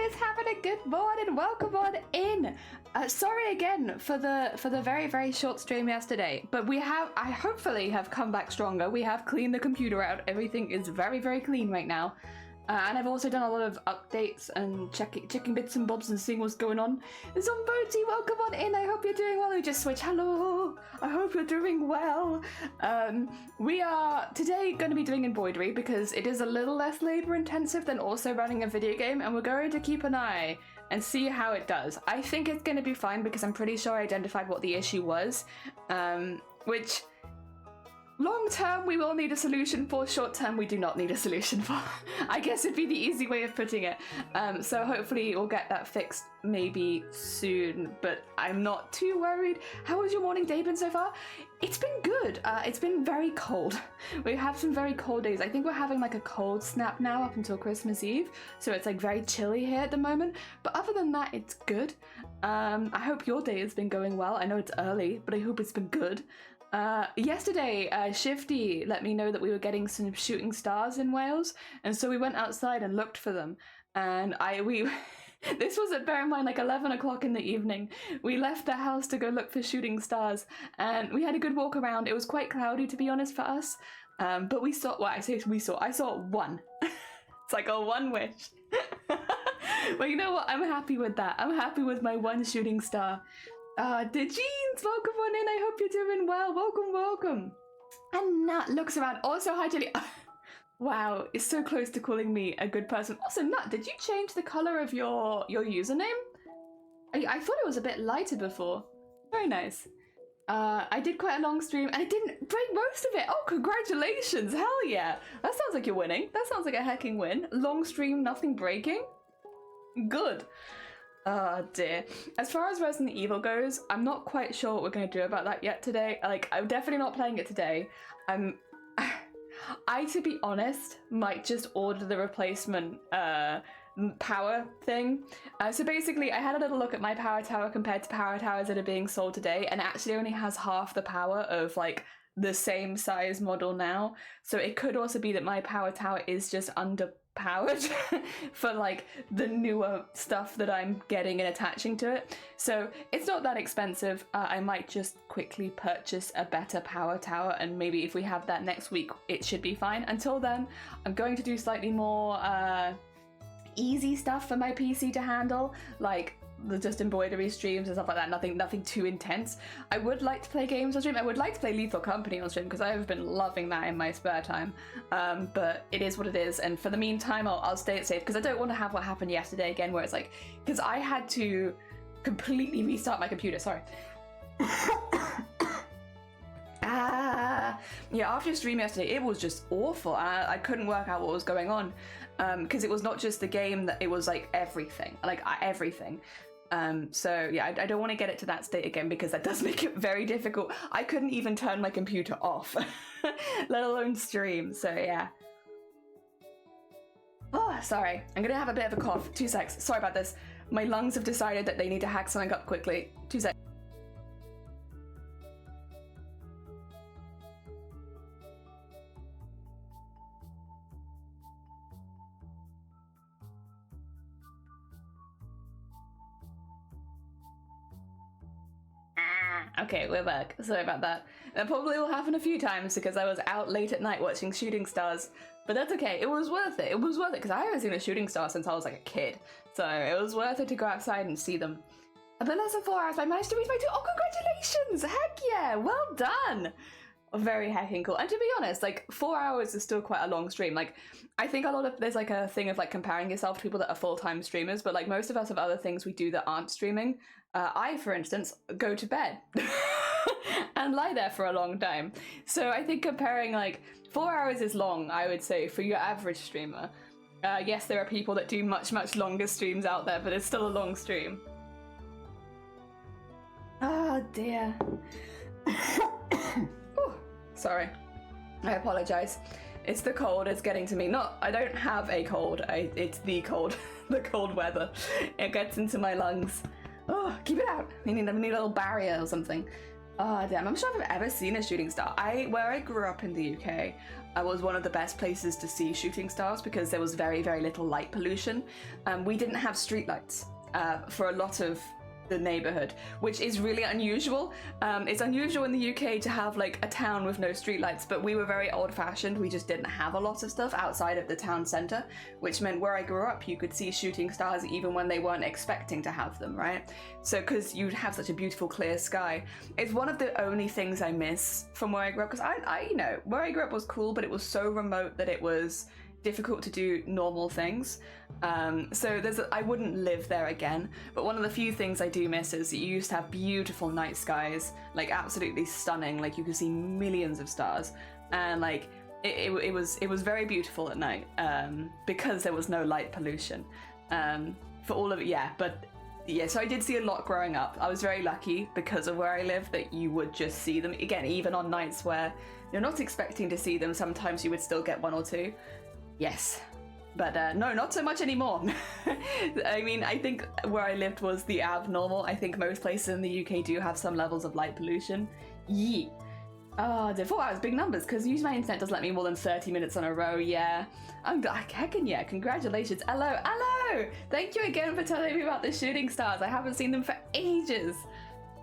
is happening? Good morning, welcome on in. Sorry again for the very short stream yesterday, but I hopefully have come back stronger. We have cleaned the computer out. Everything is very clean right now. And I've also done a lot of updates and checking bits and bobs and seeing what's going on. Zomboti, welcome on in. I hope you're doing well. We just switched. Hello. I hope you're doing well. We are today going to be doing embroidery because it is a little less labor intensive than also running a video game, and we're going to keep an eye and see how it does. I think it's going to be fine because I'm pretty sure I identified what the issue was, which long term we will need a solution for, short term we do not need a solution for. I guess it'd be the easy way of putting it. So hopefully we'll get that fixed maybe soon, but I'm not too worried. How has your morning day been so far? It's been good. It's been very cold. We have some very cold days. I think we're having like a cold snap now up until Christmas Eve, so it's like very chilly here at the moment, but other than that it's good. I hope your day has been going well. I know it's early, but I hope it's been good. Yesterday, Shifty let me know that we were getting some shooting stars in Wales, and so we went outside and looked for them. And this was bear in mind, like 11 o'clock in the evening. We left the house to go look for shooting stars, and we had a good walk around. It was quite cloudy, to be honest, for us. But we saw, well, I saw one. It's like a one wish. But you know what? I'm happy with that. I'm happy with my one shooting star. Jeans, welcome on in. I hope you're doing well. Welcome. And Nat looks around. Also, hi, Jelly. Wow, it's so close to calling me a good person. Also, Nat, did you change the color of your username? I thought it was a bit lighter before. Very nice. I did quite a long stream and I didn't break most of it. Oh, congratulations. Hell yeah. That sounds like you're winning. That sounds like a hecking win. Long stream, nothing breaking. Good. Oh dear. As far as Resident Evil goes, I'm not quite sure what we're going to do about that yet today. Like, I'm definitely not playing it today. I, to be honest, might just order the replacement power thing. So basically, I had a little look at my power tower compared to power towers that are being sold today, and it actually only has half the power of like the same size model now. So it could also be that my power tower is just underpowered for like the newer stuff that I'm getting and attaching to it. So it's not that expensive. I might just quickly purchase a better power tower, and maybe if we have that next week it should be fine. Until then, I'm going to do slightly more easy stuff for my PC to handle, like just embroidery streams and stuff like that. Nothing too intense. I would like to play games on stream. I would like to play Lethal Company on stream because I've been loving that in my spare time. But it is what it is, and for the meantime I'll stay it safe because I don't want to have what happened yesterday again, where it's like, because I had to completely restart my computer. Sorry. Yeah, after your stream yesterday it was just awful. I couldn't work out what was going on, because it was not just the game, that it was like everything. So yeah, I don't want to get it to that state again because that does make it very difficult. I couldn't even turn my computer off, let alone stream. So yeah. Oh, sorry. I'm gonna have a bit of a cough. 2 secs. Sorry about this. My lungs have decided that they need to hack something up quickly. 2 secs. Okay, we're back. Sorry about that. That probably will happen a few times because I was out late at night watching shooting stars, but that's okay. It was worth it. It was worth it because I haven't seen a shooting star since I was like a kid, so it was worth it to go outside and see them. But less than 4 hours, I managed to reach my 2. Oh, congratulations! Heck yeah! Well done! Very hecking cool. And to be honest, like 4 hours is still quite a long stream. Like, I think there's like a thing of like comparing yourself to people that are full-time streamers, but like most of us have other things we do that aren't streaming. I, for instance, go to bed and lie there for a long time. So I think comparing, like, 4 hours is long, I would say, for your average streamer. Yes, there are people that do much longer streams out there, but it's still a long stream. Oh dear. Sorry, I apologize. It's the cold, it's getting to me. I don't have a cold, it's the cold. The cold weather. It gets into my lungs. Oh, keep it out. I need a little barrier or something. Oh damn, I'm sure if I've ever seen a shooting star. Where I grew up in the UK, was one of the best places to see shooting stars because there was very, very little light pollution. We didn't have streetlights for a lot of the neighborhood, which is really unusual. It's unusual in the UK to have like a town with no streetlights, but we were very old-fashioned. We just didn't have a lot of stuff outside of the town center, which meant where I grew up, you could see shooting stars even when they weren't expecting to have them, right? So, because you'd have such a beautiful clear sky. It's one of the only things I miss from where I grew up, because you know, where I grew up was cool, but it was so remote that it was difficult to do normal things. So I wouldn't live there again, but one of the few things I do miss is that you used to have beautiful night skies, like absolutely stunning, like you could see millions of stars, and like it was very beautiful at night, because there was no light pollution, for all of it. So I did see a lot growing up. I was very lucky because of where I live that you would just see them again, even on nights where you're not expecting to see them. Sometimes you would still get one or two. Yes, but no, not so much anymore. I mean, I think where I lived was the abnormal. I think most places in the UK do have some levels of light pollution. Yee. Oh, 4 hours, big numbers, because usually my internet doesn't let me more than 30 minutes on a row, yeah. Heckin' yeah, congratulations. Hello! Thank you again for telling me about the shooting stars. I haven't seen them for ages.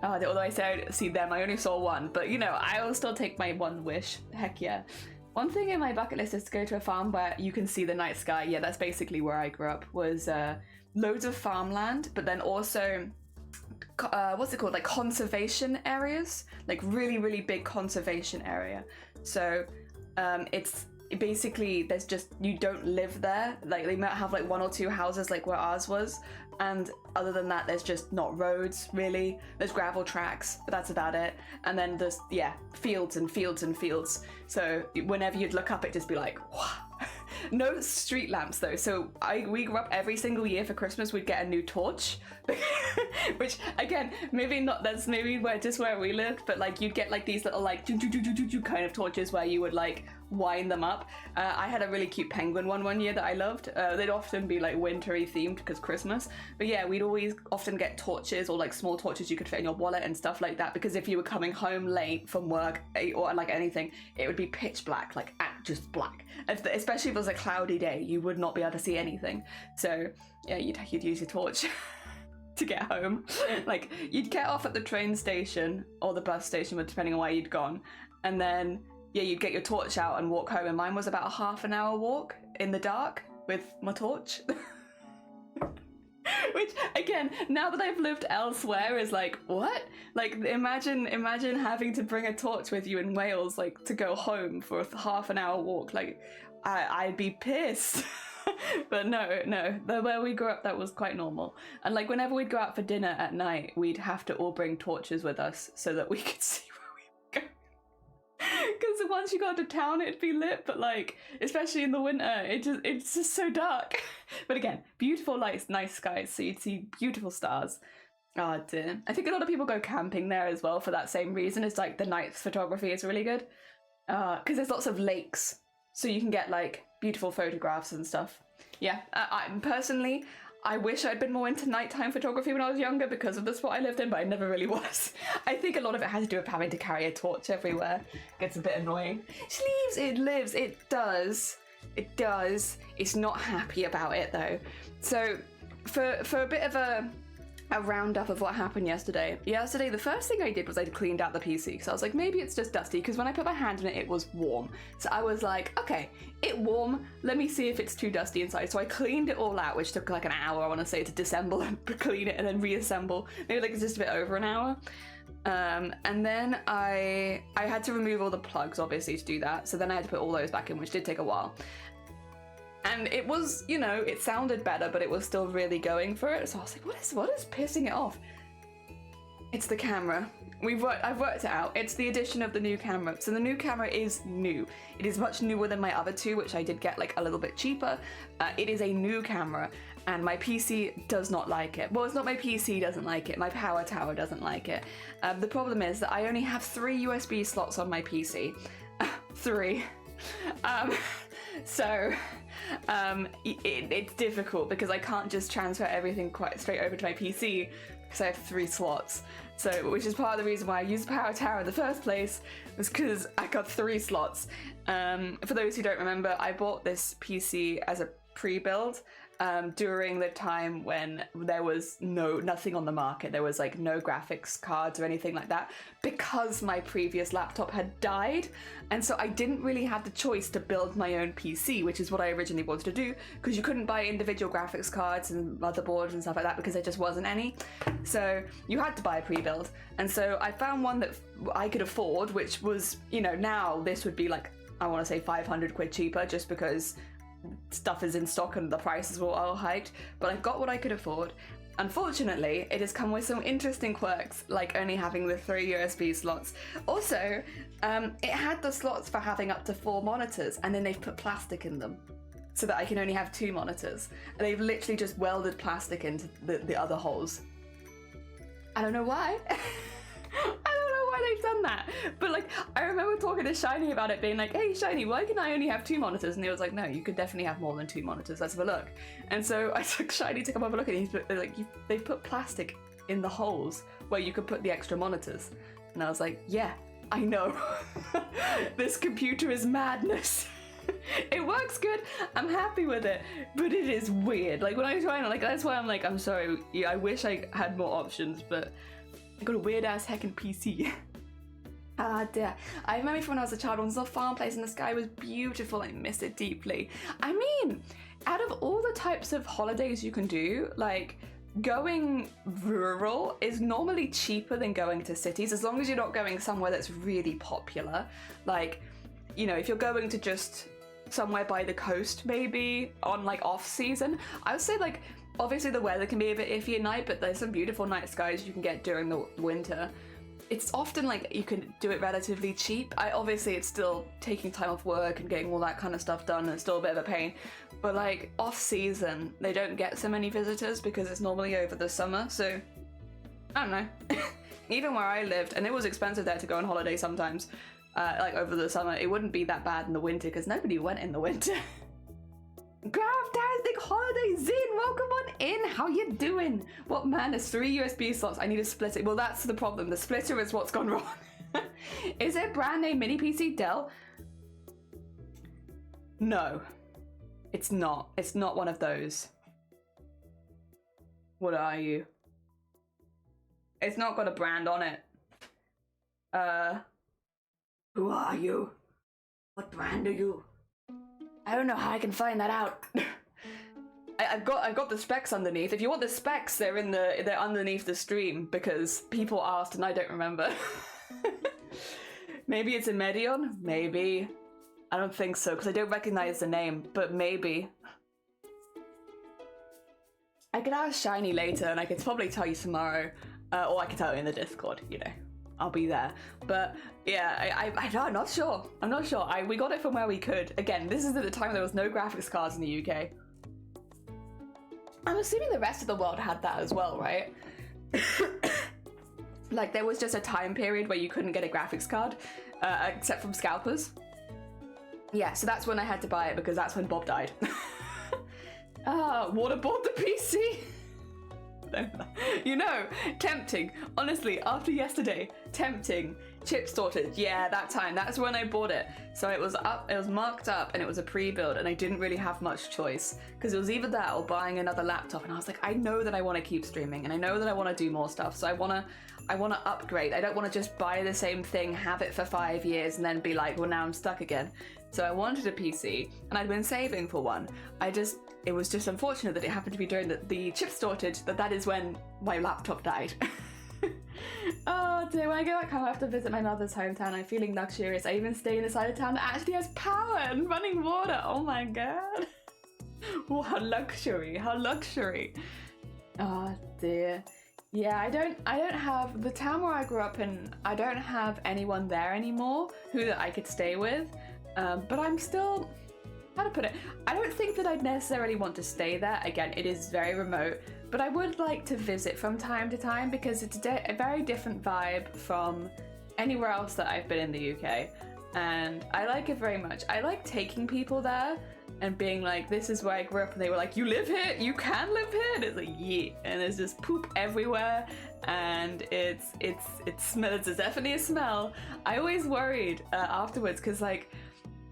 Oh, although I say I see them, I only saw one, but you know, I will still take my one wish. Heck yeah. One thing in my bucket list is to go to a farm where you can see the night sky. Yeah, that's basically where I grew up, was loads of farmland, but then also, what's it called? Like conservation areas, like really, really big conservation area. So it's basically, there's just, you don't live there. Like they might have like 1 or 2 houses like where ours was. And other than that, there's just not roads, really. There's gravel tracks, but that's about it. And then there's, yeah, fields and fields and fields. So whenever you'd look up, it'd just be like, wow. No street lamps though. So we grew up every single year for Christmas, we'd get a new torch. Which again, maybe not, that's maybe where we lived, but like you'd get like these little like kind of torches where you would like wind them up. I had a really cute penguin one year that I loved. They'd often be like wintry themed because Christmas, but yeah, we'd always often get torches or like small torches you could fit in your wallet and stuff like that, because if you were coming home late from work or like anything, it would be pitch black, like just black. Especially if it was a cloudy day, you would not be able to see anything. So yeah, you'd use your torch to get home. Like you'd get off at the train station or the bus station, depending on where you'd gone, and then yeah, you'd get your torch out and walk home. And mine was about a half an hour walk in the dark with my torch. Which again, now that I've lived elsewhere, is like, what? Like imagine having to bring a torch with you in Wales, like to go home for a half an hour walk. Like I'd be pissed. But no, where we grew up, that was quite normal. And like whenever we'd go out for dinner at night, we'd have to all bring torches with us so that we could see where we were going. Because once you got to town, it'd be lit, but like, especially in the winter, it's just so dark. But again, beautiful lights, nice skies, so you'd see beautiful stars. Oh dear. I think a lot of people go camping there as well for that same reason. It's like the night photography is really good. Because there's lots of lakes, so you can get like beautiful photographs and stuff. Yeah, I personally, I wish I'd been more into nighttime photography when I was younger because of the spot I lived in, but I never really was. I think a lot of it has to do with having to carry a torch everywhere. It gets a bit annoying. It lives, it does. It's not happy about it though. So for a bit of a roundup of what happened yesterday. Yesterday, the first thing I did was I cleaned out the PC because I was like, maybe it's just dusty, because when I put my hand in it, it was warm. So I was like, okay, it's warm, let me see if it's too dusty inside. So I cleaned it all out, which took like an hour, I want to say, to disassemble and clean it and then reassemble. Maybe like it's just a bit over an hour. And then I had to remove all the plugs, obviously, to do that. So then I had to put all those back in, which did take a while. And it was, you know, it sounded better, but it was still really going for it. So I was like, what is pissing it off? It's the camera. I've worked it out. It's the addition of the new camera. So the new camera is new. It is much newer than my other two, which I did get like a little bit cheaper. It is a new camera, and my PC does not like it. Well, it's not my PC doesn't like it. My power tower doesn't like it. The problem is that I only have 3 USB slots on my PC. 3. So it's difficult because I can't just transfer everything quite straight over to my PC because I have 3 slots. So, which is part of the reason why I used Power Tower in the first place, was because I got 3 slots. For those who don't remember, I bought this PC as a pre-build during the time when there was nothing on the market. There was like no graphics cards or anything like that, because my previous laptop had died, and so I didn't really have the choice to build my own PC, which is what I originally wanted to do, because you couldn't buy individual graphics cards and motherboards and stuff like that because there just wasn't any. So you had to buy a pre-build, and so I found one that I could afford, which was, you know, now this would be like, I want to say 500 quid cheaper, just because stuff is in stock and the prices were all hiked, but I got what I could afford. Unfortunately, it has come with some interesting quirks, like only having the 3 USB slots. Also, it had the slots for having up to 4 monitors, and then they've put plastic in them so that I can only have 2 monitors. And they've literally just welded plastic into the other holes. I don't know why. I don't know why they've done that, but like, I remember talking to Shiny about it, being like, hey Shiny, why can I only have 2 monitors? And he was like, no, you could definitely have more than 2 monitors, let's have a look. And so I took Shiny to come have a look, and he's like, they've put plastic in the holes where you could put the extra monitors. And I was like, yeah, I know. This computer is madness. It works good, I'm happy with it, but it is weird. Like when I try and, like, that's why I'm like, I'm sorry, yeah, I wish I had more options, but I got a weird ass heckin' PC. Ah dear. I remember from when I was a child, when the farm place and the sky was beautiful, I miss it deeply. I mean, out of all the types of holidays you can do, like, going rural is normally cheaper than going to cities, as long as you're not going somewhere that's really popular. Like, you know, if you're going to just somewhere by the coast, maybe, on like off season, I would say, like, obviously the weather can be a bit iffy at night, but there's some beautiful night skies you can get during the winter. It's often like you can do it relatively cheap. Obviously it's still taking time off work and getting all that kind of stuff done, and it's still a bit of a pain. But like off season, they don't get so many visitors because it's normally over the summer. So I don't know. Even where I lived, and it was expensive there to go on holiday sometimes, like over the summer, it wouldn't be that bad in the winter because nobody went in the winter. Graftastic Holiday Zine, welcome on in. How you doing? What man has 3 USB slots? I need to split it. Well, that's the problem. The splitter is what's gone wrong. Is it brand name mini PC Dell? No, it's not. It's not one of those. What are you? It's not got a brand on it. Who are you? What brand are you? I don't know how I can find that out. I've got the specs underneath. If you want the specs, they're underneath the stream because people asked and I don't remember. Maybe it's a Medion? Maybe. I don't think so because I don't recognize the name, but maybe. I could ask Shiny later and I could probably tell you tomorrow, or I could tell you in the Discord, you know. I'll be there. But yeah, I'm not sure. I'm not sure. We got it from where we could. Again, this is at the time there was no graphics cards in the UK. I'm assuming the rest of the world had that as well, right? Like there was just a time period where you couldn't get a graphics card, except from scalpers. Yeah, so that's when I had to buy it because that's when Bob died. Waterboard the PC. You know, tempting. Honestly, after yesterday, tempting. Chip sorted. Yeah, that time. That's when I bought it. So it was up, it was marked up, and it was a pre-build, and I didn't really have much choice because it was either that or buying another laptop. And I was like, I know that I want to keep streaming, and I know that I want to do more stuff. So I want to upgrade. I don't want to just buy the same thing, have it for 5 years, and then be like, well, now I'm stuck again. So I wanted a PC, and I'd been saving for one. It was just unfortunate that it happened to be during the chip shortage that is when my laptop died. Oh dear, when I go back home I have to visit my mother's hometown. I'm feeling luxurious. I even stay in the side of town that actually has power and running water. Oh my god. Oh, how luxury, how luxury. Oh dear. Yeah, I don't have, the town where I grew up in, I don't have anyone there anymore who that I could stay with. But I'm still, how to put it, I don't think that I'd necessarily want to stay there. Again, it is very remote, but I would like to visit from time to time because it's a very different vibe from anywhere else that I've been in the UK. And I like it very much. I like taking people there and being like, this is where I grew up, and they were like, you live here? You can live here? And it's like, yeah. And there's just poop everywhere, and it smells. There's definitely a smell. I always worried afterwards, because like,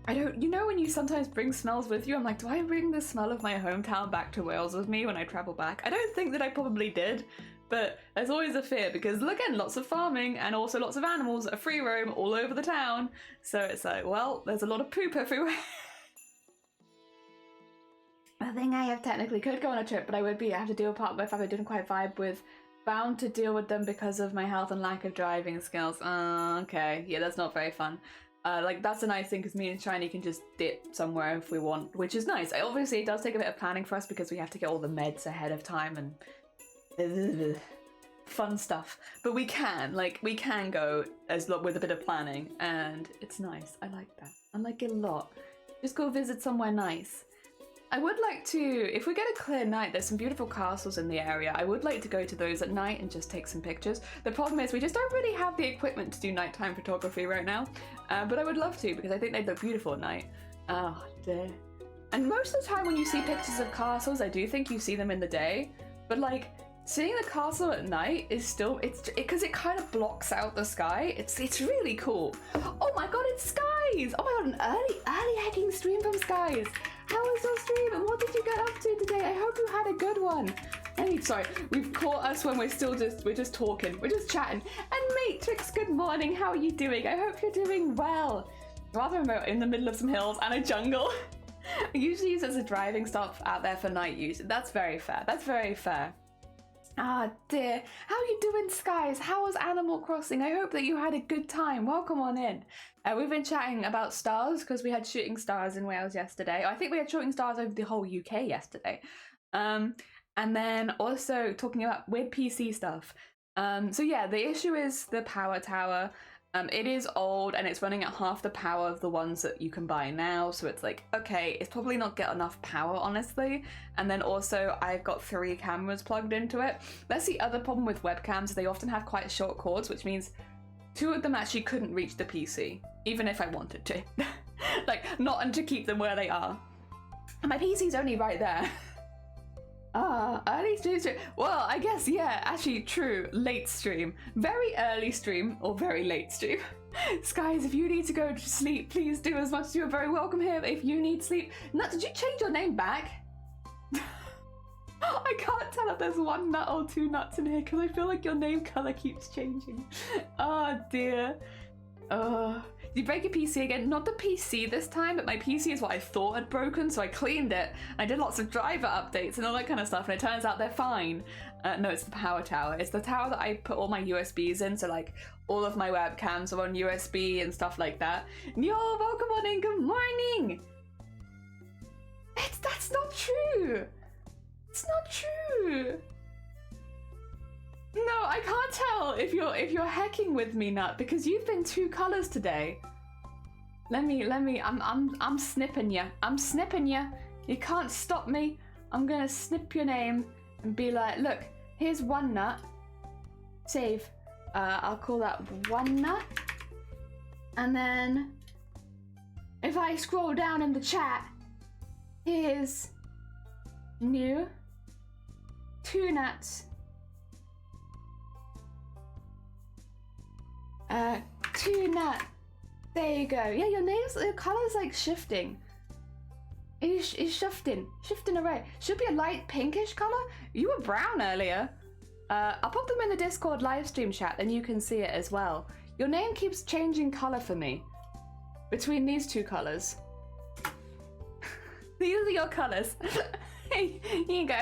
I don't, you know when you sometimes bring smells with you? I'm like, do I bring the smell of my hometown back to Wales with me when I travel back? I don't think that I probably did, but there's always a fear because, again, lots of farming and also lots of animals are free roam all over the town. So it's like, well, there's a lot of poop everywhere. I think I have technically could go on a trip, but I would have to deal with part of my family I didn't quite vibe with. Bound to deal with them because of my health and lack of driving skills. Okay, yeah, that's not very fun. Like, that's a nice thing because me and Shiny can just dip somewhere if we want, which is nice. Obviously, it does take a bit of planning for us because we have to get all the meds ahead of time and fun stuff. But we can go with a bit of planning, and it's nice. I like that. I like it a lot. Just go visit somewhere nice. I would like to, if we get a clear night, there's some beautiful castles in the area. I would like to go to those at night and just take some pictures. The problem is we just don't really have the equipment to do nighttime photography right now. But I would love to because I think they'd look beautiful at night. Oh dear. And most of the time when you see pictures of castles, I do think you see them in the day. But like, seeing the castle at night is still, because it kind of blocks out the sky. It's really cool. Oh my god, it's Skies! Oh my god, an early hacking stream from Skies. How was your stream and what did you get up to today? I hope you had a good one. Sorry, we've caught us when we're just talking, we're just chatting. And Matrix, good morning, how are you doing? I hope you're doing well. Rather remote in the middle of some hills and a jungle. I usually use it as a driving stop out there for night use. That's very fair, that's very fair. Ah dear, how are you doing, Skies? How was Animal Crossing? I hope that you had a good time. Welcome on in. We've been chatting about stars because we had shooting stars in Wales yesterday. I think we had shooting stars over the whole UK yesterday. And then also talking about weird PC stuff. So yeah, the issue is the power tower. It is old and it's running at half the power of the ones that you can buy now. So it's like, okay, it's probably not get enough power, honestly. And then also I've got 3 cameras plugged into it. That's the other problem with webcams. They often have quite short cords, which means 2 of them actually couldn't reach the PC, even if I wanted to. Like, not to keep them where they are. And my PC's only right there. Early stream. Well, I guess, yeah, actually true. Late stream. Very early stream or very late stream. Skies, if you need to go to sleep, please do as much as you're very welcome here. If you need sleep. Nut, did you change your name back? I can't tell if there's 1 nut or 2 nuts in here because I feel like your name color keeps changing. Oh dear. Did you break your PC again? Not the PC this time, but my PC is what I thought had broken, so I cleaned it. I did lots of driver updates and all that kind of stuff, and it turns out they're fine. No, it's the power tower. It's the tower that I put all my USBs in, so like all of my webcams are on USB and stuff like that. Yo, welcome on in, good morning! That's not true! It's not true! No, I can't tell if you're hacking with me, Nut, because you've been 2 colors today. Let me, I'm snipping you. I'm snipping you. You can't stop me. I'm gonna snip your name and be like, look, here's 1 nut. Save. I'll call that 1 nut. And then, if I scroll down in the chat, here's new 2 nuts. 2 nut. There you go. Yeah, your color's like shifting. It's shifting away. Should be a light pinkish color. You were brown earlier. I'll pop them in the Discord live stream chat, and you can see it as well. Your name keeps changing color for me between these 2 colors. These are your colors. Hey, here you go.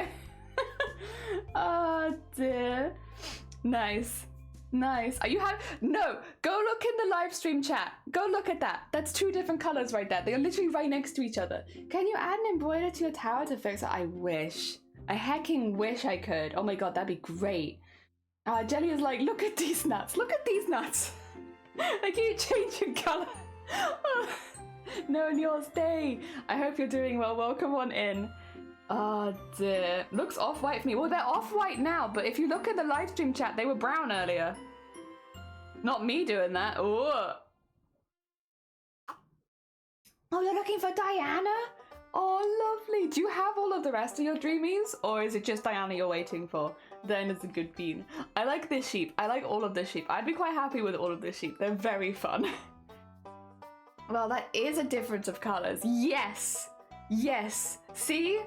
Oh dear. Nice. Nice. Are you No, go look in the live stream chat. Go look at that. That's 2 different colors right there. They are literally right next to each other. Can you add an embroider to your tower to fix it? I wish. I hecking wish I could. Oh my god, that'd be great. Jelly is like, look at these nuts. Look at these nuts. They keep changing color. No, and yours stay. I hope you're doing well. Welcome on in. Oh dear. Looks off-white for me. Well, they're off-white now, but if you look at the live stream chat, they were brown earlier. Not me doing that. Ooh. Oh, you're looking for Diana? Oh, lovely. Do you have all of the rest of your dreamies? Or is it just Diana you're waiting for? Then it's a good bean. I like this sheep. I like all of the sheep. I'd be quite happy with all of the sheep. They're very fun. Well, that is a difference of colours. Yes. Yes. See?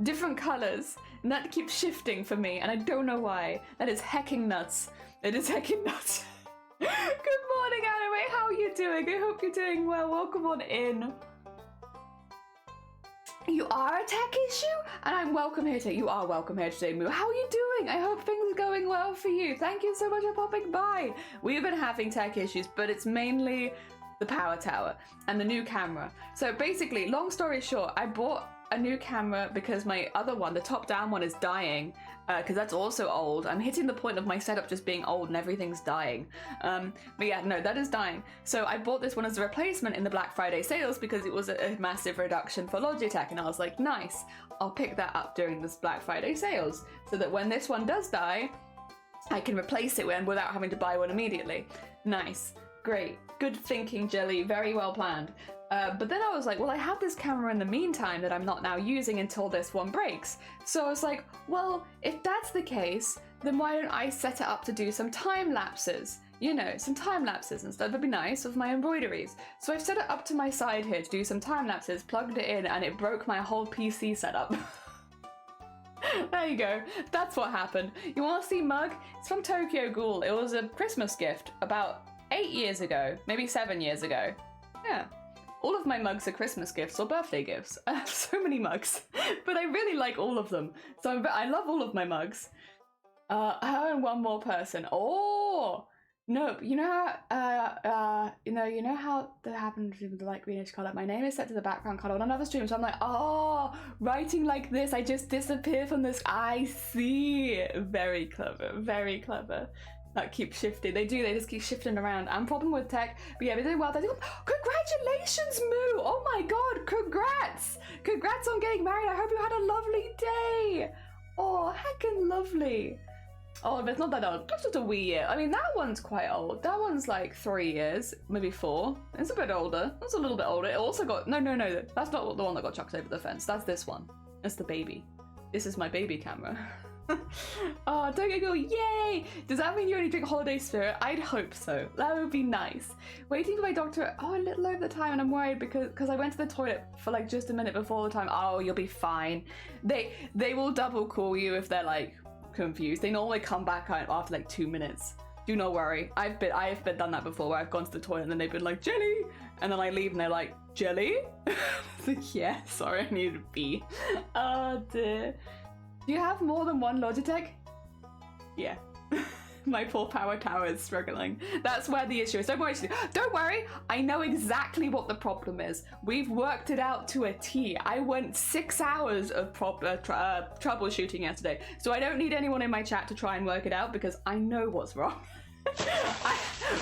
Different colours. And that keeps shifting for me, and I don't know why. That is hecking nuts. It is hecking nuts. Good morning, Anime. How are you doing? I hope you're doing well. Welcome on in. You are a tech issue? And I'm welcome here today. You are welcome here today, Moo. How are you doing? I hope things are going well for you. Thank you so much for popping by. We've been having tech issues, but it's mainly the power tower and the new camera. So basically, long story short, I bought a new camera because my other one, the top-down one, is dying. Because that's also old. I'm hitting the point of my setup just being old and everything's dying. But yeah, no, that is dying. So I bought this one as a replacement in the Black Friday sales because it was a massive reduction for Logitech, and I was like, nice, I'll pick that up during this Black Friday sales so that when this one does die, I can replace it without having to buy one immediately. Nice, great, good thinking, Jelly, very well planned. But then I was like, well, I have this camera in the meantime that I'm not now using until this one breaks. So I was like, well, if that's the case, then why don't I set it up to do some time lapses? You know, some time lapses and stuff would be nice with my embroideries. So I've set it up to my side here to do some time lapses, plugged it in, and it broke my whole PC setup. There you go. That's what happened. You want to see mug? It's from Tokyo Ghoul. It was a Christmas gift about 8 years ago, maybe 7 years ago. Yeah. All of my mugs are Christmas gifts or birthday gifts. I have so many mugs, but I really like all of them. So I love all of my mugs. Her and one more person. Oh, no, you know how, you know how that happened with the light greenish color? My name is set to the background color on another stream, so I'm like, oh, writing like this, I just disappear from this. I see. Very clever, very clever. That keeps shifting. They just keep shifting around. I'm problem with tech, but yeah, they're doing well. Congratulations, Moo! Oh my god, congrats! Congrats on getting married. I hope you had a lovely day. Oh, heckin' lovely. Oh, but it's not that old. That's just a wee year. I mean, that one's quite old. That one's like 3 years, maybe 4. It's a bit older. That's a little bit older. It also got no. That's not the one that got chucked over the fence. That's this one. That's the baby. This is my baby camera. Oh, Tokyo Ghoul, yay! Does that mean you only drink Holiday Spirit? I'd hope so. That would be nice. Waiting for my doctor, a little over the time, and I'm worried because I went to the toilet for like just a minute before the time. Oh, you'll be fine. They will double call you if they're like confused. They normally come back out after like 2 minutes. Do not worry. I've done that before where I've gone to the toilet and then they've been like, Jelly! And then I leave and they're like, Jelly? Like, yeah, sorry, I needed to pee. Oh dear. Do you have more than one Logitech? Yeah. My poor power tower is struggling. That's where the issue is. Don't worry. I know exactly what the problem is. We've worked it out to a T. I went 6 hours of troubleshooting yesterday. So I don't need anyone in my chat to try and work it out because I know what's wrong.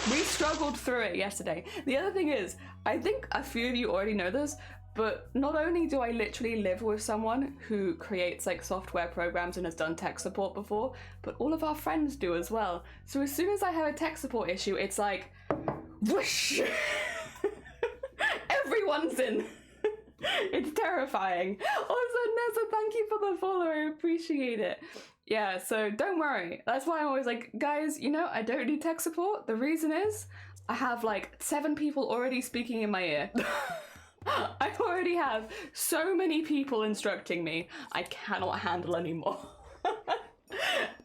We struggled through it yesterday. The other thing is, I think a few of you already know this, but not only do I literally live with someone who creates like software programs and has done tech support before, but all of our friends do as well. So as soon as I have a tech support issue, it's like, whoosh! Everyone's in. It's terrifying. Also, Nessa, thank you for the follow. I appreciate it. Yeah, so don't worry. That's why I'm always like, guys, you know, I don't need tech support. The reason is I have like 7 people already speaking in my ear. I already have so many people instructing me. I cannot handle anymore.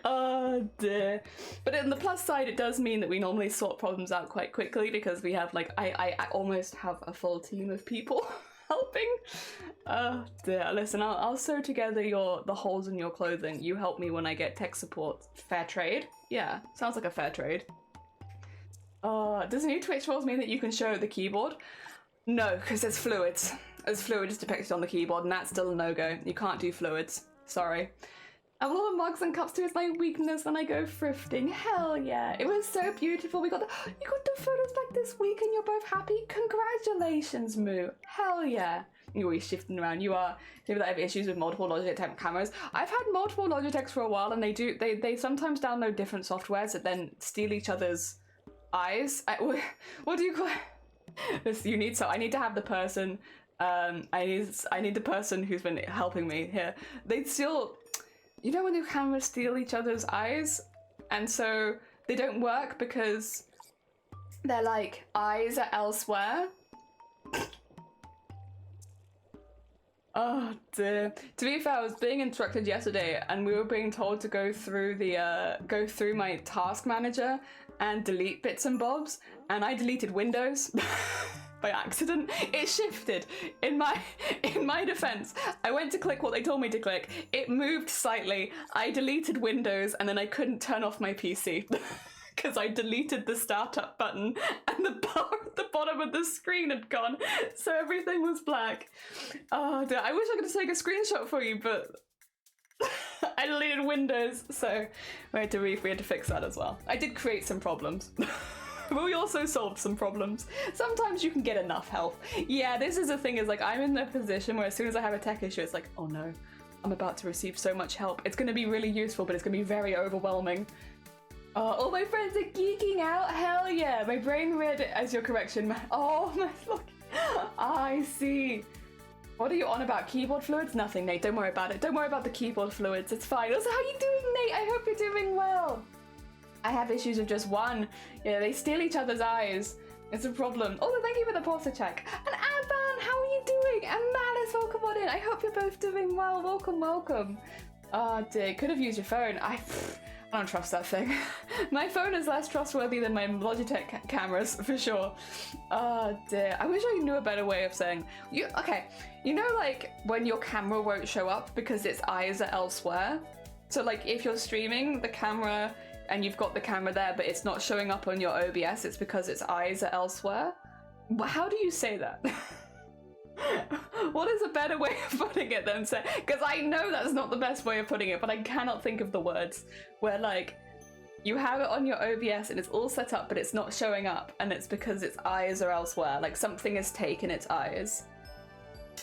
Oh dear. But on the plus side, it does mean that we normally sort problems out quite quickly because we have like, I almost have a full team of people helping. Oh dear. Listen, I'll sew together the holes in your clothing. You help me when I get tech support. Fair trade? Yeah, sounds like a fair trade. Does new Twitch roles mean that you can show the keyboard? No, because there's fluids. There's fluids depicted on the keyboard, and that's still a no-go. You can't do fluids. Sorry. I have a lot of mugs and cups too. It's my weakness when I go thrifting. Hell yeah. It was so beautiful. You got the photos back this week and you're both happy? Congratulations, Moo. Hell yeah. You're always shifting around. You are. People that have issues with multiple Logitech cameras. I've had multiple Logitechs for a while, and they sometimes download different softwares that then steal each other's eyes. What do you call it? I need to have the person I need the person who's been helping me here. They still, you know when the cameras steal each other's eyes? And so they don't work because they're like, eyes are elsewhere. Oh dear. To be fair, I was being instructed yesterday and we were being told to go through my task manager and delete bits and bobs, and I deleted Windows by accident. It shifted. In my defense, I went to click what they told me to click. It moved slightly. I deleted Windows and then I couldn't turn off my PC. Because I deleted the startup button and the bar at the bottom of the screen had gone, so everything was black. Oh dear, I wish I could take a screenshot for you, but I deleted Windows, so we had to fix that as well. I did create some problems. But we also solved some problems. Sometimes you can get enough help. Yeah, this is the thing, is like I'm in the position where as soon as I have a tech issue, it's like, oh no, I'm about to receive so much help. It's going to be really useful, but it's going to be very overwhelming. All my friends are geeking out. Hell yeah! My brain read it as your correction. Oh my look. I see. What are you on about? Keyboard fluids? Nothing, Nate. Don't worry about it. Don't worry about the keyboard fluids. It's fine. Also, how are you doing, Nate? I hope you're doing well. I have issues with just one. Yeah, they steal each other's eyes. It's a problem. Also, thank you for the posture check. And Advan, how are you doing? And Malice, welcome on in. I hope you're both doing well. Welcome, welcome. Oh dear, could have used your phone. I don't trust that thing. My phone is less trustworthy than my Logitech cameras, for sure. Oh dear. I wish I knew a better way of saying... Okay, you know like when your camera won't show up because its eyes are elsewhere? So like if you're streaming the camera and you've got the camera there but it's not showing up on your OBS, it's because its eyes are elsewhere? How do you say that? What is a better way of putting it than say? Because I know that's not the best way of putting it, but I cannot think of the words where like you have it on your OBS and it's all set up but it's not showing up and it's because its eyes are elsewhere, like something has taken its eyes.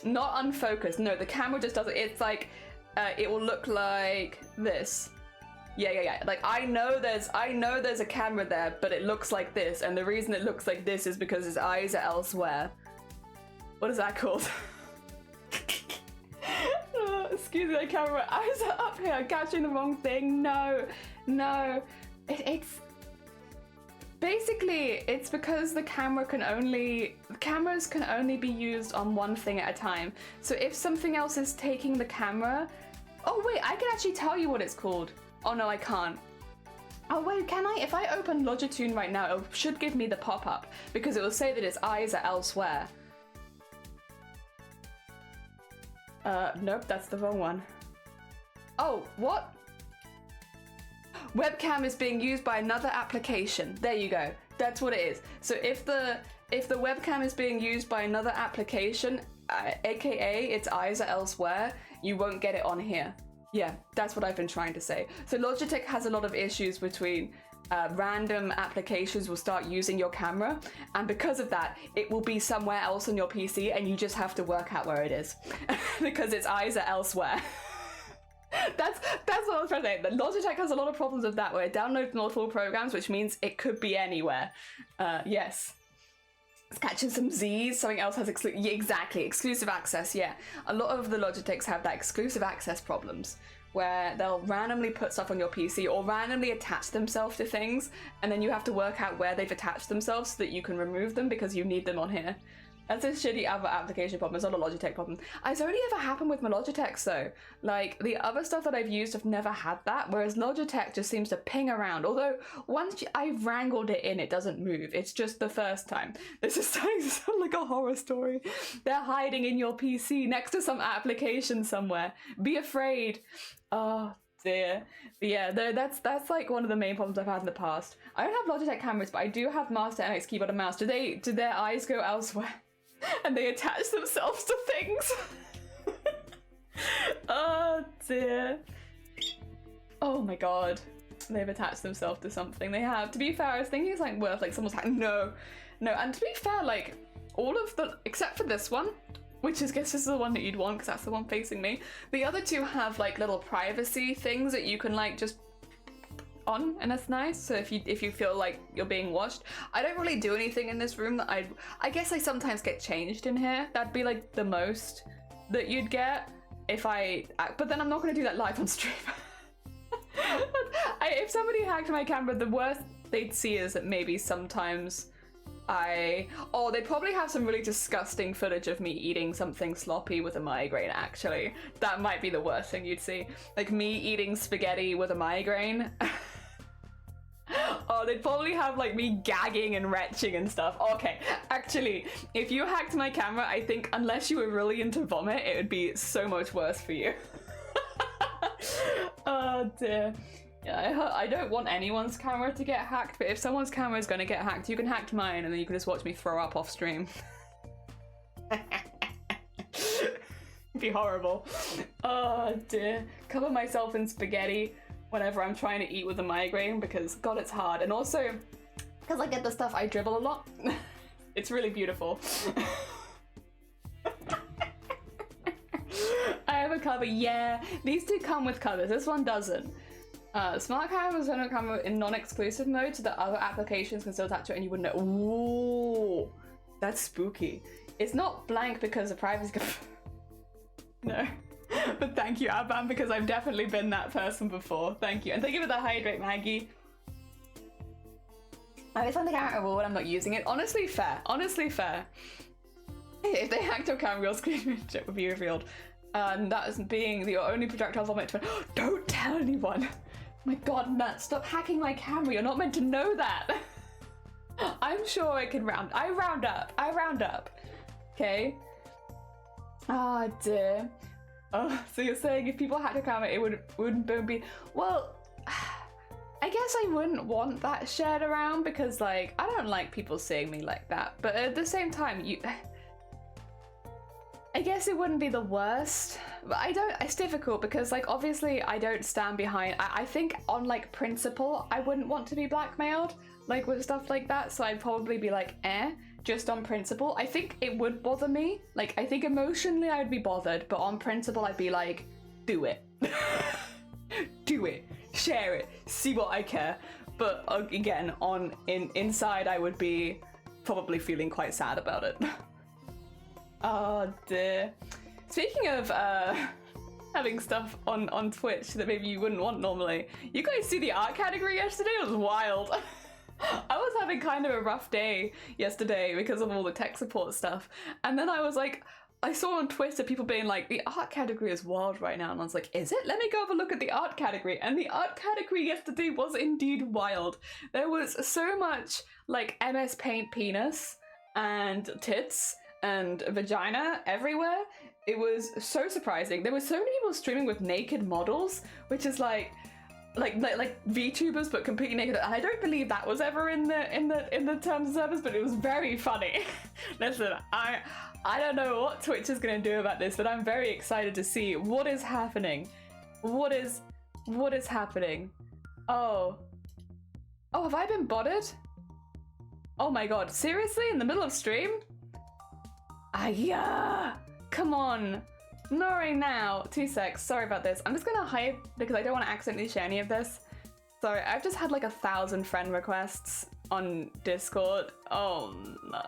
Not unfocused, no, the camera just doesn't. It's like it will look like this. Yeah. Like I know there's a camera there, but it looks like this, and the reason it looks like this is because its eyes are elsewhere. What is that called? Excuse me, the camera. Eyes are up here. I'm catching the wrong thing. No. It's basically it's because the cameras can only be used on one thing at a time. So if something else is taking the camera, oh wait, I can actually tell you what it's called. Oh no, I can't. Oh wait, can I? If I open Logitune right now, it should give me the pop-up because it will say that its eyes are elsewhere. Nope, that's the wrong one. Oh, what? Webcam is being used by another application. There you go. That's what it is. So if the webcam is being used by another application, aka its eyes are elsewhere, you won't get it on here. Yeah, that's what I've been trying to say. So Logitech has a lot of issues between random applications will start using your camera, and because of that it will be somewhere else on your PC and you just have to work out where it is because its eyes are elsewhere. That's what I was trying to say. But Logitech has a lot of problems with that, where it downloads multiple programs, which means it could be anywhere. Yes. It's catching some Z's, something else has exclusive access, yeah. A lot of the Logitechs have that exclusive access problems, where they'll randomly put stuff on your PC or randomly attach themselves to things, and then you have to work out where they've attached themselves so that you can remove them because you need them on here. That's a shitty other application problem. It's not a Logitech problem. It's only ever happened with my Logitechs though. Like the other stuff that I've used have never had that, whereas Logitech just seems to ping around. Although once I've wrangled it in, it doesn't move. It's just the first time. This is starting to sound like a horror story. They're hiding in your PC next to some application somewhere. Be afraid. Oh dear. But yeah, that's like one of the main problems I've had in the past. I don't have Logitech cameras, but I do have Master MX keyboard and mouse. Do their eyes go elsewhere? And they attach themselves to things. Oh dear. Oh my god. They've attached themselves to something. They have. To be fair, I was thinking it's like worth like someone's like no. And to be fair, like all of the except for this one, which is, guess this is the one that you'd want because that's the one facing me. The other two have like little privacy things that you can like just on, and that's nice. So if you feel like you're being watched, I don't really do anything in this room that I guess I sometimes get changed in here. That'd be like the most that you'd get if I, but then I'm not going to do that live on stream. If somebody hacked my camera, the worst they'd see is that maybe sometimes they'd probably have some really disgusting footage of me eating something sloppy with a migraine, actually. That might be the worst thing you'd see. Like me eating spaghetti with a migraine. Oh, they'd probably have like me gagging and retching and stuff. Okay, actually, if you hacked my camera, I think unless you were really into vomit, it would be so much worse for you. Oh dear. Yeah, I don't want anyone's camera to get hacked, but if someone's camera is going to get hacked, you can hack mine and then you can just watch me throw up off stream. It'd be horrible. Oh dear. Cover myself in spaghetti whenever I'm trying to eat with a migraine because, God, it's hard. And also, because I get the stuff, I dribble a lot. It's really beautiful. I have a cover, yeah. These two come with covers, this one doesn't. Smart cameras don't come in non-exclusive mode so that other applications can still attach to it and you wouldn't know. Ooh, that's spooky. It's not blank because of privacy. No. But thank you, Abam, because I've definitely been that person before. Thank you. And thank you for the hydrate, Maggie. I always find the camera when I'm not using it. Honestly, fair. Honestly, fair. If they hacked your camera, your screen would be revealed. And that is being the only projectile vomit to don't tell anyone. My God, Nat, stop hacking my camera. You're not meant to know that. I'm sure I can round. I round up. Okay? Ah, dear. Oh, so you're saying if people hacked your camera, it wouldn't be... Well, I guess I wouldn't want that shared around because, like, I don't like people seeing me like that. But at the same time, I guess it wouldn't be the worst, but it's difficult because, like, obviously I don't stand behind, I think on, like, principle, I wouldn't want to be blackmailed, like, with stuff like that, so I'd probably be like, just on principle. I think it would bother me, like, I think emotionally I'd be bothered, but on principle I'd be like, do it. Do it, share it, see what I care, but again, inside I would be probably feeling quite sad about it. Oh dear. Speaking of having stuff on Twitch that maybe you wouldn't want normally, you guys see the art category yesterday? It was wild. I was having kind of a rough day yesterday because of all the tech support stuff. And then I was like, I saw on Twitter people being like, the art category is wild right now. And I was like, is it? Let me go have a look at the art category. And the art category yesterday was indeed wild. There was so much like MS Paint penis and tits and vagina everywhere. It was so surprising. There were so many people streaming with naked models, which is like VTubers but completely naked. And I don't believe that was ever in the terms of service, but it was very funny. Listen, I don't know what Twitch is gonna do about this, but I'm very excited to see what is happening. What is happening? Oh, have I been botted? Oh my God, seriously? In the middle of stream? Yeah, come on. Nori now. 2 secs, sorry about this. I'm just gonna hide because I don't want to accidentally share any of this. Sorry, I've just had like 1,000 friend requests on Discord. Oh no.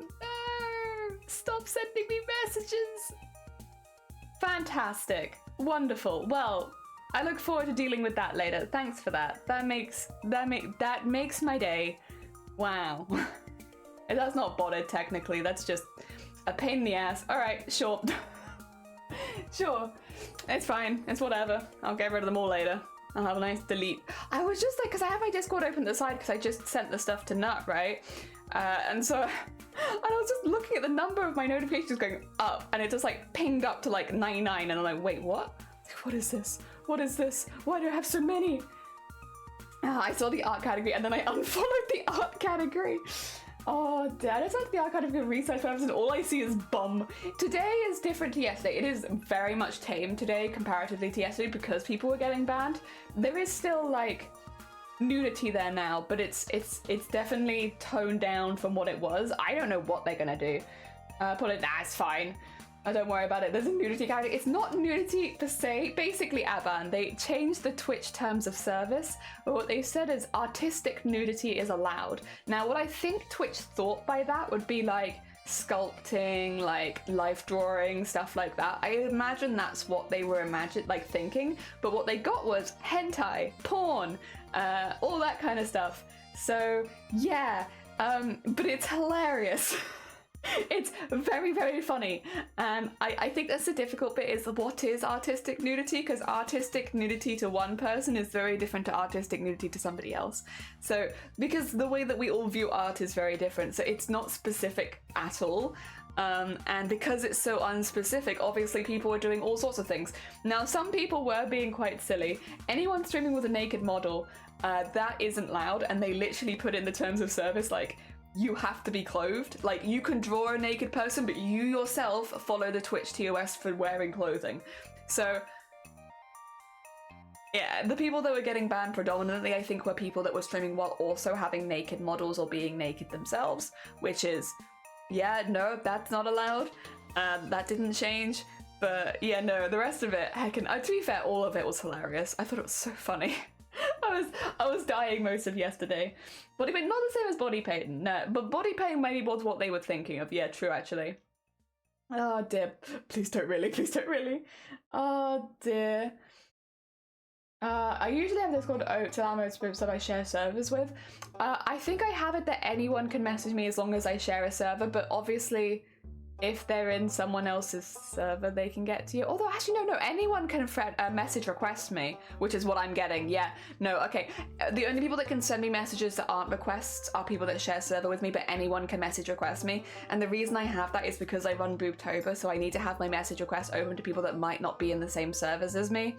No, stop sending me messages. Fantastic, wonderful. Well, I look forward to dealing with that later. Thanks for that. That makes my day. Wow. That's not botted technically, that's just a pain in the ass. Alright, sure. Sure. It's fine. It's whatever. I'll get rid of them all later. I'll have a nice delete. I was just like, because I have my Discord open to the side because I just sent the stuff to Nut, right? And I was just looking at the number of my notifications going up and it just like pinged up to like 99 and I'm like, wait, what? What is this? What is this? Why do I have so many? I saw the art category and then I unfollowed the art category. Oh, Dad, it's like the art category research purposes and all I see is bum. Today is different to yesterday. It is very much tame today comparatively to yesterday because people were getting banned. There is still like nudity there now, but it's definitely toned down from what it was. I don't know what they're gonna do. Put it, nah, it's fine. Oh, don't worry about it. There's a nudity character. It's not nudity per se. Basically, Aban, they changed the Twitch terms of service, but what they said is artistic nudity is allowed. Now, what I think Twitch thought by that would be like sculpting, like life drawing, stuff like that. I imagine that's what they were thinking, but what they got was hentai, porn, all that kind of stuff. So yeah, but it's hilarious. It's very, very funny, and I think that's the difficult bit, is what is artistic nudity, because artistic nudity to one person is very different to artistic nudity to somebody else. So because the way that we all view art is very different, so it's not specific at all. And because it's so unspecific, obviously people are doing all sorts of things. Now, some people were being quite silly. Anyone streaming with a naked model, that isn't allowed, and they literally put in the terms of service, like, you have to be clothed. Like, you can draw a naked person, but you yourself follow the Twitch TOS for wearing clothing. So yeah, the people that were getting banned predominantly, I think, were people that were streaming while also having naked models or being naked themselves, which is, yeah, no, that's not allowed. That didn't change. But yeah, no, the rest of it, to be fair, all of it was hilarious. I thought it was so funny. I was dying most of yesterday. Body paint, not the same as body paint, no, but body paint maybe was what they were thinking of. Yeah, true, actually. Oh dear, please don't really, please don't really. Oh dear. I usually have this called Oats groups that I share servers with. I think I have it that anyone can message me as long as I share a server, but obviously if they're in someone else's server, they can get to you. Although, actually, no, anyone can message request me, which is what I'm getting. Yeah, no, okay. The only people that can send me messages that aren't requests are people that share server with me, but anyone can message request me. And the reason I have that is because I run Boobtober, so I need to have my message request open to people that might not be in the same servers as me,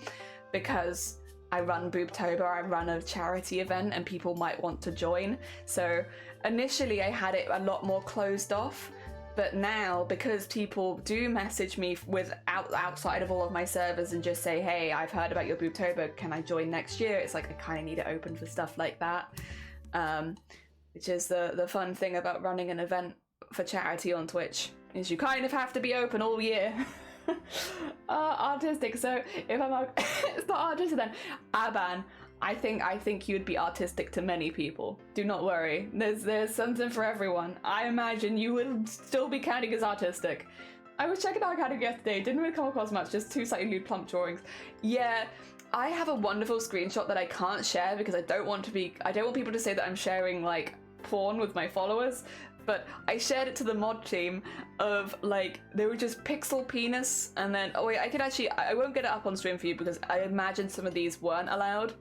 because I run Boobtober, I run a charity event, and people might want to join. So initially I had it a lot more closed off, but now, because people do message me outside of all of my servers and just say, hey, I've heard about your Boobtober, can I join next year? It's like I kind of need it open for stuff like that, which is the fun thing about running an event for charity on Twitch, is you kind of have to be open all year. Artistic, so if I'm it's not artistic then, Aban, I think you'd be artistic to many people. Do not worry. There's something for everyone. I imagine you would still be counting as artistic. I was checking out category yesterday, didn't really come across much, just two slightly lewd plump drawings. Yeah, I have a wonderful screenshot that I can't share because I don't want people to say that I'm sharing like porn with my followers. But I shared it to the mod team of, like, they were just pixel penis, and then, oh wait, I won't get it up on stream for you because I imagine some of these weren't allowed.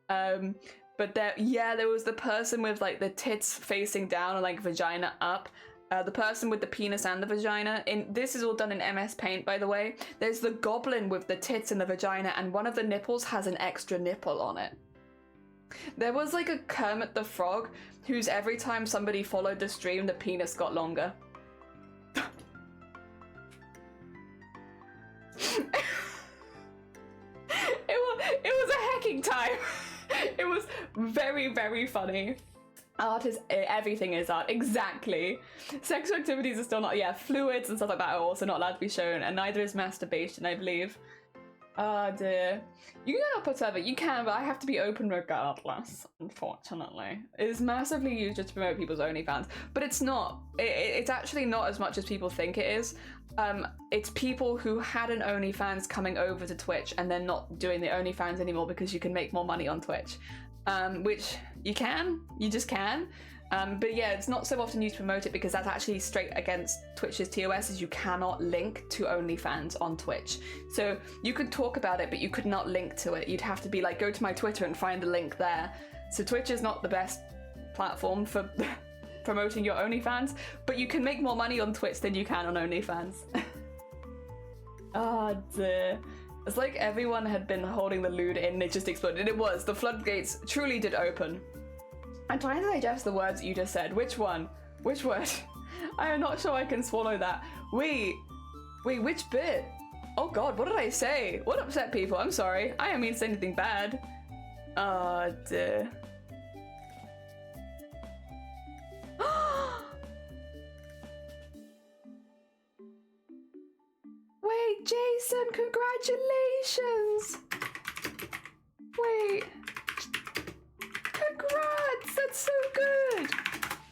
But there was the person with like the tits facing down and like vagina up. The person with the penis and the vagina. This is all done in MS Paint, by the way. There's the goblin with the tits and the vagina, and one of the nipples has an extra nipple on it. There was like a Kermit the Frog whose every time somebody followed the stream, the penis got longer. It was a hecking time. It was very, very funny. Art is, everything is art, exactly. Sexual activities are still not, fluids and stuff like that are also not allowed to be shown, and neither is masturbation, I believe. Oh dear. You can get up a server, you can, but I have to be open regardless, unfortunately. It's massively used just to promote people's OnlyFans, but it's not. It's actually not as much as people think it is. It's people who had an OnlyFans coming over to Twitch and then not doing the OnlyFans anymore because you can make more money on Twitch. Which you just can. But yeah, it's not so often used to promote it because that's actually straight against Twitch's TOS, is you cannot link to OnlyFans on Twitch. So you could talk about it, but you could not link to it. You'd have to be like, go to my Twitter and find the link there. So Twitch is not the best platform for promoting your OnlyFans, but you can make more money on Twitch than you can on OnlyFans. Oh dear. It's like everyone had been holding the lewd in, it just exploded. And it was, the floodgates truly did open. I'm trying to digest the words that you just said. Which one? Which word? I am not sure I can swallow that. Wait, which bit? Oh god, what did I say? What upset people? I'm sorry. I didn't mean to say anything bad. Oh dear. Jason, congratulations! Wait. Congrats! That's so good!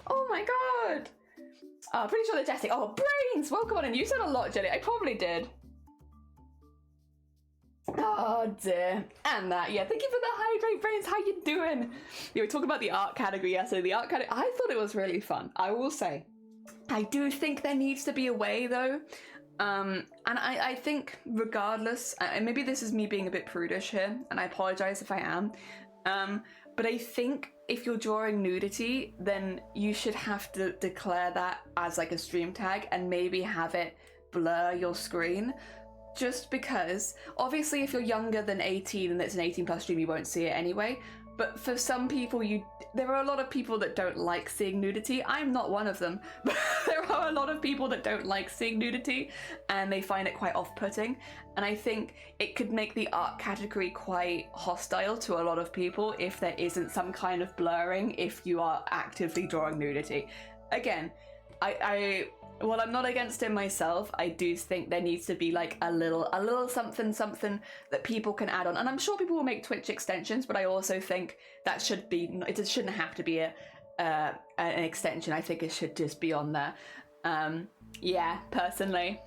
Oh my god! Oh, pretty sure they're testing. Oh, Brains! Welcome on in. You said a lot, Jenny. I probably did. Oh dear. And that, yeah, thank you for the hydrate, Brains. How you doing? Yeah, we talked about the art category yesterday. The art category, I thought it was really fun. I will say. I do think there needs to be a way though. And I think regardless, and maybe this is me being a bit prudish here, and I apologize if I am, but I think if you're drawing nudity, then you should have to declare that as like a stream tag and maybe have it blur your screen. Just because, obviously if you're younger than 18 and it's an 18 plus stream, you won't see it anyway. But for some people, there are a lot of people that don't like seeing nudity. I'm not one of them, but there are a lot of people that don't like seeing nudity and they find it quite off-putting. And I think it could make the art category quite hostile to a lot of people if there isn't some kind of blurring if you are actively drawing nudity. Again, while I'm not against it myself, I do think there needs to be like a little something that people can add on. And I'm sure people will make Twitch extensions, but I also think that it shouldn't have to be an extension. I think it should just be on there. Yeah, personally.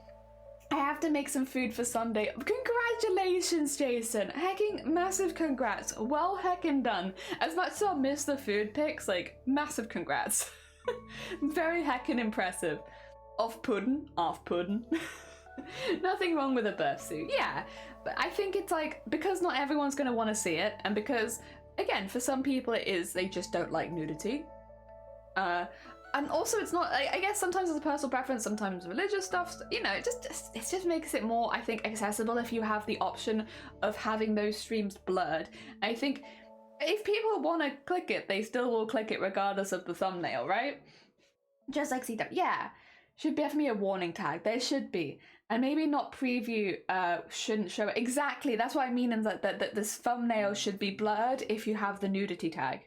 I have to make some food for Sunday. Congratulations, Jason. Hecking massive congrats. Well heckin' done. As much as I'll miss the food pics, like massive congrats. Very heckin' impressive. Off puddin'. Nothing wrong with a birth suit. Yeah, but I think it's like, because not everyone's going to want to see it, and because, again, for some people it is, they just don't like nudity. And also it's not, I guess sometimes it's a personal preference, sometimes religious stuff, you know, it just makes it more, I think, accessible if you have the option of having those streams blurred. I think if people want to click it, they still will click it regardless of the thumbnail, right? Just like CW, yeah. Should definitely be a warning tag. There should be. And maybe not preview shouldn't show it. Exactly, that's what I mean, in that this thumbnail should be blurred if you have the nudity tag.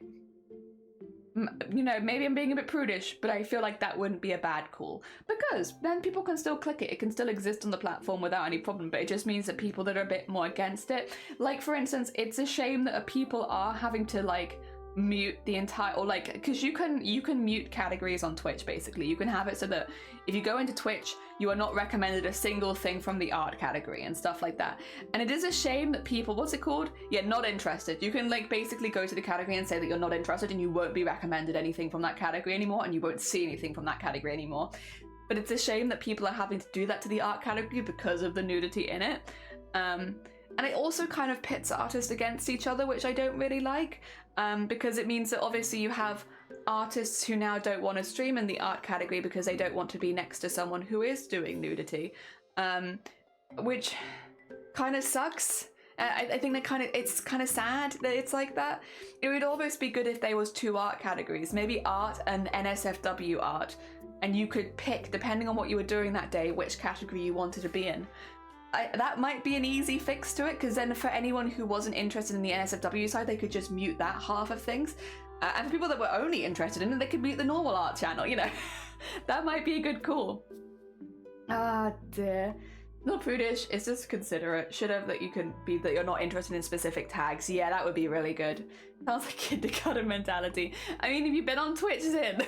You know, maybe I'm being a bit prudish, but I feel like that wouldn't be a bad call. Because then people can still click it. It can still exist on the platform without any problem, but it just means that people that are a bit more against it, like for instance, it's a shame that people are having to like mute the entire, or like, because you can mute categories on Twitch. Basically you can have it so that if you go into Twitch you are not recommended a single thing from the art category and stuff like that. And it is a shame that people, what's it called, yeah, not interested, you can like basically go to the category and say that you're not interested and you won't be recommended anything from that category anymore and you won't see anything from that category anymore. But it's a shame that people are having to do that to the art category because of the nudity in it. And it also kind of pits artists against each other, which I don't really like, because it means that obviously you have artists who now don't want to stream in the art category because they don't want to be next to someone who is doing nudity, which kind of sucks. I think that it's kind of sad that it's like that. It would almost be good if there was two art categories, maybe art and NSFW art, and you could pick, depending on what you were doing that day, which category you wanted to be in. That might be an easy fix to it, because then for anyone who wasn't interested in the NSFW side, they could just mute that half of things. And for people that were only interested in it, they could mute the normal art channel, you know. That might be a good call. Ah, dear. Not prudish, it's just considerate. Should have that you can be, that you're not interested in specific tags. Yeah, that would be really good. Sounds like kindergarten mentality. I mean, have you been on Twitch, Zin?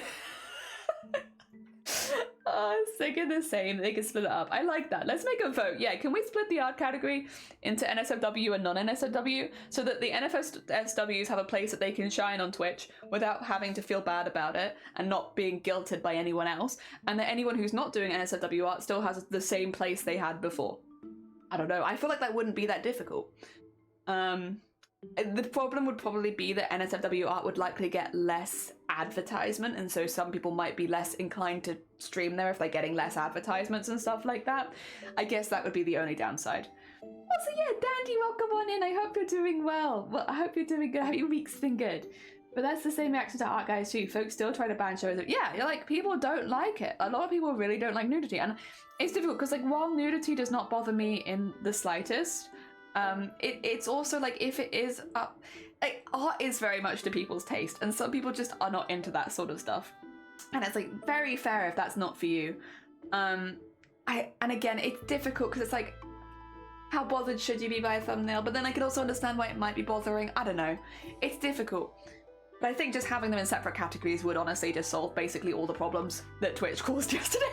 Oh, sick of the same. They can split it up. I like that. Let's make a vote. Yeah, can we split the art category into NSFW and non-NSFW so that the NFSWs have a place that they can shine on Twitch without having to feel bad about it and not being guilted by anyone else, and that anyone who's not doing NSFW art still has the same place they had before? I don't know. I feel like that wouldn't be that difficult. The problem would probably be that NSFW art would likely get less advertisement, and so some people might be less inclined to stream there if they're getting less advertisements and stuff like that. I guess that would be the only downside. Also, yeah, Dandy, welcome on in. I hope you're doing well. Well, I hope you're doing good. I hope your week's been good. But that's the same reaction to art guys too. Folks still try to ban shows. Yeah, you're like, people don't like it. A lot of people really don't like nudity, and it's difficult because like while nudity does not bother me in the slightest, it's also like if it is like art is very much to people's taste, and some people just are not into that sort of stuff, and it's like very fair if that's not for you. And again, it's difficult because it's like how bothered should you be by a thumbnail, but then I can also understand why it might be bothering. I don't know. It's difficult. But I think just having them in separate categories would honestly just solve basically all the problems that Twitch caused yesterday.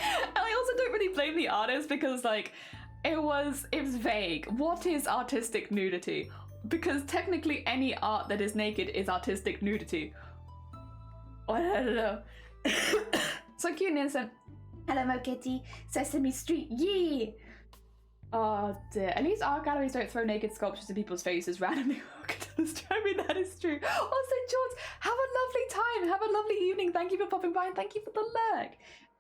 And I also don't really blame the artist because, like, it was vague. What is artistic nudity? Because technically any art that is naked is artistic nudity. Oh, I don't know. So cute and innocent. Hello, Mo Kitty. Sesame Street, yee! Oh dear. At least art galleries don't throw naked sculptures in people's faces randomly. I mean, that is true. Also, George, have a lovely time. Have a lovely evening. Thank you for popping by and thank you for the lurk.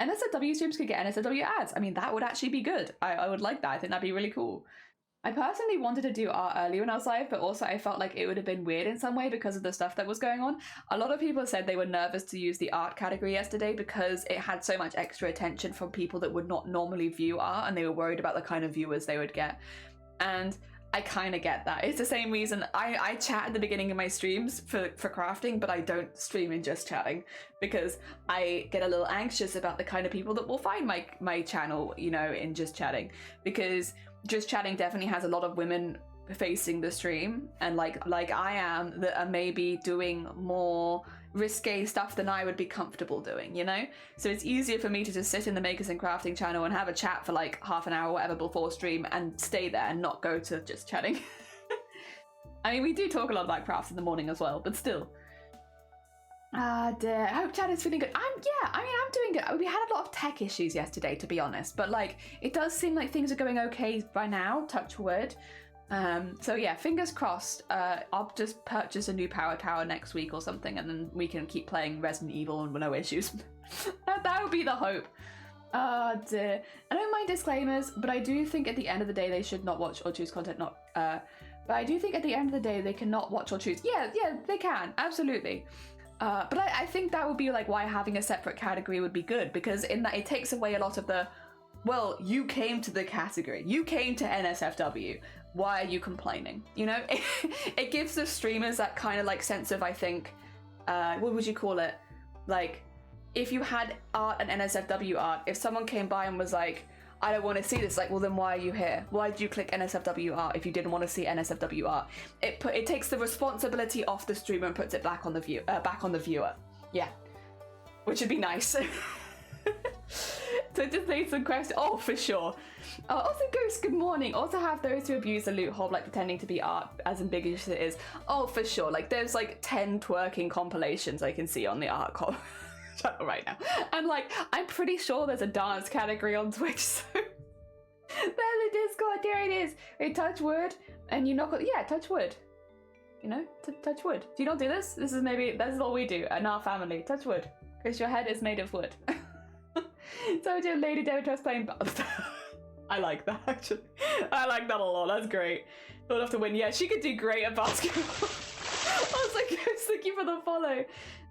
NSFW streams could get NSFW ads. I mean, that would actually be good. I would like that. I think that'd be really cool. I personally wanted to do art earlier when I was live, but also I felt like it would have been weird in some way because of the stuff that was going on. A lot of people said they were nervous to use the art category yesterday because it had so much extra attention from people that would not normally view art, and they were worried about the kind of viewers they would get. And I kind of get that. It's the same reason I chat at the beginning of my streams for crafting, but I don't stream in just chatting because I get a little anxious about the kind of people that will find my channel, you know, in just chatting, because just chatting definitely has a lot of women facing the stream, and like I am, that are maybe doing more risque stuff than I would be comfortable doing, you know? So it's easier for me to just sit in the Makers and Crafting channel and have a chat for like half an hour or whatever before stream and stay there and not go to just chatting. I mean, we do talk a lot about crafts in the morning as well, but still. Ah, dear. I hope chat is feeling good. I'm doing good. We had a lot of tech issues yesterday, to be honest, but like, it does seem like things are going okay by now, touch wood. So yeah, fingers crossed. I'll just purchase a new power tower next week or something, and then we can keep playing Resident Evil and no issues. that would be the hope. Oh dear. I don't mind disclaimers, but I do think at the end of the day they should not watch or choose content but I do think at the end of the day they cannot watch or choose. Yeah, they can, absolutely. But I think that would be like why having a separate category would be good, because in that it takes away a lot of the, well, you came to the category, you came to NSFW, why are you complaining? You know, it gives the streamers that kind of like sense of, I think, what would you call it? Like, if you had art and NSFW art, if someone came by and was like, I don't want to see this, like, well then why are you here? Why did you click NSFW art if you didn't want to see NSFW art? It takes the responsibility off the streamer and puts it back on the viewer. Yeah, which would be nice. So just need some questions. Oh, for sure. Also, Ghost, good morning. Also have those who abuse the loot hole, like pretending to be art, as ambiguous as it is. Oh, for sure. Like, there's like 10 twerking compilations I can see on the art channel right now. And like, I'm pretty sure there's a dance category on Twitch, so there's a Discord, there it is. Wait, touch wood, and you knock on, yeah, touch wood. You know, touch wood. Do you not do this? This is what we do in our family. Touch wood, because your head is made of wood. So do Lady Demetra's playing I like that, actually. I like that a lot. That's great. Don't have to win. Yeah, she could do great at basketball. I was like, thank you for the follow.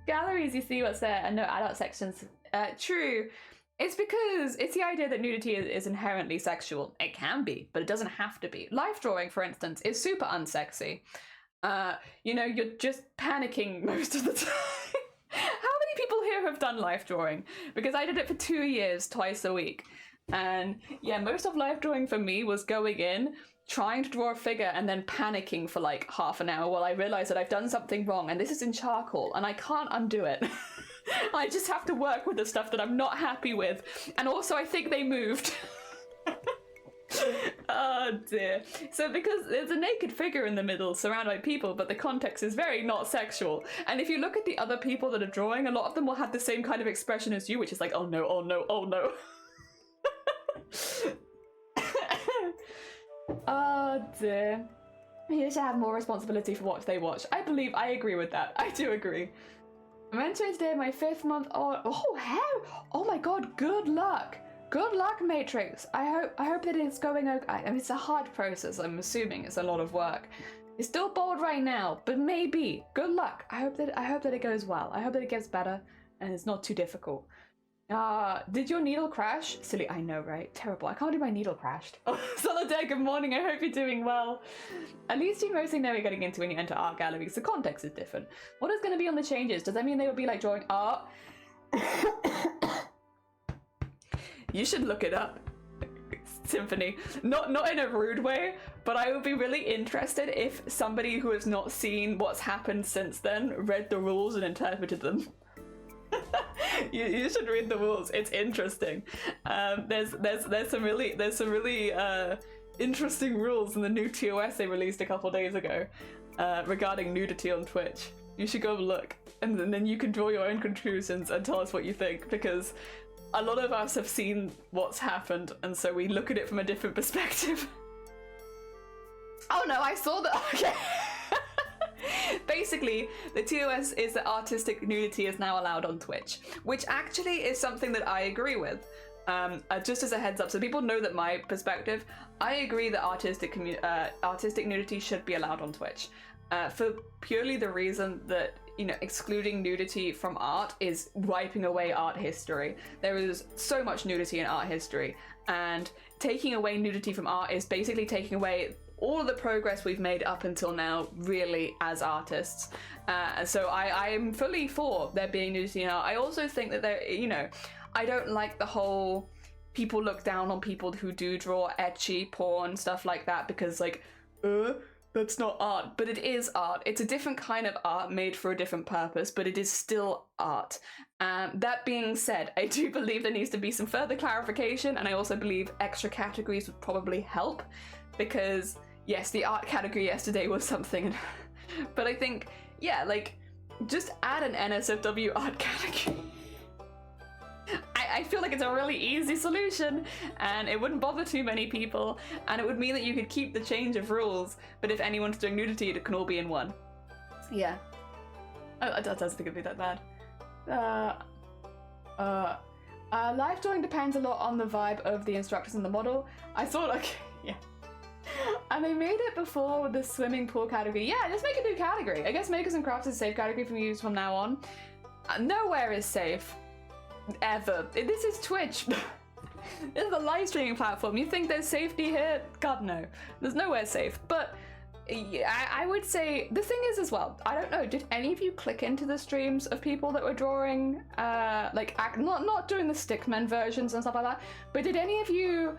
Galleries, you see what's there, and no adult sections. True. It's because it's the idea that nudity is inherently sexual. It can be, but it doesn't have to be. Life drawing, for instance, is super unsexy. You know, you're just panicking most of the time. How many people here have done life drawing? Because I did it for 2 years, twice a week. And yeah, most of life drawing for me was going in, trying to draw a figure, and then panicking for like half an hour while I realize that I've done something wrong, and this is in charcoal, and I can't undo it. I just have to work with the stuff that I'm not happy with. And also, I think they moved. Oh dear. So because there's a naked figure in the middle surrounded by people, but the context is very not sexual. And if you look at the other people that are drawing, a lot of them will have the same kind of expression as you, which is like, oh no, oh no, oh no. Oh dear. You should have more responsibility for what they watch. I agree with that. I do agree. I'm entering today my 5th month. Oh hell! Oh my god! Good luck. Good luck, Matrix. I hope that it's going okay. I mean, it's a hard process. I'm assuming it's a lot of work. It's still bored right now, but maybe. Good luck. I hope that it goes well. I hope that it gets better and it's not too difficult. Did your needle crash? Silly, I know, right? Terrible. I can't do my needle crashed. Oh, Solitaire, good morning. I hope you're doing well. At least you mostly know what you're getting into when you enter art galleries. The context is different. What is going to be on the changes? Does that mean they will be like drawing art? You should look it up. symphony. Not in a rude way, but I would be really interested if somebody who has not seen what's happened since then read the rules and interpreted them. you should read the rules. It's interesting. There's some really interesting rules in the new TOS they released a couple days ago regarding nudity on Twitch. You should go look, and then you can draw your own conclusions and tell us what you think, because a lot of us have seen what's happened, and so we look at it from a different perspective. Oh no, I saw that. Okay. Basically, the TOS is that artistic nudity is now allowed on Twitch, which actually is something that I agree with. Just as a heads up, so people know that my perspective, I agree that artistic nudity should be allowed on Twitch. For purely the reason that, you know, excluding nudity from art is wiping away art history. There is so much nudity in art history, and taking away nudity from art is basically taking away all of the progress we've made up until now, really, as artists. So I am fully for there being nudity in art. I also think that there, you know, I don't like the whole people look down on people who do draw ecchi porn, stuff like that, because like, that's not art. But it is art. It's a different kind of art made for a different purpose, but it is still art. That being said, I do believe there needs to be some further clarification, and I also believe extra categories would probably help, because yes, the art category yesterday was something, but I think, yeah, like, just add an NSFW art category. I feel like it's a really easy solution, and it wouldn't bother too many people, and it would mean that you could keep the change of rules, but if anyone's doing nudity, it can all be in one. Yeah. I don't think it'd be that bad. Live drawing depends a lot on the vibe of the instructors and the model. I thought, like, yeah. And they made it before with the swimming pool category. Yeah, just make a new category. I guess Makers and Crafts is a safe category for use from now on. Nowhere is safe. Ever. This is Twitch. This is a live streaming platform. You think there's safety here? God, no. There's nowhere safe. But yeah, I would say, the thing is as well, I don't know, did any of you click into the streams of people that were drawing, like, not doing the stickmen versions and stuff like that, but did any of you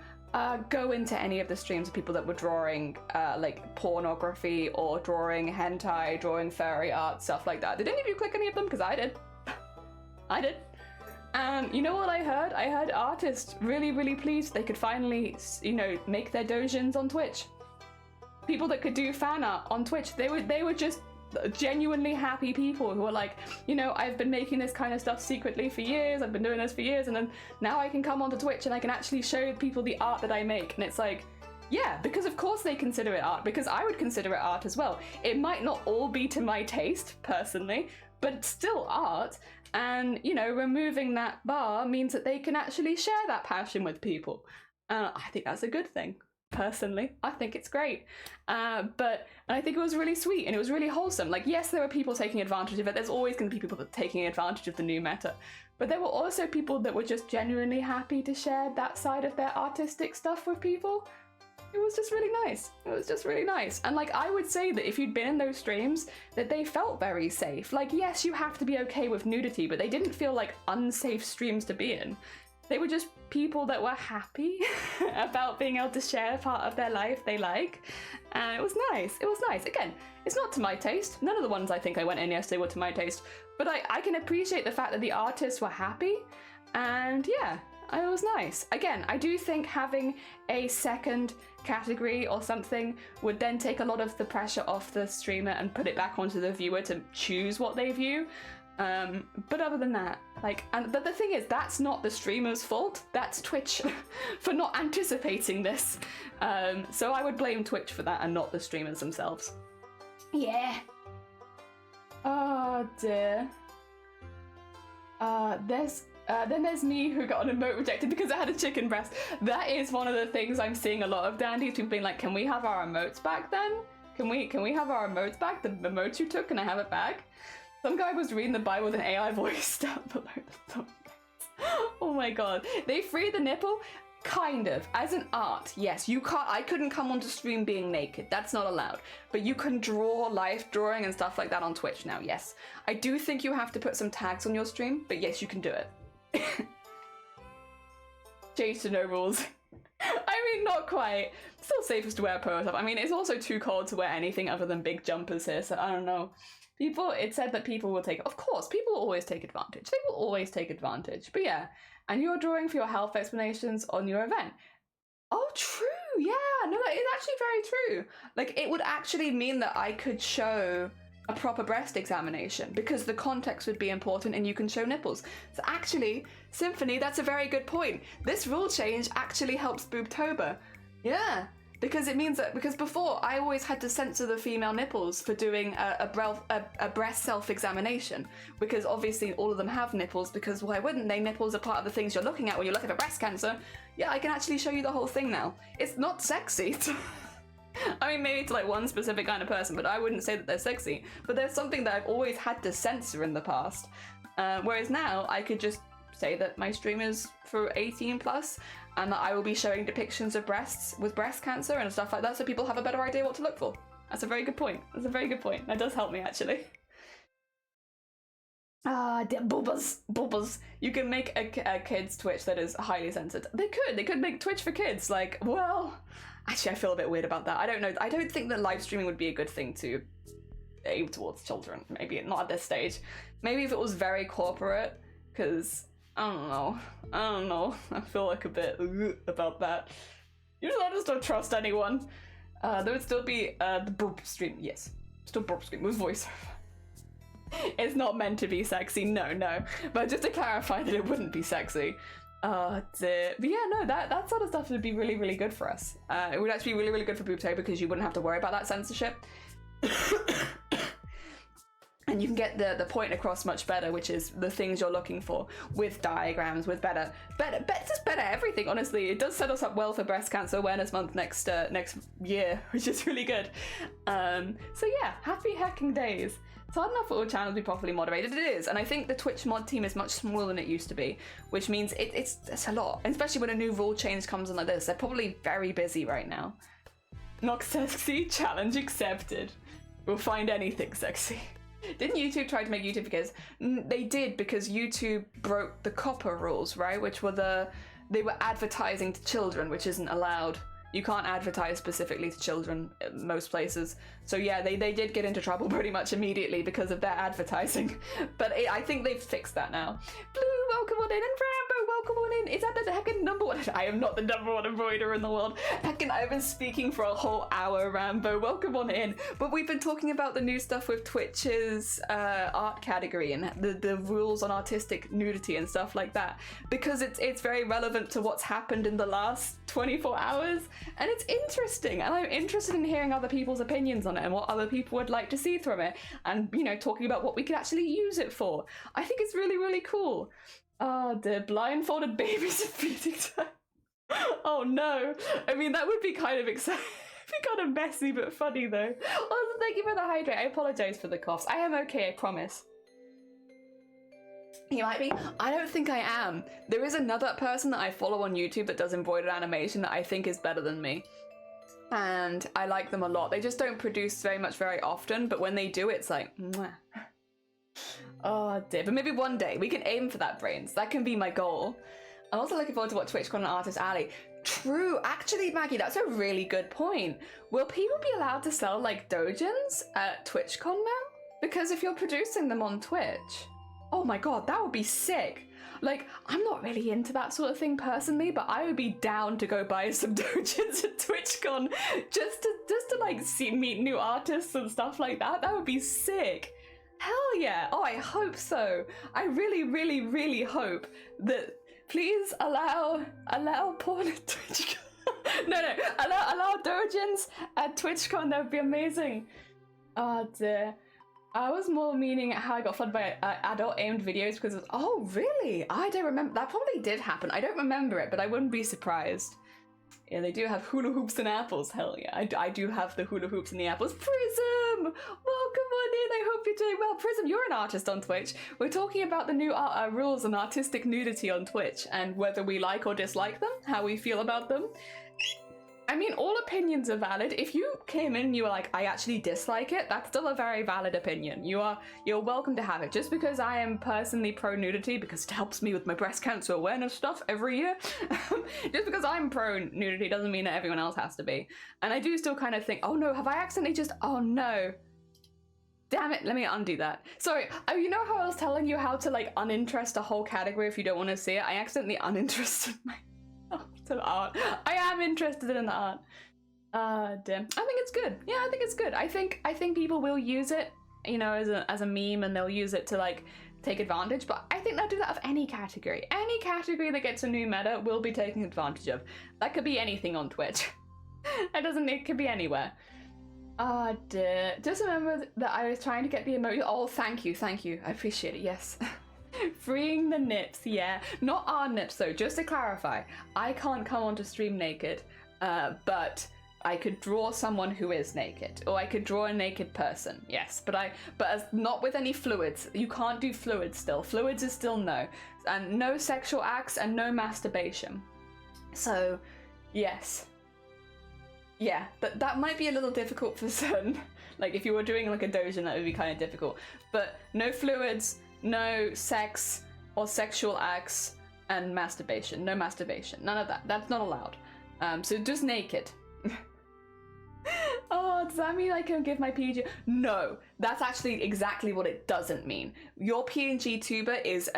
go into any of the streams of people that were drawing like pornography or drawing hentai, drawing furry art, stuff like that? Did any of you click any of them? Because I did. I did. And you know what I heard? I heard artists really pleased they could finally, you know, make their doujins on Twitch. People that could do fan art on Twitch, they were just genuinely happy people who were like, you know, I've been making this kind of stuff secretly for years, I've been doing this for years, and then now I can come onto Twitch and I can actually show people the art that I make. And it's like, yeah, because of course they consider it art, because I would consider it art as well. It might not all be to my taste, personally, but it's still art. And, you know, removing that bar means that they can actually share that passion with people. I think that's a good thing. Personally, I think it's great. And I think it was really sweet and it was really wholesome. Like, yes, there were people taking advantage of it. There's always going to be people that are taking advantage of the new meta. But there were also people that were just genuinely happy to share that side of their artistic stuff with people. It was just really nice. It was just really nice. And like, I would say that if you'd been in those streams, that they felt very safe. Like, yes, you have to be okay with nudity, but they didn't feel like unsafe streams to be in. They were just people that were happy about being able to share part of their life they like. And it was nice. It was nice. Again, it's not to my taste. None of the ones I think I went in yesterday were to my taste. But I can appreciate the fact that the artists were happy. And yeah, it was nice. Again, I do think having a second category or something would then take a lot of the pressure off the streamer and put it back onto the viewer to choose what they view. But other than that, like, but the thing is, that's not the streamer's fault. That's Twitch for not anticipating this. So I would blame Twitch for that and not the streamers themselves. Yeah. Oh dear. Then there's me who got an emote rejected because I had a chicken breast. That is one of the things I'm seeing a lot of, Dandy. People being like, can we have our emotes back then? Can we have our emotes back? The emotes you took, can I have it back? Some guy was reading the Bible with an AI voice down below the thumbnails. Oh my god. They free the nipple? Kind of. As an art, yes. I couldn't come onto stream being naked. That's not allowed. But you can draw life drawing and stuff like that on Twitch now, yes. I do think you have to put some tags on your stream, but yes, you can do it. Change to no rules. I mean, not quite. Still safest to wear a polo top. I mean, it's also too cold to wear anything other than big jumpers here, so I don't know. It said that people will take, of course, people will always take advantage. They will always take advantage. But yeah, and you're drawing for your health explanations on your event. Oh, true. Yeah, no, that is actually very true. Like, it would actually mean that I could show a proper breast examination because the context would be important and you can show nipples. So actually, Symphony, that's a very good point. This rule change actually helps Boobtober. Yeah, because it means that, because before I always had to censor the female nipples for doing a breast self-examination, because obviously all of them have nipples, because why wouldn't they? Nipples are part of the things you're looking at when you're looking for breast cancer. Yeah, I can actually show you the whole thing now. It's not sexy. I mean, maybe to like one specific kind of person, but I wouldn't say that they're sexy. But there's something that I've always had to censor in the past. Whereas now I could just say that my stream is for 18 plus and that I will be showing depictions of breasts with breast cancer and stuff like that, so people have a better idea what to look for. That's a very good point. That's a very good point. That does help me, actually. Bulbas. You can make a kid's Twitch that is highly censored. They could make Twitch for kids. Like, well, actually I feel a bit weird about that. I don't know. I don't think that live streaming would be a good thing to aim towards children. Maybe not at this stage. Maybe if it was very corporate, because I don't know. I feel like a bit about that. Usually I just don't trust anyone. There would still be the burp stream. Yes, still burp stream with voiceover. It's not meant to be sexy, no. But just to clarify that it wouldn't be sexy. But yeah, no, that sort of stuff would be really, really good for us. It would actually be really, really good for Boobtober because you wouldn't have to worry about that censorship. And you can get the point across much better, which is the things you're looking for with diagrams, with better everything, honestly. It does set us up well for Breast Cancer Awareness Month next year, which is really good. So yeah, happy hacking days. It's hard enough for all channels to be properly moderated. It is, and I think the Twitch mod team is much smaller than it used to be, which means it's a lot, and especially when a new rule change comes in like this. They're probably very busy right now. Not sexy, challenge accepted. We'll find anything sexy. Didn't YouTube try to make YouTube for kids? They did, because YouTube broke the copper rules, right? Which were they were advertising to children, which isn't allowed. You can't advertise specifically to children in most places. So yeah, they did get into trouble pretty much immediately because of their advertising. But I think they've fixed that now. Blue, welcome on in, and Rambo, welcome on in. Is that the heckin' number one? I am not the number one embroiderer in the world. Heckin', I've been speaking for a whole hour, Rambo. Welcome on in. But we've been talking about the new stuff with Twitch's art category and the rules on artistic nudity and stuff like that. Because it's very relevant to what's happened in the last 24 hours. And it's interesting, and I'm interested in hearing other people's opinions on it and what other people would like to see from it, and, you know, talking about what we could actually use it for. I think it's really, really cool. The blindfolded babies at feeding time. Oh no. I mean, that would be kind of exciting. It'd be kind of messy but funny though. Also, thank you for the hydrate. I apologize for the coughs. I am okay, I promise. You might be. I don't think I am. There is another person that I follow on YouTube that does embroidered animation that I think is better than me. And I like them a lot. They just don't produce very often, but when they do, it's like, mwah. Oh dear. But maybe one day we can aim for that, Brains. That can be my goal. I'm also looking forward to what TwitchCon and Artist Alley. True. Actually, Maggie, that's a really good point. Will people be allowed to sell like dojins at TwitchCon now? Because if you're producing them on Twitch, oh my god, that would be sick. Like, I'm not really into that sort of thing personally, but I would be down to go buy some dojins at TwitchCon just to like meet new artists and stuff like that. That would be sick. Hell yeah. Oh, I hope so. I really hope that, please allow porn at TwitchCon. no, allow dojins at TwitchCon. That would be amazing. Oh dear. I was more meaning how I got flooded by adult aimed videos because of, oh really? I don't remember. That probably did happen. I don't remember it, but I wouldn't be surprised. Yeah, they do have hula hoops and apples. Hell yeah, I do have the hula hoops and the apples. Prism! Welcome on in. I hope you're doing well. Prism, you're an artist on Twitch. We're talking about the new rules on artistic nudity on Twitch and whether we like or dislike them, how we feel about them. I mean, all opinions are valid. If you came in and you were like, I actually dislike it, that's still a very valid opinion. You're welcome to have it. Just because I am personally pro-nudity, because it helps me with my breast cancer awareness stuff every year, just because I'm pro-nudity doesn't mean that everyone else has to be. And I do still kind of think, oh no, have I accidentally just, oh no. Damn it, let me undo that. Sorry, you know how I was telling you how to like uninterest a whole category if you don't want to see it? I accidentally uninterested myself to the art. I am interested in the art. Damn. I think it's good. Yeah, I think it's good. I think people will use it, you know, as a meme, and they'll use it to like take advantage, but I think they'll do that of any category. Any category that gets a new meta will be taken advantage of. That could be anything on Twitch. It could be anywhere. Dear. Just remember that I was trying to get the emoji. Oh, thank you. I appreciate it, yes. Freeing the nips, yeah. Not our nips though, just to clarify. I can't come onto stream naked, but I could draw someone who is naked, or I could draw a naked person, yes. But not with any fluids. You can't do fluids still. Fluids is still no. And no sexual acts and no masturbation. So, yes. Yeah, but that might be a little difficult for certain. Like if you were doing like a doujin, that would be kind of difficult. But no fluids, no sex or sexual acts, and masturbation. No masturbation. None of that. That's not allowed. So just naked. Oh, does that mean I can give my PNG? No, that's actually exactly what it doesn't mean. Your PNG tuber is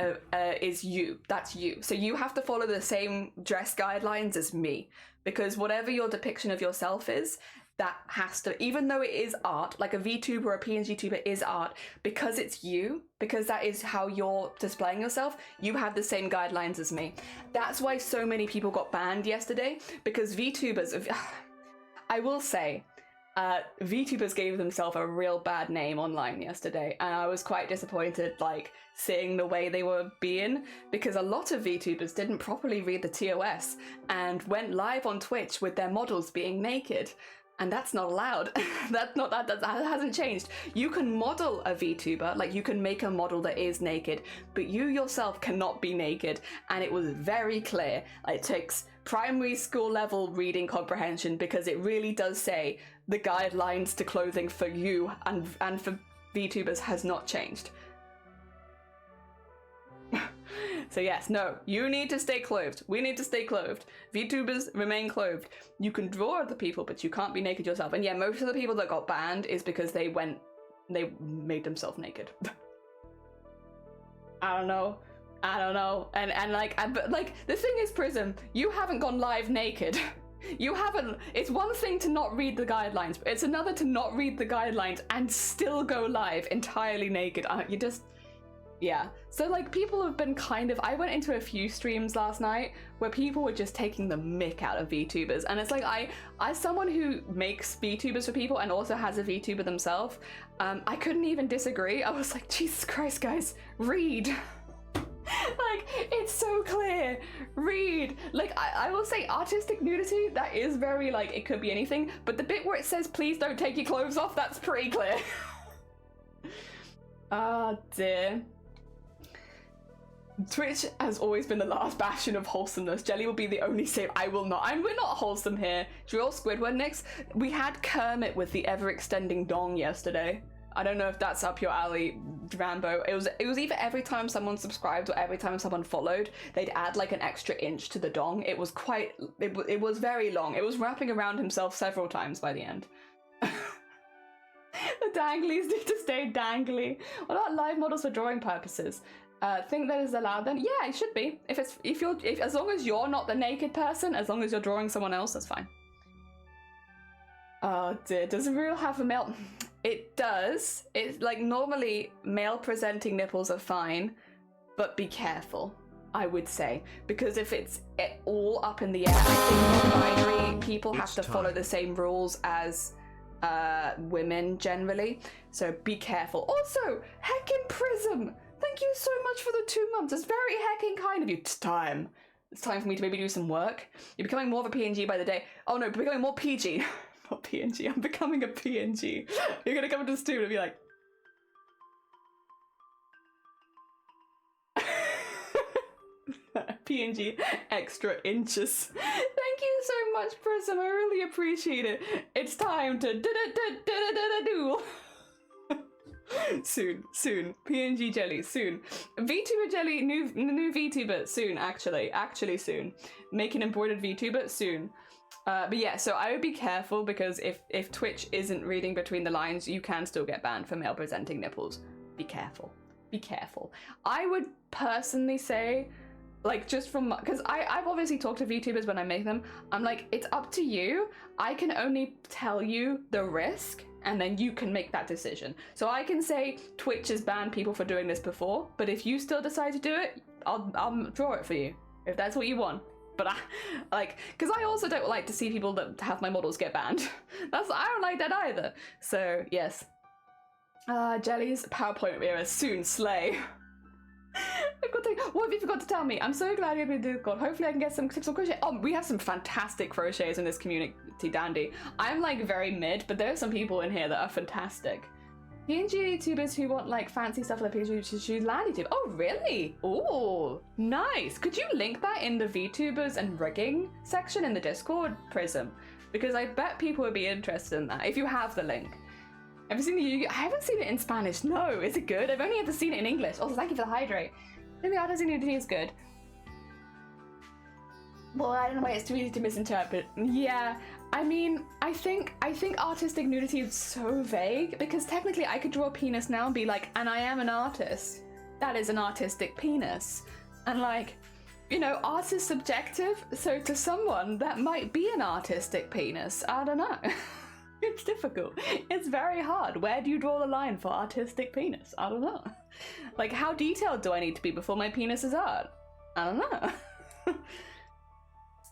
you. That's you. So you have to follow the same dress guidelines as me, because whatever your depiction of yourself is, that has to, even though it is art, like a VTuber or a PNG tuber is art, because it's you, because that is how you're displaying yourself, you have the same guidelines as me. That's why so many people got banned yesterday, because VTubers, I will say, VTubers gave themselves a real bad name online yesterday, and I was quite disappointed, like, seeing the way they were being, because a lot of VTubers didn't properly read the TOS and went live on Twitch with their models being naked. And that's not allowed. That hasn't changed. You can model a VTuber, like you can make a model that is naked, but you yourself cannot be naked. And it was very clear. It takes primary school level reading comprehension, because it really does say the guidelines to clothing for you and for VTubers has not changed. So yes, no, you need to stay clothed. We need to stay clothed. VTubers remain clothed. You can draw other people, but you can't be naked yourself. And yeah, most of the people that got banned is because they made themselves naked. I don't know. And like the thing is, Prism, you haven't gone live naked. You haven't. It's one thing to not read the guidelines, but it's another to not read the guidelines and still go live entirely naked. You just. Yeah, so like people have been kind of, I went into a few streams last night where people were just taking the mick out of VTubers, and it's like I as someone who makes VTubers for people and also has a VTuber themselves, I couldn't even disagree. I was like, Jesus Christ, guys, read. Like, it's so clear. Read. Like, I will say artistic nudity, that is very, like, it could be anything, but the bit where it says please don't take your clothes off, that's pretty clear. Ah, dear. Twitch has always been the last bastion of wholesomeness. Jelly will be the only safe. I will not. We're not wholesome here. Drill Squidward next. We had Kermit with the ever-extending dong yesterday. I don't know if that's up your alley, Rambo. It was either every time someone subscribed or every time someone followed, they'd add like an extra inch to the dong. It was it was very long. It was wrapping around himself several times by the end. The danglies need to stay dangly. What about live models for drawing purposes? Think that is allowed then? Yeah, it should be. If as long as you're not the naked person, as long as you're drawing someone else, that's fine. Oh dear, does Real have a male? It does. It's like normally male presenting nipples are fine, but be careful, I would say, because if it's all up in the air, I think non-binary people have to follow the same rules as women generally, so be careful. Also, heckin' Prism! Thank you so much for the 2 months. It's very heckin' kind of you. It's time. It's time for me to maybe do some work. You're becoming more of a PNG by the day. Oh no, becoming more PG. Not PNG, I'm becoming a PNG. You're gonna come into the studio and be like... PNG extra inches. Thank you so much, Prism. I really appreciate it. It's time to do. Soon. PNG jelly, soon. VTuber jelly, new VTuber, soon, actually soon. Make an embroidered VTuber, soon. But yeah, so I would be careful because if Twitch isn't reading between the lines, you can still get banned for male presenting nipples. Be careful. I would personally say, like, just from, because I've obviously talked to VTubers when I make them, I'm like, it's up to you. I can only tell you the risk, and then you can make that decision. So I can say Twitch has banned people for doing this before, but if you still decide to do it, I'll draw it for you, if that's what you want. But because I also don't like to see people that have my models get banned. I don't like that either. So yes. Jelly's PowerPoint era, soon, slay. What have you forgot to tell me? I'm so glad you're able to do God. Hopefully I can get some tips on crochet. Oh, we have some fantastic crocheters in this community, Dandy. I'm like very mid, but there are some people in here that are fantastic. PNG YouTubers who want like fancy stuff for their PNG should land YouTube. Oh, really? Oh, nice. Could you link that in the VTubers and rigging section in the Discord, Prism? Because I bet people would be interested in that if you have the link. Have you seen the? I haven't seen it in Spanish. No, is it good? I've only ever seen it in English. Also, thank you for the hydrate. Maybe artistic nudity is good. Well, I don't know why it's too easy to misinterpret. Yeah, I mean, I think artistic nudity is so vague because technically I could draw a penis now and be like, and I am an artist. That is an artistic penis. And like, you know, art is subjective. So to someone, that might be an artistic penis. I don't know. It's difficult. It's very hard. Where do you draw the line for artistic penis? I don't know. Like, how detailed do I need to be before my penis is art? I don't know.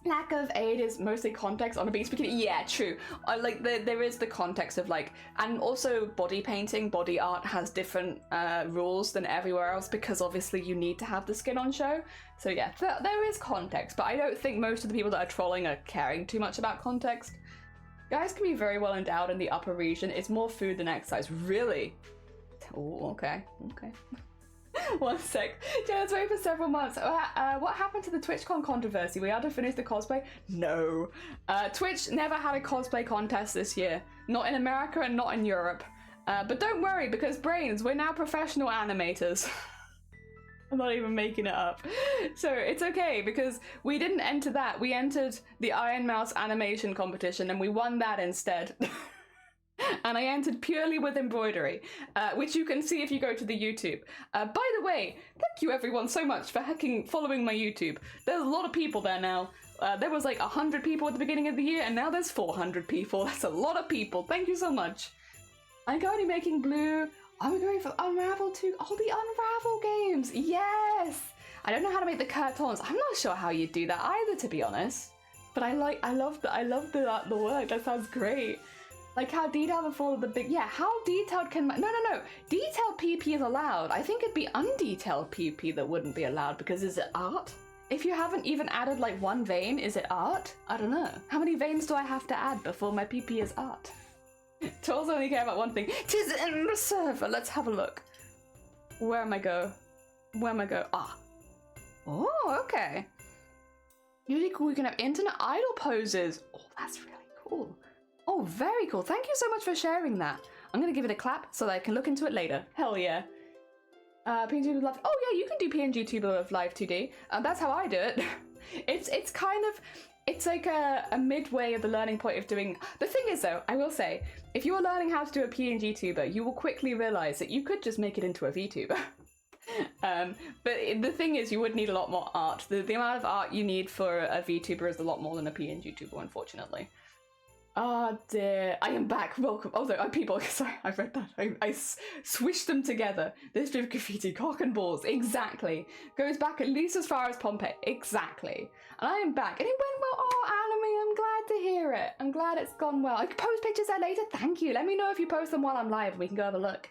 Lack of aid is mostly context on a beach bikini. Yeah, true. Like, there is the context of like, and also body painting, body art has different rules than everywhere else because obviously you need to have the skin on show. So yeah, there is context, but I don't think most of the people that are trolling are caring too much about context. Guys can be very well endowed in the upper region. It's more food than exercise. Really? Oh, okay. One sec. Jenna's waiting for several months. What happened to the TwitchCon controversy? We had to finish the cosplay? No. Twitch never had a cosplay contest this year. Not in America and not in Europe. But don't worry, because Brains, we're now professional animators. I'm not even making it up. So it's okay because we didn't enter that. We entered the Iron Mouse animation competition and we won that instead. And I entered purely with embroidery, which you can see if you go to the YouTube. By the way, thank you everyone so much for following my YouTube. There's a lot of people there now. There was like 100 people at the beginning of the year and now there's 400 people. That's a lot of people. Thank you so much. I'm currently making blue. I'm going for Unravel 2. Oh, the Unravel games. Yes. I don't know how to make the cartons. I'm not sure how you do that either, to be honest. But I love the work. That sounds great. Like how detailed before the big, yeah, how detailed can no. Detailed PP is allowed. I think it'd be undetailed PP that wouldn't be allowed because is it art? If you haven't even added like one vein, is it art? I don't know. How many veins do I have to add before my PP is art? Trolls only care about one thing. 'Tis in the server. Let's have a look. Where am I go? Ah. Oh, okay. Really cool. You can have internet idol poses. Oh, that's really cool. Oh, very cool. Thank you so much for sharing that. I'm going to give it a clap so that I can look into it later. Hell yeah. PNG Live. Oh yeah, you can do PNG Tuber of Live 2D. That's how I do it. It's kind of, it's like a midway of the learning point of doing. The thing is though, I will say, if you're learning how to do a PNG tuber, you will quickly realize that you could just make it into a VTuber. But the thing is, you would need a lot more art. The amount of art you need for a VTuber is a lot more than a PNG tuber, unfortunately. Oh dear, I am back. Welcome. Oh, there are people. Sorry, I read that. I swished them together. The history of graffiti, cock and balls. Exactly. Goes back at least as far as Pompeii. Exactly. And I am back. And it went well. Oh, Anime, I'm glad to hear it. I'm glad it's gone well. I can post pictures there later. Thank you. Let me know if you post them while I'm live. We can go have a look.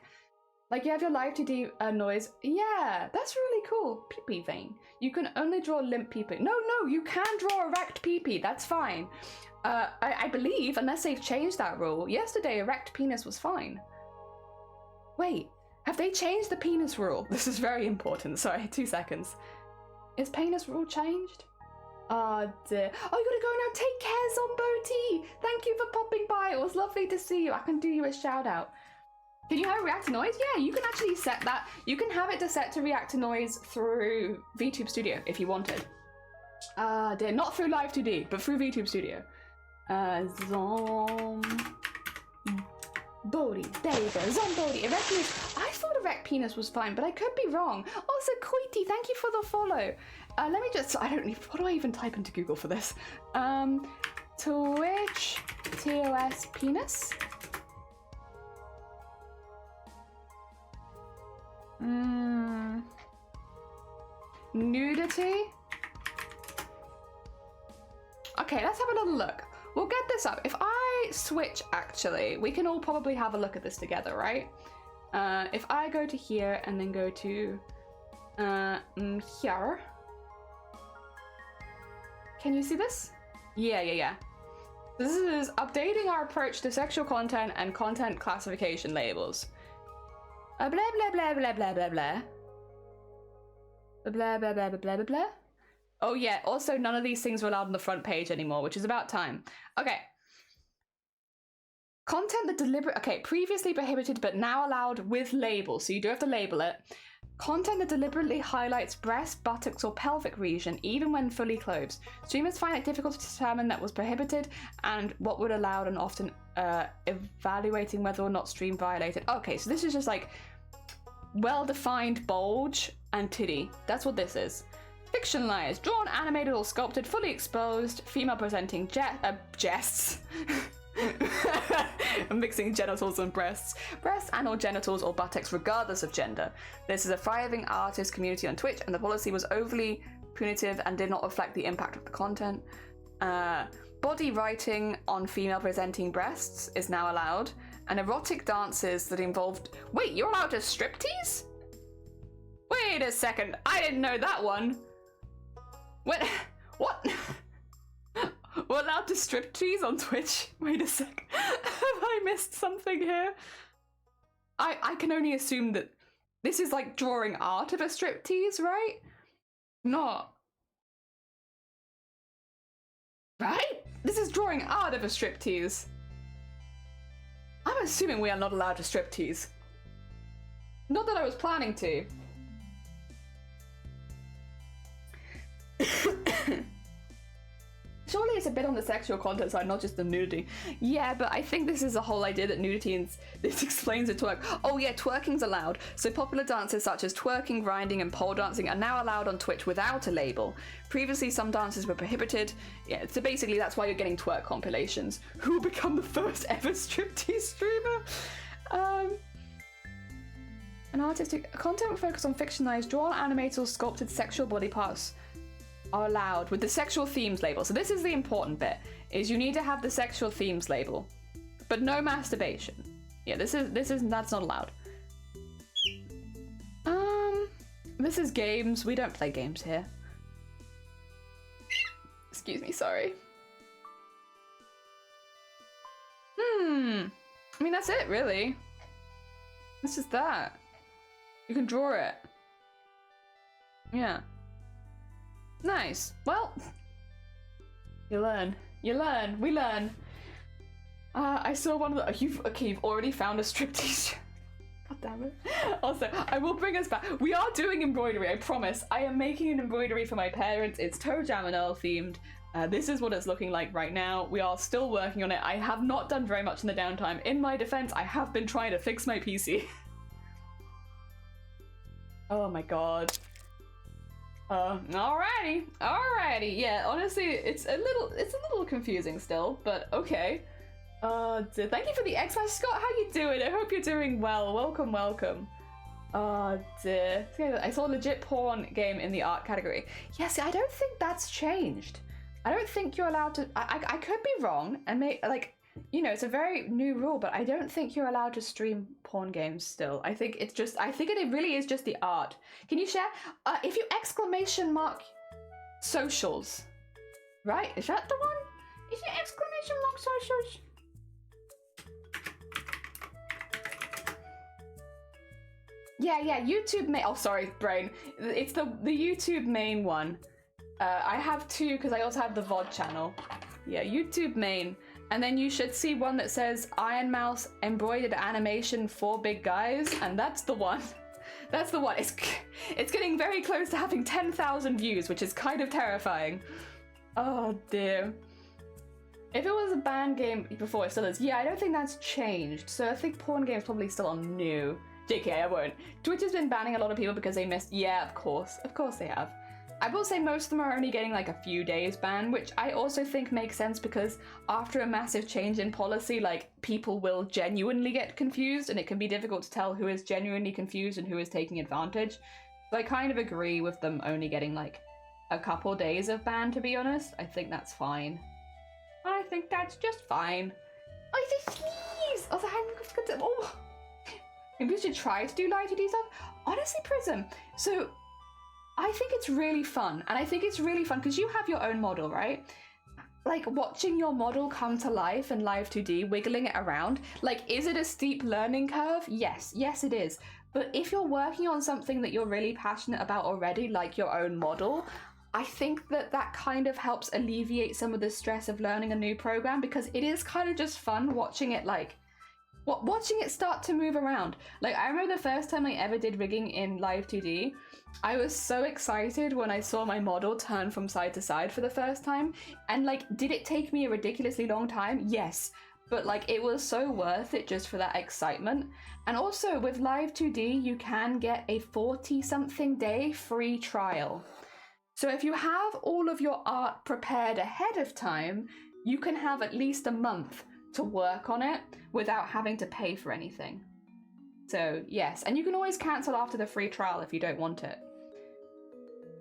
Like, you have your live 2D noise. Yeah, that's really cool. Pee-pee vein. You can only draw limp pee-pee. No, you can draw erect pee-pee. That's fine. I believe, unless they've changed that rule, yesterday erect penis was fine. Wait, have they changed the penis rule? This is very important. Sorry, 2 seconds. Is penis rule changed? Oh dear. Oh, you gotta go now. Take care, Zomboti. Thank you for popping by. It was lovely to see you. I can do you a shout out. Can you have react to noise? Yeah, you can actually set that. You can have it to set to react to noise through VTube Studio if you wanted. Dear, not through Live 2D, but through VTube Studio. Zombody. There you go. Zombody. Erect penis. I thought erect penis was fine, but I could be wrong. Also, Queety, thank you for the follow. Let me just. What do I even type into Google for this? Twitch TOS penis. Nudity. Okay, let's have a little look. We'll get this up. If I switch, actually, we can all probably have a look at this together, right? If I go to here and then go to here. Can you see this? Yeah. This is updating our approach to sexual content and content classification labels. Blah, blah, blah, blah, blah, blah, blah. Blah, blah, blah, blah, blah, blah, blah. Oh yeah, also none of these things are allowed on the front page anymore, which is about time. Okay. Content that previously prohibited but now allowed with label, so you do have to label it. Content that deliberately highlights breast, buttocks, or pelvic region, even when fully clothed. Streamers find it difficult to determine that was prohibited and what would allowed, and often evaluating whether or not stream violated. Okay, so this is just like well-defined bulge and titty. That's what this is. Fictionalized, drawn, animated, or sculpted, fully exposed, female presenting jests. I'm mixing genitals and breasts and or genitals or buttocks regardless of gender. This is a thriving artist community on Twitch, and the policy was overly punitive and did not reflect the impact of the content. Body writing on female presenting breasts is now allowed, and erotic dances that involved... Wait, you're allowed to striptease? Wait a second, I didn't know that one. What? We're allowed to striptease on Twitch? Wait a sec. Have I missed something here? I can only assume that this is like drawing art of a striptease, right? Not. Right? This is drawing art of a striptease. I'm assuming we are not allowed to striptease. Not that I was planning to. Surely it's a bit on the sexual content side, not just the nudity. Yeah, but I think this is the whole idea that nudity, and this explains the twerk. Oh yeah, twerking's allowed. So popular dances such as twerking, grinding, and pole dancing are now allowed on Twitch without a label. Previously, some dances were prohibited. Yeah, so basically that's why you're getting twerk compilations. Who will become the first ever striptease streamer? An artistic content focused on fictionalized, drawn, animated, or sculpted sexual body parts are allowed with the sexual themes label. So this is the important bit, is you need to have the sexual themes label, but no masturbation. Yeah, that's not allowed. This is games. We don't play games here. Excuse me, sorry. I mean, that's it, really. It's just that. You can draw it. Yeah. Nice. Well, you learn. We learn. I saw one of the... You've already found a striptease. God damn it. Also, I will bring us back. We are doing embroidery, I promise. I am making an embroidery for my parents. It's Toe Jam and Earl themed. This is what it's looking like right now. We are still working on it. I have not done very much in the downtime. In my defense, I have been trying to fix my PC. Oh my god. Alrighty. Yeah, honestly, it's a little confusing still, but okay. Thank you for the X-Mash, Scott. How you doing? I hope you're doing well. Welcome. Dear. I saw a legit porn game in the art category. Yes, I don't think that's changed. I don't think you're allowed to. I could be wrong, and it's a very new rule, but I don't think you're allowed to stream porn games still. I think it really is just the art. Can you share? If you exclamation mark socials, right? Is that the one? Is it exclamation mark socials? Yeah, YouTube main. Oh, sorry, brain. It's the YouTube main one. I have two because I also have the VOD channel. Yeah, YouTube main. And then you should see one that says Iron Mouse embroidered animation for big guys, and that's the one. That's the one. It's getting very close to having 10,000 views, which is kind of terrifying. Oh dear. If it was a banned game before, it still is. Yeah, I don't think that's changed. So I think porn games probably still on new. JK, I won't. Twitch has been banning a lot of people because they missed. Yeah, of course. Of course they have. I will say most of them are only getting like a few days ban, which I also think makes sense because after a massive change in policy, like people will genuinely get confused and it can be difficult to tell who is genuinely confused and who is taking advantage. So I kind of agree with them only getting like a couple days of ban, to be honest. I think that's fine. I think that's just fine. Oh, it's a sneeze! Oh, maybe we should try to do live 2D stuff. Honestly, Prism. So I think it's really fun, and I think it's really fun because you have your own model, right? Like watching your model come to life in live 2D, wiggling it around. Like, is it a steep learning curve? Yes, it is. But if you're working on something that you're really passionate about already, like your own model, I think that kind of helps alleviate some of the stress of learning a new program, because it is kind of just fun watching it watching it start to move around. Like, I remember the first time I ever did rigging in live 2D, I was so excited when I saw my model turn from side to side for the first time. And like, did it take me a ridiculously long time? Yes. But like, it was so worth it just for that excitement. And also with live 2D, you can get a 40-something day free trial. So if you have all of your art prepared ahead of time, you can have at least a month to work on it without having to pay for anything. So yes, and you can always cancel after the free trial if you don't want it.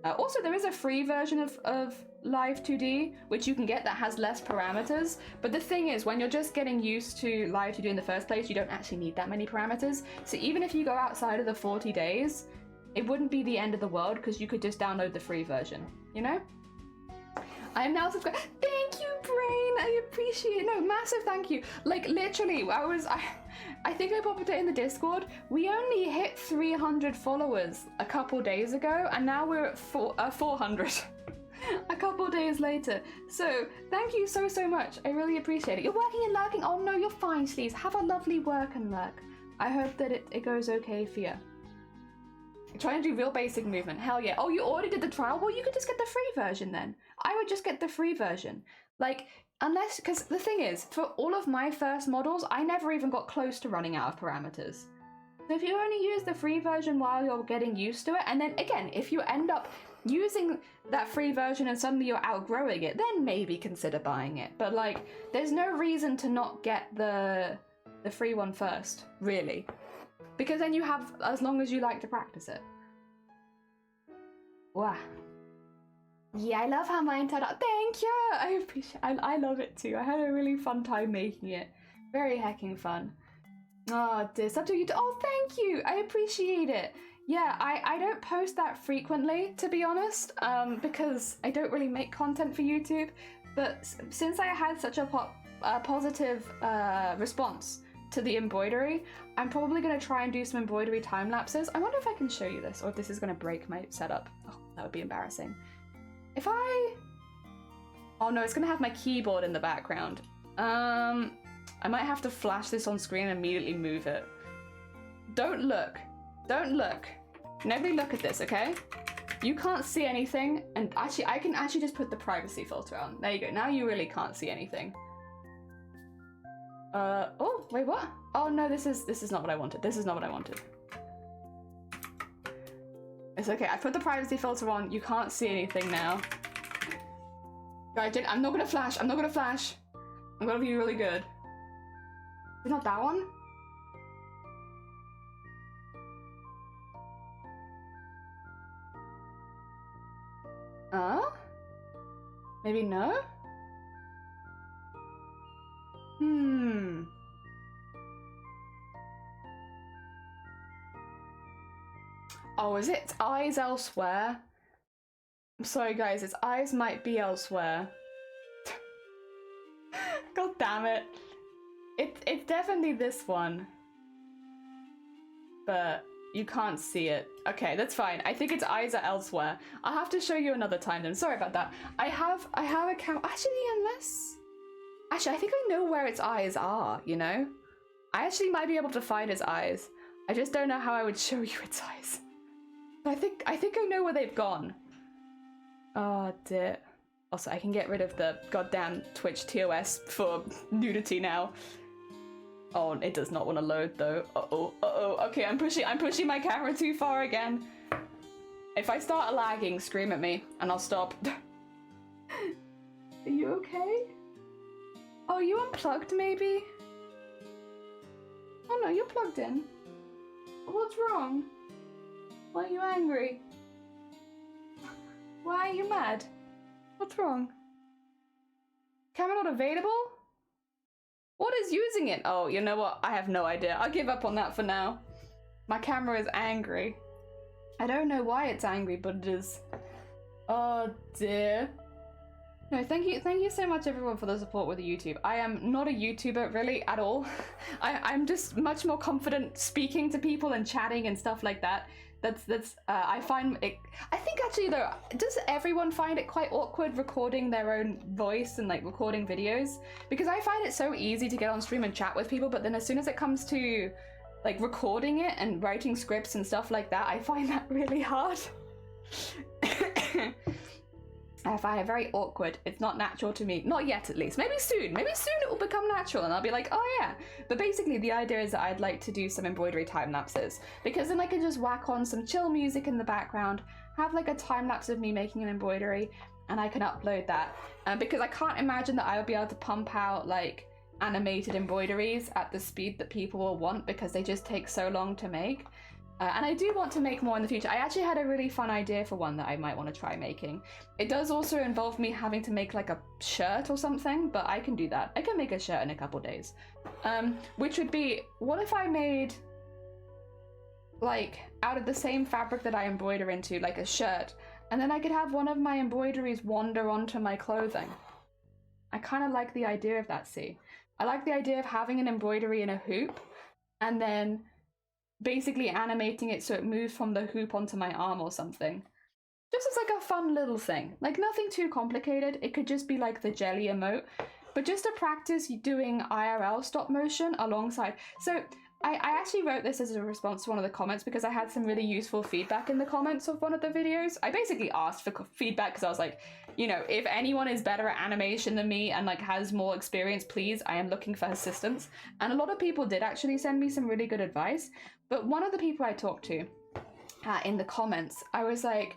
Also, there is a free version of Live 2D, which you can get that has less parameters. But the thing is, when you're just getting used to Live 2D in the first place, you don't actually need that many parameters. So even if you go outside of the 40 days, it wouldn't be the end of the world because you could just download the free version, you know? I am now subscribed. Thank you, Brain. I appreciate it. No, massive thank you. Like, literally, I think I popped it in the Discord. We only hit 300 followers a couple days ago, and now we're at 400 a couple days later. So thank you so much. I really appreciate it. You're working and lurking. Oh no, you're fine, Sleaze. Have a lovely work and lurk. I hope that it goes okay for you. Trying to do real basic movement. Hell yeah. Oh, you already did the trial? Well, you could just get the free version then. I would just get the free version. Like, unless, because the thing is, for all of my first models, I never even got close to running out of parameters. So if you only use the free version while you're getting used to it, and then again, if you end up using that free version and suddenly you're outgrowing it, then maybe consider buying it. But like, there's no reason to not get the free one first, really. Because then you have as long as you like to practice it. Wow. Yeah, I love how mine turned out. Thank you! I appreciate I love it too. I had a really fun time making it. Very hecking fun. Oh dear, subject. Oh, thank you! I appreciate it. Yeah, I don't post that frequently, to be honest, because I don't really make content for YouTube. But since I had such a positive response to the embroidery, I'm probably going to try and do some embroidery time lapses. I wonder if I can show you this, or if this is going to break my setup. Oh, that would be embarrassing. If I... Oh no, it's going to have my keyboard in the background. I might have to flash this on screen and immediately move it. Don't look. Don't look. Nobody look at this, okay? You can't see anything, and actually, I can actually just put the privacy filter on. There you go. Now you really can't see anything. Oh, wait, what? Oh no, this is not what I wanted. This is not what I wanted. It's okay, I put the privacy filter on. You can't see anything now. Guys, I'm not gonna flash. I'm not gonna flash. I'm gonna be really good. Is not that one? Maybe no? Oh, is it eyes elsewhere? I'm sorry guys, its eyes might be elsewhere. God damn it. It's definitely this one. But You can't see it. Okay, that's fine. I think its eyes are elsewhere. I'll have to show you another time then. Sorry about that. I have a camera. Actually, I think I know where its eyes are, you know? I actually might be able to find its eyes. I just don't know how I would show you its eyes. But I think I know where they've gone. Oh dear. Also, I can get rid of the goddamn Twitch TOS for nudity now. Oh, it does not want to load though. Uh-oh. Okay, I'm pushing my camera too far again. If I start lagging, scream at me and I'll stop. Are you okay? Oh, you unplugged maybe? Oh no, you're plugged in. What's wrong? Why are you angry? Why are you mad? What's wrong? Camera not available? What is using it? Oh, you know what? I have no idea. I'll give up on that for now. My camera is angry. I don't know why it's angry, but it is. Oh dear. No, thank you so much everyone for the support with the YouTube. I am not a YouTuber really at all. I'm just much more confident speaking to people and chatting and stuff like that. I find it, I think actually though, does everyone find it quite awkward recording their own voice and like recording videos? Because I find it so easy to get on stream and chat with people, but then as soon as it comes to like recording it and writing scripts and stuff like that, I find that really hard. I find it very awkward. It's not natural to me. Not yet, at least. Maybe soon it will become natural and I'll be like, oh yeah. But basically the idea is that I'd like to do some embroidery time lapses, because then I can just whack on some chill music in the background, have like a time lapse of me making an embroidery, and I can upload that. Because I can't imagine that I would be able to pump out like animated embroideries at the speed that people will want, because they just take so long to make. And I do want to make more in the future. I actually had a really fun idea for one that I might want to try making. It does also involve me having to make like a shirt or something, but I can do that. I can make a shirt in a couple days. Which would be, what if I made like out of the same fabric that I embroider into, like a shirt, and then I could have one of my embroideries wander onto my clothing. I kind of like the idea of that, see? I like the idea of having an embroidery in a hoop and then basically animating it so it moves from the hoop onto my arm or something. Just as like a fun little thing. Like nothing too complicated. It could just be like the jelly emote, but just to practice doing IRL stop motion alongside. So I actually wrote this as a response to one of the comments because I had some really useful feedback in the comments of one of the videos. I basically asked for feedback because I was like, you know, if anyone is better at animation than me and like has more experience, please, I am looking for assistance. And a lot of people did actually send me some really good advice. But one of the people I talked to in the comments, I was like,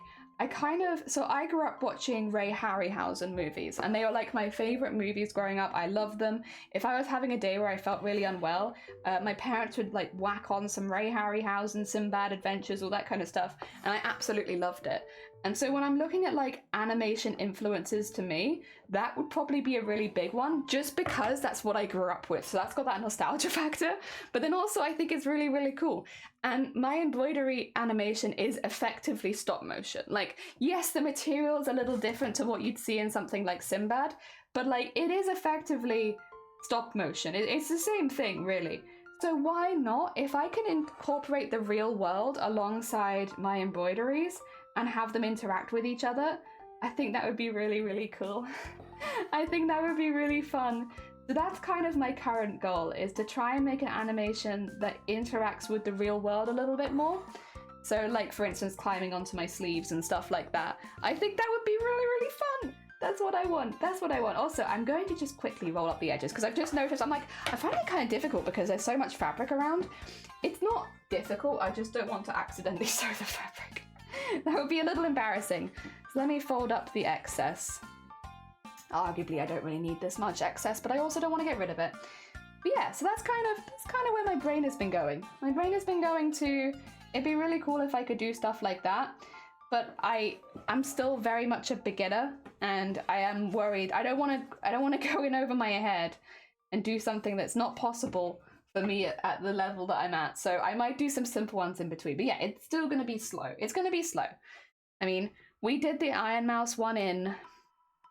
so I grew up watching Ray Harryhausen movies, and they were like my favorite movies growing up. I loved them. If I was having a day where I felt really unwell, my parents would like whack on some Ray Harryhausen, Sinbad Adventures, all that kind of stuff, and I absolutely loved it. And so when I'm looking at like animation influences to me, that would probably be a really big one, just because that's what I grew up with. So that's got that nostalgia factor. But then also I think it's really, really cool. And my embroidery animation is effectively stop motion. Like, yes, the material is a little different to what you'd see in something like Sinbad, but like it is effectively stop motion. It's the same thing, really. So why not? If I can incorporate the real world alongside my embroideries and have them interact with each other, I think that would be really, really cool. I think that would be really fun. So that's kind of my current goal, is to try and make an animation that interacts with the real world a little bit more. So like, for instance, climbing onto my sleeves and stuff like that. I think that would be really, really fun. That's what I want. That's what I want. Also, I'm going to just quickly roll up the edges because I've just noticed, I find it kind of difficult because there's so much fabric around. It's not difficult, I just don't want to accidentally sew the fabric. That would be a little embarrassing. So let me fold up the excess. Arguably, I don't really need this much excess, but I also don't want to get rid of it. But yeah, so that's kind of where my brain has been going. My brain has been going to, it'd be really cool if I could do stuff like that, but I'm still very much a beginner, and I am worried. I don't want to go in over my head and do something that's not possible for me at the level that I'm at. So I might do some simple ones in between. But yeah, it's still going to be slow. It's going to be slow. I mean, we did the Iron Mouse one in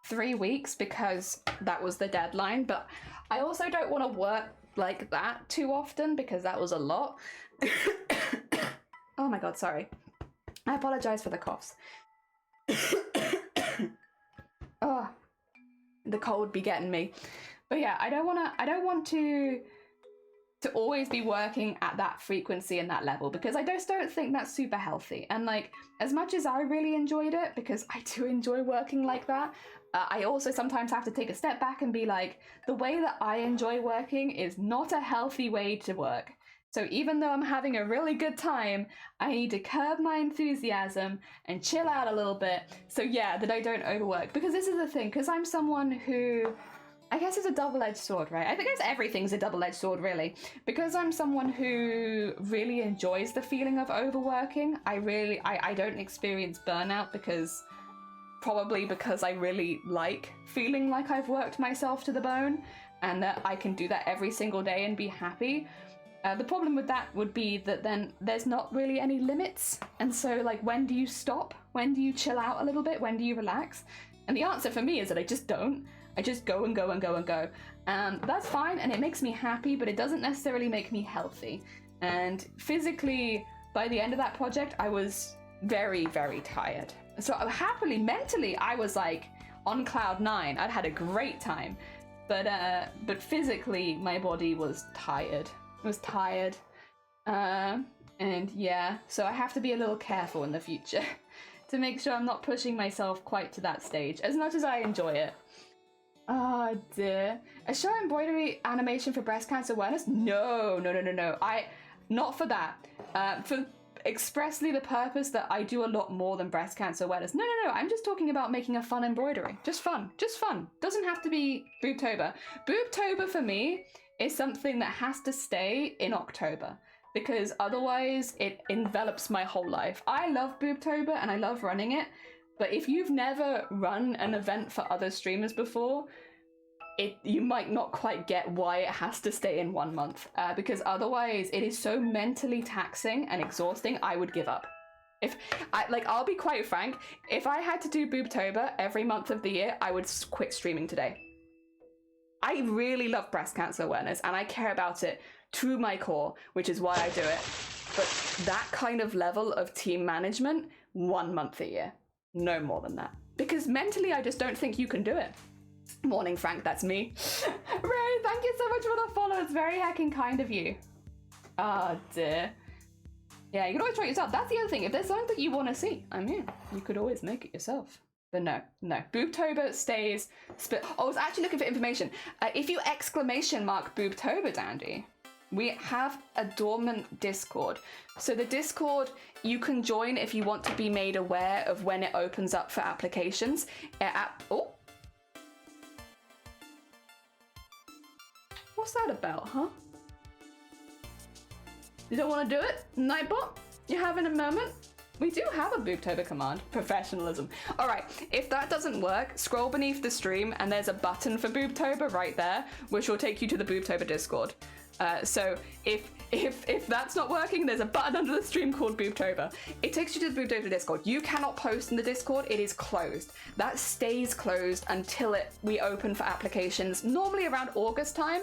3 weeks because that was the deadline, but I also don't want to work like that too often because that was a lot. Oh my god, sorry. I apologize for the coughs. Oh, the cold be getting me. But yeah, I don't want to always be working at that frequency and that level, because I just don't think that's super healthy. And like, as much as I really enjoyed it, because I do enjoy working like that, I also sometimes have to take a step back and be like, the way that I enjoy working is not a healthy way to work. So even though I'm having a really good time, I need to curb my enthusiasm and chill out a little bit, so yeah, that I don't overwork. Because this is the thing, because I'm someone who, I guess it's a double-edged sword, right? I think everything's a double-edged sword, really. Because I'm someone who really enjoys the feeling of overworking, I don't experience burnout, because I really like feeling like I've worked myself to the bone, and that I can do that every single day and be happy. The problem with that would be that then there's not really any limits. And so, like, when do you stop? When do you chill out a little bit? When do you relax? And the answer for me is that I just don't. I just go and go and go and go. And that's fine, and it makes me happy, but it doesn't necessarily make me healthy. And physically, by the end of that project, I was very, very tired. So happily, mentally, I was like on cloud 9. I'd had a great time. But physically, my body was tired. It was tired. And yeah, so I have to be a little careful in the future to make sure I'm not pushing myself quite to that stage, as much as I enjoy it. Oh dear. A show embroidery animation for breast cancer awareness? No. Not for that. For expressly the purpose that I do a lot more than breast cancer awareness. No. I'm just talking about making a fun embroidery. Just fun. Doesn't have to be Boobtober. Boobtober for me is something that has to stay in October, because otherwise it envelops my whole life. I love Boobtober and I love running it, but if you've never run an event for other streamers before, you might not quite get why it has to stay in 1 month, because otherwise it is so mentally taxing and exhausting, I would give up. I'll be quite frank, if I had to do Boobtober every month of the year, I would quit streaming today. I really love breast cancer awareness and I care about it to my core, which is why I do it. But that kind of level of team management, 1 month a year, no more than that. Because mentally, I just don't think you can do it. Morning, Frank, that's me. Ray, thank you so much for the follow. It's very heckin' kind of you. Oh dear. Yeah, you can always try it yourself. That's the other thing. If there's something that you want to see, I mean, you could always make it yourself. But no. Boobtober stays. I was actually looking for information. If you exclamation mark Boobtober, Dandy, we have a dormant Discord. So the Discord, you can join if you want to be made aware of when it opens up for applications. Oh. What's that about, huh? You don't want to do it, Nightbot? You having a moment? We do have a Boobtober command. Professionalism. All right, if that doesn't work, scroll beneath the stream and there's a button for Boobtober right there, which will take you to the Boobtober Discord. So if that's not working, there's a button under the stream called Boobtober. It takes you to the Boobtober Discord. You cannot post in the Discord. It is closed. That stays closed until we open for applications, normally around August time.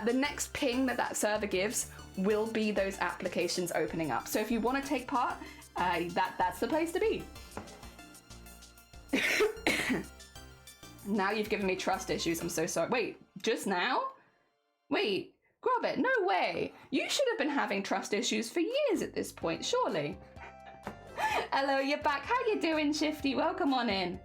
The next ping that server gives will be those applications opening up. So if you want to take part, that's the place to be. Now you've given me trust issues. I'm so sorry. Wait, just now? Wait, Grobbit, no way. You should have been having trust issues for years at this point, surely. Hello, you're back. How you doing, Shifty? Welcome on in.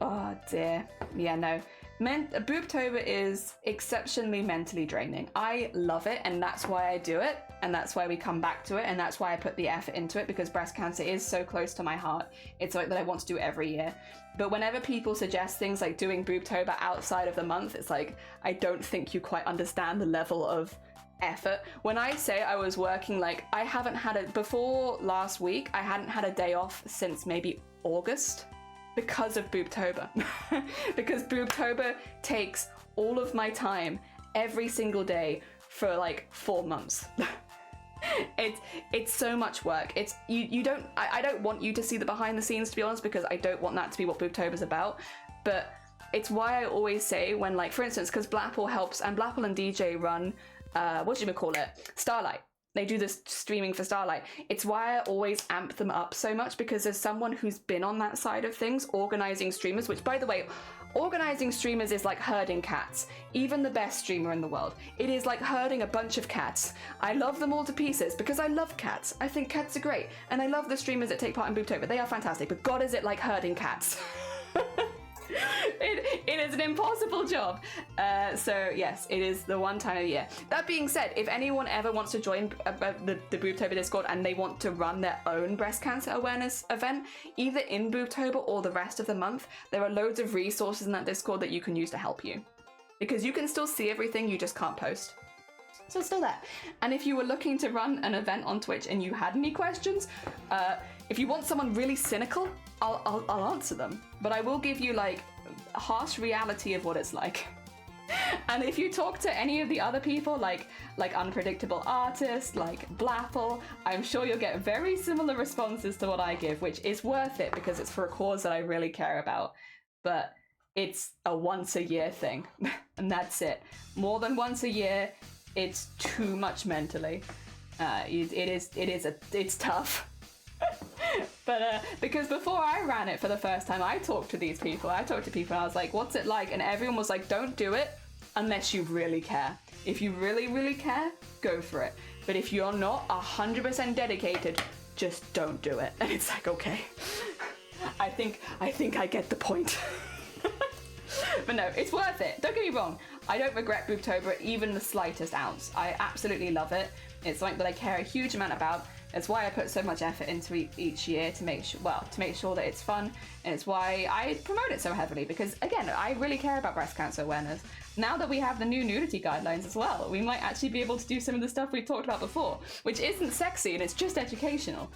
Oh dear. Yeah, no. Boobtober is exceptionally mentally draining. I love it, and that's why I do it, and that's why we come back to it, and that's why I put the effort into it, because breast cancer is so close to my heart. It's something that I want to do every year. But whenever people suggest things like doing Boobtober outside of the month, it's like, I don't think you quite understand the level of effort. When I say I was working, like, I haven't had before last week, I hadn't had a day off since maybe August. Because of Boobtober. Because Boobtober takes all of my time every single day for like 4 months. It's so much work. It's I don't want you to see the behind the scenes, to be honest, because I don't want that to be what Boobtober's about. But it's why I always say when, like, for instance, because Blackpool helps, and Blackpool and DJ run Starlight. They do this streaming for Starlight. It's why I always amp them up so much, because there's someone who's been on that side of things, organizing streamers, which, by the way, organizing streamers is like herding cats. Even the best streamer in the world. It is like herding a bunch of cats. I love them all to pieces because I love cats. I think cats are great. And I love the streamers that take part in Booptober. They are fantastic. But God, is it like herding cats. It is an impossible job. So yes, it is the one time a year. That being said, if anyone ever wants to join the Booptober Discord and they want to run their own breast cancer awareness event, either in Booptober or the rest of the month, there are loads of resources in that Discord that you can use to help you. Because you can still see everything, you just can't post. So it's still there. And if you were looking to run an event on Twitch and you had any questions, if you want someone really cynical, I'll answer them. But I will give you like a harsh reality of what it's like. And if you talk to any of the other people, like Unpredictable Artist, like Blapple, I'm sure you'll get very similar responses to what I give, which is worth it because it's for a cause that I really care about. But it's a once a year thing, and that's it. More than once a year, it's too much mentally. It's tough. But because before I ran it for the first time, I talked to these people. I talked to people and I was like, what's it like? And everyone was like, don't do it unless you really care. If you really, really care, go for it. But if you're not 100% dedicated, just don't do it. And it's like, okay, I think I get the point. But no, it's worth it. Don't get me wrong. I don't regret Booptober even the slightest ounce. I absolutely love it. It's something that I care a huge amount about. It's why I put so much effort into each year to make sure that it's fun, and it's why I promote it so heavily, because again, I really care about breast cancer awareness. Now that we have the new nudity guidelines as well, we might actually be able to do some of the stuff we talked about before, which isn't sexy and it's just educational.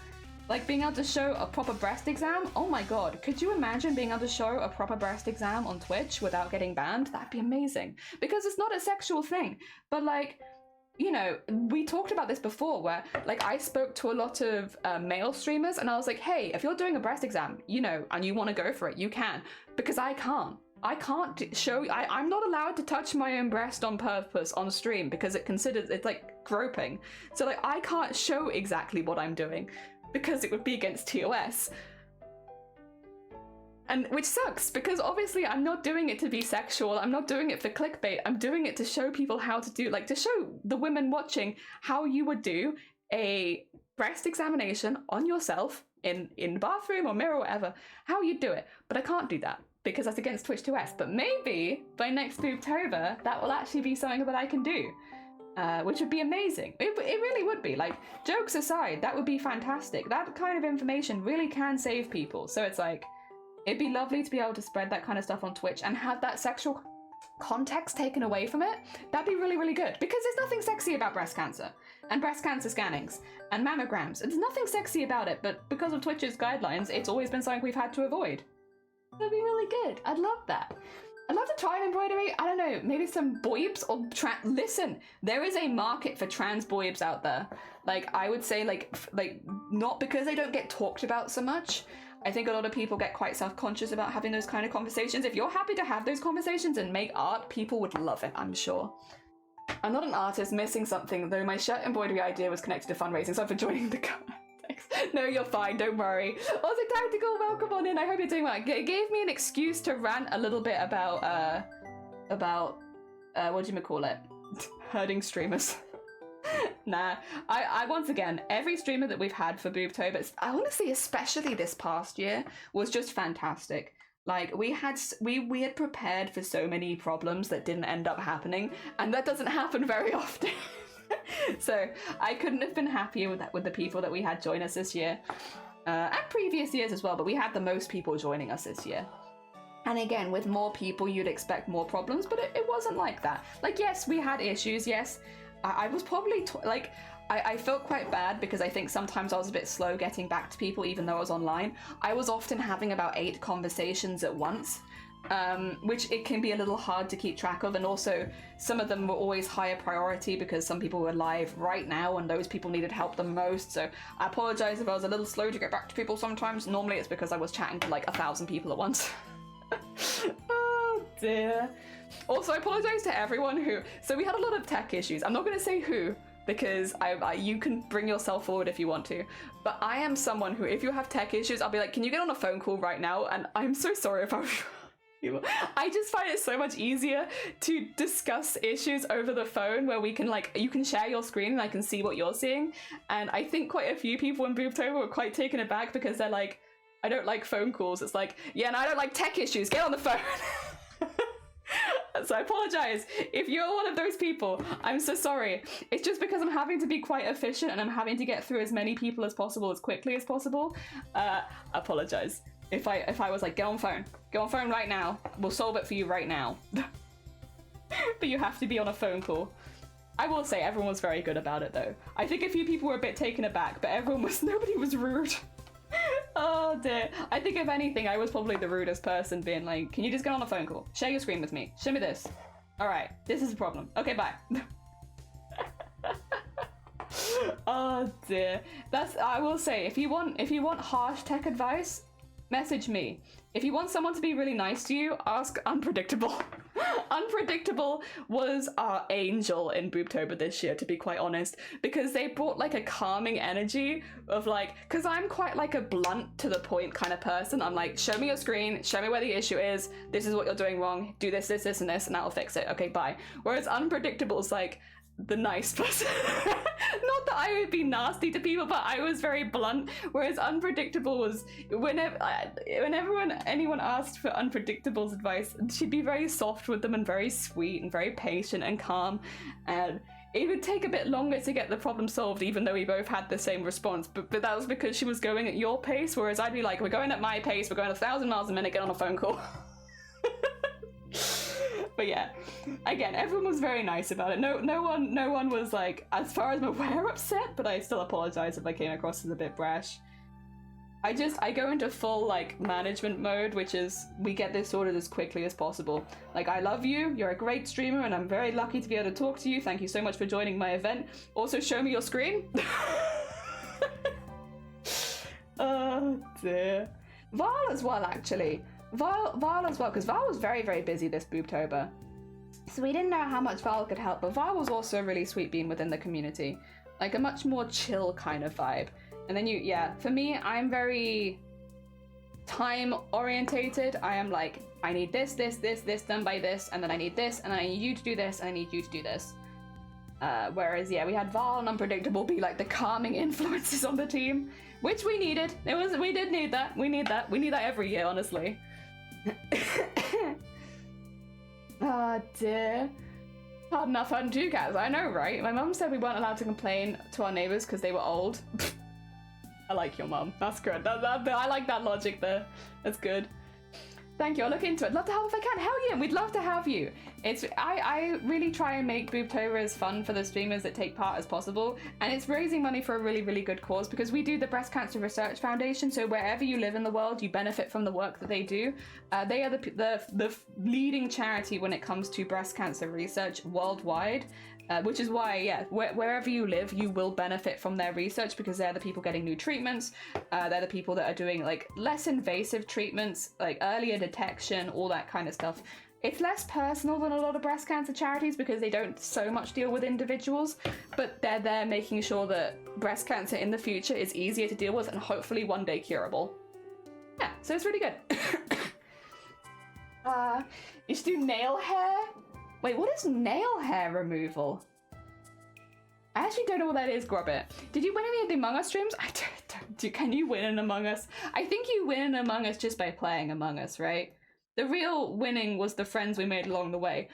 Like being able to show a proper breast exam. Oh my god, could you imagine being able to show a proper breast exam on Twitch without getting banned? That'd be amazing. Because it's not a sexual thing, but like, you know, we talked about this before where like I spoke to a lot of male streamers and I was like, hey, if you're doing a breast exam, you know, and you want to go for it, you can. Because I can't show, I'm not allowed to touch my own breast on purpose on stream because it's like groping. So like I can't show exactly what I'm doing because it would be against TOS. And which sucks because obviously I'm not doing it to be sexual. I'm not doing it for clickbait. I'm doing it to show people how to do, like to show the women watching how you would do a breast examination on yourself in the bathroom or mirror or whatever, how you do it. But I can't do that because that's against Twitch 2S. But maybe by next Booptober, that will actually be something that I can do. Which would be amazing. It really would be. Like, jokes aside, that would be fantastic. That kind of information really can save people. So it's like, it'd be lovely to be able to spread that kind of stuff on Twitch and have that sexual context taken away from it. That'd be really, really good. Because there's nothing sexy about breast cancer and breast cancer scannings and mammograms. There's nothing sexy about it, but because of Twitch's guidelines, it's always been something we've had to avoid. That'd be really good. I'd love that. I'd love to try an embroidery. I don't know, maybe some boybs or listen, there is a market for trans boybs out there. Like, I would say like not because they don't get talked about so much. I think a lot of people get quite self-conscious about having those kind of conversations. If you're happy to have those conversations and make art, people would love it, I'm sure. I'm not an artist, missing something, though my shirt embroidery idea was connected to fundraising, so for joining the No, you're fine, don't worry. Also, Tactical, welcome on in. I hope you're doing well. It gave me an excuse to rant a little bit about what do you call it? Herding streamers. Nah, I once again, every streamer that we've had for Booptober, honestly, especially this past year, was just fantastic. Like, we had prepared for so many problems that didn't end up happening, and that doesn't happen very often. So I couldn't have been happier with the people that we had join us this year, and previous years as well, but we had the most people joining us this year. And again, with more people, you'd expect more problems, but it wasn't like that. Like, yes, we had issues, yes. I was probably, I felt quite bad because I think sometimes I was a bit slow getting back to people even though I was online. I was often having about 8 conversations at once, which it can be a little hard to keep track of, and also some of them were always higher priority because some people were live right now and those people needed help the most. So I apologize if I was a little slow to get back to people sometimes. Normally it's because I was chatting to like 1,000 people at once. Oh dear. Also, I apologize to everyone who... So we had a lot of tech issues. I'm not going to say who, because you can bring yourself forward if you want to. But I am someone who, if you have tech issues, I'll be like, can you get on a phone call right now? And I'm so sorry if I'm... I just find it so much easier to discuss issues over the phone where we can you can share your screen and I can see what you're seeing. And I think quite a few people in Booptober were quite taken aback because they're like, I don't like phone calls. It's like, yeah, and I don't like tech issues. Get on the phone. So I apologize if you're one of those people. I'm so sorry. It's just because I'm having to be quite efficient and I'm having to get through as many people as possible as quickly as possible. Apologize. If I was like, get on phone right now, we'll solve it for you right now. But you have to be on a phone call. I will say everyone was very good about it though. I think a few people were a bit taken aback, but nobody was rude. Oh dear. I think if anything, I was probably the rudest person, being like, can you just get on a phone call? Share your screen with me. Show me this. All right, this is a problem. Okay, bye. Oh dear. I will say, if you want harsh tech advice, message me. If you want someone to be really nice to you, ask Unpredictable. Unpredictable was our angel in Booptober this year, to be quite honest, because they brought like a calming energy of like, because I'm quite like a blunt to the point kind of person. I'm like, show me your screen, show me where the issue is, this is what you're doing wrong, do this, this, this, and this, and that'll fix it. Okay, bye. Whereas Unpredictable is like, the nice person. Not that I would be nasty to people, but I was very blunt, whereas Unpredictable was, whenever anyone asked for Unpredictable's advice, she'd be very soft with them and very sweet and very patient and calm, and it would take a bit longer to get the problem solved, even though we both had the same response, but that was because she was going at your pace, whereas I'd be like, we're going at my pace, we're going 1,000 miles a minute, get on a phone call. But yeah, again, everyone was very nice about it. No one was like, as far as I'm aware, upset, but I still apologize if I came across as a bit brash. I go into full like management mode, which is we get this sorted as quickly as possible. Like, I love you, you're a great streamer, and I'm very lucky to be able to talk to you. Thank you so much for joining my event. Also, show me your screen. Oh dear. Val as well, actually. Val as well, because Val was very, very busy this Booptober. So we didn't know how much Val could help, but Val was also really sweet being within the community. Like a much more chill kind of vibe. And then for me, I'm very time orientated. I am like, I need this done by this, and then I need this, and then I need you to do this, and I need you to do this. Whereas, we had Val and Unpredictable be like the calming influences on the team, which we needed. We did need that. We need that. We need that every year, honestly. Oh dear. Hard enough on two cats, I know, right? My mum said we weren't allowed to complain to our neighbours because they were old. I like your mum. That's good. I like that logic there. That's good. Thank you. I'll look into it. Love to help if I can. Hell yeah, we'd love to have you. I really try and make Booptober as fun for the streamers that take part as possible, and it's raising money for a really, really good cause because we do the Breast Cancer Research Foundation. So wherever you live in the world, you benefit from the work that they do. They are the leading charity when it comes to breast cancer research worldwide. Which is why, wherever you live, you will benefit from their research because they're the people getting new treatments. They're the people that are doing like less invasive treatments, like earlier detection, all that kind of stuff. It's less personal than a lot of breast cancer charities because they don't so much deal with individuals, but they're there making sure that breast cancer in the future is easier to deal with and hopefully one day curable. Yeah, so it's really good. You should do nail hair? Wait, what is nail hair removal? I actually don't know what that is, Grobbit. Did you win any of the Among Us streams? I don't. Can you win an Among Us? I think you win an Among Us just by playing Among Us, right? The real winning was the friends we made along the way.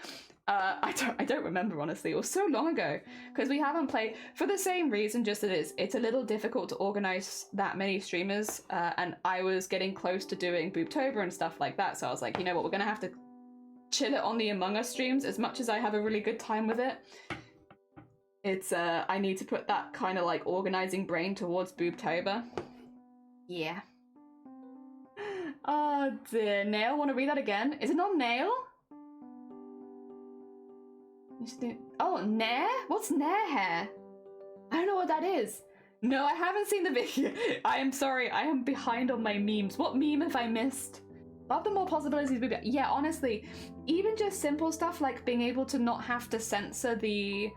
I don't remember, honestly. It was so long ago because we haven't played for the same reason, just that it's a little difficult to organize that many streamers, and I was getting close to doing Booptober and stuff like that, so I was like, you know what, we're gonna have to chill it on the Among Us streams. As much as I have a really good time with it, it's I need to put that kind of like organizing brain towards Booptober. Yeah. Oh dear. Nail, want to read that again? Is it not nail? Oh, nair? What's nair hair? I don't know what that is. No, I haven't seen the video. I am sorry, I am behind on my memes. What meme have I missed? Of the more possibilities we get. Yeah, honestly, even just simple stuff like being able to not have to censor the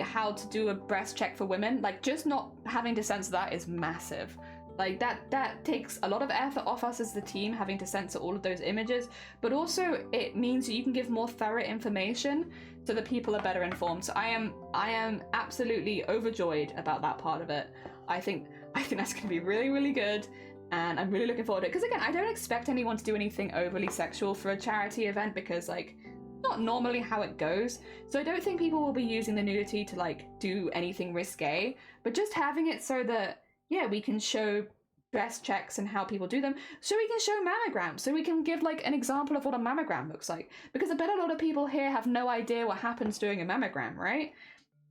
how to do a breast check for women, like just not having to censor that is massive. Like that takes a lot of effort off us as the team, having to censor all of those images, but also it means that you can give more thorough information so that people are better informed. So I am absolutely overjoyed about that part of it. I think that's gonna be really, really good, and I'm really looking forward to it. Because again, I don't expect anyone to do anything overly sexual for a charity event, because like not normally how it goes. So I don't think people will be using the nudity to like do anything risque, but just having it so that yeah, we can show breast checks and how people do them, so we can show mammograms, so we can give like an example of what a mammogram looks like, because I bet a lot of people here have no idea what happens during a mammogram, right?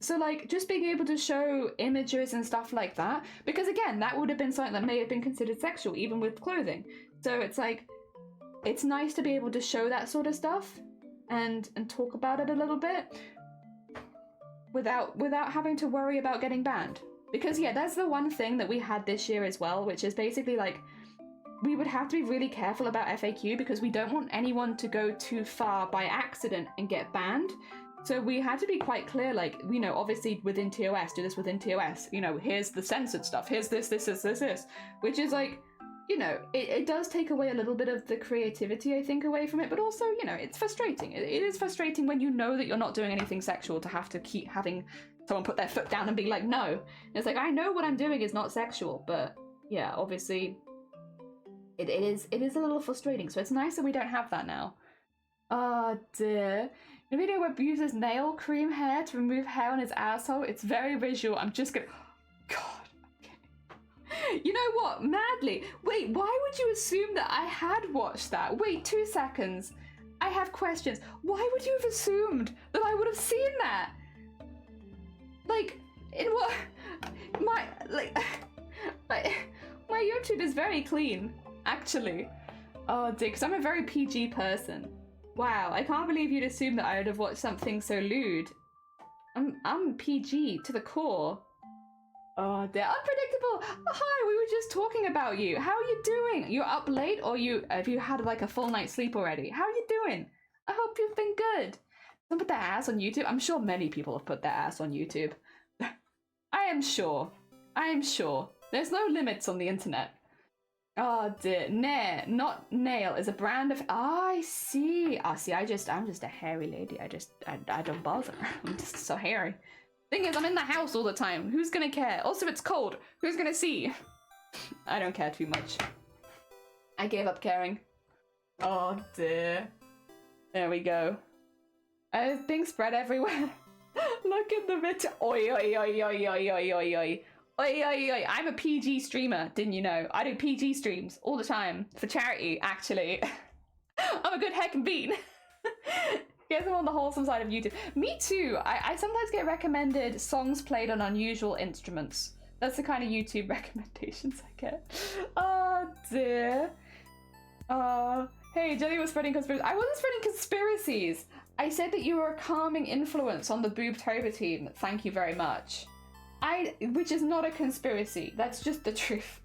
So like just being able to show images and stuff like that, because again, that would have been something that may have been considered sexual even with clothing. So it's like, it's nice to be able to show that sort of stuff and talk about it a little bit without having to worry about getting banned. Because yeah, that's the one thing that we had this year as well, which is basically like, we would have to be really careful about FAQ because we don't want anyone to go too far by accident and get banned. So we had to be quite clear, like, you know, obviously within TOS, do this within TOS, you know, here's the censored stuff, here's this, which is like, you know, it does take away a little bit of the creativity, I think, away from it, but also, you know, it's frustrating. It is frustrating when you know that you're not doing anything sexual to have to keep having someone put their foot down and be like, no. And it's like, I know what I'm doing is not sexual, but yeah, obviously it is a little frustrating. So it's nice that we don't have that now. Oh dear. The video where Buse uses nail cream hair to remove hair on his asshole. It's very visual. I'm just gonna, God. Okay. You know what? Madly. Wait, why would you assume that I had watched that? Wait, 2 seconds. I have questions. Why would you have assumed that I would have seen that? Like, in what? My YouTube is very clean, actually. Oh, dear, because I'm a very PG person. Wow, I can't believe you'd assume that I would have watched something so lewd. I'm PG to the core. Oh, dear. Unpredictable! Oh, hi, we were just talking about you. How are you doing? You're up late, or have you had like a full night's sleep already? How are you doing? I hope you've been good. Don't put their ass on YouTube. I'm sure many people have put their ass on YouTube. I am sure. There's no limits on the internet. Oh dear. Nair, not nail, is a brand of. I see. See, I'm just a hairy lady. I don't bother. I'm just so hairy. Thing is, I'm in the house all the time. Who's gonna care? Also, it's cold. Who's gonna see? I don't care too much. I gave up caring. Oh dear. There we go. Things spread everywhere. Look at the video. Oi, oi, oi, oi, oi, oi, oi, oi. Oi, oi, oi. I'm a PG streamer, didn't you know? I do PG streams all the time for charity, actually. I'm a good heck and bean. Guess I'm on the wholesome side of YouTube. Me too. I sometimes get recommended songs played on unusual instruments. That's the kind of YouTube recommendations I get. Oh dear. Hey, Jenny was spreading conspiracies. I wasn't spreading conspiracies. I said that you were a calming influence on the Boobtober team. Thank you very much. Which is not a conspiracy. That's just the truth.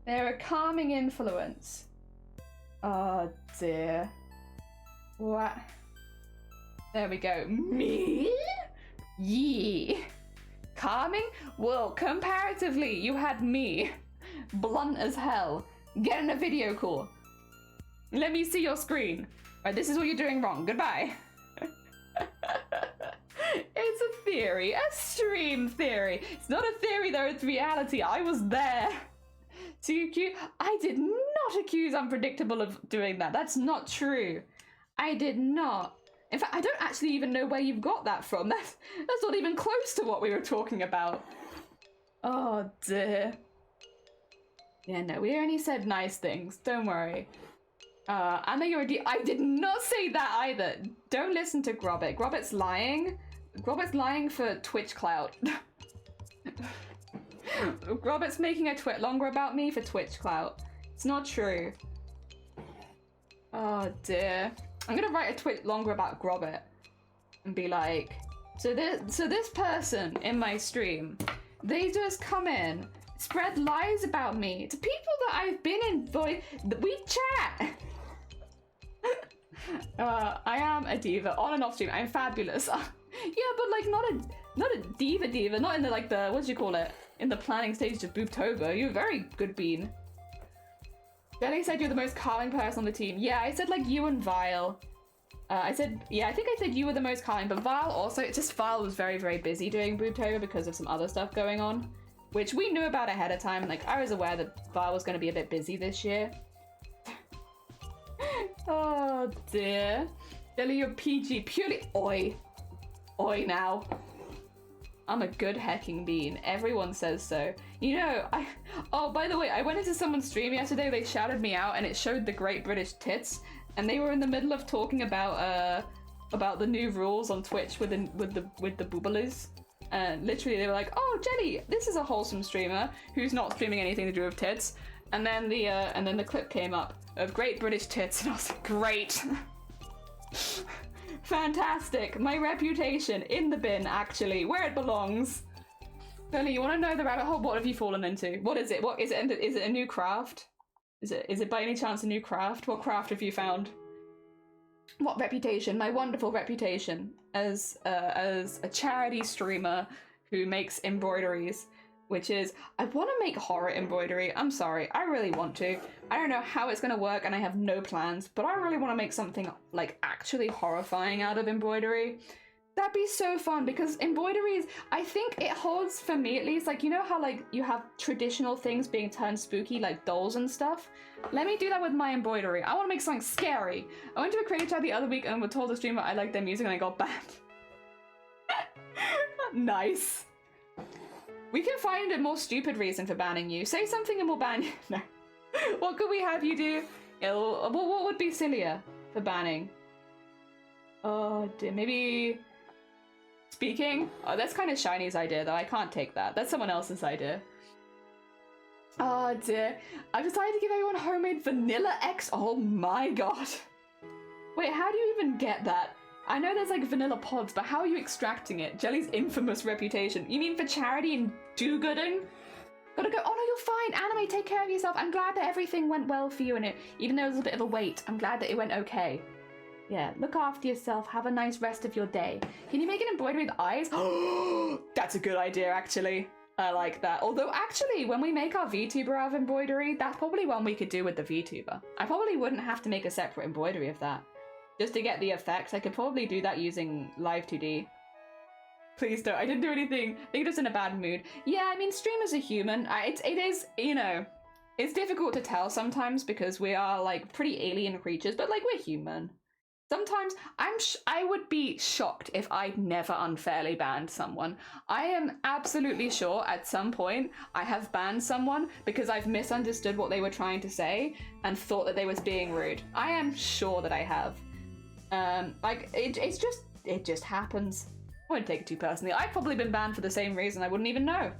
They're a calming influence. Oh dear. What? There we go. Me? Yee. Calming? Well, comparatively, you had me. Blunt as hell. Get in a video call. Let me see your screen. Alright, this is what you're doing wrong. Goodbye. It's a theory. A stream theory. It's not a theory though, it's reality. I was there. So I did not accuse Unpredictable of doing that. That's not true. I did not. In fact, I don't actually even know where you've got that from. That's not even close to what we were talking about. Oh dear. Yeah, no, we only said nice things. Don't worry. I know you're I did not say that either. Don't listen to Grobbit. Grobbit's lying. Grobbit's lying for Twitch clout. Grobbit's making a twit longer about me for Twitch clout. It's not true. Oh dear. I'm gonna write a tweet longer about Grobbit and be like, so this person in my stream, they just come in, spread lies about me to people that I've been in we chat. I am a diva on and off stream. I'm fabulous. Yeah, but like not a diva, not in the like the what do you call it? In the planning stage of Booptober. You're a very good bean. Jelly said you're the most calming person on the team. Yeah, I said like you and Vile. I think I said you were the most calming, but Vile also, it's just Vile was very, very busy doing Booptober because of some other stuff going on, which we knew about ahead of time. Like, I was aware that Vile was going to be a bit busy this year. Oh dear. Jelly, you're PG, purely oi. Oi now. I'm a good hecking bean. Everyone says so. You know, oh, by the way, I went into someone's stream yesterday, they shouted me out and it showed the Great British Tits. And they were in the middle of talking about the new rules on Twitch with the boobalers. And literally they were like, "Oh, Jelly, this is a wholesome streamer who's not streaming anything to do with tits." And then the clip came up of Great British Tits, and I was like, "Great, fantastic! My reputation in the bin, actually, where it belongs." Jelly, you want to know the rabbit hole? What have you fallen into? What is it? What is it? Is it a new craft? Is it by any chance a new craft? What craft have you found? What reputation? My wonderful reputation as a charity streamer who makes embroideries, which is, I want to make horror embroidery. I'm sorry, I really want to. I don't know how it's going to work and I have no plans, but I really want to make something like actually horrifying out of embroidery. That'd be so fun because embroidery is, I think it holds, for me at least, like, you know how like you have traditional things being turned spooky, like dolls and stuff? Let me do that with my embroidery. I want to make something scary. I went to a creator chat the other week and told the streamer I liked their music and I got banned. Nice. We can find a more stupid reason for banning you. Say something and we'll ban you. No. What could we have you do? What would be sillier for banning? Oh dear, maybe... Speaking? Oh, that's kind of Shiny's idea, though. I can't take that. That's someone else's idea. Oh, dear. I've decided to give everyone homemade vanilla X. Oh, my God. Wait, how do you even get that? I know there's, like, vanilla pods, but how are you extracting it? Jelly's infamous reputation. You mean for charity and do-gooding? Gotta go. Oh, no, you're fine. Anime, take care of yourself. I'm glad that everything went well for you, and even though it was a bit of a wait, I'm glad that it went okay. Yeah, look after yourself. Have a nice rest of your day. Can you make an embroidery with eyes? That's a good idea, actually. I like that. Although, actually, when we make our VTuber out of embroidery, that's probably one we could do with the VTuber. I probably wouldn't have to make a separate embroidery of that. Just to get the effects, I could probably do that using Live 2D. Please don't. I didn't do anything. I think just in a bad mood. Yeah, I mean, streamers are human. It is, you know, it's difficult to tell sometimes because we are, like, pretty alien creatures, but, like, we're human. Sometimes I would be shocked if I'd never unfairly banned someone. I am absolutely sure at some point I have banned someone because I've misunderstood what they were trying to say and thought that they was being rude. I am sure that I have. Like it just happens. I wouldn't take it too personally. I've probably been banned for the same reason. I wouldn't even know.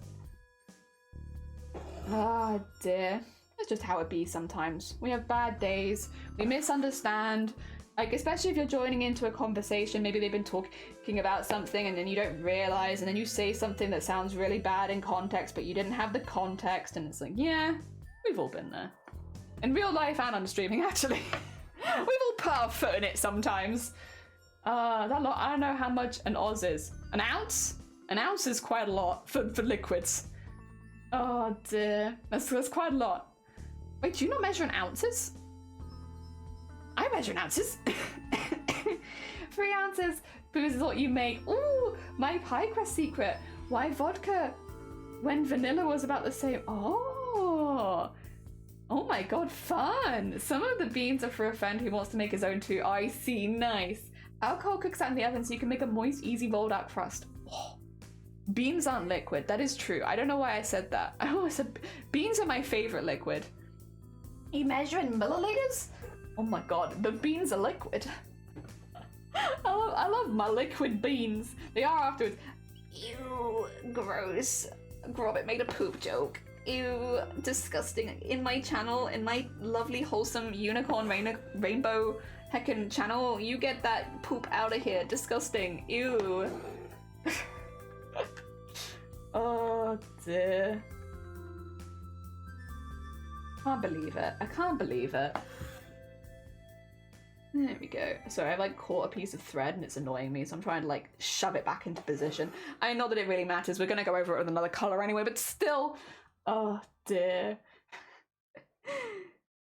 Oh dear. That's just how it be sometimes. We have bad days. We misunderstand. Like, especially if you're joining into a conversation, maybe they've been talking about something and then you don't realize, and then you say something that sounds really bad in context, but you didn't have the context, and it's like, yeah, we've all been there. In real life and on streaming, actually. We've all put our foot in it sometimes. I don't know how much an oz is. An ounce? An ounce is quite a lot for liquids. Oh dear, that's quite a lot. Wait, do you not measure in ounces? I measure in ounces. 3 ounces. Booze is what you make. Ooh, my pie crust secret. Why vodka when vanilla was about the same? Oh my god, fun. Some of the beans are for a friend who wants to make his own too. I see, nice. Alcohol cooks out in the oven so you can make a moist, easy rolled out crust. Oh. Beans aren't liquid. That is true. I don't know why I said that. I always said beans are my favorite liquid. You measure in milliliters? Oh my god, the beans are liquid. I love my liquid beans. They are afterwards. Ew, gross. Grobbit made a poop joke. Ew, disgusting. In my channel, in my lovely, wholesome unicorn rainbow heckin' channel, you get that poop out of here. Disgusting. Ew. Oh dear. Can't believe it. I can't believe it. There we go. Sorry, I've like caught a piece of thread and it's annoying me, so I'm trying to like shove it back into position. I know that it really matters. We're gonna go over it with another color anyway, but still. Oh dear.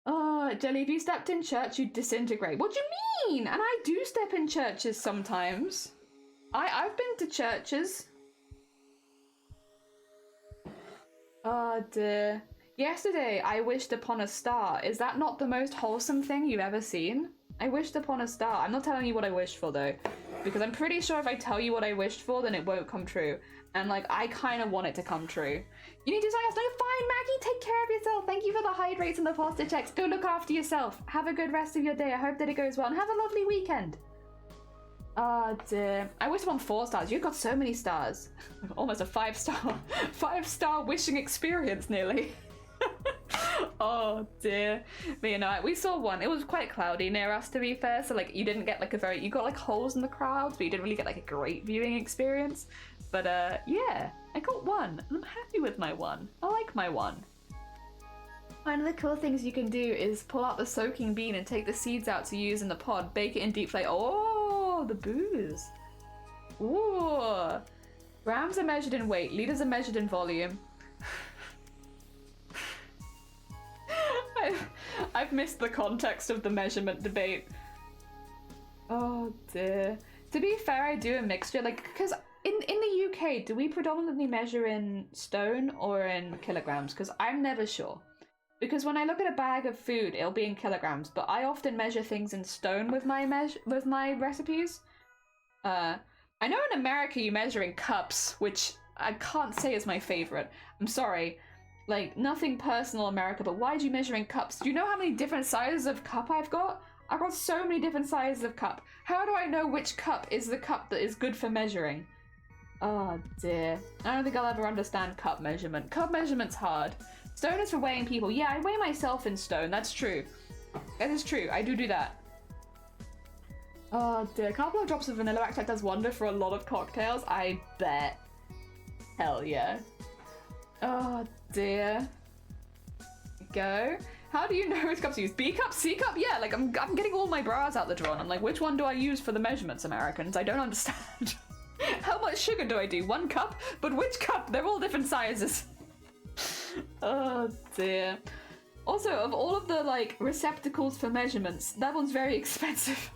Oh, Jelly, if you stepped in church, you'd disintegrate. What do you mean? And I do step in churches sometimes. I've been to churches. Oh dear. Yesterday, I wished upon a star. Is that not the most wholesome thing you've ever seen? I wished upon a star. I'm not telling you what I wished for though, because I'm pretty sure if I tell you what I wished for, then it won't come true. And like, I kind of want it to come true. You need to sign us. No, fine, Maggie, take care of yourself. Thank you for the hydrates and the pasta checks. Go look after yourself. Have a good rest of your day. I hope that it goes well and have a lovely weekend. Oh dear. I wished upon 4 stars. You've got so many stars. Almost a 5-star wishing experience nearly. Oh dear. But you know, we saw one. It was quite cloudy near us, to be fair, so like you didn't get like you got like holes in the clouds, but you didn't really get like a great viewing experience. But yeah, I got 1 and I'm happy with my 1. I like my 1. One of the cool things you can do is pull out the soaking bean and take the seeds out to use in the pod, bake it in deep fry. Oh, the booze. Ooh. Grams are measured in weight, liters are measured in volume. I've missed the context of the measurement debate. Oh dear. To be fair, I do a mixture, like, because in the UK, do we predominantly measure in stone or in kilograms? Because I'm never sure. Because when I look at a bag of food, it'll be in kilograms, but I often measure things in stone with my recipes. I know in America you measure in cups, which I can't say is my favorite. I'm sorry. Like, nothing personal, America, but why do you measure in cups? Do you know how many different sizes of cup I've got? I've got so many different sizes of cup. How do I know which cup is the cup that is good for measuring? Oh dear. I don't think I'll ever understand cup measurement. Cup measurement's hard. Stone is for weighing people. Yeah, I weigh myself in stone. That's true. That is true. I do that. Oh dear. A couple of drops of vanilla extract does wonder for a lot of cocktails. I bet. Hell yeah. Oh dear. Go. How do you know which cups to use? B cup? C cup? Yeah, like I'm getting all my bras out the drawer and I'm like, which one do I use for the measurements, Americans? I don't understand. How much sugar do I do? 1 cup? But which cup? They're all different sizes. Oh dear. Also, of all of the like receptacles for measurements, that one's very expensive.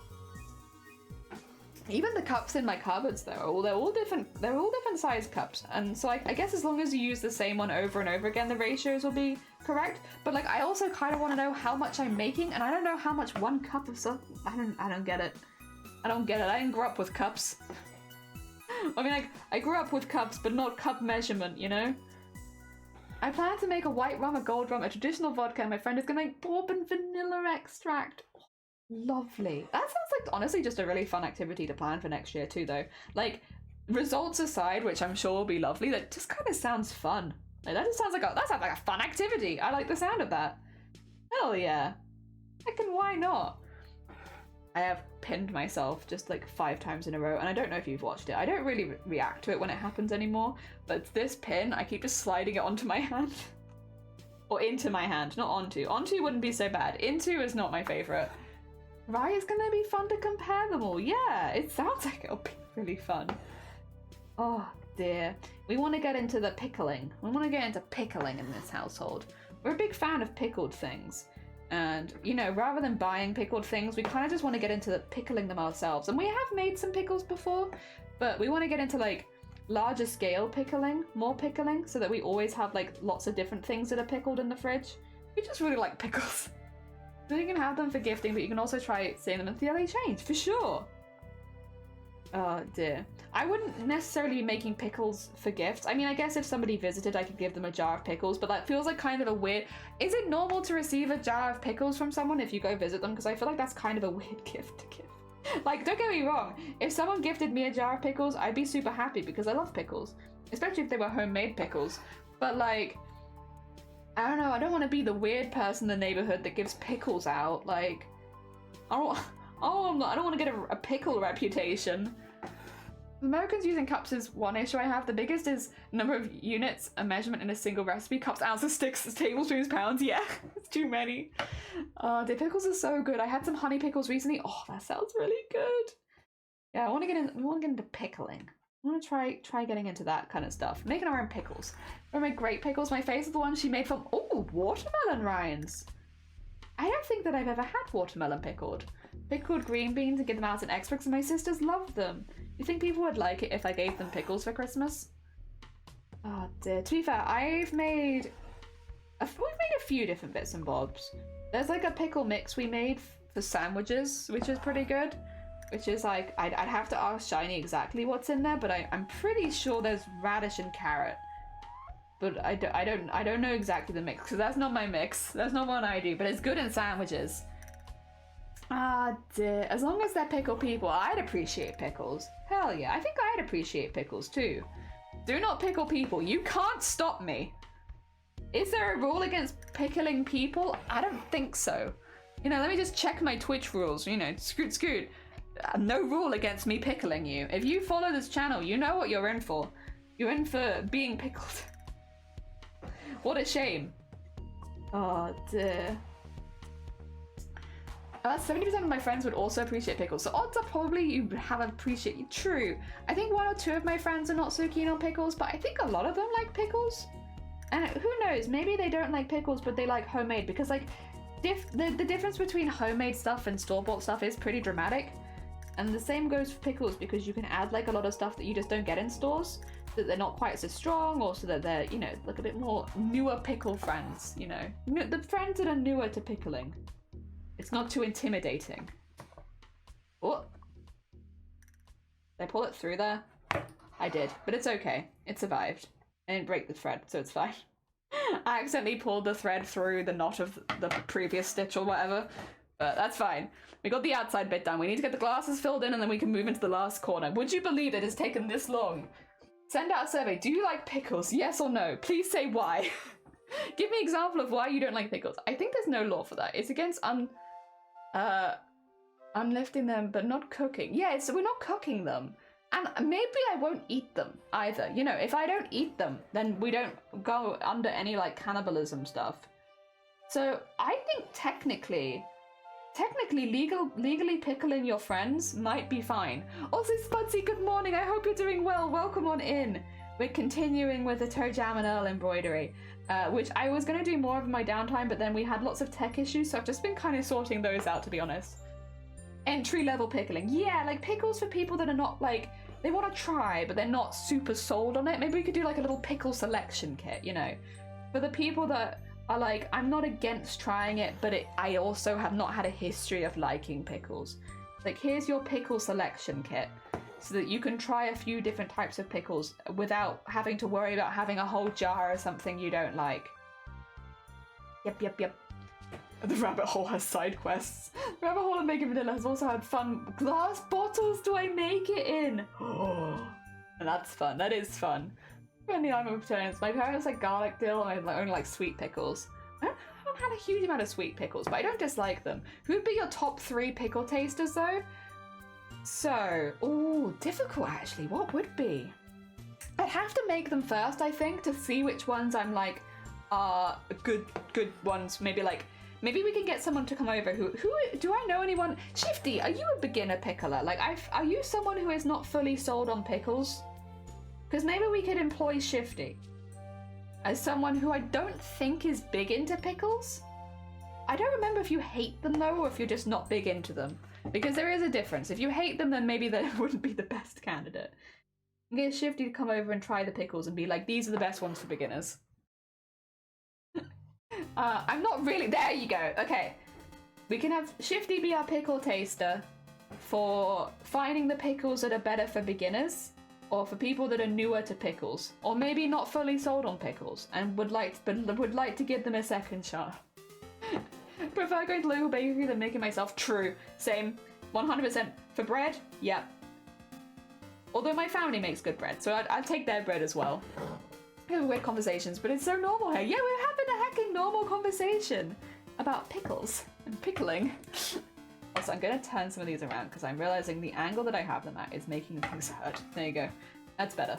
Even the cups in my cupboards though, they're all different size cups. And so I guess as long as you use the same one over and over again, the ratios will be correct. But like I also kind of want to know how much I'm making, and I don't know how much 1 cup of something. I don't get it. I don't get it. I didn't grow up with cups. I mean, like, I grew up with cups, but not cup measurement, you know? I plan to make a white rum, a gold rum, a traditional vodka, and my friend is gonna make bourbon vanilla extract. Oh, lovely. That sounds like, honestly, just a really fun activity to plan for next year too, though. Like, results aside, which I'm sure will be lovely, that just kind of sounds fun. Like, that sounds like a fun activity. I like the sound of that. Hell yeah. Why not? I have pinned myself just like 5 times in a row, and I don't know if you've watched it. I don't really react to it when it happens anymore, but this pin, I keep just sliding it onto my hand. Or into my hand, not onto. Onto wouldn't be so bad. Into is not my favorite. Right, it's gonna be fun to compare them all. Yeah, it sounds like it'll be really fun. Oh dear. We want to get into the pickling. We want to get into pickling in this household. We're a big fan of pickled things. And, you know, rather than buying pickled things, we kind of just want to get into pickling them ourselves. And we have made some pickles before, but we want to get into, like, larger scale pickling, more pickling, so that we always have, like, lots of different things that are pickled in the fridge. We just really like pickles. So you can have them for gifting, but you can also try seeing them at the LA Change, for sure. Oh dear. I wouldn't necessarily be making pickles for gifts. I mean, I guess if somebody visited, I could give them a jar of pickles, but that feels like kind of a weird... Is it normal to receive a jar of pickles from someone if you go visit them? Because I feel like that's kind of a weird gift to give. Like, don't get me wrong. If someone gifted me a jar of pickles, I'd be super happy because I love pickles. Especially if they were homemade pickles. But like, I don't know, I don't want to be the weird person in the neighborhood that gives pickles out. Like, I don't want to get a pickle reputation. Americans using cups is one issue I have. The biggest is number of units, a measurement in a single recipe. Cups, ounces, sticks, tablespoons, pounds. Yeah, it's too many. The pickles are so good. I had some honey pickles recently. Oh, that sounds really good. Yeah, I want to get into pickling. I want to try getting into that kind of stuff. Making our own pickles. I make great pickles. My face is the one she made from watermelon rinds. I don't think that I've ever had watermelon pickled. Pickled green beans and give them out in extracts, and my sisters love them. You think people would like it if I gave them pickles for Christmas? Oh dear. To be fair, we've made a few different bits and bobs. There's like a pickle mix we made for sandwiches, which is pretty good. Which is like, I'd have to ask Shiny exactly what's in there, but I'm pretty sure there's radish and carrot. But I don't know exactly the mix, because that's not my mix. That's not what I do, but it's good in sandwiches. Ah dear. As long as they're pickle people, I'd appreciate pickles. Hell yeah, I think I'd appreciate pickles too. Do not pickle people. You can't stop me. Is there a rule against pickling people? I don't think so. You know, let me just check my Twitch rules. You know, scoot. No rule against me pickling you. If you follow this channel, you know what you're in for. You're in for being pickled. What a shame. Oh dear. 70% of my friends would also appreciate pickles, so odds are probably you have appreciated. True. I think 1 or 2 of my friends are not so keen on pickles, but I think a lot of them like pickles. And who knows, maybe they don't like pickles, but they like homemade, because like the difference between homemade stuff and store-bought stuff is pretty dramatic. And the same goes for pickles, because you can add like a lot of stuff that you just don't get in stores, so that they're not quite so strong, or so that they're, you know, like a bit more newer pickle friends, you know. The friends that are newer to pickling. It's not too intimidating. Oh. Did I pull it through there? I did, but it's okay. It survived. I didn't break the thread, so it's fine. I accidentally pulled the thread through the knot of the previous stitch or whatever, but that's fine. We got the outside bit done. We need to get the glasses filled in, and then we can move into the last corner. Would you believe it has taken this long? Send out a survey. Do you like pickles? Yes or no? Please say why. Give me an example of why you don't like pickles. I think there's no law for that. It's against unlifting them, but not cooking. Yeah, so we're not cooking them. And maybe I won't eat them either. You know, if I don't eat them, then we don't go under any like cannibalism stuff. So I think technically legally pickling your friends might be fine. Also, Spudsy, good morning. I hope you're doing well. Welcome on in. We're continuing with the Toe Jam and Earl embroidery, which I was going to do more of in my downtime, but then we had lots of tech issues, so I've just been kind of sorting those out, to be honest. Entry-level pickling. Yeah, like pickles for people that are not like, they want to try, but they're not super sold on it. Maybe we could do like a little pickle selection kit, you know? For the people that are like, I'm not against trying it, but I also have not had a history of liking pickles. Like, here's your pickle selection kit, so that you can try a few different types of pickles without having to worry about having a whole jar of something you don't like. Yep. The rabbit hole has side quests. The rabbit hole of making vanilla has also had fun. Glass bottles do I make it in? Oh, that's fun. That is fun. Friendly I'm of returns. My parents like garlic dill, and I only like sweet pickles. I don't have a huge amount of sweet pickles, but I don't dislike them. Who would be your top 3 pickle tasters though? So, ooh, difficult actually. What would be? I'd have to make them first, I think, to see which ones I'm like are good ones. Maybe we can get someone to come over who do I know anyone? Shifty, are you a beginner pickler? Like, are you someone who is not fully sold on pickles? Because maybe we could employ Shifty as someone who I don't think is big into pickles. I don't remember if you hate them though, or if you're just not big into them. Because there is a difference. If you hate them, then maybe they wouldn't be the best candidate. Get Shifty to come over and try the pickles and be like, these are the best ones for beginners. I'm not really... There you go. Okay. We can have Shifty be our pickle taster for finding the pickles that are better for beginners, or for people that are newer to pickles, or maybe not fully sold on pickles and would like to give them a second shot. Prefer going to local bakery than making myself. True. Same. 100%. For bread? Yep. Although my family makes good bread, so I'd take their bread as well. We have weird conversations, but it's so normal here. Yeah, we're having a hecking normal conversation about pickles and pickling. Also, I'm gonna turn some of these around because I'm realizing the angle that I have them at is making things hurt. There you go. That's better.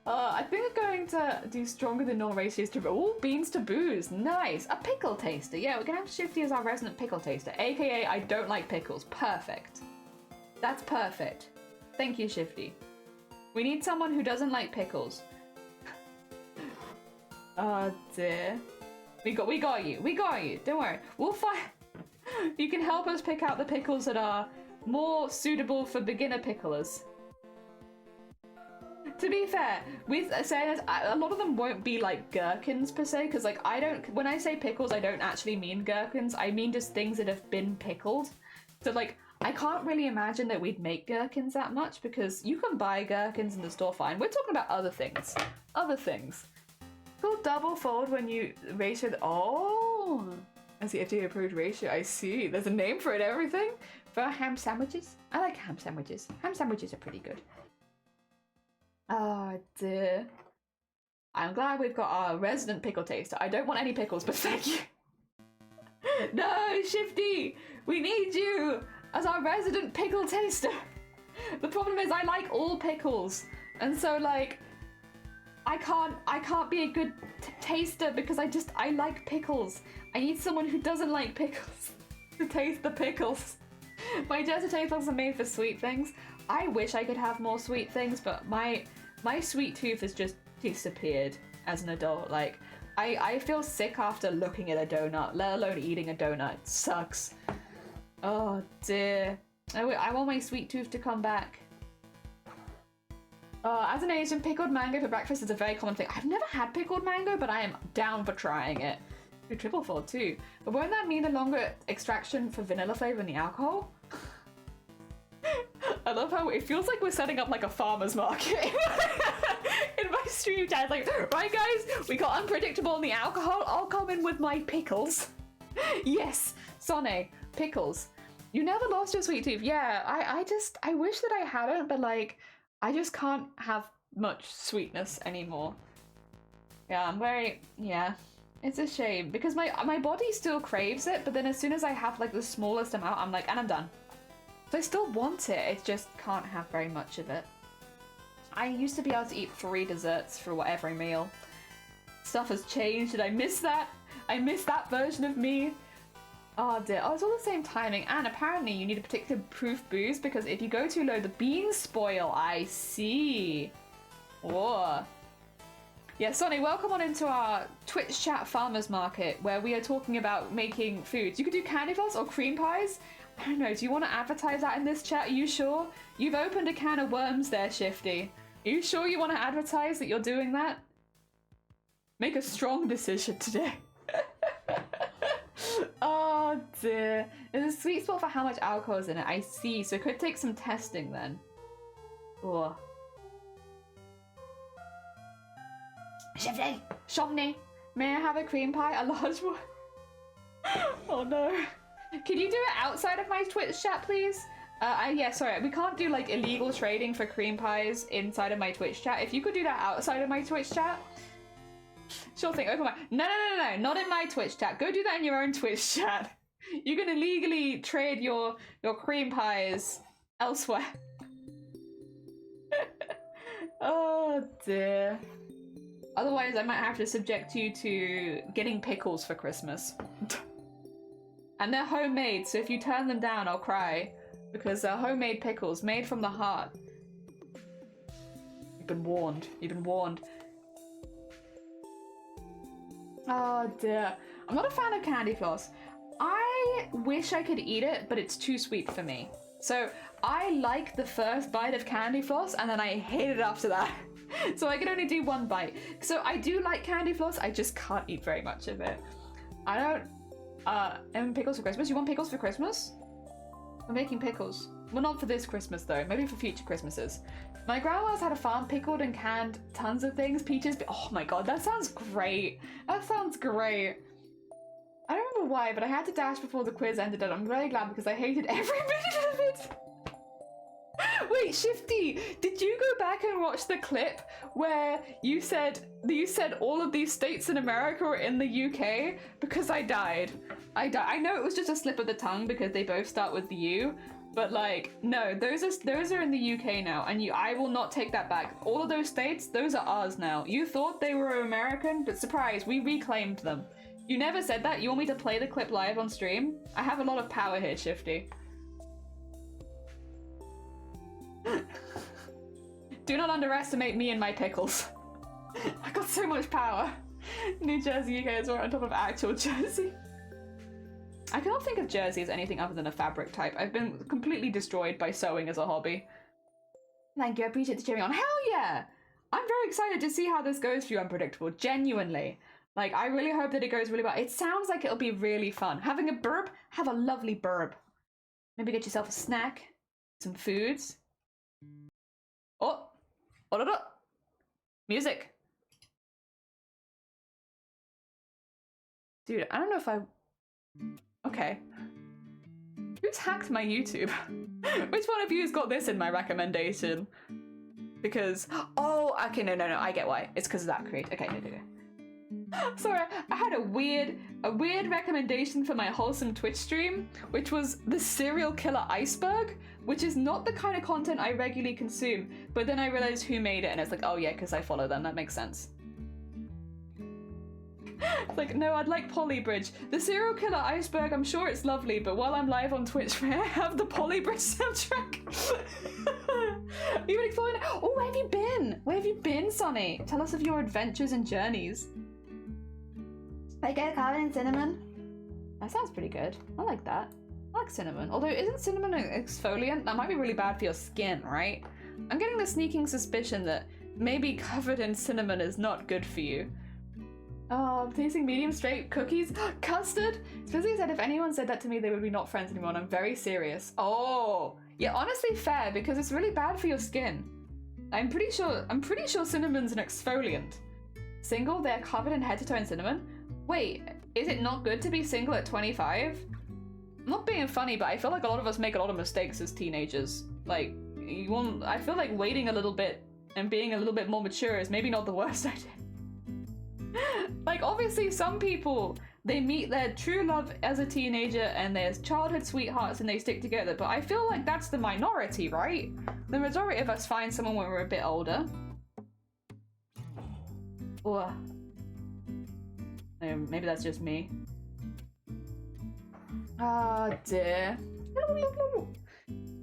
I think I'm going to do stronger than normal ratios to... Ooh, beans to booze. Nice. A pickle taster. Yeah, we're gonna have Shifty as our resident pickle taster. AKA, I don't like pickles. Perfect. That's perfect. Thank you, Shifty. We need someone who doesn't like pickles. Oh dear. We got you. We got you. Don't worry. We'll find... You can help us pick out the pickles that are more suitable for beginner picklers. To be fair, with saying this, a lot of them won't be like gherkins per se, because like when I say pickles, I don't actually mean gherkins. I mean just things that have been pickled. So like, I can't really imagine that we'd make gherkins that much because you can buy gherkins in the store fine. We're talking about other things. Other things. Called double fold when you ratio the... Oh! That's the FDA approved ratio. I see. There's a name for it, everything. For ham sandwiches? I like ham sandwiches. Ham sandwiches are pretty good. Oh dear. I'm glad we've got our resident pickle taster. I don't want any pickles, but thank you. No, Shifty! We need you as our resident pickle taster. The problem is I like all pickles. And so like, I can't be a good taster because I like pickles. I need someone who doesn't like pickles to taste the pickles. My Jessa taste buds are made for sweet things. I wish I could have more sweet things, but my sweet tooth has just disappeared as an adult. Like, I feel sick after looking at a donut, let alone eating a donut. It sucks. Oh dear. I want my sweet tooth to come back. As an Asian, pickled mango for breakfast is a very common thing. I've never had pickled mango, but I am down for trying it. Do triple fold too. But won't that mean a longer extraction for vanilla flavor in the alcohol? I love how it feels like we're setting up like a farmer's market in my stream chat. It's like, right guys, we got unpredictable in the alcohol. I'll come in with my pickles. Yes, Sonne, pickles. You never lost your sweet tooth. Yeah, I wish that I hadn't, but like, I just can't have much sweetness anymore. Yeah, yeah. It's a shame because my body still craves it, but then as soon as I have like the smallest amount, I'm like, and I'm done. So I still want it, it just can't have very much of it. I used to be able to eat 3 desserts for every meal. Stuff has changed and I miss that. I miss that version of me. Oh dear, oh, it's all the same timing, and apparently you need a particular proof booze because if you go too low, the beans spoil. I see. Whoa. Yeah, Sonny, welcome on into our Twitch chat farmers market where we are talking about making foods. You could do candy floss or cream pies. I don't know, do you want to advertise that in this chat? Are you sure? You've opened a can of worms there, Shifty. Are you sure you want to advertise that you're doing that? Make a strong decision today. Oh dear. There's a sweet spot for how much alcohol is in it. I see, so it could take some testing then. Oh. Shifty! Shomney! May I have a cream pie? A large one? Oh no. Can you do it outside of my Twitch chat, please? Yeah, sorry, we can't do like illegal trading for cream pies inside of my Twitch chat. If you could do that outside of my Twitch chat. Sure thing, open my... No, not in my Twitch chat. Go do that in your own Twitch chat. You can illegally trade your cream pies elsewhere. Oh dear. Otherwise, I might have to subject you to getting pickles for Christmas. And they're homemade, so if you turn them down, I'll cry. Because they're homemade pickles, made from the heart. You've been warned. You've been warned. Oh dear. I'm not a fan of candy floss. I wish I could eat it, but it's too sweet for me. So I like the first bite of candy floss, and then I hate it after that. So I can only do 1 bite. So I do like candy floss, I just can't eat very much of it. I don't... and pickles for Christmas? You want pickles for Christmas? We're making pickles. Well, not for this Christmas though, maybe for future Christmases. My grandma's had a farm, pickled and canned tons of things. Peaches, oh my god, that sounds great. That sounds great. I don't remember why, but I had to dash before the quiz ended and I'm really glad because I hated every minute of it. Wait, Shifty, did you go back and watch the clip where you said all of these states in America were in the UK? Because I died. I know it was just a slip of the tongue because they both start with the U, but like, no, those are in the UK now, and I will not take that back. All of those states, those are ours now. You thought they were American, but surprise, we reclaimed them. You never said that. You want me to play the clip live on stream? I have a lot of power here, Shifty. Do not underestimate me and my pickles. I got so much power. New Jersey, UK is right on top of actual Jersey. I cannot think of Jersey as anything other than a fabric type. I've been completely destroyed by sewing as a hobby. Thank you, I appreciate the cheering on. Hell yeah! I'm very excited to see how this goes for you, Unpredictable. Genuinely. Like, I really hope that it goes really well. It sounds like it'll be really fun. Having a burp? Have a lovely burp. Maybe get yourself a snack, some foods. Oh! Oh! Music! Dude, I don't know if I... Okay. Who's hacked my YouTube? Which one of you has got this in my recommendation? Because... Oh, okay, no, I get why. It's because of that create. Okay, no. Sorry, I had a weird recommendation for my wholesome Twitch stream, which was the serial killer iceberg, which is not the kind of content I regularly consume, but then I realized who made it and it's like, oh yeah, because I follow them, that makes sense. It's like, no, I'd like Polybridge. The serial killer iceberg, I'm sure it's lovely, but while I'm live on Twitch, may I have the Polybridge soundtrack? You've been exploring. Oh, where have you been? Where have you been, Sonny? Tell us of your adventures and journeys. I get covered in cinnamon. That sounds pretty good. I like that. I like cinnamon. Although, isn't cinnamon an exfoliant? That might be really bad for your skin, right? I'm getting the sneaking suspicion that maybe covered in cinnamon is not good for you. Oh, I'm tasting medium straight cookies. Custard! Spizzy said if anyone said that to me, they would be not friends anymore, and I'm very serious. Oh! Yeah, honestly fair, because it's really bad for your skin. I'm pretty sure cinnamon's an exfoliant. Single, they're covered in head to toe in cinnamon. Wait, is it not good to be single at 25? I'm not being funny, but I feel like a lot of us make a lot of mistakes as teenagers. Like, I feel like waiting a little bit and being a little bit more mature is maybe not the worst idea. Like, obviously some people, they meet their true love as a teenager and they're childhood sweethearts and they stick together, but I feel like that's the minority, right? The majority of us find someone when we're a bit older. Or maybe that's just me. Oh dear.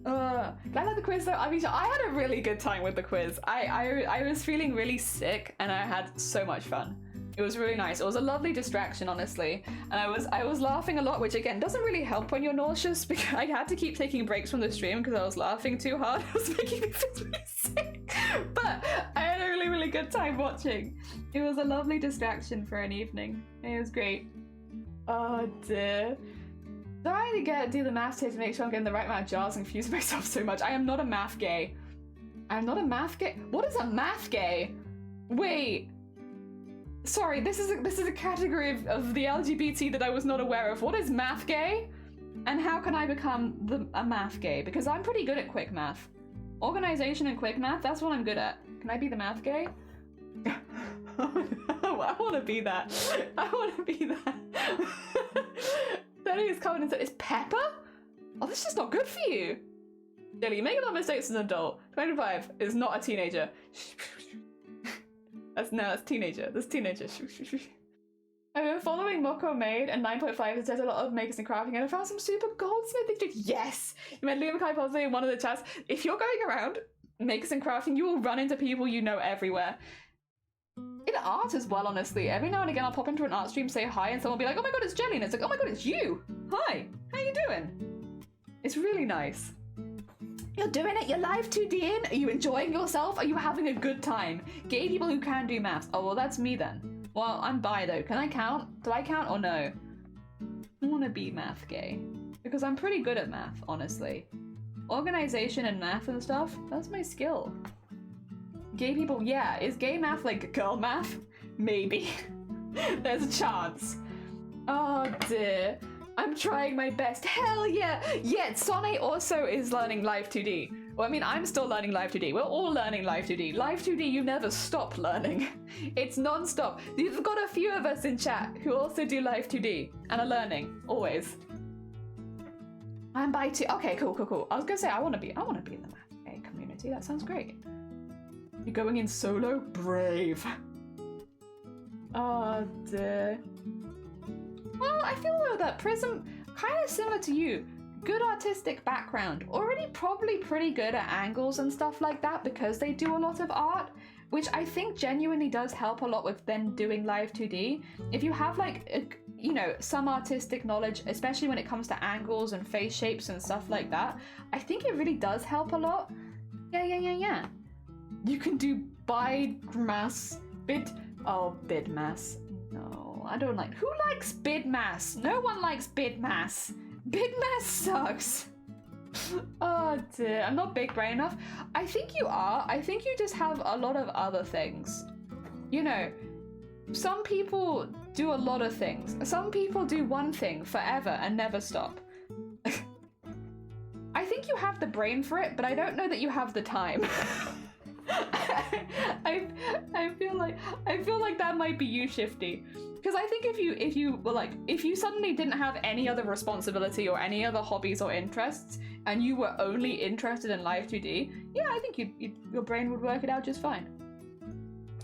I like the quiz though. I mean, I had a really good time with the quiz. I was feeling really sick and I had so much fun. It was really nice. It was a lovely distraction, honestly. And I was laughing a lot, which again doesn't really help when you're nauseous because I had to keep taking breaks from the stream because I was laughing too hard. It was making me feel really sick. But I had a really good time watching. It was a lovely distraction for an evening. It was great. Oh dear. Do I need to do the math tape to make sure I'm getting the right amount of jars and confuse myself so much? I am not a math gay. I'm not a math gay. What is a math gay? Wait. Sorry, this is a category of the LGBT that I was not aware of. What is math gay? And how can I become a math gay? Because I'm pretty good at quick math. Organization and quick math, that's what I'm good at. Can I be the math gay? I want to be that. I want to be that. That is coming and it's pepper? Oh, this is just not good for you. Jelly, you make a lot of mistakes as an adult. 25 is not a teenager. That's teenager. That's teenager. I've been following Moko Made and 9.5 it says a lot of makers and crafting and I found some super goldsmithing. Yes! You met Liam Kai Posey in one of the chats. If you're going around makers and crafting, you will run into people you know everywhere. In art as well, honestly. Every now and again I'll pop into an art stream, say hi, and someone will be like, oh my god, it's Jelly, and it's like, oh my god, it's you! Hi! How you doing? It's really nice. You're doing it, you're live 2D'ing? Are you enjoying yourself? Are you having a good time? Gay people who can do maths. Oh, well, that's me then. Well, I'm bi though. Can I count? Do I count or no? I want to be math gay. Because I'm pretty good at math, honestly. Organization and math and stuff, that's my skill. Gay people, yeah. Is gay math like girl math? Maybe. There's a chance. Oh dear. I'm trying my best. Hell yeah! Yeah, Sonny also is learning Live 2D. Well, I mean, I'm still learning Live 2D. We're all learning Live 2D. Live 2D, you never stop learning. It's non-stop. You've got a few of us in chat who also do Live 2D and are learning, always. I'm by two. Okay, cool. I was gonna say, I wanna be in the math community. That sounds great. You're going in solo? Brave. Oh, dear. Well, I feel though that Prism, kind of similar to you, good artistic background, already probably pretty good at angles and stuff like that because they do a lot of art, which I think genuinely does help a lot with then doing Live 2D. If you have like, you know, some artistic knowledge, especially when it comes to angles and face shapes and stuff like that, I think it really does help a lot. Yeah. You can do bidmass, bidmass. No, I don't like. Who likes bidmass? No one likes bidmass. Bidmass sucks. Oh dear, I'm not big brain enough. I think you are. I think you just have a lot of other things. You know, some people do a lot of things. Some people do one thing forever and never stop. I think you have the brain for it, but I don't know that you have the time. I feel like that might be you, Shifty. Because I think if you suddenly didn't have any other responsibility or any other hobbies or interests, and you were only interested in Live 2D, yeah, I think your brain would work it out just fine.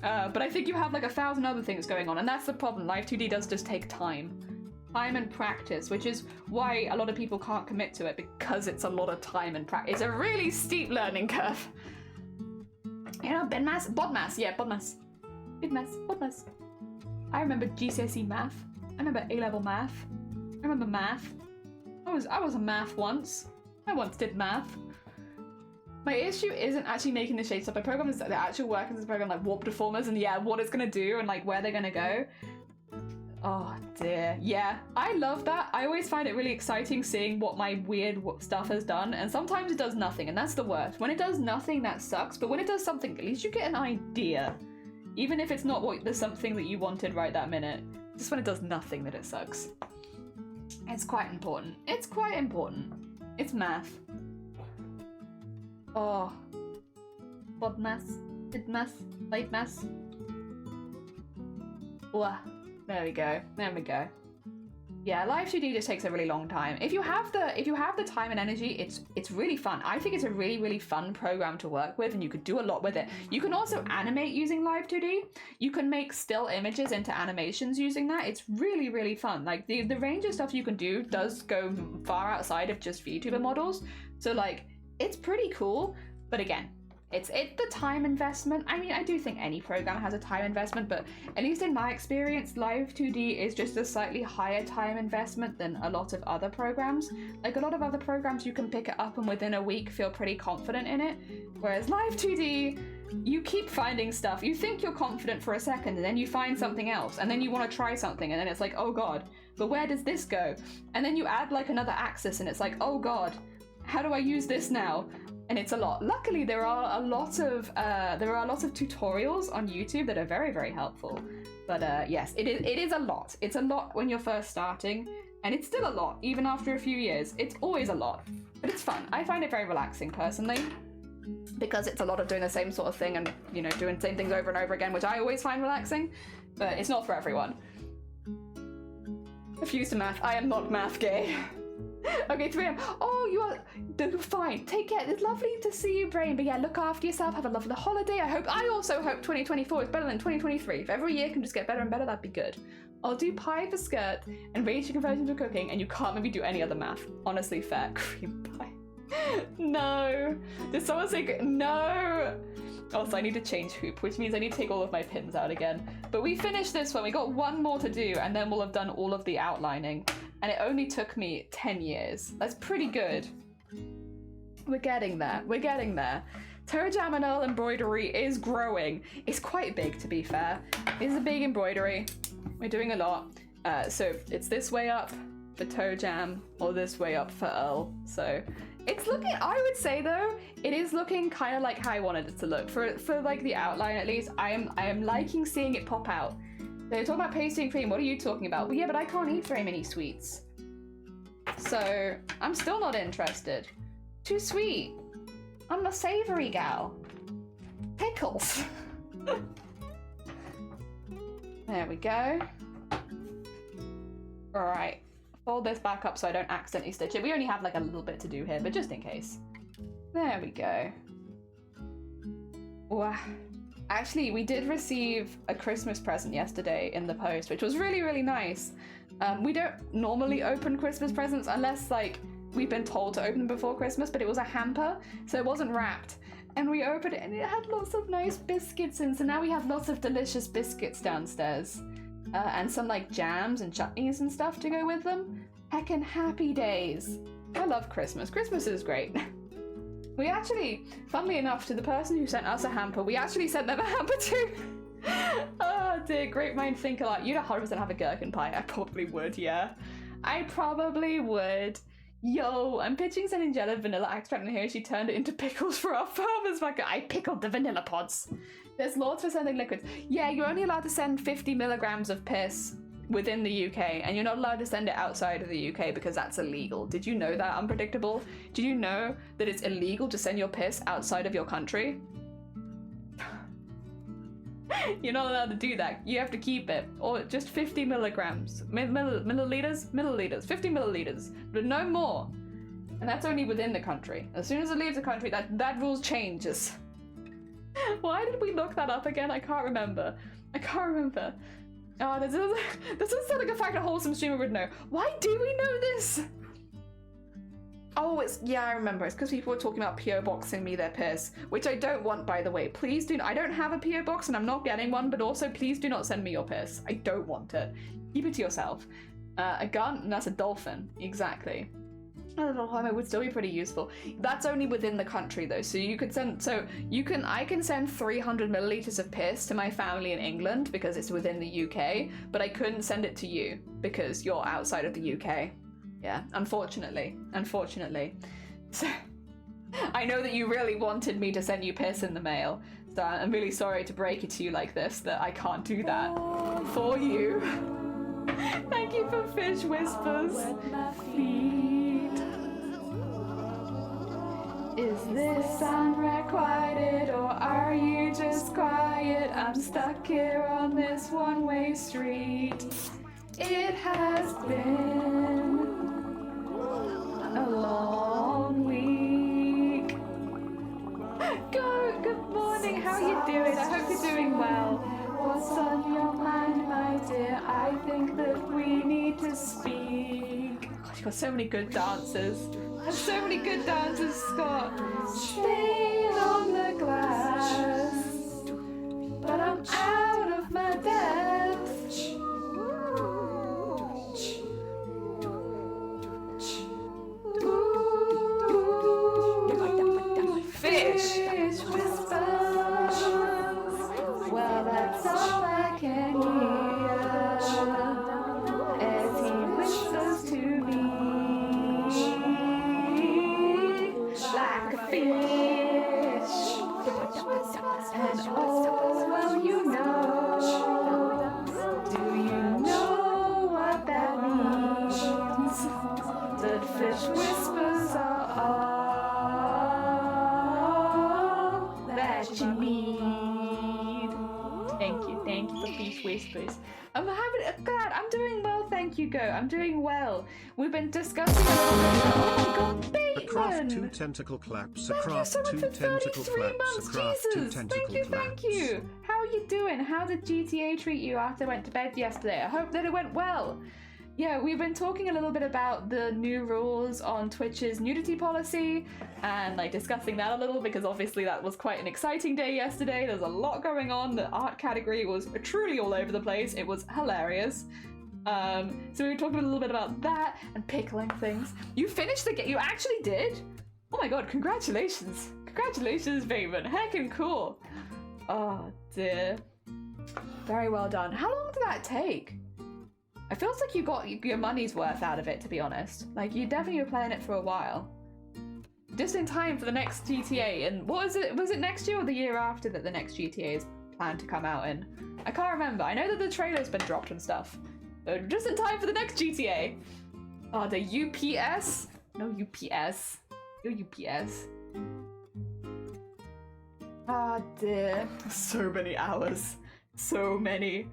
But I think you have like 1,000 other things going on, and that's the problem. Live 2D does just take time and practice, which is why a lot of people can't commit to it, because it's a lot of time and practice. It's a really steep learning curve. You know, bodmass, I remember GCSE math. I remember A-level math. I remember math. I was a math once. I once did math. My issue isn't actually making the shapes up. My program is the actual work in this program, like warp deformers, and yeah, what it's gonna do and like where they're gonna go. Oh dear. Yeah, I love that. I always find it really exciting seeing what my weird stuff has done, and sometimes it does nothing, and that's the worst. When it does nothing, that sucks, but when it does something, at least you get an idea. Even if it's not something that you wanted right that minute. Just when it does nothing that it sucks. It's quite important. It's quite important. It's math. Oh. Bodmass. Bidmass. Lightmass. There we go. Yeah, Live 2D just takes a really long time. If you have the time and energy, it's really fun. I think it's a really, really fun program to work with, and you could do a lot with it. You can also animate using Live 2D. You can make still images into animations using that. It's really, really fun. Like the range of stuff you can do does go far outside of just VTuber models. So like, it's pretty cool. But again, it's the time investment. I mean, I do think any program has a time investment, but at least in my experience, Live 2D is just a slightly higher time investment than a lot of other programs. Like a lot of other programs, you can pick it up and within a week feel pretty confident in it. Whereas Live 2D, you keep finding stuff. You think you're confident for a second, and then you find something else, and then you want to try something, and then it's like, oh god, but where does this go? And then you add like another axis, and it's like, oh god, how do I use this now? And it's a lot. Luckily, there are a lot of tutorials on YouTube that are very, very helpful. But yes, it is a lot. It's a lot when you're first starting, and it's still a lot even after a few years. It's always a lot, but it's fun. I find it very relaxing personally, because it's a lot of doing the same sort of thing and, you know, doing the same things over and over again, which I always find relaxing. But it's not for everyone. Refuse to math. I am not math gay. Okay, 3 a.m. Oh, you are fine. Take care. It's lovely to see you, Brain. But yeah, look after yourself. Have a lovely holiday. I also hope 2024 is better than 2023. If every year can just get better and better, that'd be good. I'll do pie for skirt and ratio conversion for cooking, and you can't maybe do any other math. Honestly, fair. Cream pie. No. Did someone say no? Also, I need to change hoop, which means I need to take all of my pins out again. But we finished this one. We got one more to do, and then we'll have done all of the outlining. And it only took me 10 years. That's pretty good. We're getting there. We're getting there. Toe Jam and Earl embroidery is growing. It's quite big, to be fair. It's a big embroidery. We're doing a lot. So it's this way up for Toe Jam, or this way up for Earl. So it's looking, I would say though, it is looking kind of like how I wanted it to look. For like the outline at least, I am liking seeing it pop out. They're talking about pasty and cream. What are you talking about? Well, yeah, but I can't eat very many sweets. So I'm still not interested. Too sweet. I'm a savory gal. Pickles. There we go. Alright. Fold this back up so I don't accidentally stitch it. We only have like a little bit to do here, but just in case. There we go. Wow. Actually, we did receive a Christmas present yesterday in the post, which was really, really nice. We don't normally open Christmas presents unless like we've been told to open them before Christmas, but it was a hamper, so it wasn't wrapped. And we opened it and it had lots of nice biscuits in, so now we have lots of delicious biscuits downstairs. And some like jams and chutneys and stuff to go with them. Heckin' happy days. I love Christmas. Christmas is great. We actually, funnily enough, to the person who sent us a hamper, we actually sent them a hamper too. Oh dear, great mind think alike. You'd 100% have a gherkin pie. I probably would, yeah. I probably would. Yo, I'm pitching some Nigella vanilla extract in here. She turned it into pickles for our farmers market. I pickled the vanilla pods. There's laws for sending liquids. Yeah, you're only allowed to send 50 milligrams of piss within the UK, and you're not allowed to send it outside of the UK because that's illegal. Did you know that, Unpredictable? Did you know that it's illegal to send your piss outside of your country? You're not allowed to do that. You have to keep it. Or just 50 milligrams. Milliliters? 50 milliliters. But no more. And that's only within the country. As soon as it leaves the country, that rule changes. Why did we look that up again? I can't remember. Oh, this doesn't sound like a fact a wholesome streamer would know. Why do we know this? Oh, yeah, I remember. It's because people were talking about PO boxing me their piss, which I don't want, by the way. Please do. I don't have a PO box and I'm not getting one, but also please do not send me your piss. I don't want it. Keep it to yourself. A gun, and that's a dolphin. Exactly. A little helmet would still be pretty useful. That's only within the country though, so you could send. I can send 300 milliliters of piss to my family in England because it's within the UK, but I couldn't send it to you because you're outside of the UK. Yeah, unfortunately. So, I know that you really wanted me to send you piss in the mail, so I'm really sorry to break it to you like this, that I can't do that for you. Thank you for Fish Whispers. Feet. Is this sound requited or are you just quiet? I'm stuck here on this one-way street. It has been a long week. Good morning, how are you doing? I hope you're doing well. What's on your mind, my dear? I think that we need to speak. God, you've got so many good dancers. So many good dancers, Scott. Stain on the glass, but I'm out of my depth. Fish whispers. Well, that's all I can hear as he whispers to me like a fish. And oh, well, you know. Do you know what that means? That fish whispers are all that you need. Thank you for Fish Whispers. I'm glad, I'm doing well, thank you, Go. I'm doing well. We've been discussing a little bit. Oh my god, Bateman! Across 2 tentacle claps, Thank you across so much 2 for tentacle 33 claps, months, across 2 Jesus! tentacle claps. Thank you! How are you doing? How did GTA treat you after I went to bed yesterday? I hope that it went well. Yeah, we've been talking a little bit about the new rules on Twitch's nudity policy and like discussing that a little because obviously that was quite an exciting day yesterday. There's a lot going on. The art category was truly all over the place. It was hilarious. So we were talking a little bit about that and pickling things. You finished the game. You actually did? Oh my god, congratulations. Congratulations, Bateman. Heckin' cool. Oh dear. Very well done. How long did that take? It feels like you got your money's worth out of it, to be honest. Like, you definitely were playing it for a while. Just in time for the next GTA, and what was it? Was it next year or the year after that the next GTA is planned to come out in? I can't remember. I know that the trailer's been dropped and stuff. So just in time for the next GTA. Oh, the UPS? No UPS. No UPS. Oh dear. So many hours. So many.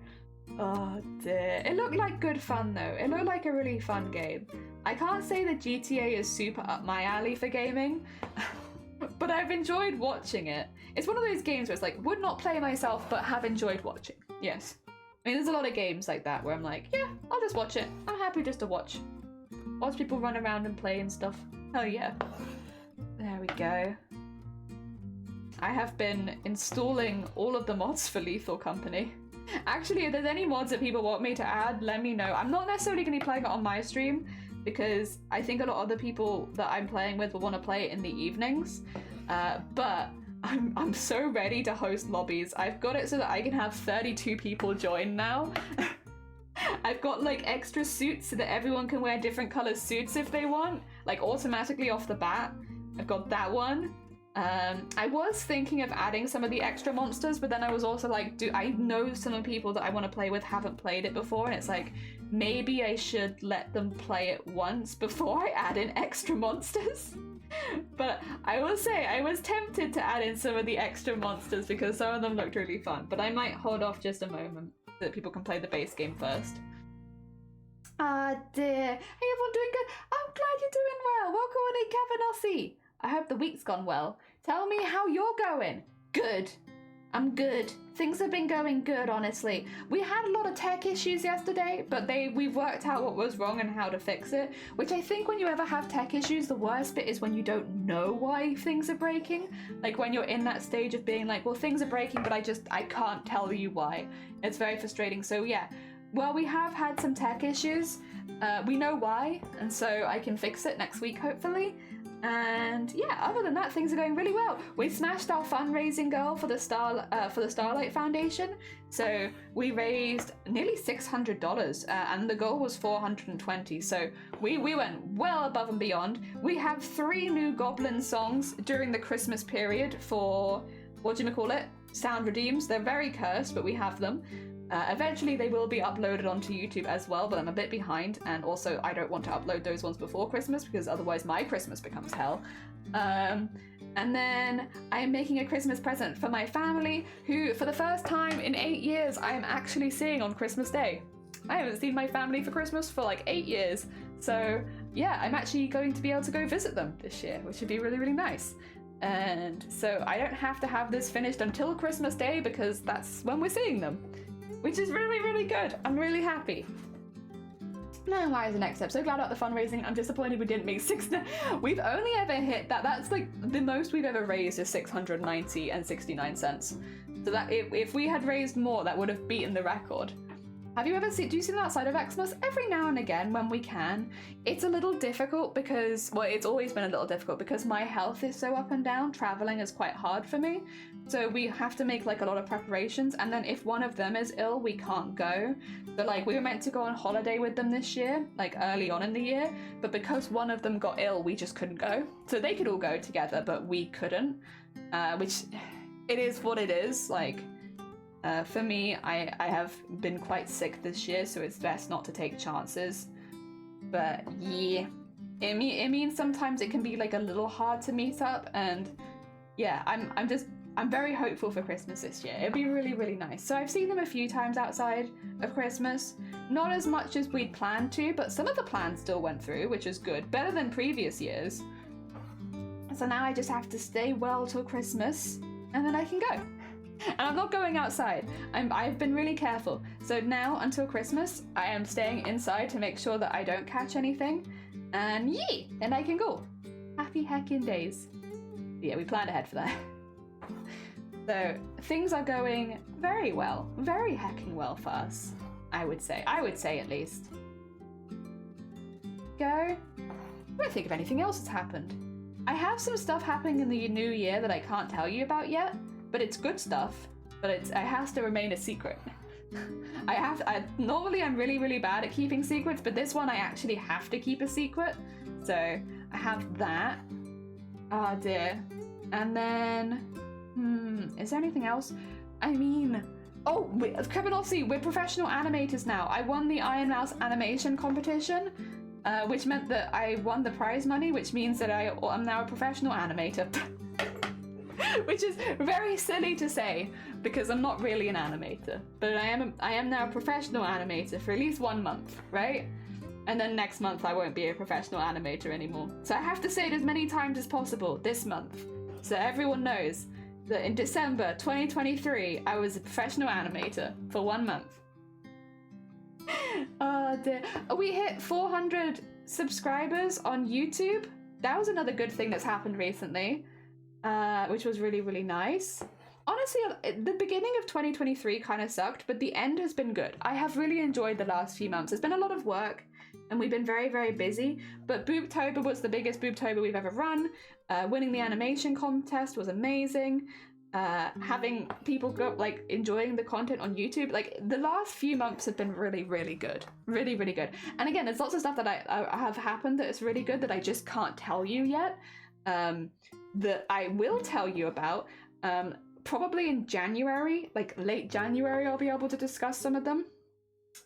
Oh dear. It looked like good fun though. It looked like a really fun game. I can't say that GTA is super up my alley for gaming, but I've enjoyed watching it. It's one of those games where it's like, would not play myself, but have enjoyed watching. Yes. I mean, there's a lot of games like that where I'm like, yeah, I'll just watch it. I'm happy just to watch. Watch people run around and play and stuff. Oh yeah. There we go. I have been installing all of the mods for Lethal Company. Actually, if there's any mods that people want me to add, let me know. I'm not necessarily going to be playing it on my stream because I think a lot of the people that I'm playing with will want to play it in the evenings. But I'm so ready to host lobbies. I've got it so that I can have 32 people join now. I've got like extra suits so that everyone can wear different color suits if they want, like automatically off the bat. I've got that one. I was thinking of adding some of the extra monsters, but then I was also like, I know some of the people that I want to play with haven't played it before, and it's like, maybe I should let them play it once before I add in extra monsters. But I will say, I was tempted to add in some of the extra monsters because some of them looked really fun, but I might hold off just a moment so that people can play the base game first. Ah dear. Hey everyone, doing good? I'm glad you're doing well. Welcome on in, Kevin Ossie. I hope the week's gone well. Tell me how you're going. Good. I'm good. Things have been going good, honestly. We had a lot of tech issues yesterday, but we've worked out what was wrong and how to fix it, which I think when you ever have tech issues, the worst bit is when you don't know why things are breaking. Like when you're in that stage of being like, well, things are breaking, but I can't tell you why. It's very frustrating. So yeah, well, we have had some tech issues. We know why, and so I can fix it next week, hopefully. And yeah, other than that, things are going really well. We smashed our fundraising goal for the Starlight Foundation. So we raised nearly $600, and the goal was $420. So we went well above and beyond. We have 3 new Goblin songs during the Christmas period for, Sound Redeems. They're very cursed, but we have them. Eventually they will be uploaded onto YouTube as well, but I'm a bit behind, and also I don't want to upload those ones before Christmas because otherwise my Christmas becomes hell. And then I am making a Christmas present for my family, who for the first time in 8 years I am actually seeing on Christmas Day. I haven't seen my family for Christmas for like 8 years, so yeah, I'm actually going to be able to go visit them this year, which would be really, really nice. And so I don't have to have this finished until Christmas Day because that's when we're seeing them. Which is really, really good. I'm really happy. Now, why is the next step? So glad about the fundraising. I'm disappointed we didn't make We've only ever hit that. That's like the most we've ever raised is 690 and 69 cents. So that if we had raised more, that would have beaten the record. Have you ever seen, do you see them outside of Xmas? Every now and again when we can. It's a little difficult because, well, it's always been a little difficult because my health is so up and down. Traveling is quite hard for me. So we have to make like a lot of preparations, and then if one of them is ill, we can't go. So like we were meant to go on holiday with them this year, like early on in the year, but because one of them got ill, we just couldn't go. So they could all go together, but we couldn't, which it is what it is. Like for me, I have been quite sick this year, so it's best not to take chances. But yeah, it means sometimes it can be like a little hard to meet up, and yeah, I'm very hopeful for Christmas this year. It'd be really, really nice. So I've seen them a few times outside of Christmas. Not as much as we'd planned to, but some of the plans still went through, which is good. Better than previous years. So now I just have to stay well till Christmas, and then I can go. And I'm not going outside. I've been really careful. So now until Christmas, I am staying inside to make sure that I don't catch anything. And yee! And I can go. Happy heckin' days. Yeah, we planned ahead for that. So things are going very well, very hecking well for us, I would say at least. Go. I don't think of anything else that's happened. I have some stuff happening in the new year that I can't tell you about yet, but it's good stuff, but it has to remain a secret. Normally I'm really, really bad at keeping secrets, but this one I actually have to keep a secret. So I have that. Oh dear. And then, is there anything else? I mean, Kevin Ossie, we're professional animators now. I won the Iron Mouse animation competition, which meant that I won the prize money, which means that I'm now a professional animator. which is very silly to say because I'm not really an animator, but I am now a professional animator for at least 1 month, right? And then next month I won't be a professional animator anymore. So I have to say it as many times as possible this month, so everyone knows that in December 2023 I was a professional animator for 1 month. Oh dear. We hit 400 subscribers on YouTube. That was another good thing that's happened recently, which was really, really nice. Honestly, the beginning of 2023 kind of sucked, but the end has been good. I have really enjoyed the last few months. It's been a lot of work, and we've been very, very busy, but Boobtober was the biggest Boobtober we've ever run. Winning the animation contest was amazing. Having people go, like, enjoying the content on YouTube, like, the last few months have been really, really good. Really, really good. And again, there's lots of stuff that I have happened that is really good that I just can't tell you yet, that I will tell you about. Probably in January, like late January, I'll be able to discuss some of them.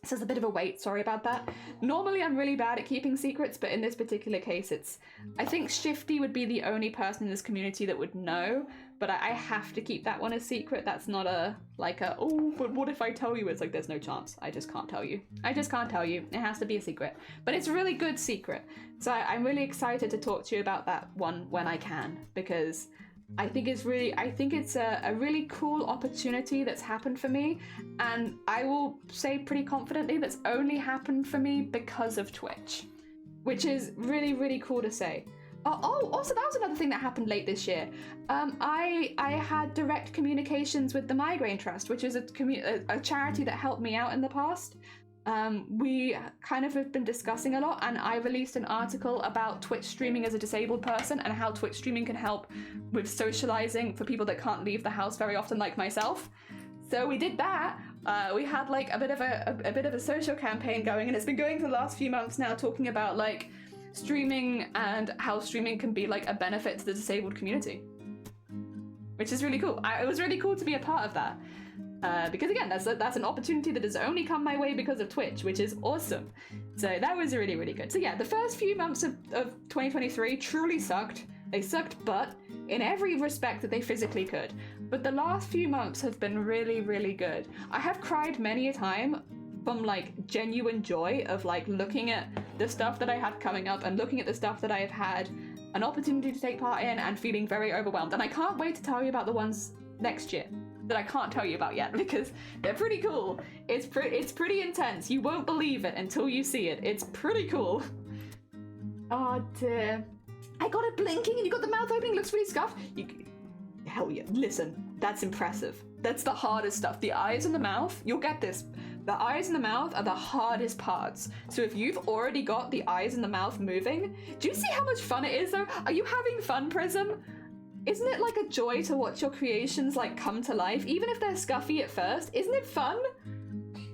So there's a bit of a wait, sorry about that. Normally I'm really bad at keeping secrets, but in this particular case I think Shifty would be the only person in this community that would know, but I have to keep that one a secret. That's not oh, but what if I tell you? It's like, there's no chance. I just can't tell you. I just can't tell you. It has to be a secret. But it's a really good secret. So I'm really excited to talk to you about that one when I can, because I think it's a really cool opportunity that's happened for me, and I will say pretty confidently that's only happened for me because of Twitch, which is really, really cool to say. Oh, also that was another thing that happened late this year. I had direct communications with the Migraine Trust, which is a charity that helped me out in the past. We kind of have been discussing a lot, and I released an article about Twitch streaming as a disabled person and how Twitch streaming can help with socializing for people that can't leave the house very often, like myself. So we did that. We had like a bit of a social campaign going, and it's been going for the last few months now, talking about like streaming and how streaming can be like a benefit to the disabled community, which is really cool. It was really cool to be a part of that. Because again, that's an opportunity that has only come my way because of Twitch, which is awesome. So that was really, really good. So yeah, the first few months of 2023 truly sucked. They sucked butt in every respect that they physically could. But the last few months have been really, really good. I have cried many a time from like genuine joy of like looking at the stuff that I had coming up and looking at the stuff that I have had an opportunity to take part in and feeling very overwhelmed. And I can't wait to tell you about the ones next year that I can't tell you about yet, because they're pretty cool. It's pretty intense. You won't believe it until you see it. It's pretty cool. Oh dear. I got it blinking and you got the mouth opening, looks really scuffed. Hell yeah, listen, that's impressive. That's the hardest stuff. The eyes and the mouth, you'll get this. The eyes and the mouth are the hardest parts. So if you've already got the eyes and the mouth moving, do you see how much fun it is though? Are you having fun, Prism? Isn't it like a joy to watch your creations like come to life, even if they're scuffy at first? Isn't it fun?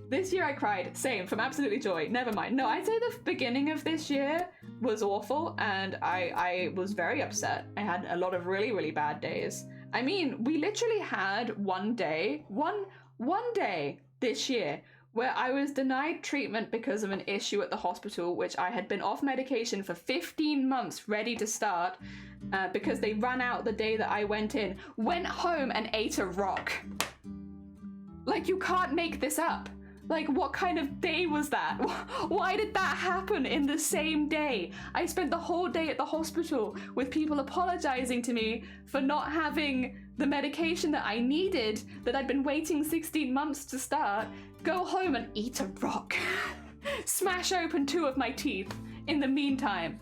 This year I cried, same, from absolutely joy. Never mind. No, I'd say the beginning of this year was awful, and I was very upset. I had a lot of really, really bad days. I mean, we literally had one day this year where I was denied treatment because of an issue at the hospital, which I had been off medication for 15 months, ready to start, because they ran out the day that I went in, went home and ate a rock. Like, you can't make this up. Like, what kind of day was that? Why did that happen in the same day? I spent the whole day at the hospital with people apologizing to me for not having the medication that I needed, that I'd been waiting 16 months to start, go home and eat a rock. Smash open 2 of my teeth in the meantime.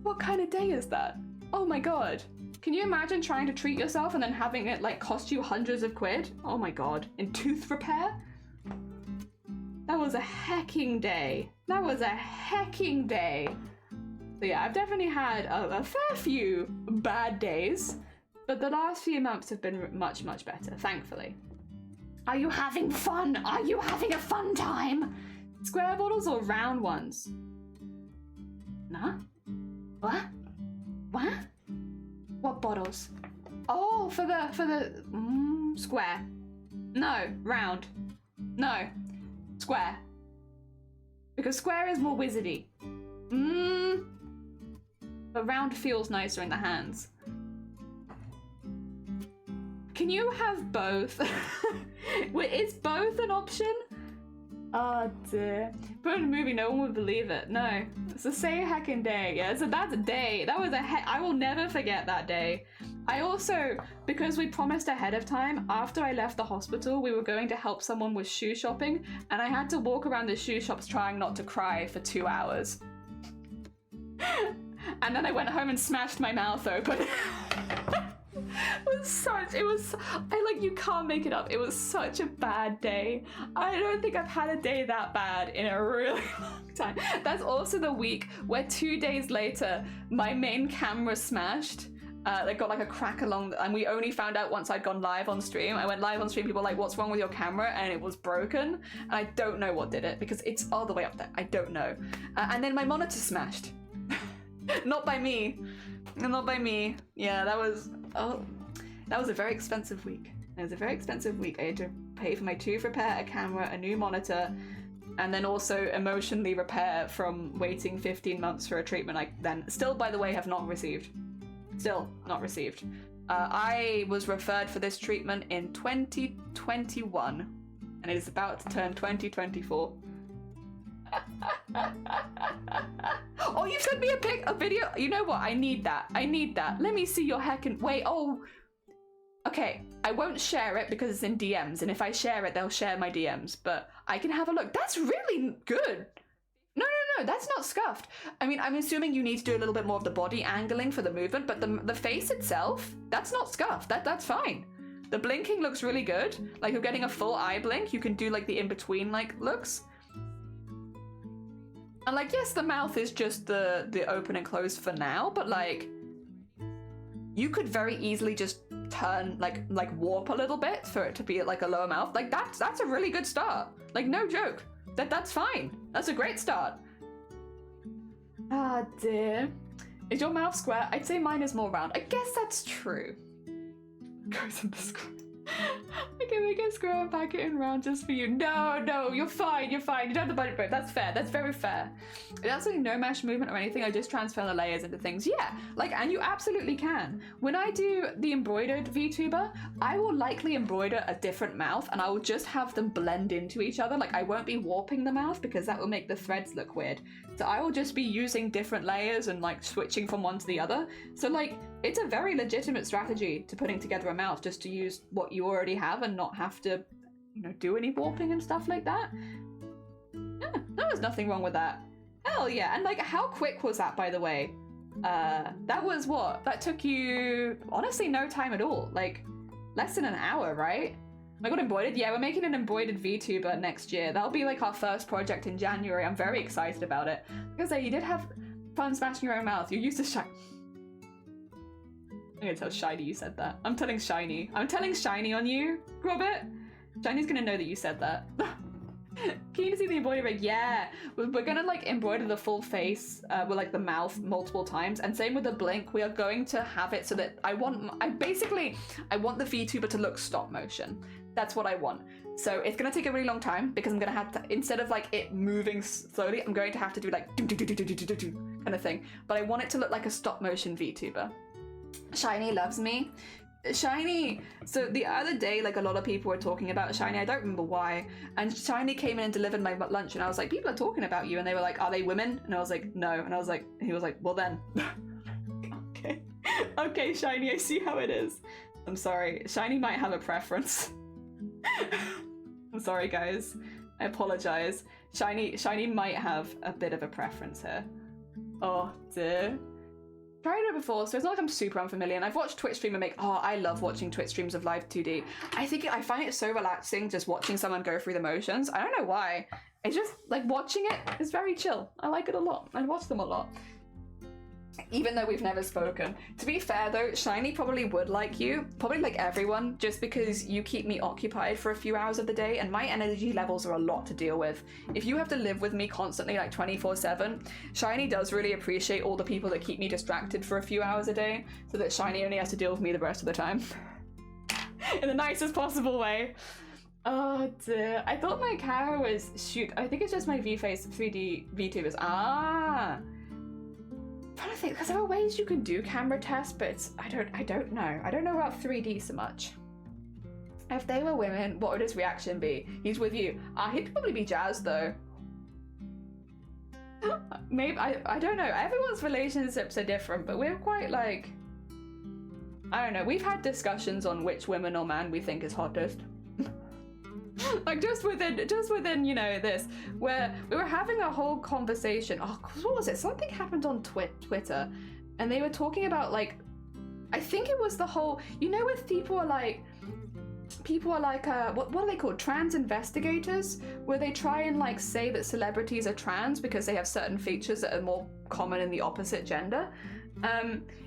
What kind of day is that? Oh my god. Can you imagine trying to treat yourself and then having it like cost you hundreds of quid? Oh my god. In tooth repair? That was a hecking day. That was a hecking day. So yeah, I've definitely had a fair few bad days, but the last few months have been much, much better, thankfully. Are you having fun? Are you having a fun time? Square bottles or round ones? Nah? What? What? What bottles? Oh, for the square. No, round. No, square. Because square is more wizardy. But round feels nicer in the hands. Can you have both? Wait, is both an option? Oh dear. Put in a movie, no one would believe it. No. It's the same heckin' day. Yeah, so that's a day. That was I will never forget that day. I also, because we promised ahead of time, after I left the hospital, we were going to help someone with shoe shopping, and I had to walk around the shoe shops trying not to cry for 2 hours. And then I went home and smashed my mouth open. You can't make it up. It was such a bad day. I don't think I've had a day that bad in a really long time. That's also the week where 2 days later, my main camera smashed. They got like a crack and we only found out once I'd gone live on stream. I went live on stream, people were like, what's wrong with your camera? And it was broken. And I don't know what did it because it's all the way up there. I don't know. And then my monitor smashed. Not by me. Not by me. Yeah, that was a very expensive week. It was a very expensive week. I had to pay for my tooth repair, a camera, a new monitor, and then also emotionally repair from waiting 15 months for a treatment I then still, by the way, have not received. Still not received. I was referred for this treatment in 2021, and it is about to turn 2024. Oh, you sent me a video. You know what? I need that. Let me see your heckin'. Wait. Oh. Okay, I won't share it because it's in DMs, and if I share it, they'll share my DMs, but I can have a look. That's really good. No, that's not scuffed. I mean, I'm assuming you need to do a little bit more of the body angling for the movement, but the face itself, that's not scuffed. That's fine. The blinking looks really good. Like, you're getting a full eye blink. You can do, like, the in-between, like, looks. And, like, yes, the mouth is just the open and close for now, but, like, you could very easily just turn, like warp a little bit for it to be like a lower mouth. Like, that's a really good start. Like, no joke. That's fine. That's a great start. Ah, dear. Is your mouth square? I'd say mine is more round. I guess that's true. Goes in the square. I can make it square and pack it in round just for you. No, you're fine. You don't have the budget break. That's fair. That's very fair. There's absolutely no mesh movement or anything. I just transfer the layers into things. Yeah, like, and you absolutely can. When I do the embroidered VTuber, I will likely embroider a different mouth and I will just have them blend into each other. Like, I won't be warping the mouth because that will make the threads look weird. So I will just be using different layers and, like, switching from one to the other. So, like, it's a very legitimate strategy to putting together a mouth, just to use what you already have and not have to, you know, do any warping and stuff like that. Yeah, there was nothing wrong with that. Hell yeah. And, like, how quick was that, by the way? That was what? That took you, honestly, no time at all. Like, less than an hour, right? I got embroidered. Yeah, we're making an embroidered VTuber next year. That'll be, like, our first project in January. I'm very excited about it. Because you did have fun smashing your own mouth. You used to shine. I'm gonna tell Shiny you said that. I'm telling Shiny on you, Robert. Shiny's gonna know that you said that. Keen to see the embroidery? Yeah, we're gonna, like, embroider the full face with, like, the mouth multiple times, and same with the blink. We are going to have it so that I want the VTuber to look stop motion. That's what I want. So it's gonna take a really long time because I'm gonna have to, instead of, like, it moving slowly, I'm going to have to do, like, kind of thing. But I want it to look like a stop motion VTuber. Shiny loves me. Shiny, so the other day, like, a lot of people were talking about Shiny. I don't remember why. And Shiny came in and delivered my lunch, and I was like, people are talking about you. And they were like, are they women? And I was like, no. And I was like, he was like, well then. Okay, Shiny, I see how it is. I'm sorry. Shiny might have a preference. I'm sorry, guys. I apologize. Shiny might have a bit of a preference here. Oh dear. Tried it before, so it's not like I'm super unfamiliar. And I've watched Twitch streamer make. Oh, I love watching Twitch streams of live 2D. I find it so relaxing just watching someone go through the motions. I don't know why. It's just, like, watching it is very chill. I like it a lot. I watch them a lot. Even though we've never spoken. To be fair though, Shiny probably would like you, probably like everyone, just because you keep me occupied for a few hours of the day, and my energy levels are a lot to deal with. If you have to live with me constantly, like 24/7, Shiny does really appreciate all the people that keep me distracted for a few hours a day, so that Shiny only has to deal with me the rest of the time. In the nicest possible way. Oh dear, I thought my camera was, shoot, I think it's just my V-Face 3D VTubers. I'm trying to think, because there are ways you can do camera tests, but it's, I don't know. I don't know about 3D so much. If they were women, what would his reaction be? He's with you. He'd probably be jazzed though. Maybe, I don't know. Everyone's relationships are different, but we're quite like, I don't know. We've had discussions on which women or man we think is hottest. Like just within, you know, this, where we were having a whole conversation. Oh, what was it? Something happened on Twitter, and they were talking about like, I think it was the whole, you know, with people are like, what are they called? Trans investigators, where they try and like say that celebrities are trans because they have certain features that are more common in the opposite gender.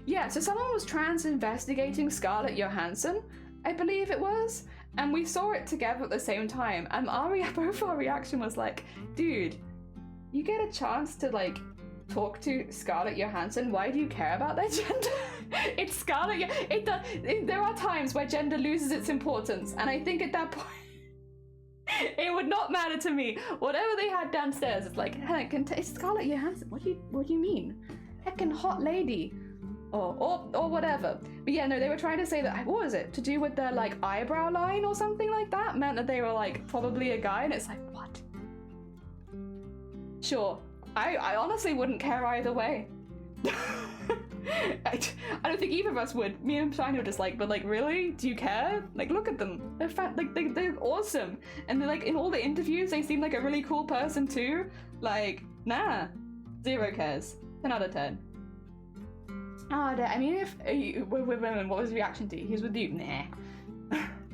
Yeah, so someone was trans investigating Scarlett Johansson, I believe it was, and we saw it together at the same time, and both our reaction was like, dude, you get a chance to like talk to Scarlett Johansson, why do you care about their gender? It's Scarlett. There are times where gender loses its importance, and I think at that point it would not matter to me. Whatever they had downstairs, it's like, heck, it's Scarlett Johansson. What do you mean? Heckin' hot lady, or whatever. But yeah, no, they were trying to say that, what was it, to do with their like eyebrow line or something like that, meant that they were like probably a guy, and it's like, what? Sure. I honestly wouldn't care either way. I don't think either of us would. Me and Shiny were just like, but like, really? Do you care? Like, look at them. They're fat. Like, they're awesome. And they're like, in all the interviews, they seem like a really cool person too. Like, nah. 0 cares. 10 out of 10. I mean, if with women, what was his reaction to you? He's with you? Nah.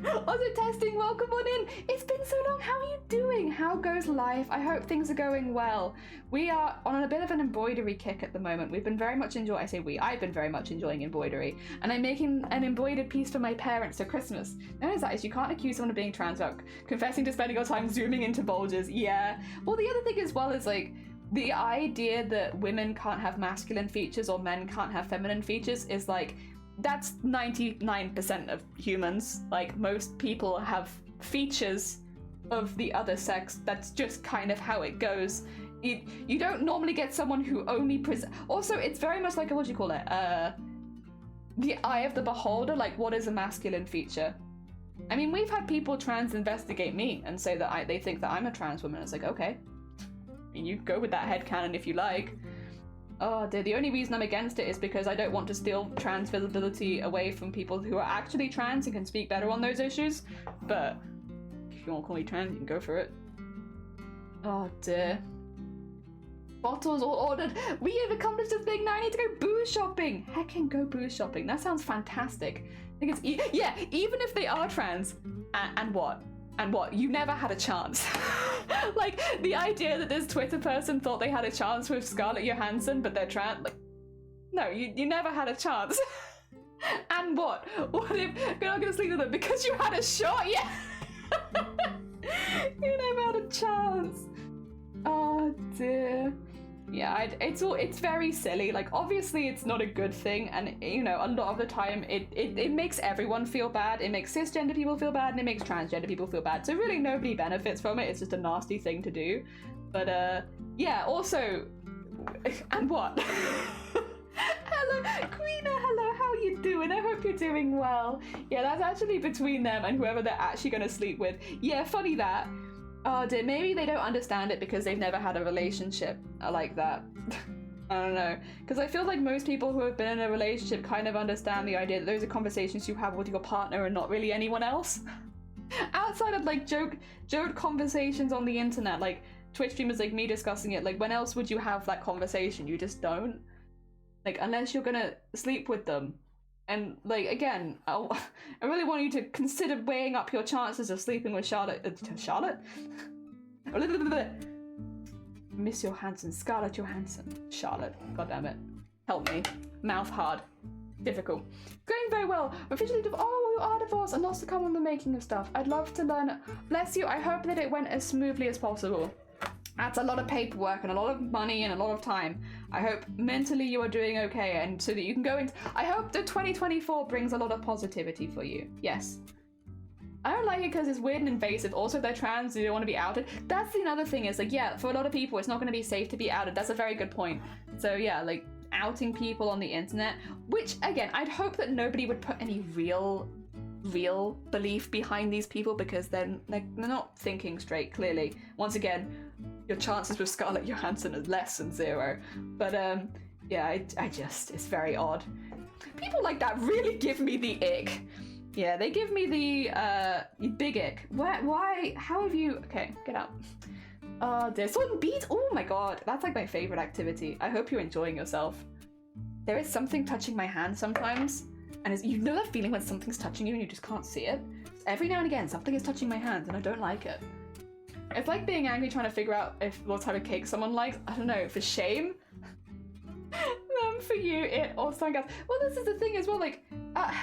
Also, testing, welcome on in. It's been so long. How are you doing? How goes life? I hope things are going well. We are on a bit of an embroidery kick at the moment. We've been very much enjoying, I've been very much enjoying embroidery. And I'm making an embroidered piece for my parents for Christmas. Notice that is, you can't accuse someone of being trans without confessing to spending your time zooming into bulges. Yeah. Well, the other thing as well is like, the idea that women can't have masculine features or men can't have feminine features is like, that's 99% of humans. Like, most people have features of the other sex. That's just kind of how it goes. You don't normally get someone who only also, it's very much like, what do you call it? The eye of the beholder, like, what is a masculine feature? I mean, we've had people trans investigate me and say that they think that I'm a trans woman. It's like, okay. I mean, you go with that headcanon if you like. Oh dear, the only reason I'm against it is because I don't want to steal trans visibility away from people who are actually trans and can speak better on those issues. But if you want to call me trans, you can go for it. Oh dear. Bottles all ordered. We have accomplished a thing. Now I need to go booze shopping. Heckin' go booze shopping. That sounds fantastic. I think it's yeah, even if they are trans, and what? And what? You never had a chance. Like, the idea that this Twitter person thought they had a chance with Scarlett Johansson, but they're trans. Like, no, you never had a chance. And what? What if you're not gonna sleep with them because you had a shot? Yeah. You never had a chance. Oh dear. Yeah, it's very silly. Like, obviously it's not a good thing, and you know, a lot of the time it makes everyone feel bad. It makes cisgender people feel bad, and it makes transgender people feel bad. So really nobody benefits from it. It's just a nasty thing to do. But yeah, also, and what? Hello, Queena, hello, how you doing? I hope you're doing well. Yeah, that's actually between them and whoever they're actually gonna sleep with. Yeah, funny that. Oh dear, maybe they don't understand it because they've never had a relationship like that. I don't know. Because I feel like most people who have been in a relationship kind of understand the idea that those are conversations you have with your partner and not really anyone else. Outside of like joke conversations on the internet, like Twitch streamers like me discussing it, like when else would you have that conversation? You just don't. Like, unless you're gonna sleep with them. And, like, again, I really want you to consider weighing up your chances of sleeping with Charlotte? Miss Johansson, Scarlett Johansson. Charlotte, goddammit. Help me. Mouth hard. Difficult. Going very well. Officially, oh, you are divorced and lots to come on the making of stuff. I'd love to learn. Bless you, I hope that it went as smoothly as possible. That's a lot of paperwork and a lot of money and a lot of time. I hope mentally you are doing okay, and so that you can go into. I hope that 2024 brings a lot of positivity for you. Yes. I don't like it because it's weird and invasive. Also, if they're trans, they don't want to be outed. That's another thing is like, yeah, for a lot of people, it's not going to be safe to be outed. That's a very good point. So yeah, like outing people on the internet, which again, I'd hope that nobody would put any real real belief behind these people, because they're not thinking straight, clearly. Once again, your chances with Scarlett Johansson are less than 0. But yeah, I just, it's very odd. People like that really give me the ick. Yeah, they give me the big ick. Why? How have you? Okay, get out. There's some beads. Oh my god, that's like my favorite activity. I hope you're enjoying yourself. There is something touching my hand sometimes, and you know that feeling when something's touching you and you just can't see it? Every now and again, something is touching my hand and I don't like it. It's like being angry trying to figure out what type of cake someone likes. I don't know, for shame? For you, it or something else. Well, this is the thing as well, like, I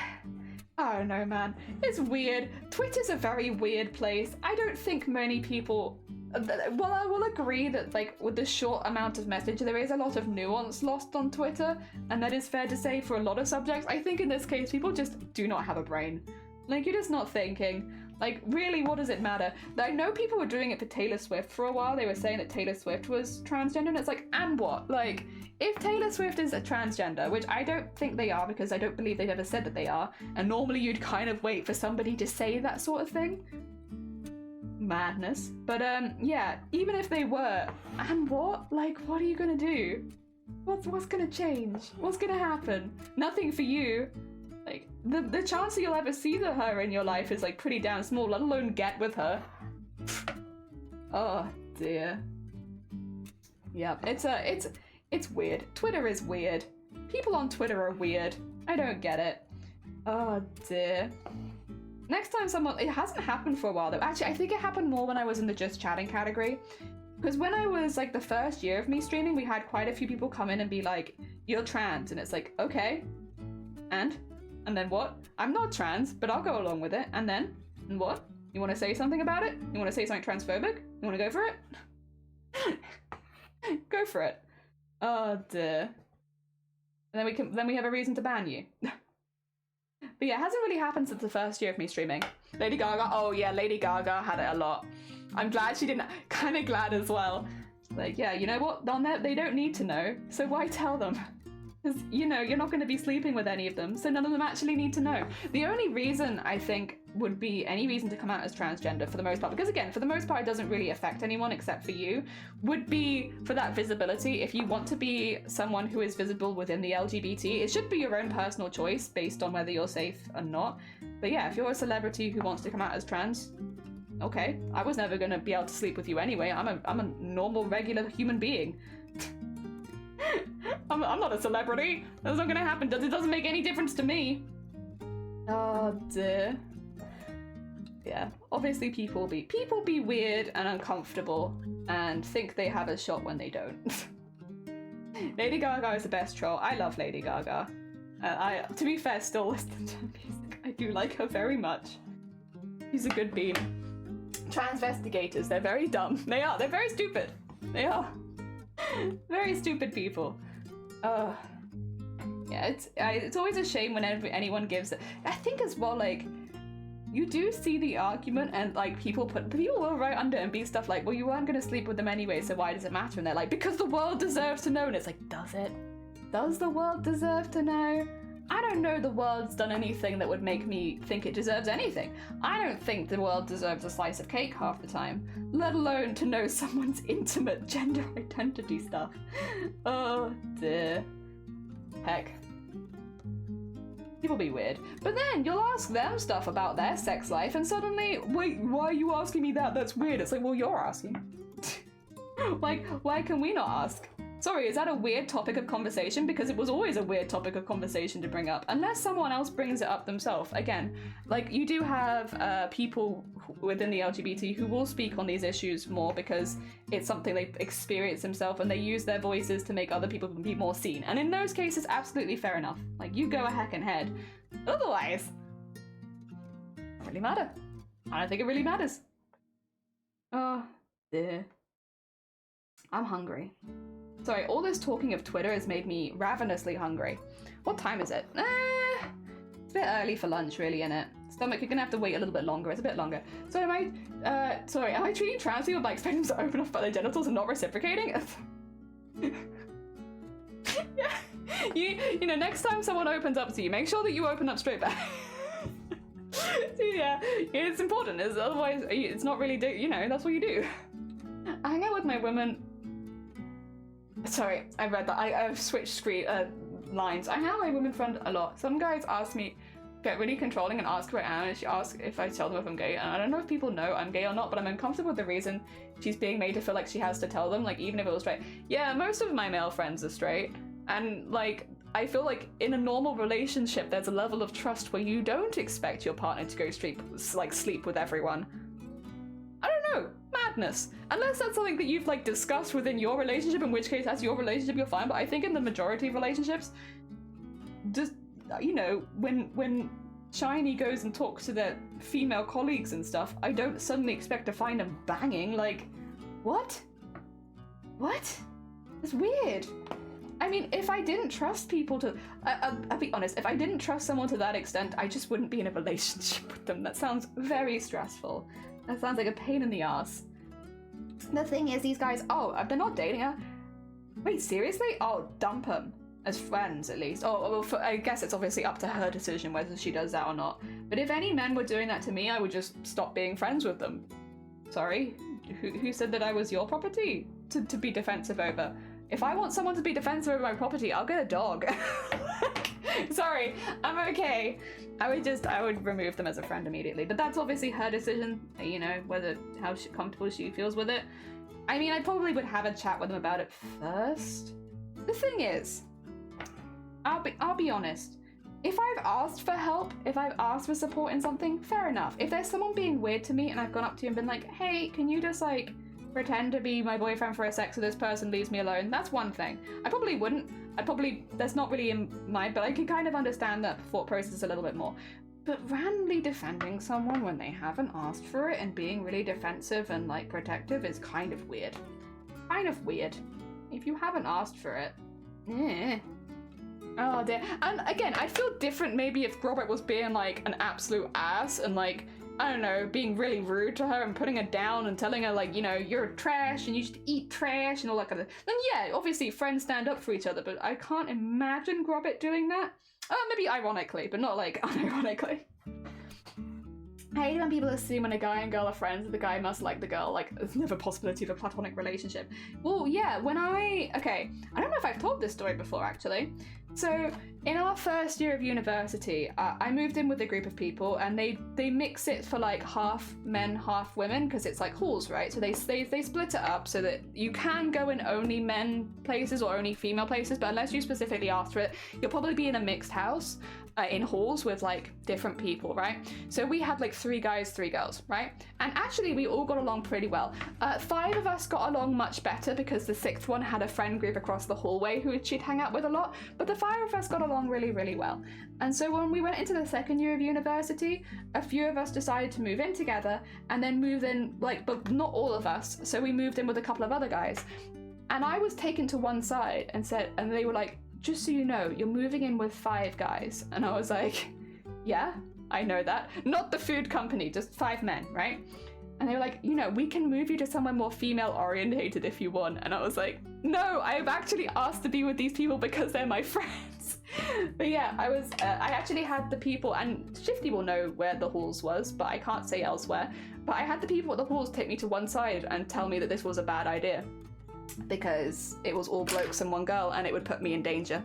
don't know, man. It's weird. Twitter's a very weird place. I don't think many people... Well, I will agree that, like, with the short amount of message, there is a lot of nuance lost on Twitter, and that is fair to say for a lot of subjects. I think in this case, people just do not have a brain. Like, you're just not thinking. Like, really, what does it matter? I know people were doing it for Taylor Swift for a while. They were saying that Taylor Swift was transgender, and it's like, and what? Like, if Taylor Swift is a transgender, which I don't think they are because I don't believe they've ever said that they are, and normally you'd kind of wait for somebody to say that sort of thing. Madness. But yeah, even if they were, and what? Like, what are you gonna do? What's gonna change? What's gonna happen? Nothing for you. Like, the chance that you'll ever see her in your life is like pretty damn small, let alone get with her. Oh dear. Yeah, it's weird. Twitter is weird. People on Twitter are weird. I don't get it. Oh dear. Next time it hasn't happened for a while though. Actually, I think it happened more when I was in the just chatting category. Because when I was like the first year of me streaming, we had quite a few people come in and be like, you're trans. And it's like, okay. And then what? I'm not trans, but I'll go along with it. And then? And what? You want to say something about it? You want to say something transphobic? You want to go for it? Go for it. Oh dear. And then we have a reason to ban you. But yeah, it hasn't really happened since the first year of me streaming. Lady Gaga, oh yeah, Lady Gaga had it a lot. I'm glad she didn't, kind of glad as well. Like, yeah, you know what, they don't need to know, so why tell them? Because, you know, you're not going to be sleeping with any of them, so none of them actually need to know. The only reason I think would be any reason to come out as transgender for the most part, because again, for the most part it doesn't really affect anyone except for you, would be for that visibility. If you want to be someone who is visible within the LGBT, it should be your own personal choice based on whether you're safe or not. But yeah, if you're a celebrity who wants to come out as trans, okay, I was never going to be able to sleep with you anyway. I'm a normal, regular human being. I'm not a celebrity. That's not gonna happen. It doesn't make any difference to me. Oh dear. Yeah, obviously people be weird and uncomfortable and think they have a shot when they don't. Lady Gaga is the best troll. I love Lady Gaga. I, to be fair, still listen to her music. I do like her very much. She's a good bean. Transvestigators, they're very dumb. They are. They're very stupid. They are. Very stupid people. Yeah, it's always a shame whenever anyone gives it. I think as well, like, you do see the argument, and like people will write under and be stuff like, well, you weren't gonna sleep with them anyway, so why does it matter? And they're like, because the world deserves to know. And it's like, does it? Does the world deserve to know? I don't know the world's done anything that would make me think it deserves anything. I don't think the world deserves a slice of cake half the time, let alone to know someone's intimate gender identity stuff. Oh dear. Heck. People be weird. But then you'll ask them stuff about their sex life and suddenly, wait, why are you asking me that? That's weird. It's like, well, you're asking. Like, why can we not ask? Sorry, is that a weird topic of conversation? Because it was always a weird topic of conversation to bring up, unless someone else brings it up themselves. Again, like, you do have people within the LGBT who will speak on these issues more because it's something they've experienced themselves and they use their voices to make other people be more seen. And in those cases, absolutely fair enough. Like, you go a heckin' head. Otherwise, it doesn't really matter. I don't think it really matters. Oh, dear. I'm hungry. Sorry, all this talking of Twitter has made me ravenously hungry. What time is it? It's a bit early for lunch, really, innit? Stomach, you're gonna have to wait a little bit longer. It's a bit longer. So am I treating trans people by expecting them to open up their genitals and not reciprocating? Yeah. You know, next time someone opens up to you, make sure that you open up straight back. Yeah, it's important. Otherwise, it's not really, that's what you do. I hang out with my women. Sorry, I read that. I've switched lines. I hang out with my women friend a lot. Some guys get really controlling and ask who I am, and she asks if I tell them if I'm gay. And I don't know if people know I'm gay or not, but I'm uncomfortable with the reason she's being made to feel like she has to tell them, like, even if it was straight. Yeah, most of my male friends are straight, and like, I feel like in a normal relationship, there's a level of trust where you don't expect your partner to go sleep with everyone. I don't know, madness. Unless that's something that you've like discussed within your relationship, in which case that's your relationship, you're fine. But I think in the majority of relationships, just, when Shiny goes and talks to their female colleagues and stuff, I don't suddenly expect to find them banging. Like, what? That's weird. I mean, if I didn't trust people to, I'll be honest, if I didn't trust someone to that extent, I just wouldn't be in a relationship with them. That sounds very stressful. That sounds like a pain in the ass. The thing is, these guys, they're not dating her. Wait, seriously? Oh, dump them. As friends, at least. Oh, well, I guess it's obviously up to her decision whether she does that or not. But if any men were doing that to me, I would just stop being friends with them. Sorry? Who said that I was your property to be defensive over? If I want someone to be defensive over my property, I'll get a dog. Sorry, I'm okay. I would remove them as a friend immediately. But that's obviously her decision, how comfortable she feels with it. I mean, I probably would have a chat with them about it first. The thing is, I'll be honest. If I've asked for help, if I've asked for support in something, fair enough. If there's someone being weird to me and I've gone up to you and been like, hey, can you just like pretend to be my boyfriend for a sec so this person leaves me alone, that's one thing. I probably wouldn't. That's not really in mind, but I can kind of understand that thought process a little bit more. But randomly defending someone when they haven't asked for it and being really defensive and like protective is kind of weird. If you haven't asked for it, oh dear. And again, I'd feel different maybe if Robert was being like an absolute ass and like, I don't know, being really rude to her and putting her down and telling her like, you're trash and you should eat trash and all that kind of thing. Then yeah, obviously friends stand up for each other, but I can't imagine Robert doing that. Maybe ironically, but not like unironically. I hate when people assume when a guy and girl are friends, the guy must like the girl. Like, there's never a possibility of a platonic relationship. Well, yeah, I don't know if I've told this story before, actually. So, in our first year of university, I moved in with a group of people, and they mix it for like half men, half women, because it's like halls, right? So they split it up so that you can go in only men places or only female places, but unless you specifically ask for it, you'll probably be in a mixed house. In halls with like different people, right? So we had like 3 guys, 3 girls, right? And actually we all got along pretty well. 5 of us got along much better because the 6th one had a friend group across the hallway who she'd hang out with a lot, but the 5 of us got along really, really well. And so when we went into the 2nd year of university, a few of us decided to move in together and then move in, but not all of us. So we moved in with a couple of other guys. And I was taken to one side and they were like, just so you know, you're moving in with 5 guys. And I was like, yeah, I know that. Not the food company, just 5 men, right? And they were like, we can move you to somewhere more female orientated if you want. And I was like, no, I've actually asked to be with these people because they're my friends. But yeah, I actually had the people, and Shifty will know where the halls was, but I can't say elsewhere. But I had the people at the halls take me to one side and tell me that this was a bad idea, because it was all blokes and one girl and it would put me in danger,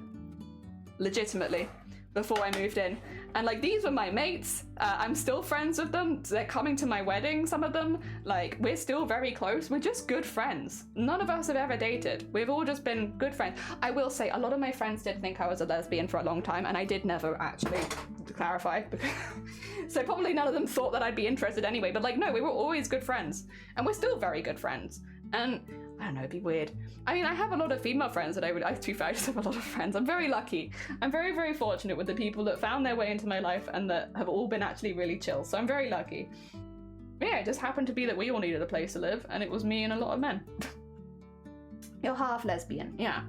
legitimately, before I moved in. And like, these were my mates. I'm still friends with them. They're coming to my wedding, some of them. Like, we're still very close. We're just good friends. None of us have ever dated. We've all just been good friends. I will say, a lot of my friends did think I was a lesbian for a long time, and I did never actually clarify. So probably none of them thought that I'd be interested anyway. But like, no, we were always good friends. And we're still very good friends. And I don't know, it'd be weird. I mean, I have a lot of female friends that I just have a lot of friends. I'm very lucky. I'm very, very fortunate with the people that found their way into my life and that have all been actually really chill. So I'm very lucky. But yeah, it just happened to be that we all needed a place to live, and it was me and a lot of men. You're half lesbian, yeah.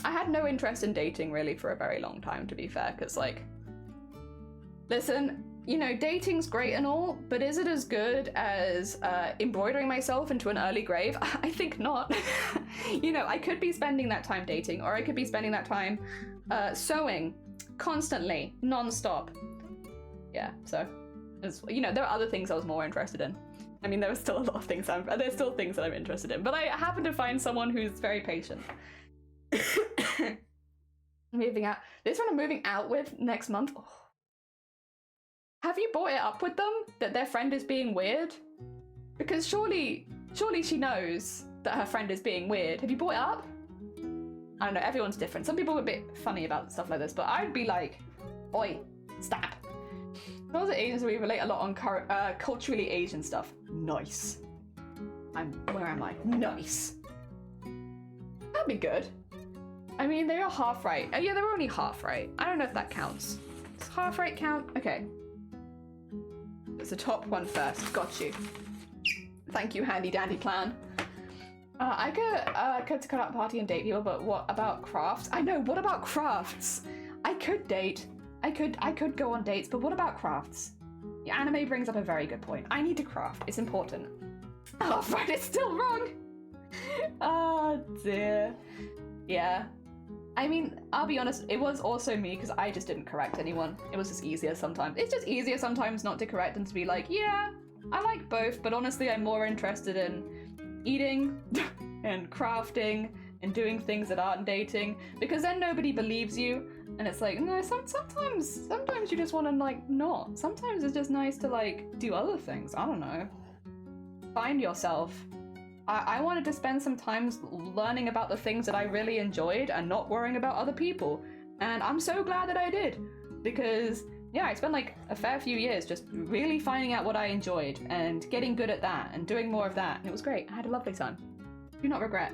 I had no interest in dating really for a very long time, to be fair, because like, listen, dating's great and all, but is it as good as embroidering myself into an early grave? I think not. I could be spending that time dating, or I could be spending that time sewing constantly, non-stop. yeah, so, you know, there are other things I was more interested in. I mean, there are still a lot of things there's still things that I'm interested in, but I happen to find someone who's very patient. Moving out. This one I'm moving out with next month. Oh. Have you brought it up with them that their friend is being weird? Because surely she knows that her friend is being weird. Have you brought it up? I don't know, everyone's different. Some people are a bit funny about stuff like this, but I'd be like, oi, stop. Those are Asians, we relate a lot on culturally Asian stuff. Nice. Where am I? Nice. That'd be good. I mean, they are half right. Oh yeah, they're only half right. I don't know if that counts. Does half right count? Okay. It's the top one first. Got you. Thank you, handy dandy plan. I could cut out party and date people, but what about crafts? I know, what about crafts? I could date. I could go on dates, but what about crafts? Yeah, anime brings up a very good point. I need to craft. It's important. Oh, right, it's still wrong. Oh dear. Yeah. I mean, I'll be honest, it was also me because I just didn't correct anyone. It was just easier sometimes. It's just easier sometimes not to correct and to be like, yeah, I like both, but honestly, I'm more interested in eating and crafting and doing things that aren't dating, because then nobody believes you. And it's like, no, sometimes you just want to like not. Sometimes it's just nice to like do other things. I don't know. Find yourself. I wanted to spend some time learning about the things that I really enjoyed and not worrying about other people. And I'm so glad that I did, because yeah, I spent like a fair few years just really finding out what I enjoyed and getting good at that and doing more of that. And it was great. I had a lovely time. Do not regret.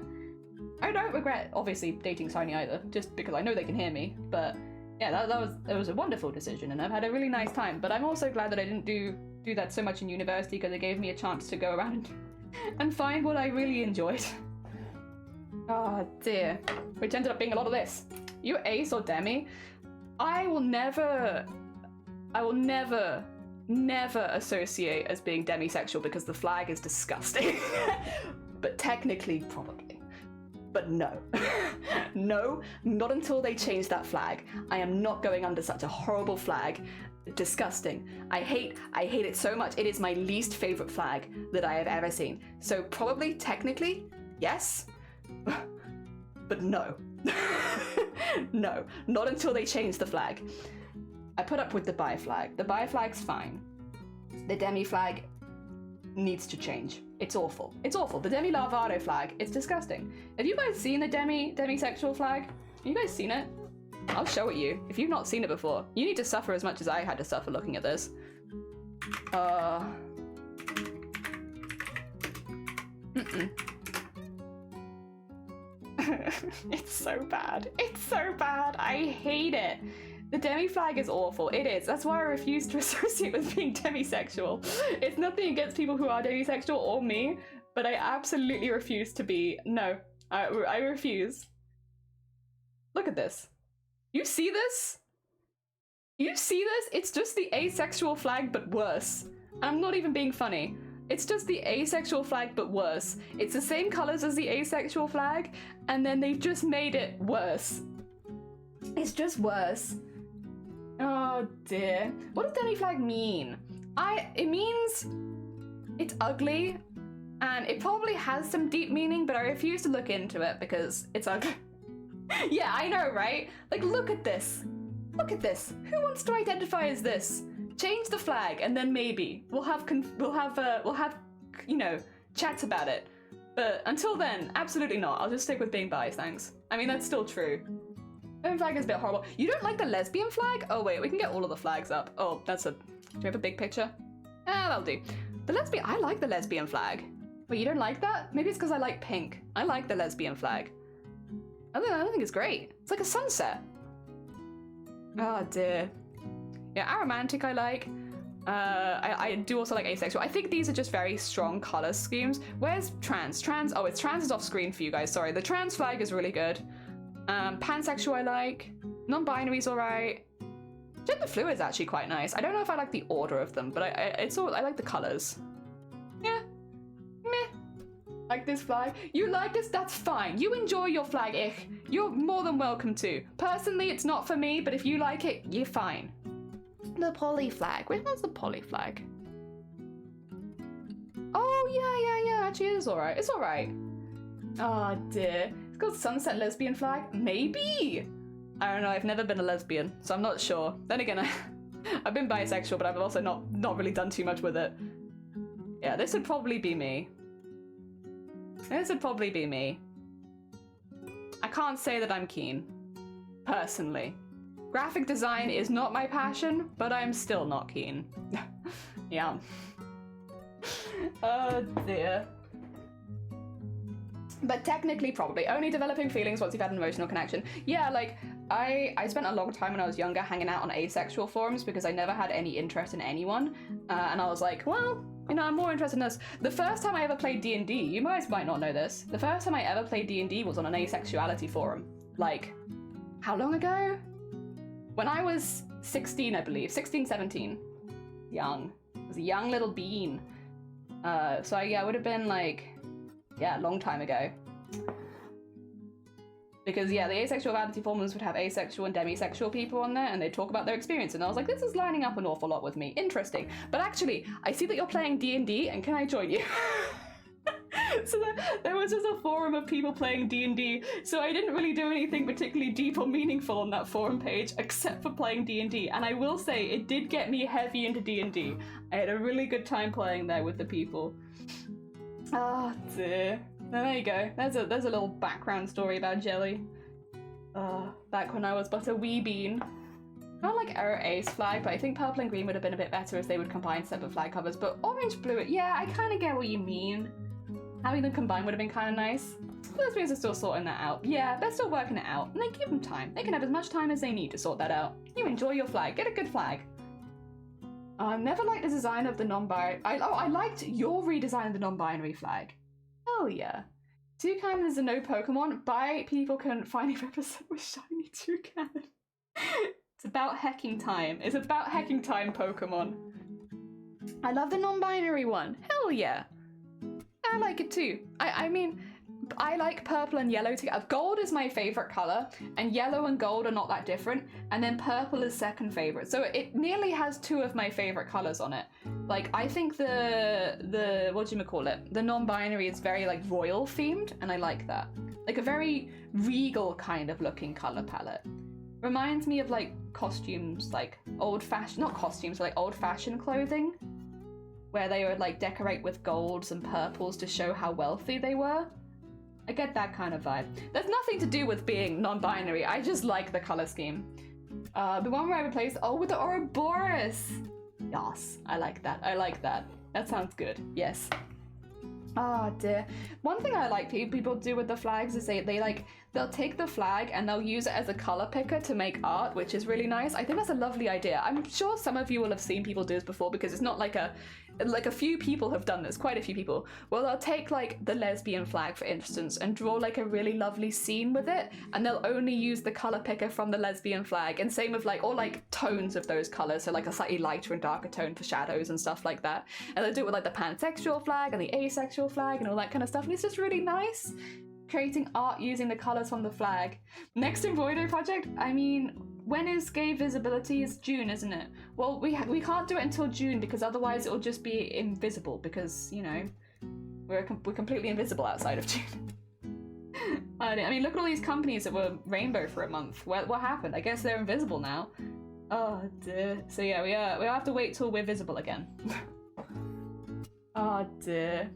I don't regret, obviously, dating Sony either, just because I know they can hear me. But yeah, that was a wonderful decision, and I've had a really nice time. But I'm also glad that I didn't do that so much in university, because it gave me a chance to go around and find what I really enjoyed. Oh dear. Which ended up being a lot of this. You ace or demi? I will never associate as being demisexual because the flag is disgusting. But technically, probably. But no. No, not until they change that flag. I am not going under such a horrible flag. Disgusting. I hate it so much. It is my least favorite flag that I have ever seen. So probably, technically, yes. But no. No, not until they change the flag. I put up with the bi flag. The bi flag's fine. The demi flag needs to change. It's awful. It's awful. The demi larvado flag, it's disgusting. Have you guys seen the demisexual flag? Have you guys seen it? I'll show it you. If you've not seen it before, you need to suffer as much as I had to suffer looking at this. It's so bad. It's so bad. I hate it. The demi flag is awful. It is. That's why I refuse to associate with being demisexual. It's nothing against people who are demisexual or me, but I absolutely refuse to be. No, I refuse. Look at this. You see this? You see this? It's just the asexual flag, but worse. And I'm not even being funny. It's just the asexual flag, but worse. It's the same colors as the asexual flag, and then they've just made it worse. It's just worse. Oh dear. What does demi flag mean? It means it's ugly, and it probably has some deep meaning, but I refuse to look into it because it's ugly. Yeah, I know, right? Like, look at this. Look at this. Who wants to identify as this? Change the flag, and then maybe we'll have you know, chats about it. But until then, absolutely not. I'll just stick with being bi, thanks. I mean, that's still true. Lesbian flag is a bit horrible. You don't like the lesbian flag? Oh wait, we can get all of the flags up. Oh, do we have a big picture? That'll do. I like the lesbian flag. Wait, you don't like that? Maybe it's because I like pink. I like the lesbian flag. I think it's great. It's like a sunset. Oh dear. Yeah, aromantic I like. I do also like asexual. I think these are just very strong color schemes. Where's trans? Oh, trans is off screen for you guys. Sorry. The trans flag is really good. Pansexual I like. Non-binary's alright. Gender fluid is actually quite nice. I don't know if I like the order of them, but I like the colors. Yeah. Meh. Like this flag. You like this? That's fine. You enjoy your flag, ich. You're more than welcome to. Personally, it's not for me, but if you like it, you're fine. the poly flag? Which one's the poly flag? Oh, yeah. Actually, it is alright. It's alright. Oh, dear. It's called Sunset Lesbian Flag? Maybe! I don't know, I've never been a lesbian, so I'm not sure. Then again, I've been bisexual, but I've also not really done too much with it. Yeah, this would probably be me. This would probably be me. I can't say that I'm keen. Personally. Graphic design is not my passion, but I'm still not keen. Yeah. Oh dear. But technically, probably. Only developing feelings once you've had an emotional connection. Yeah, like, I spent a long time when I was younger hanging out on asexual forums because I never had any interest in anyone. And I was like, well, you know, I'm more interested in this. The first time I ever played D&D, you guys might not know this, the first time I ever played D&D was on an asexuality forum. Like, how long ago? When I was 16, I believe. 16, 17. Young. I was a young little bean. So yeah, it would have been like, yeah, a long time ago. Because yeah, the asexuality forums would have asexual and demisexual people on there, and they'd talk about their experience, and I was like, this is lining up an awful lot with me. Interesting. But actually, I see that you're playing D&D, and can I join you? So there was just a forum of people playing D&D, so I didn't really do anything particularly deep or meaningful on that forum page, except for playing D&D. And I will say, it did get me heavy into D&D. I had a really good time playing there with the people. Oh dear. There you go. There's a little background story about Jelly. Back when I was but a wee bean. I don't like our ace flag, but I think purple and green would have been a bit better if they would combine separate flag covers. But orange, blue, yeah, I kind of get what you mean. Having them combined would have been kind of nice. Lesbians are still sorting that out. Yeah, they're still working it out, and they give them time. They can have as much time as they need to sort that out. You enjoy your flag. Get a good flag. I never liked the design of the non-binary. I liked your redesign of the non-binary flag. Oh yeah. Toucans are no Pokemon. Bi people can finally represent with shiny toucan. It's about hecking time. It's about hecking time, Pokemon. I love the non-binary one. Hell yeah. I like it too. I mean, I like purple and yellow together. Gold is my favorite color, and yellow and gold are not that different. And then purple is second favorite. So it nearly has two of my favorite colors on it. Like, I think the whatchamacallit, the non-binary is very like royal themed, and I like that. Like a very regal kind of looking color palette. Reminds me of like costumes, like old-fashioned, not costumes, but like old-fashioned clothing, where they would like decorate with golds and purples to show how wealthy they were. I get that kind of vibe. There's nothing to do with being non-binary, I just like the color scheme. The one where I replaced, with the Ouroboros. Yes, I like that, I like that. That sounds good, yes. Oh dear. One thing I like people do with the flags is they'll take the flag and they'll use it as a color picker to make art, which is really nice. I think that's a lovely idea. I'm sure some of you will have seen people do this before, because it's not like a few people have done this, quite a few people. Well, they'll take like the lesbian flag, for instance, and draw like a really lovely scene with it, and they'll only use the color picker from the lesbian flag, and same with like, or like tones of those colors, so like a slightly lighter and darker tone for shadows and stuff like that. And they'll do it with like the pansexual flag and the asexual flag and all that kind of stuff, and it's just really nice. Creating art using the colors from the flag. Next embroidery project, I mean, when is gay visibility? It's June, isn't it? Well, we can't do it until June, because otherwise it'll just be invisible, because, you know, we're completely invisible outside of June. I mean, look at all these companies that were rainbow for a month. What happened? I guess they're invisible now. Oh dear. So yeah, we have to wait till we're visible again. Oh dear.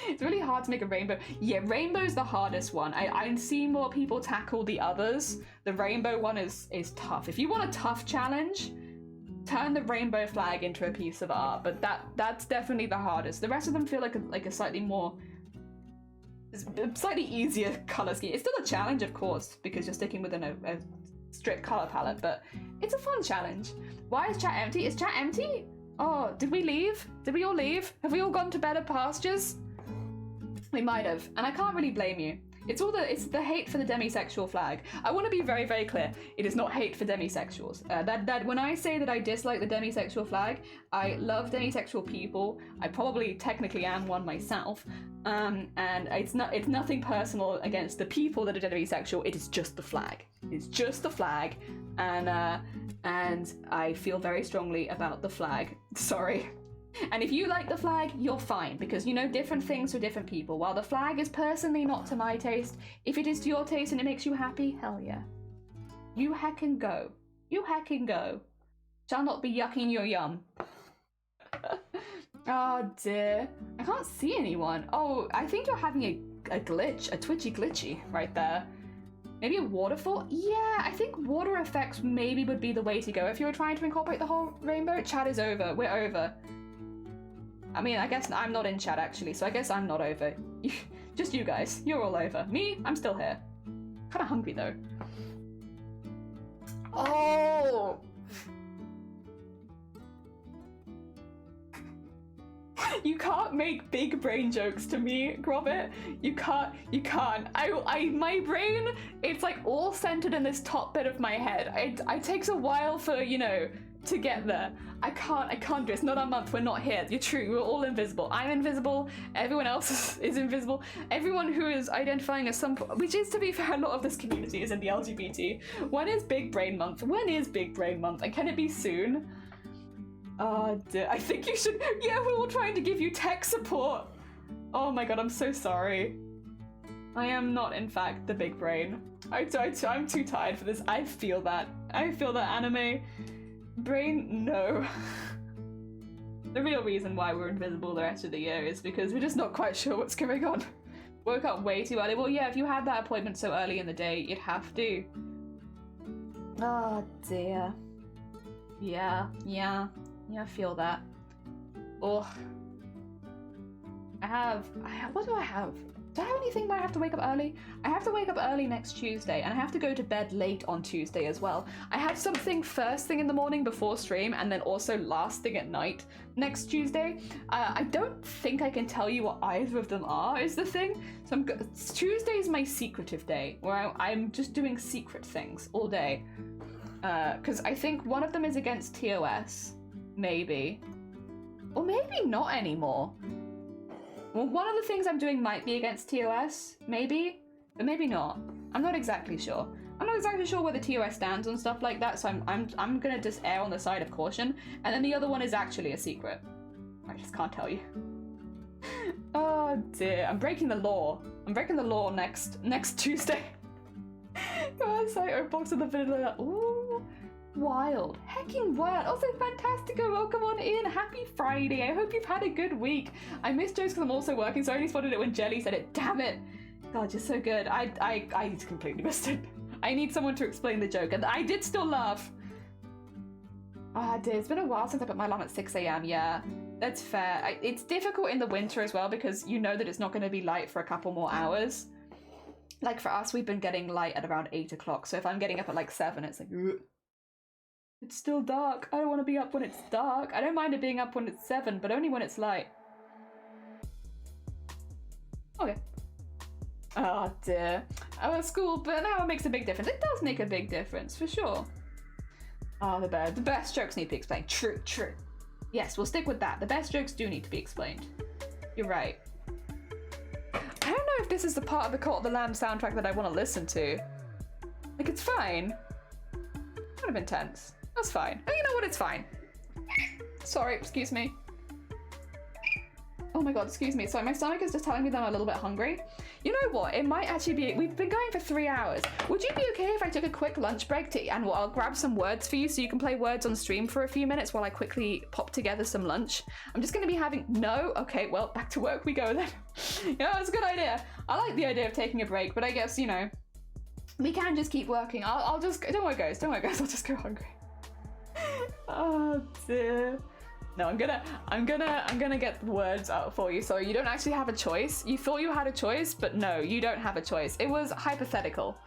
It's really hard to make a rainbow. Yeah, rainbow's the hardest one. I see more people tackle the others. The rainbow one is tough. If you want a tough challenge, turn the rainbow flag into a piece of art. But that's definitely the hardest. The rest of them feel like a slightly easier color scheme. It's still a challenge, of course, because you're sticking within a strict color palette. But it's a fun challenge. Why is chat empty? Is chat empty? Oh, did we leave? Did we all leave? Have we all gone to better pastures? We might have, and I can't really blame you. It's the hate for the demisexual flag. I want to be very, very clear. It is not hate for demisexuals. That when I say that I dislike the demisexual flag, I love demisexual people. I probably technically am one myself. And it's nothing personal against the people that are demisexual. It is just the flag. It's just the flag, and I feel very strongly about the flag. Sorry. And if you like the flag, you're fine, because you know different things for different people. While the flag is personally not to my taste, if it is to your taste and it makes you happy, hell yeah. You heckin' go. You heckin' go. Shall not be yucking your yum. Oh dear. I can't see anyone. Oh, I think you're having a glitch, a twitchy glitchy right there. Maybe a waterfall? Yeah, I think water effects maybe would be the way to go if you were trying to incorporate the whole rainbow. Chat is over. We're over. I mean, I guess I'm not in chat actually, so I guess I'm not over. Just you guys. You're all over. Me? I'm still here. Kinda hungry though. Oh! You can't make big brain jokes to me, Grobit. You can't. My brain, it's like all centered in this top bit of my head. It takes a while for, you know, to get there. I can't do it. It's not our month. We're not here. You're true. We're all invisible. I'm invisible. Everyone else is invisible. Everyone who is identifying as some, which is, to be fair, a lot of this community is in the LGBT. When is Big Brain Month? When is Big Brain Month? And can it be soon? Oh dear. I think you should. Yeah, we're all trying to give you tech support. Oh my god, I'm so sorry. I am not, in fact, the big brain. I'm too tired for this. I feel that. I feel that anime. Brain, no. The real reason why we're invisible the rest of the year is because we're just not quite sure what's going on. Woke up way too early. Well, yeah, if you had that appointment so early in the day, you'd have to. Oh dear. Yeah, I feel that. Oh. What do I have? Do I have anything where I have to wake up early? I have to wake up early next Tuesday, and I have to go to bed late on Tuesday as well. I have something first thing in the morning before stream, and then also last thing at night next Tuesday. I don't think I can tell you what either of them are, is the thing. So Tuesday is my secretive day, where I'm just doing secret things all day. Because I think one of them is against TOS, maybe. Or maybe not anymore. Well, one of the things I'm doing might be against TOS, maybe, but maybe not. I'm not exactly sure. I'm not exactly sure where the TOS stands on stuff like that, so I'm gonna just err on the side of caution. And then the other one is actually a secret. I just can't tell you. Oh dear, I'm breaking the law. I'm breaking the law next Tuesday. Come on, so box of the vanilla. Ooh. Wild. Hecking wild. Also, Fantastico, welcome on in. Happy Friday. I hope you've had a good week. I missed jokes because I'm also working, so I only spotted it when Jelly said it. Damn it. God, you're so good. I completely missed it. I need someone to explain the joke, and I did still laugh. Ah, dear. It's been a while since I put my alarm at 6 a.m. Yeah, that's fair. It's difficult in the winter as well because you know that it's not going to be light for a couple more hours. Like for us, we've been getting light at around 8 o'clock, so if I'm getting up at like 7, it's like... Ugh. It's still dark. I don't want to be up when it's dark. I don't mind it being up when it's 7, but only when it's light. Okay. Oh dear. I was school, but now it makes a big difference. It does make a big difference, for sure. Oh, the best jokes need to be explained. True. Yes, we'll stick with that. The best jokes do need to be explained. You're right. I don't know if this is the part of the Cult of the Lamb soundtrack that I want to listen to. Like, it's fine. Kind of intense. That's fine. Oh, you know what? It's fine. Sorry, excuse me. Oh my god, excuse me. Sorry, my stomach is just telling me that I'm a little bit hungry. You know what? It might actually be... We've been going for 3 hours. Would you be okay if I took a quick lunch break and I'll grab some words for you so you can play words on stream for a few minutes while I quickly pop together some lunch? I'm just going to be having... No? Okay, well, back to work we go then. Yeah, it's a good idea. I like the idea of taking a break, but I guess, you know, we can just keep working. I'll just... Don't worry, guys. I'll just go hungry. Oh dear. No, I'm gonna get the words out for you. So you don't actually have a choice. You thought you had a choice, but no, you don't have a choice. It was hypothetical.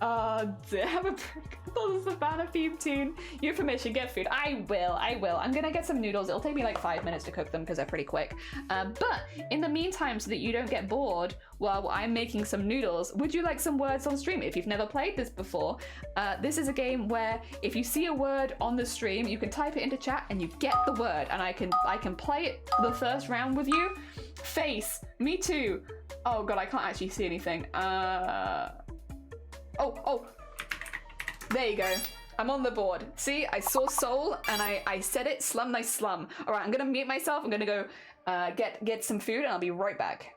Have a break. I thought this was a banner theme tune. You have permission, get food. I will. I'm gonna get some noodles. It'll take me like 5 minutes to cook them because they're pretty quick. But in the meantime, so that you don't get bored while I'm making some noodles, would you like some words on stream? If you've never played this before, this is a game where if you see a word on the stream, you can type it into chat and you get the word, and I can play it the first round with you. Face, me too. Oh god, I can't actually see anything. Oh, there you go. I'm on the board. See, I saw soul and I said it, slum, nice slum. All right, I'm gonna mute myself. I'm gonna go get some food and I'll be right back.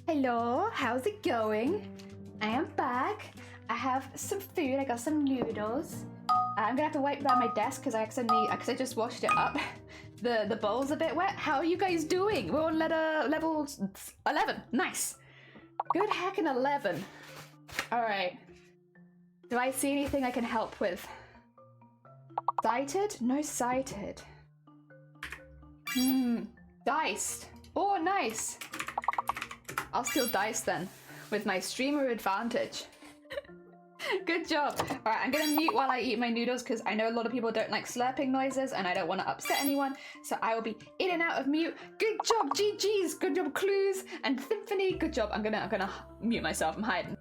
Hello, how's it going? I am back. I have some food. I got some noodles. I'm gonna have to wipe down my desk because I just washed it up. The bowl's a bit wet. How are you guys doing? We're on level 11. Nice. Good hacking 11. All right. Do I see anything I can help with? Sighted? No sighted. Diced. Oh, nice. I'll steal dice then, with my streamer advantage. Good job. All right, I'm gonna mute while I eat my noodles because I know a lot of people don't like slurping noises and I don't want to upset anyone. So I will be in and out of mute. Good job, GG's. Good job, Clues and Symphony. Good job. I'm gonna mute myself. I'm hiding.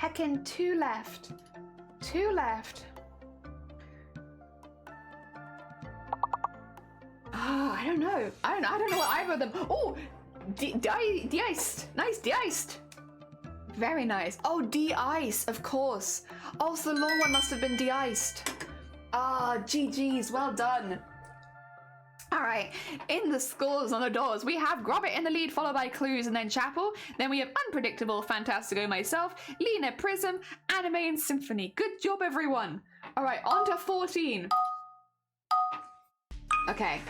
Heckin', 2 left. 2 left. Oh, I don't know. I don't know what either of them. Oh, de-iced. Nice, de-iced. Very nice. Oh, de-ice, of course. Oh, so the long one must have been de-iced. Ah, GG's, well done. All right, in the scores on the doors, we have Grobit in the lead, followed by Clues and then Chapel. Then we have Unpredictable, Fantastico, myself, Lena, Prism, Anime, and Symphony. Good job, everyone. All right, on to 14. Okay.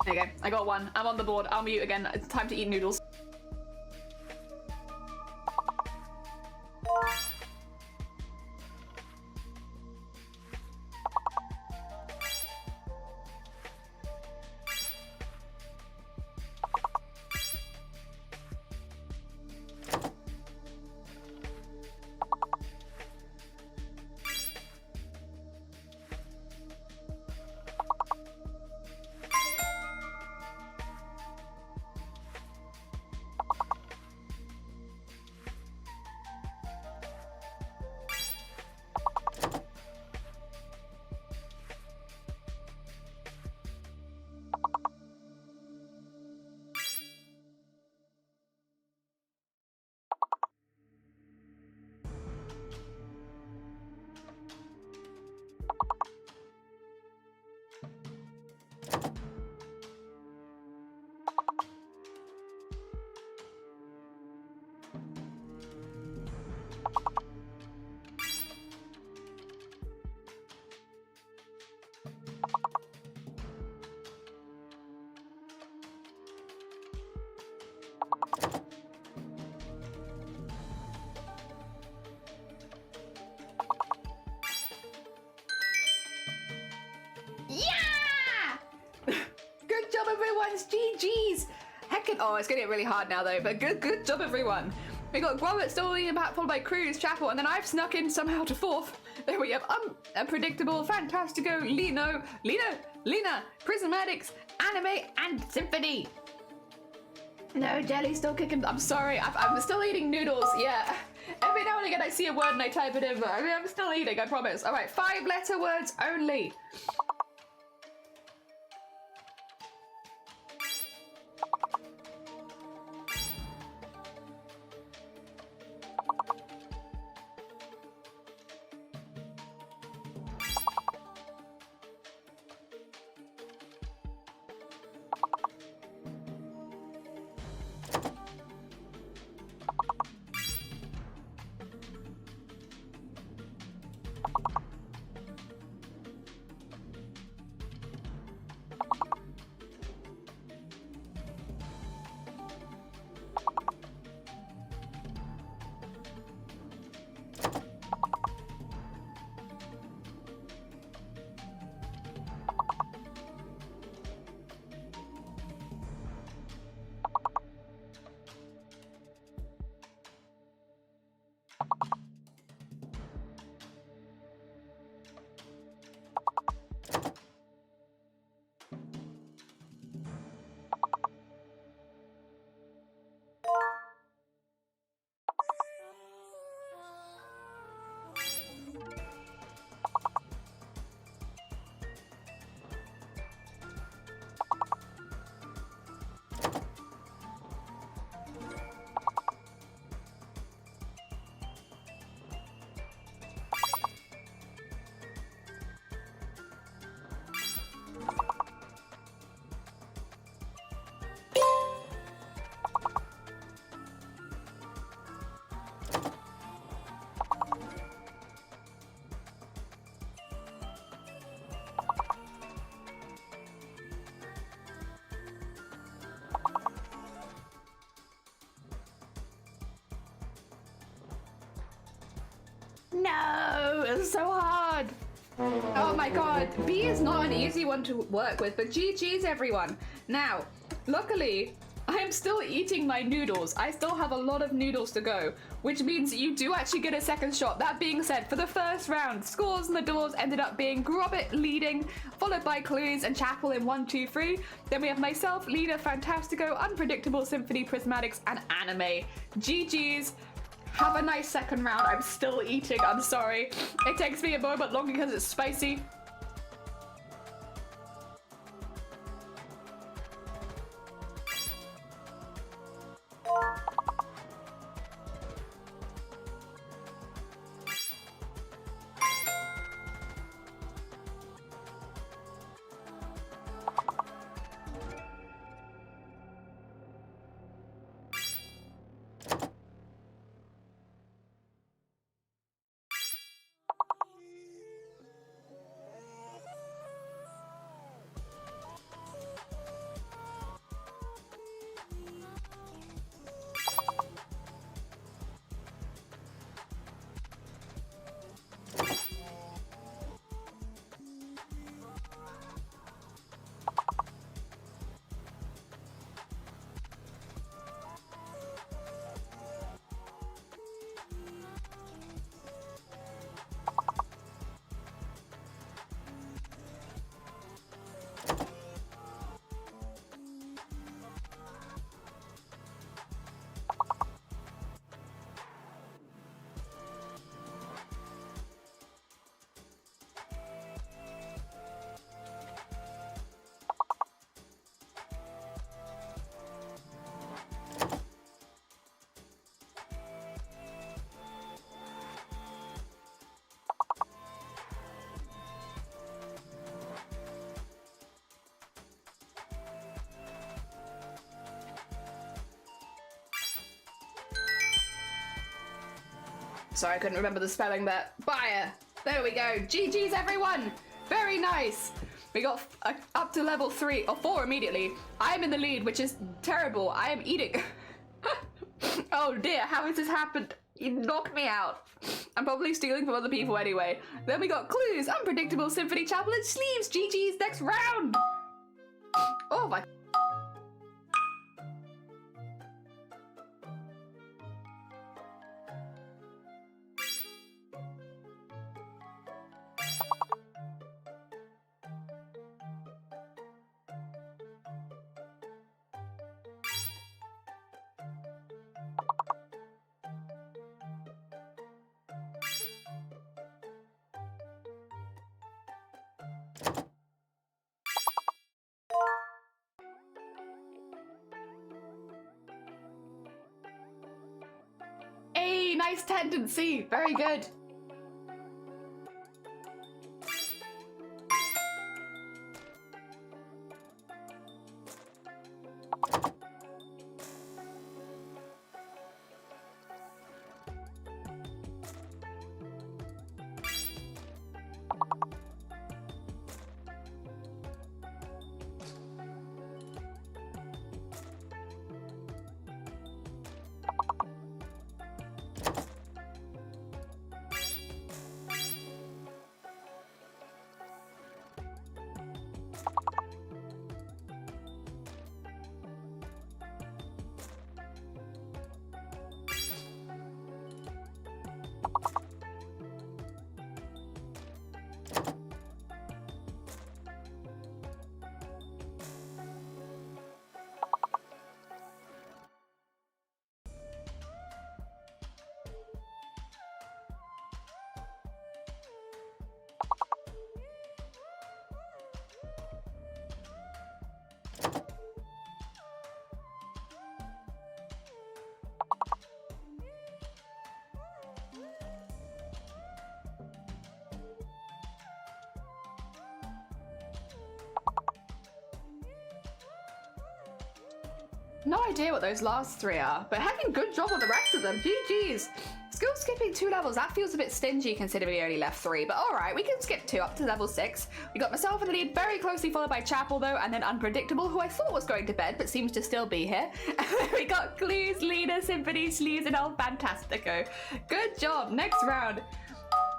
There you go, I got 1. I'm on the board. I'll mute again. It's time to eat noodles. ones. GG's. Heckin'. Oh, it's gonna get really hard now though. But good job, everyone. We got Robert still leading back, followed by Cruz, Chapel, and then I've snuck in somehow to fourth. There we have Unpredictable, Fantastico, Lena, Prismatics, Anime, and Symphony. No, Jelly's still kicking. I'm sorry, I'm still eating noodles, yeah. Every now and again I see a word and I type it in, but I'm still eating, I promise. All right, 5-letter words only. No, it's so hard. Oh my god, B is not an easy one to work with, but GG's everyone. Now, luckily, I am still eating my noodles. I still have a lot of noodles to go, which means you do actually get a second shot. That being said, for the first round, scores and the doors ended up being Grobit leading, followed by Clues and Chapel in 1, 2, 3. Then we have myself, Lena, Fantastico, Unpredictable, Symphony, Prismatics, and Anime. GG's. Have a nice second round. I'm still eating, I'm sorry. It takes me a moment longer because it's spicy. Sorry, I couldn't remember the spelling there. Buyer. There we go. GG's everyone. Very nice. We got up to level 3 or 4 immediately. I'm in the lead, which is terrible. I am eating. Oh dear, how has this happened? You knocked me out. I'm probably stealing from other people anyway. Then we got Clues, Unpredictable, Symphony, Chapel, and Sleeves. GG's next round. Oh my. nice tendency. Very good. No idea what those last 3 are, but heckin' good job on the rest of them. GG's. Skill skipping 2 levels, that feels a bit stingy considering we only left 3, but alright, we can skip 2 up to level 6. We got myself in the lead, very closely followed by Chapel though, and then Unpredictable, who I thought was going to bed, but seems to still be here. And then we got Clues, Lena, Symphony, Sleaze, and El Fantastico. Good job, next round.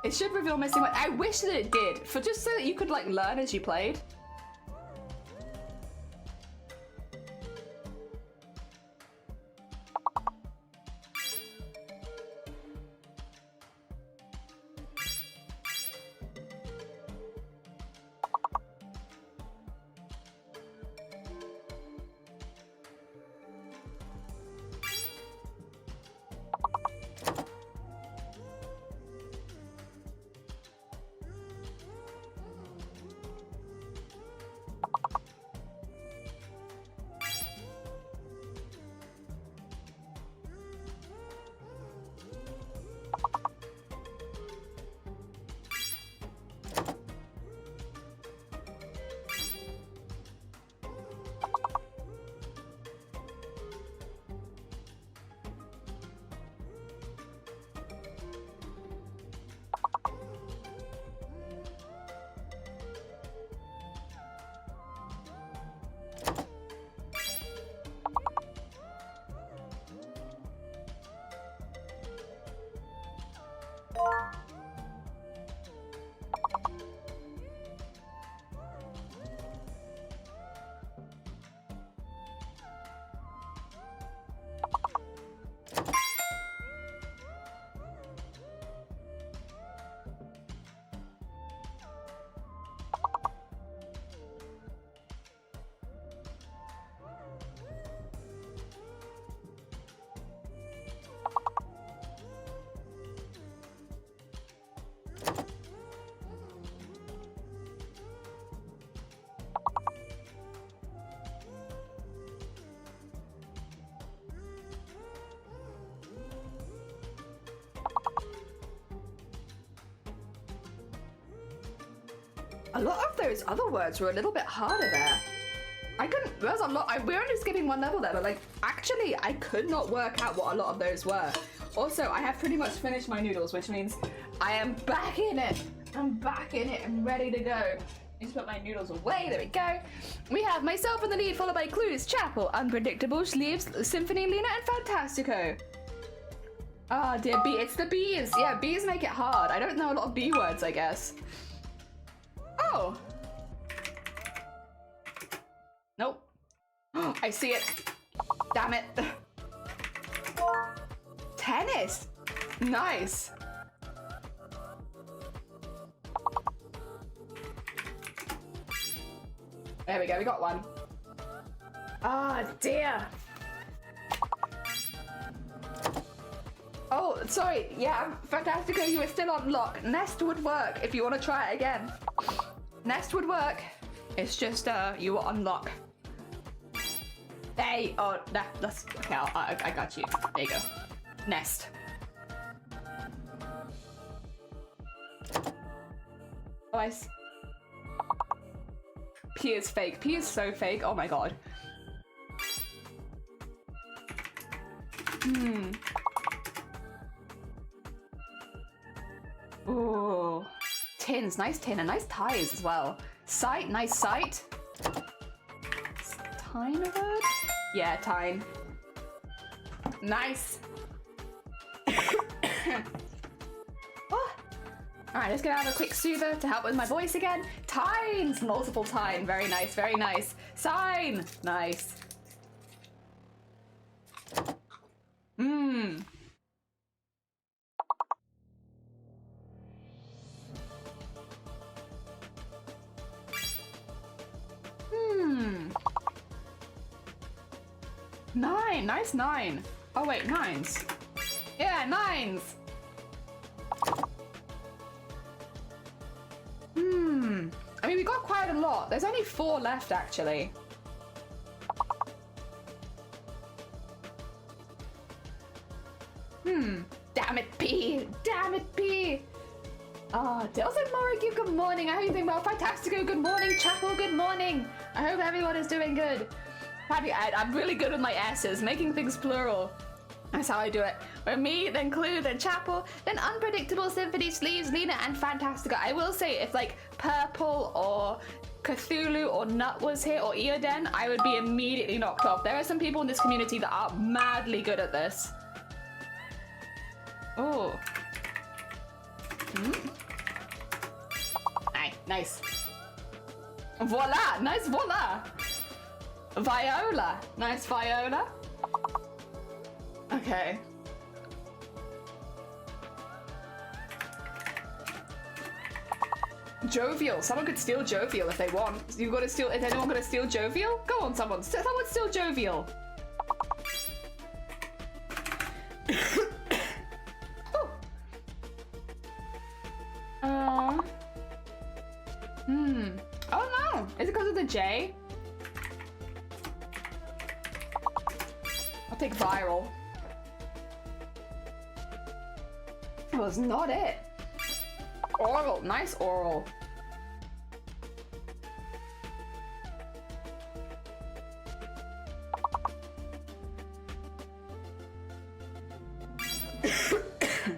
It should reveal missing one. I wish that it did, for just so that you could like learn as you played. A lot of those other words were a little bit harder there. I couldn't, there's a lot, we're only skipping 1 level there, but like, actually, I could not work out what a lot of those were. Also, I have pretty much finished my noodles, which means I am back in it. I'm back in it and ready to go. Just put my noodles away, there we go. We have myself in the lead, followed by Clues, Chapel, Unpredictable, Sleeves, Symphony, Lena, and Fantastico. Ah, dear, it's the B's. Yeah, B's make it hard. I don't know a lot of B words, I guess. Oh. Nope. I see it. Damn it. Tennis. Nice. There we go, we got one. Ah, dear. Oh, sorry. Yeah, Fantastico, you were still on lock. Nest would work if you want to try it again. Nest would work. It's just, you were on lock. Hey, oh, that's, okay, I got you. There you go. Nest. Oh, P is fake. P is so fake. Oh my god. Ooh. Tins. Nice tin and nice ties as well. Sight. Nice sight. Is tine a word? Yeah, tine. Nice. Oh. Alright, let's get out a quick soother to help with my voice again. Tines! Multiple tine. Very nice, very nice. Sign! Nice. Mmm. Nine. Nice 9. Oh wait, 9s. Yeah, 9s. I mean, we got quite a lot. There's only 4 left, actually. Damn it, P. Damn it, P. Dales and Morrigue, good morning. I hope you're doing well. Fantastico, good morning. Chapel, good morning. I hope everyone is doing good. I'm really good with my S's, making things plural. That's how I do it. We're me, then Clue, then Chapel, then Unpredictable, Symphony, Sleeves, Lena, and Fantastica. I will say, if like Purple or Cthulhu or Nut was here, or Eoden, I would be immediately knocked off. There are some people in this community that are madly good at this. Oh. Nice. Voila! Nice voila! Viola! Nice Viola. Okay. Jovial. Someone could steal Jovial if they want. You've got to steal. Is anyone going to steal Jovial? Go on, someone. Someone steal Jovial. Oh no! Is it because of the J? I'll take viral. That was not it. Oral. Nice oral.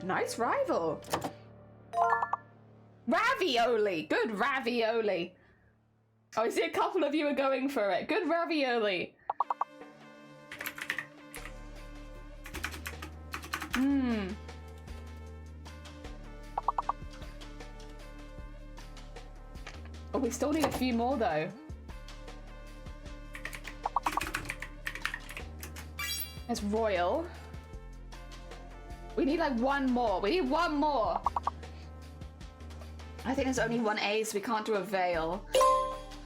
Nice rival. Ravioli. Good ravioli. Oh, I see a couple of you are going for it. Good ravioli. Oh, we still need a few more though. There's royal. We need like one more. We need one more. I think there's only one A, so we can't do a veil.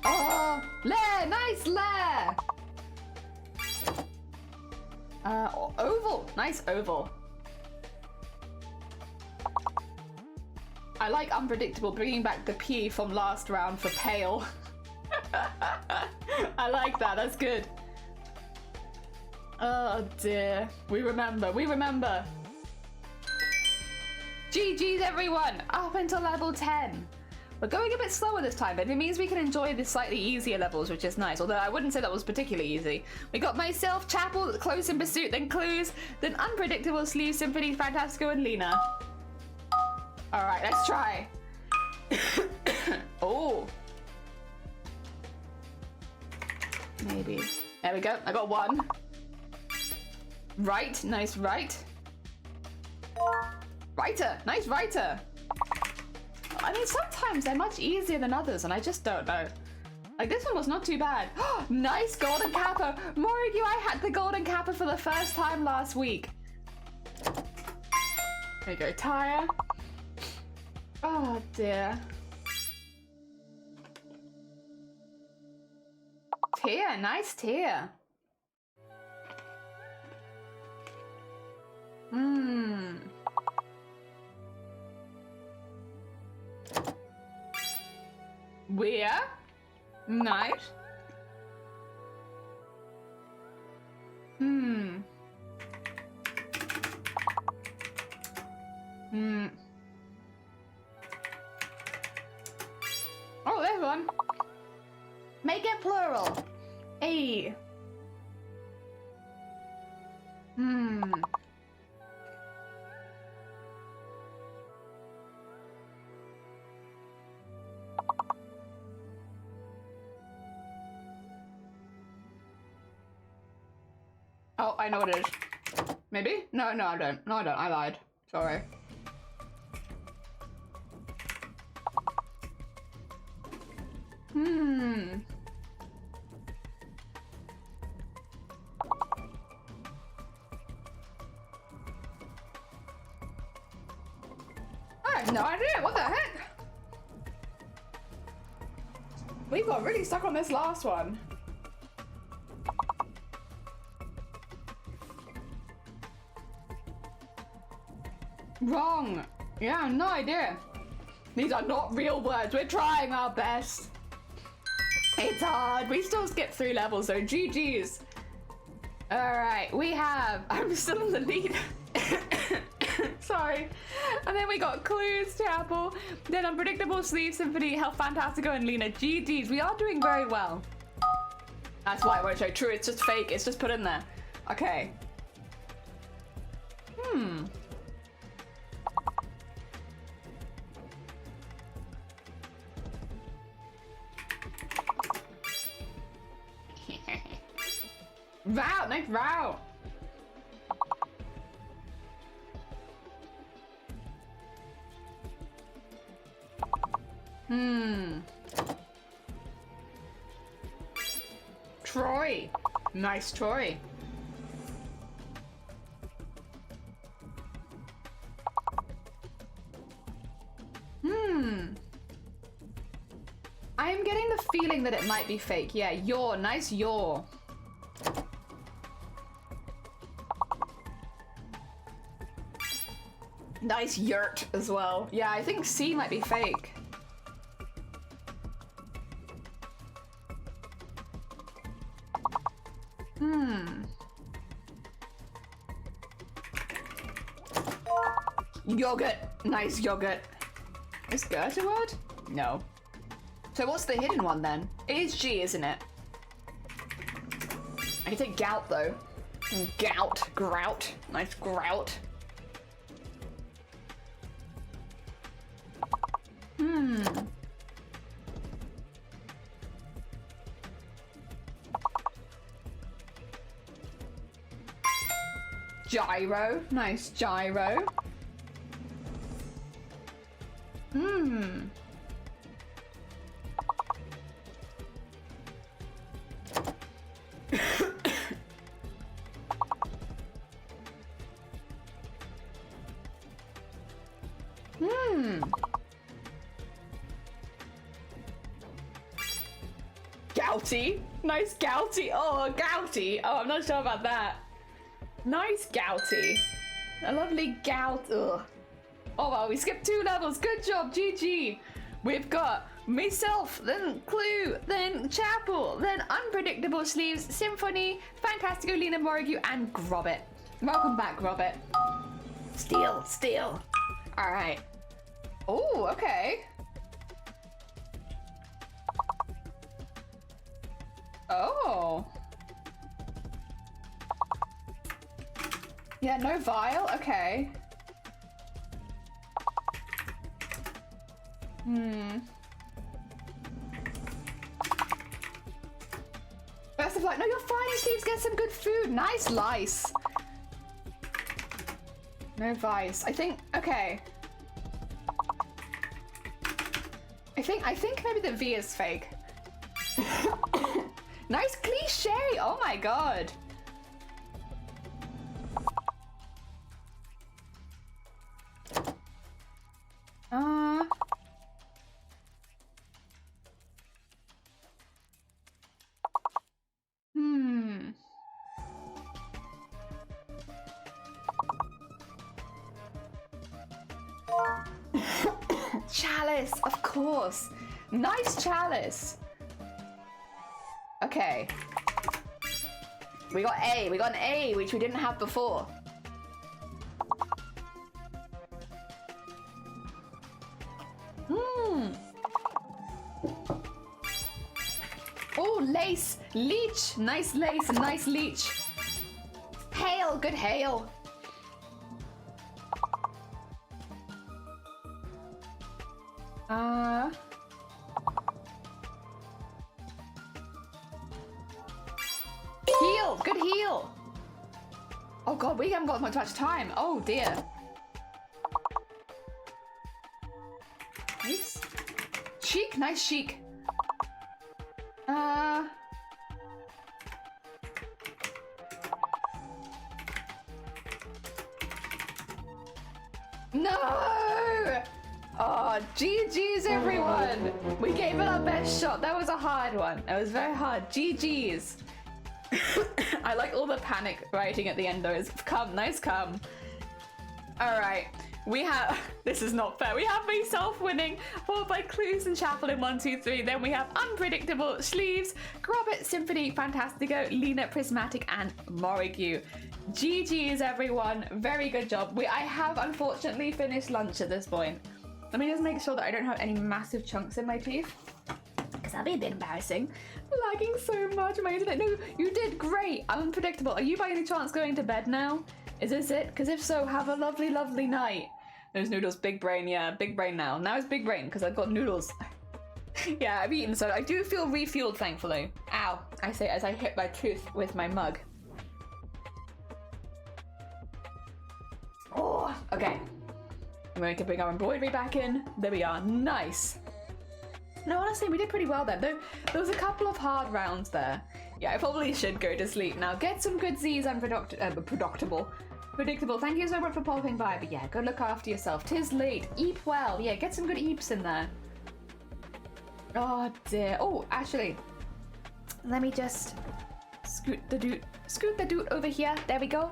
Oh, Lair! Nice Lair! Oval. Nice oval. I like Unpredictable, bringing back the P from last round for pale. I like that. That's good. Oh dear. We remember. We remember. GG's everyone! Up until level 10. We're going a bit slower this time, but it means we can enjoy the slightly easier levels, which is nice. Although I wouldn't say that was particularly easy. We got myself, Chapel, Close in Pursuit, then Clues, then Unpredictable, Sleeve, Symphony, Fantastico, and Lena. Alright, let's try. Oh. Maybe. There we go. I got one. Right. Nice right. Writer. Nice writer. I mean, sometimes they're much easier than others, and I just don't know. Like, this one was not too bad. Nice golden kappa. Morrigue, I had the golden kappa for the first time last week. There you go, Tyre. Oh, dear. Tear. Nice tear. Where? Nice. one. Make it plural. A. Oh, I know what it is. Maybe? No, I don't. No, I don't. I lied. Sorry. I have no idea. What the heck? We got really stuck on this last one. Wrong. Yeah, no idea. These are not real words. We're trying our best. It's hard. We still skipped 3 levels, so GG's. All right, we have... I'm still in the lead. Sorry. And then we got Clues, Chapel, then Unpredictable, Sleeve, Symphony, Health Fantastico, and Lena. GG's. We are doing very well. That's why it won't show true. It's just fake. It's just put in there. Okay. Route, next route. Troy. Nice Troy. I am getting the feeling that it might be fake. Yeah, yaw. Nice yaw. Nice yurt as well. Yeah, I think C might be fake. Yogurt. Nice yogurt. Is Goethe a word? No. So what's the hidden one then? It is G, isn't it? I can take gout though. Gout. Grout. Nice grout. Gyro. Nice gyro. Gouty. Nice gouty. Oh, gouty. Oh, I'm not sure about that. Nice gouty. A lovely gout. Ugh. Oh, well, we skipped 2 levels. Good job, GG. We've got myself, then Clue, then Chapel, then Unpredictable Sleeves, Symphony, Fantastico, Lena Morrigue, and Grobbit. Welcome back, Grobbit. Steal, steal. All right. Oh, okay. Oh. Yeah, no vial? Okay. Best of luck. No, you're fine, Steve. Get some good food. Nice lice. No vice. I think, okay. I think maybe the V is fake. Nice cliche. Oh my god. Chalice, of course. Nice chalice. Okay. We got A. We got an A, which we didn't have before. lace, leech, nice lace, and nice leech. Hail, good hail. Heal, good heal. Oh god, we haven't got much time. Oh dear. Nice. Chic, nice chic. No! Oh, GG's everyone! We gave it our best shot. That was a hard one. That was very hard. GG's. I like all the panic writing at the end though. It's come, nice come. Alright. We have, this is not fair. We have myself winning, followed by Clues and Chapel in 1, 2, 3. Then we have Unpredictable, Sleeves, Grobit, Symphony, Fantastico, Lena, Prismatic, and Morigue. GG's everyone. Very good job. I have unfortunately finished lunch at this point. Let me just make sure that I don't have any massive chunks in my teeth, because that'd be a bit embarrassing. Lagging so much on my internet. No, you did great. Unpredictable. Are you by any chance going to bed now? Is this it? Because if so, have a lovely, lovely night. Those noodles, big brain. Yeah, big brain now. Now it's big brain because I've got noodles. Yeah, I've eaten, so I do feel refueled, thankfully. Ow, I say as I hit my tooth with my mug. Oh, okay. I'm going to bring our embroidery back in. There we are. Nice. No, honestly, we did pretty well then. There was a couple of hard rounds there. Yeah, I probably should go to sleep now. Get some good Z's and predictable. Thank you so much for popping by. But yeah, go look after yourself. 'Tis late. Eat well. Yeah, get some good eeps in there. Oh dear. Oh, actually, let me just scoot the dude over here. There we go.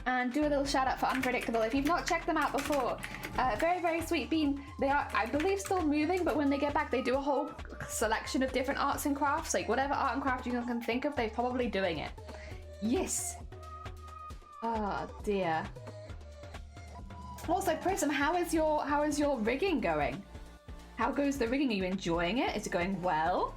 And do a little shout out for Unpredictable. If you've not checked them out before, very, very sweet bean. They are, I believe, still moving, but when they get back, they do a whole selection of different arts and crafts. Like whatever art and craft you can think of, they're probably doing it. Yes. Oh dear. Also, Prism, how is your rigging going? How goes the rigging? Are you enjoying it? Is it going well?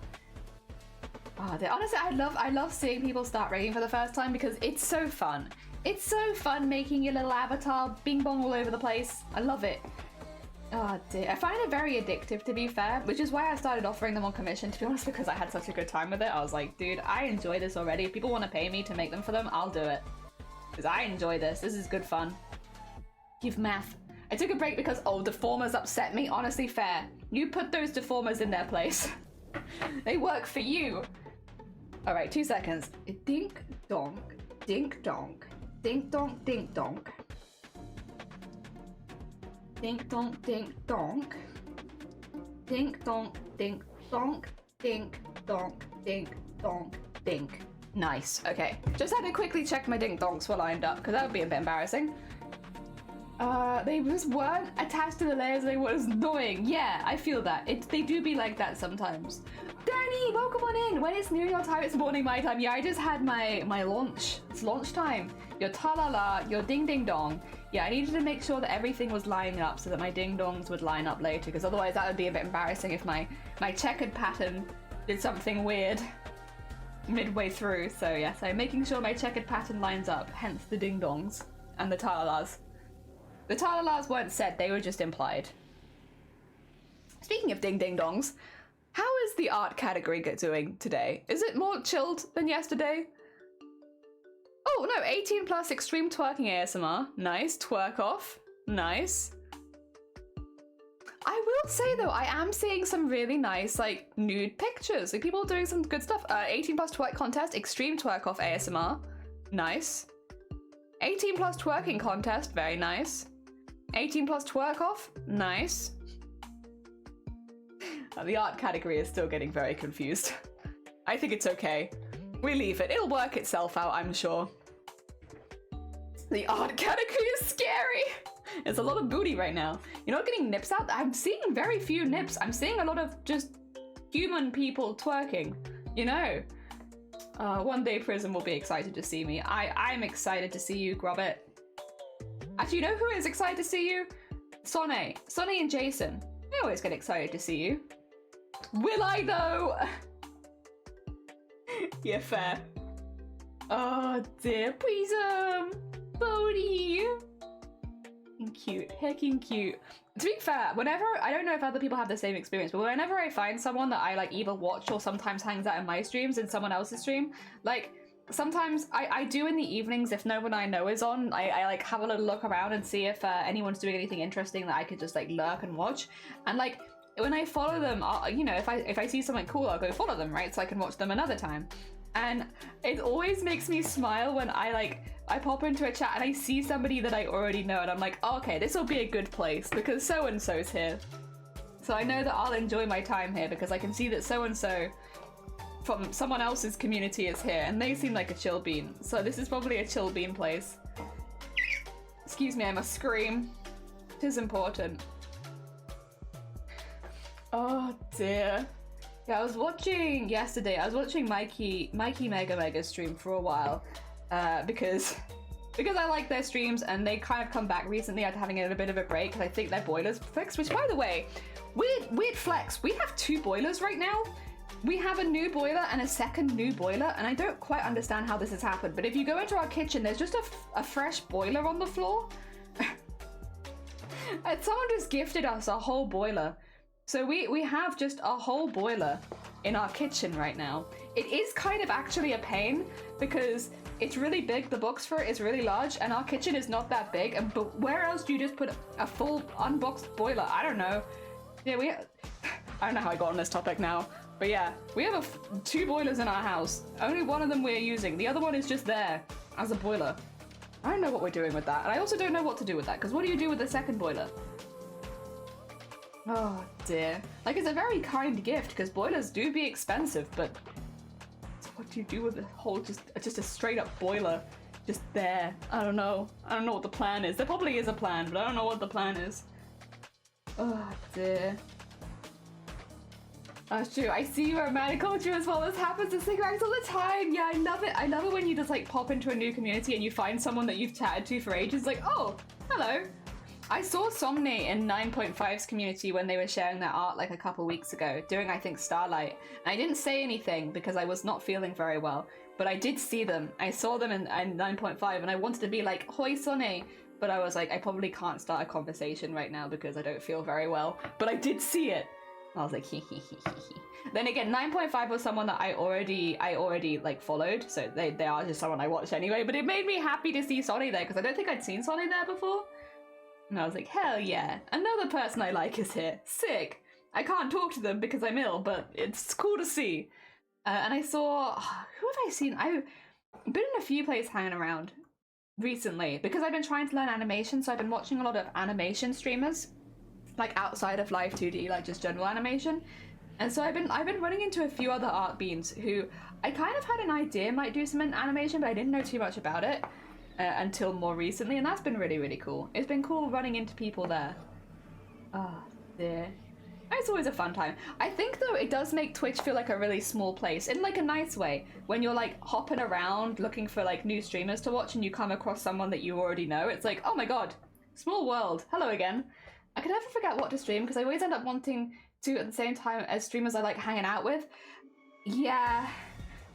Oh, honestly, I love seeing people start rigging for the first time because it's so fun. It's so fun making your little avatar bing bong all over the place. I love it. Oh dear. I find it very addictive, to be fair, which is why I started offering them on commission, to be honest, because I had such a good time with it. I was like, dude, I enjoy this already. If people want to pay me to make them for them, I'll do it. Because I enjoy this. This is good fun. Give math. I took a break because, oh, deformers upset me. Honestly, fair. You put those deformers in their place. They work for you. All right, 2 seconds. Dink donk, dink donk, dink donk, dink donk. Dink donk, dink donk. Dink donk, dink donk, dink donk, dink donk, dink. Nice. Okay. Just had to quickly check my dink donks were lined up because that would be a bit embarrassing. They just weren't attached to the layers. They were annoying. Yeah, I feel that. They do be like that sometimes. Danny, welcome on in. When it's New York time, it's morning my time. Yeah, I just had my launch. It's launch time. Your ta-la-la, your ding-ding-dong. Yeah, I needed to make sure that everything was lining up so that my ding-dongs would line up later, because otherwise that would be a bit embarrassing if my checkered pattern did something weird midway through. So yes, I'm making sure my checkered pattern lines up, hence the ding-dongs and the ta-la-las. The ta-la-las weren't said, they were just implied. Speaking of ding-ding-dongs, how is the art category doing today? Is it more chilled than yesterday? Oh no, 18 plus extreme twerking ASMR. Nice, twerk off. Nice. I will say though, I am seeing some really nice like nude pictures. Like people doing some good stuff. 18 plus twerk contest, extreme twerk off ASMR. Nice. 18 plus twerking contest, very nice. 18 plus twerk off, nice. The art category is still getting very confused. I think it's okay. We leave it. It'll work itself out, I'm sure. The art category is scary. There's a lot of booty right now. You're not getting nips out? I'm seeing very few nips. I'm seeing a lot of just human people twerking, you know? One day Prism will be excited to see me. I'm excited to see you, Grobit. Actually, you know who is excited to see you? Sonny and Jason. They always get excited to see you. Will I though? Yeah, fair. Oh dear, Prism! Bodhi! Cute, hecking cute. To be fair, whenever, I don't know if other people have the same experience, but whenever I find someone that I like either watch or sometimes hangs out in my streams in someone else's stream, like sometimes I do in the evenings if no one I know is on, I like have a little look around and see if anyone's doing anything interesting that I could just like lurk and watch. And like when I follow them, you know, if I see something cool, I'll go follow them, right? So I can watch them another time. And it always makes me smile when I pop into a chat and I see somebody that I already know and I'm like, oh, okay, this will be a good place because so-and-so's here. So I know that I'll enjoy my time here because I can see that so-and-so from someone else's community is here and they seem like a chill bean. So this is probably a chill bean place. Excuse me, I must scream. It is important. Oh dear. Yeah, I was watching Mikey Mega stream for a while because I like their streams and they kind of come back recently after having a bit of a break because I think their boiler's fixed, which by the way, weird flex, we have 2 boilers right now. We have a new boiler and a second new boiler and I don't quite understand how this has happened, but if you go into our kitchen, there's just a fresh boiler on the floor. And someone just gifted us a whole boiler. So we have just a whole boiler in our kitchen right now. It is kind of actually a pain because it's really big, the box for it is really large, and our kitchen is not that big, but where else do you just put a full unboxed boiler? I don't know. Yeah, I don't know how I got on this topic now, but yeah, we have 2 boilers in our house. Only one of them we're using, the other one is just there as a boiler. I don't know what we're doing with that, and I also don't know what to do with that, because what do you do with the second boiler? Oh dear. Like, it's a very kind gift because boilers do be expensive, but what do you do with a whole, just a straight up boiler just there? I don't know. I don't know what the plan is. There probably is a plan, but I don't know what the plan is. Oh dear. That's true. I see you're a man culture as well. This happens to cigarettes all the time. Yeah, I love it. I love it when you just like pop into a new community and you find someone that you've chatted to for ages. Like, oh, hello. I saw Somni in 9.5's community when they were sharing their art like a couple weeks ago, doing I think Starlight. And I didn't say anything because I was not feeling very well, but I did see them. I saw them in 9.5 and I wanted to be like, hoi Sonny, but I was like, I probably can't start a conversation right now because I don't feel very well, but I did see it. I was like, hee hee hee hee hee. Then again, 9.5 was someone that I already like followed, so they are just someone I watched anyway, but it made me happy to see Sonny there because I don't think I'd seen Sonny there before. And I was like, hell yeah, another person I like is here. Sick. I can't talk to them because I'm ill, but it's cool to see. And I saw, who have I seen? I've been in a few places hanging around recently because I've been trying to learn animation, so I've been watching a lot of animation streamers, like outside of live 2D, like just general animation. And so I've been running into a few other art beans who I kind of had an idea might do some animation, but I didn't know too much about it. Until more recently, and that's been really, really cool. It's been cool running into people there. Oh, dear. It's always a fun time. I think, though, it does make Twitch feel like a really small place, in, like, a nice way. When you're, like, hopping around looking for, like, new streamers to watch and you come across someone that you already know, it's like, oh my god, small world. Hello again. I can never forget what to stream, because I always end up wanting to, at the same time as streamers I like hanging out with.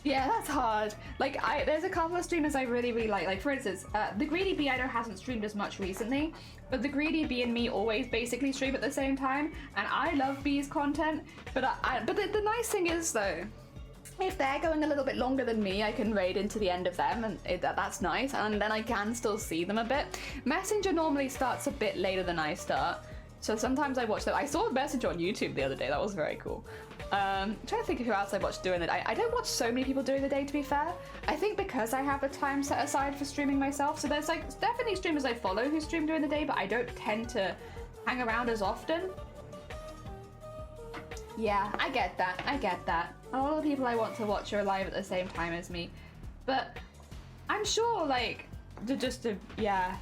Yeah, that's hard. Like, there's a couple of streamers I really, really like. Like, for instance, the Greedy Bee I know hasn't streamed as much recently, but the Greedy Bee and me always basically stream at the same time, and I love Bee's content. But the nice thing is, though, if they're going a little bit longer than me, I can raid into the end of them, and that's nice, and then I can still see them a bit. Messenger normally starts a bit later than I start, so sometimes I watch them. I saw a message on YouTube the other day, that was very cool. I'm trying to think of who else I watched doing it. I don't watch so many people during the day, to be fair. I think because I have the time set aside for streaming myself, so there's like definitely streamers I follow who stream during the day, but I don't tend to hang around as often. Yeah, I get that. A lot of the people I want to watch are alive at the same time as me. But I'm sure, like, yeah.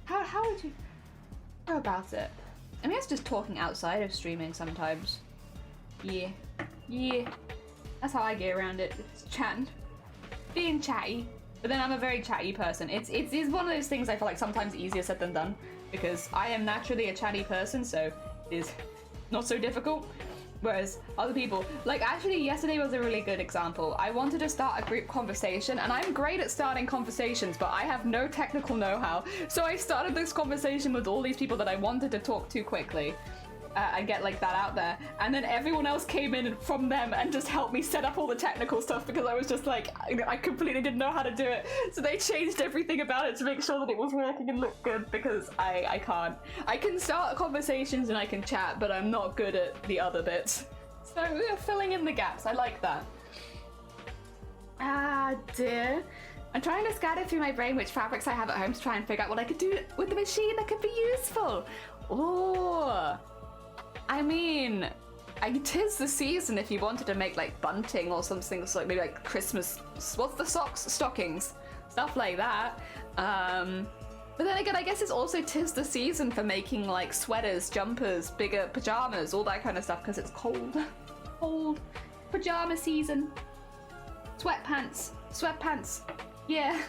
How would you go about it? I mean, it's just talking outside of streaming sometimes. Yeah. That's how I get around it. It's chatting. Being chatty. But then I'm a very chatty person. It's one of those things I feel like sometimes easier said than done, because I am naturally a chatty person, so it is not so difficult. Whereas other people, like actually yesterday was a really good example. I wanted to start a group conversation, and I'm great at starting conversations, but I have no technical know-how. So I started this conversation with all these people that I wanted to talk to quickly. And get like that out there, and then everyone else came in from them and just helped me set up all the technical stuff, because I was just like, I completely didn't know how to do it. So they changed everything about it to make sure that it was working and looked good, because I can't. I can start conversations and I can chat, but I'm not good at the other bits. So we're filling in the gaps. I like that. Ah dear. I'm trying to scatter through my brain which fabrics I have at home to try and figure out what I could do with the machine that could be useful. Oh. I mean, tis the season if you wanted to make like bunting or something, so like maybe like Christmas, what's the socks? Stockings, stuff like that. But then again, I guess it's also tis the season for making like sweaters, jumpers, bigger pajamas, all that kind of stuff, because it's cold. Cold. Pajama season. Sweatpants. Yeah.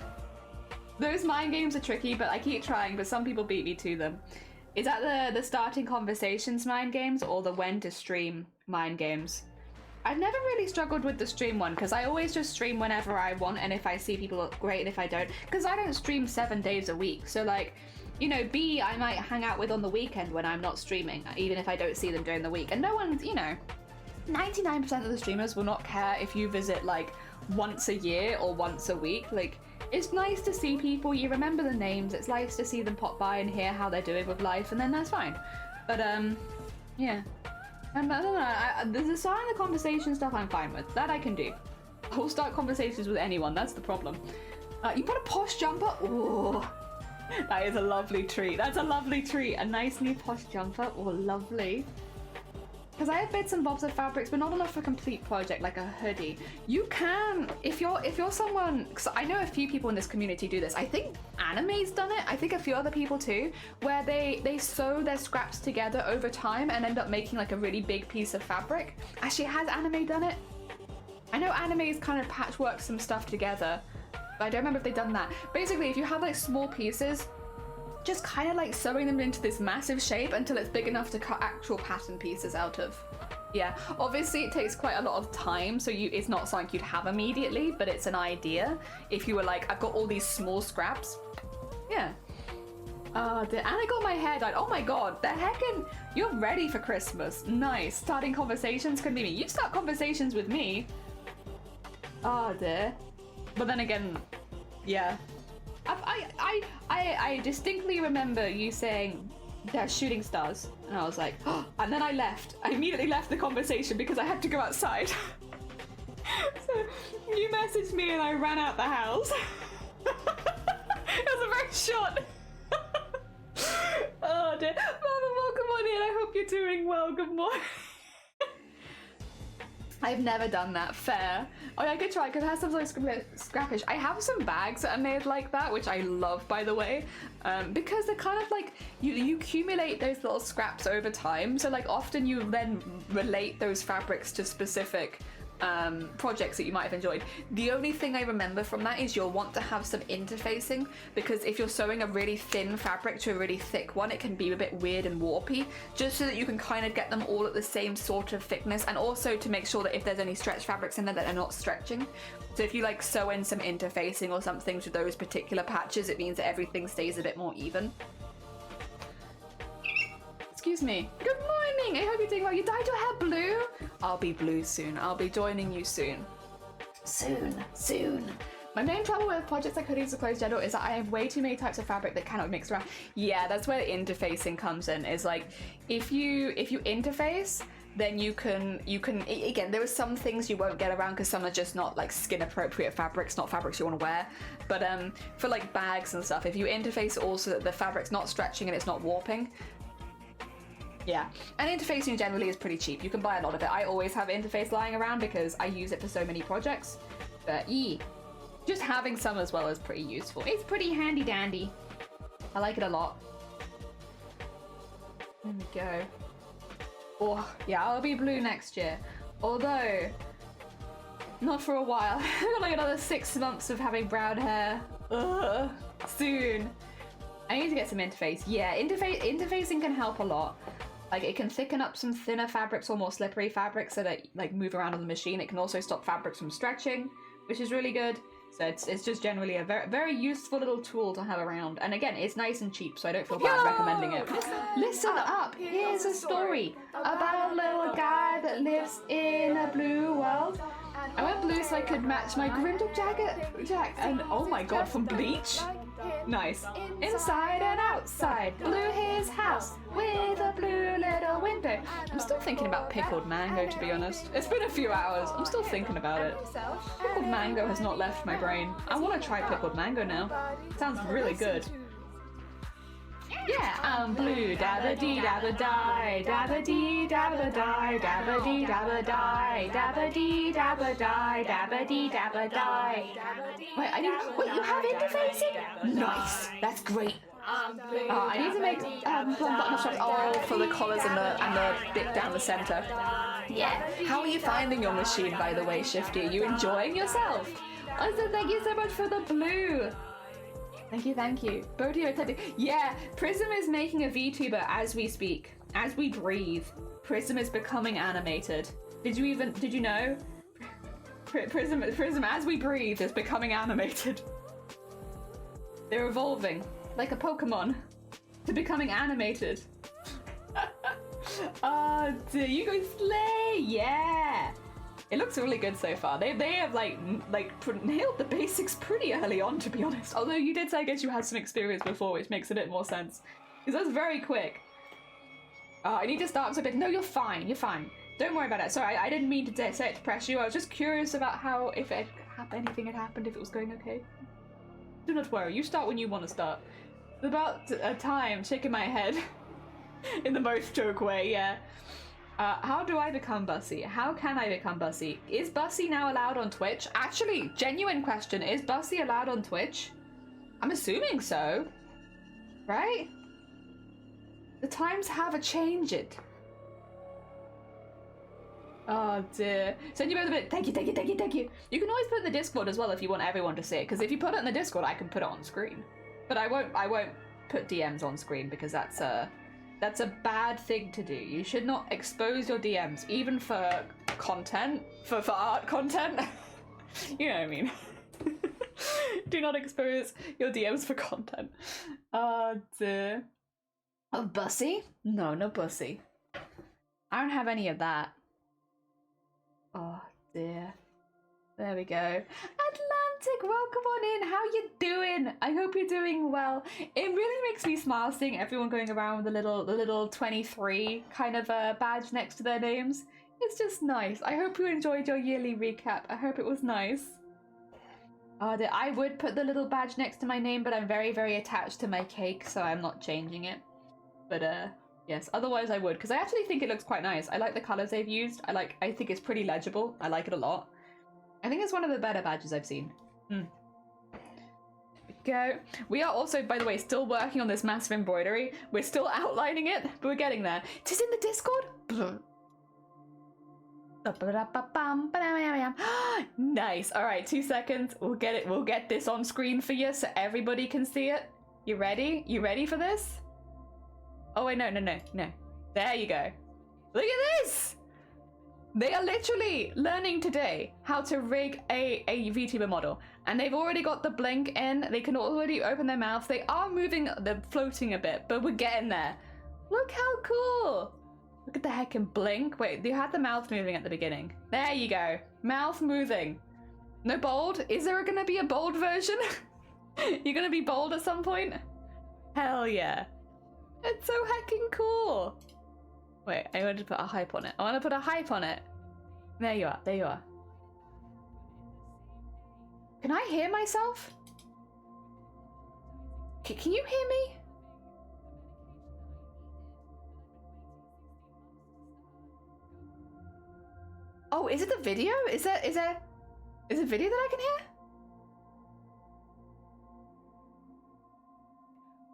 Those mind games are tricky, but I keep trying, but some people beat me to them. Is that the starting conversations mind games or the when to stream mind games? I've never really struggled with the stream one, because I always just stream whenever I want, and if I see people, great, and if I don't, because I don't stream 7 days a week. So like, you know, B, I might hang out with on the weekend when I'm not streaming, even if I don't see them during the week. And no one's, you know, 99% of the streamers will not care if you visit like once a year or once a week. Like, it's nice to see people, you remember the names, it's nice to see them pop by and hear how they're doing with life, and then that's fine. But yeah. And I don't know, the starting the conversation stuff I'm fine with. That I can do. I'll start conversations with anyone, that's the problem. You put a posh jumper? Ooh. That is a lovely treat. That's a lovely treat. A nice new posh jumper. Oh, lovely. Because I have bits and bobs of fabrics, but not enough for a complete project, like a hoodie. You can, if you're someone, because I know a few people in this community do this. I think Anime's done it. I think a few other people too, where they sew their scraps together over time and end up making like a really big piece of fabric. Actually, has Anime done it? I know Anime's kind of patchworked some stuff together, but I don't remember if they've done that. Basically, if you have like small pieces, just kind of like sewing them into this massive shape until it's big enough to cut actual pattern pieces out of. Yeah, obviously it takes quite a lot of time, so it's not something you'd have immediately, but it's an idea. If you were like, I've got all these small scraps. Yeah. And I got my hair dyed. Oh my god, the heckin', you're ready for Christmas. Nice. Starting conversations can be me. You start conversations with me. Oh dear. But then again, yeah. I distinctly remember you saying they're shooting stars, and I was like, oh, and then I left. I immediately left the conversation because I had to go outside. So you messaged me and I ran out the house. It was a very short. Oh dear. Mama, welcome on in. I hope you're doing well. Good morning. I've never done that. Fair. Oh yeah, I could try, because it has some sort of scrappish. I have some bags that are made like that, which I love, by the way, because they're kind of like, you accumulate those little scraps over time, so like often you then relate those fabrics to specific projects that you might have enjoyed. The only thing I remember from that is you'll want to have some interfacing, because if you're sewing a really thin fabric to a really thick one, it can be a bit weird and warpy, just so that you can kind of get them all at the same sort of thickness, and also to make sure that if there's any stretch fabrics in there that they're not stretching. So if you like sew in some interfacing or something to those particular patches, it means that everything stays a bit more even. Excuse me. Good morning. I hope you're doing well. You dyed your hair blue? I'll be blue soon. I'll be joining you soon. Soon. My main trouble with projects like hoodies or clothes general is that I have way too many types of fabric that cannot mix around. Yeah, that's where the interfacing comes in. Is like, if you interface, then you can again, there are some things you won't get around because some are just not like skin appropriate fabrics, not fabrics you want to wear. But for like bags and stuff, if you interface also that the fabric's not stretching and it's not warping. Yeah, and interfacing generally is pretty cheap. You can buy a lot of it. I always have interface lying around because I use it for so many projects. But just having some as well is pretty useful. It's pretty handy dandy. I like it a lot. There we go. Oh, yeah, I'll be blue next year. Although, not for a while. I've got like another 6 months of having brown hair. Ugh, soon. I need to get some interface. Yeah, interfacing can help a lot. Like, it can thicken up some thinner fabrics or more slippery fabrics so that, like, move around on the machine. It can also stop fabrics from stretching, which is really good. So it's just generally a very, very useful little tool to have around. And again, it's nice and cheap, so I don't feel bad recommending it. Listen up! Here's a story about a little guy that lives in a blue world. I went blue so I could match my Grindle jacket, and oh my god, from Bleach? Nice. Inside and outside, blew his house with a blue little window. I'm still thinking about pickled mango, to be honest. It's been a few hours. I'm still thinking about it. Pickled mango has not left my brain. I want to try pickled mango now. Sounds really good. Yeah, I'm blue, dabba-dee, dabba-die, dabba-dee, dabba-die, dabba-dee, dabba-die, dabba-dee, dabba-die, dabba-dee, dabba-die. Wait, you have interfacing? Nice, that's great. I need to make button straps. Oh, for the collars and the bit down the center. Yeah. How are you finding your machine, by the way, Shifty? Are you enjoying yourself? Also, thank you so much for the blue. Thank you. Bodio, yeah, Prism is making a VTuber as we speak. As we breathe. Prism is becoming animated. Did you know? Prism, as we breathe, is becoming animated. They're evolving, like a Pokemon, to becoming animated. Oh, dear, you go slay, yeah! It looks really good so far. They have nailed the basics pretty early on, to be honest. Although you did say I guess you had some experience before, which makes a bit more sense. Because that's very quick. I need to start something. No, you're fine. You're fine. Don't worry about it. Sorry, I didn't mean to say it to press you. I was just curious about how, if anything had happened, if it was going okay. Do not worry. You start when you want to start. It's about a time shaking my head in the most joke way. Yeah. How do I become Bussy? How can I become Bussy? Is Bussy now allowed on Twitch? Actually, genuine question, is Bussy allowed on Twitch? I'm assuming so. Right? The times have a changed. Oh dear. Send you both a bit. Thank you. You can always put it in the Discord as well if you want everyone to see it, because if you put it in the Discord, I can put it on screen. But I won't put DMs on screen because that's a bad thing to do. You should not expose your DMs, even for content, for art content. You know what I mean. Do not expose your DMs for content. Oh dear. Oh, Bussy? No, no Bussy. I don't have any of that. Oh dear. There we go. Atlantic, welcome on in. How you doing? I hope you're doing well. It really makes me smile seeing everyone going around with the little 23 kind of badge next to their names. It's just nice. I hope you enjoyed your yearly recap. I hope it was nice. I would put the little badge next to my name, but I'm very, very attached to my cake, so I'm not changing it. But yes, otherwise I would, because I actually think it looks quite nice. I like the colours they've used. I think it's pretty legible. I like it a lot. I think it's one of the better badges I've seen. There we go. We are also, by the way, still working on this massive embroidery. We're still outlining it, but we're getting there. It is in the Discord. Nice. All right, 2 seconds. We'll get it. We'll get this on screen for you so everybody can see it. You ready? You ready for this? Oh wait, no. There you go. Look at this. They are literally learning today how to rig a VTuber model, and they've already got the blink in. They can already open their mouth. They are moving, they're floating a bit, but we're getting there. Look how cool. Look at the heckin' blink. Wait, you had the mouth moving at the beginning. There you go. Mouth moving. No bold? Is there gonna be a bold version? You're gonna be bold at some point? Hell yeah. It's so heckin' cool. Wait, I want to put a hype on it. I want to put a hype on it. There you are. There you are. Can I hear myself? Can you hear me? Oh, is it the video? Is it video that I can hear?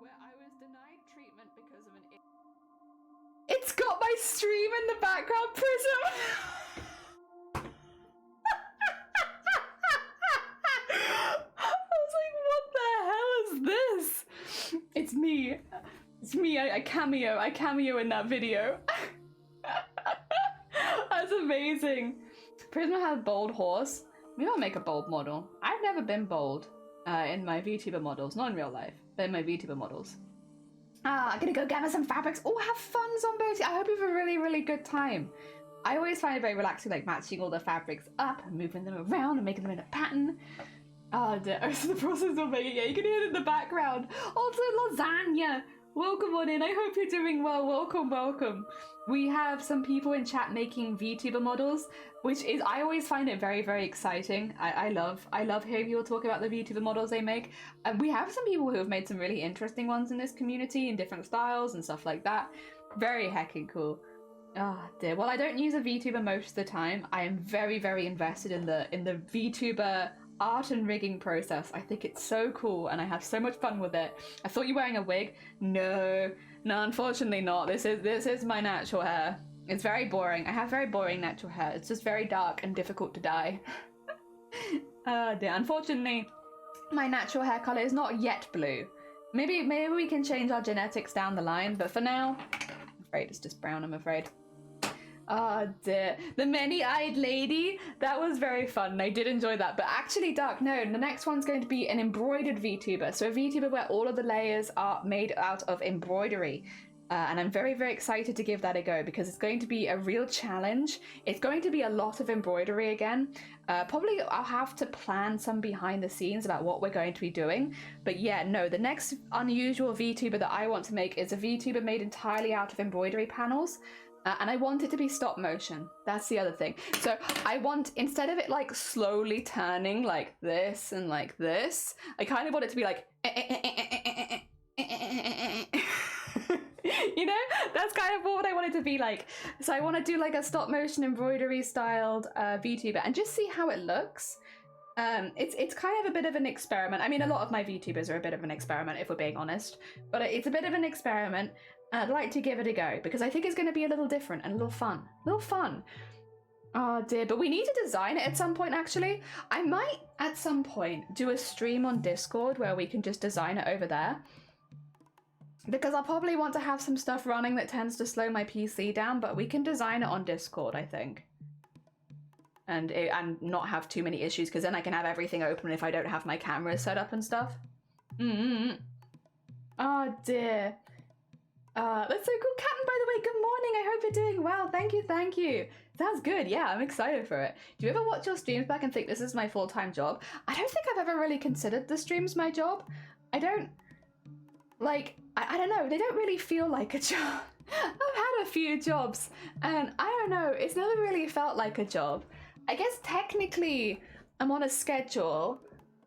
Where I was denied treatment because of an... It's got my stream in the background, Prism! I was like, what the hell is this? It's me. It's me, I cameo in that video. That's amazing. Prisma has bold horse. Maybe I'll make a bold model. I've never been bold in my VTuber models, not in real life, but in my VTuber models. I'm gonna go gather some fabrics. Oh, have fun, Zomboti. I hope you have a really, really good time. I always find it very relaxing, like matching all the fabrics up and moving them around and making them in a pattern. Oh, so the process of making it, you can hear it in the background. Also, lasagna. Welcome on in. I hope you're doing well. Welcome, welcome. We have some people in chat making VTuber models, which is, I always find it very, very exciting. I love hearing people talk about the VTuber models they make. And we have some people who have made some really interesting ones in this community in different styles and stuff like that. Very heckin' cool. Oh dear. Well, I don't use a VTuber most of the time. I am very, very invested in the VTuber art and rigging process. I think it's so cool and I have so much fun with it. I thought you were wearing a wig. No, unfortunately not. This is my natural hair. It's very boring. I have very boring natural hair. It's just very dark and difficult to dye. Oh dear. Unfortunately, my natural hair color is not yet blue. Maybe we can change our genetics down the line, but for now, I'm afraid it's just brown, I'm afraid. Oh dear. The many-eyed lady. That was very fun. I did enjoy that. But actually, Dark, no, the next one's going to be an embroidered VTuber. So a VTuber where all of the layers are made out of embroidery. And I'm very, very excited to give that a go because it's going to be a real challenge. It's going to be a lot of embroidery again. Probably I'll have to plan some behind the scenes about what we're going to be doing. But yeah, no, the next unusual VTuber that I want to make is a VTuber made entirely out of embroidery panels. And I want it to be stop motion. That's the other thing. So I want, instead of it like slowly turning like this and like this, I kind of want it to be like, you know, that's kind of what I want it to be like. So I want to do like a stop motion embroidery styled VTuber and just see how it looks. It's kind of a bit of an experiment. I mean, a lot of my VTubers are a bit of an experiment, if we're being honest, but it's a bit of an experiment. I'd like to give it a go because I think it's going to be a little different and a little fun. Oh dear, but we need to design it at some point actually. I might at some point do a stream on Discord where we can just design it over there. Because I'll probably want to have some stuff running that tends to slow my PC down, but we can design it on Discord, I think. And not have too many issues because then I can have everything open if I don't have my cameras set up and stuff. Oh dear. That's so cool. Captain, by the way, good morning. I hope you're doing well. Thank you. Sounds good. Yeah, I'm excited for it. Do you ever watch your streams back and think this is my full-time job? I don't think I've ever really considered the streams my job. I don't, like, I don't know. They don't really feel like a job. I've had a few jobs and I don't know. It's never really felt like a job. I guess technically I'm on a schedule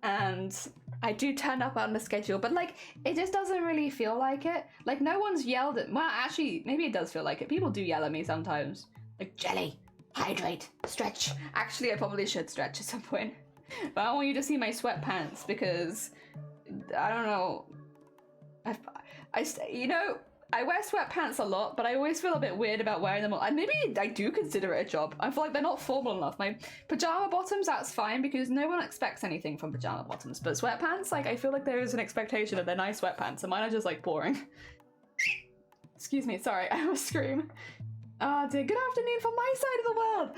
and I do turn up on the schedule, but like it just doesn't really feel like it. Like no one's yelled at, well actually maybe it does feel like it. People do yell at me sometimes. Like, Jelly, hydrate, stretch. Actually I probably should stretch at some point. But I want you to see my sweatpants because I don't know. You know, I wear sweatpants a lot, but I always feel a bit weird about wearing them. And maybe I do consider it a job. I feel like they're not formal enough. My pajama bottoms, that's fine because no one expects anything from pajama bottoms. But sweatpants, like I feel like there is an expectation that they're nice sweatpants, and mine are just like boring. Excuse me, sorry, I almost scream. Oh dear, good afternoon from my side of the world.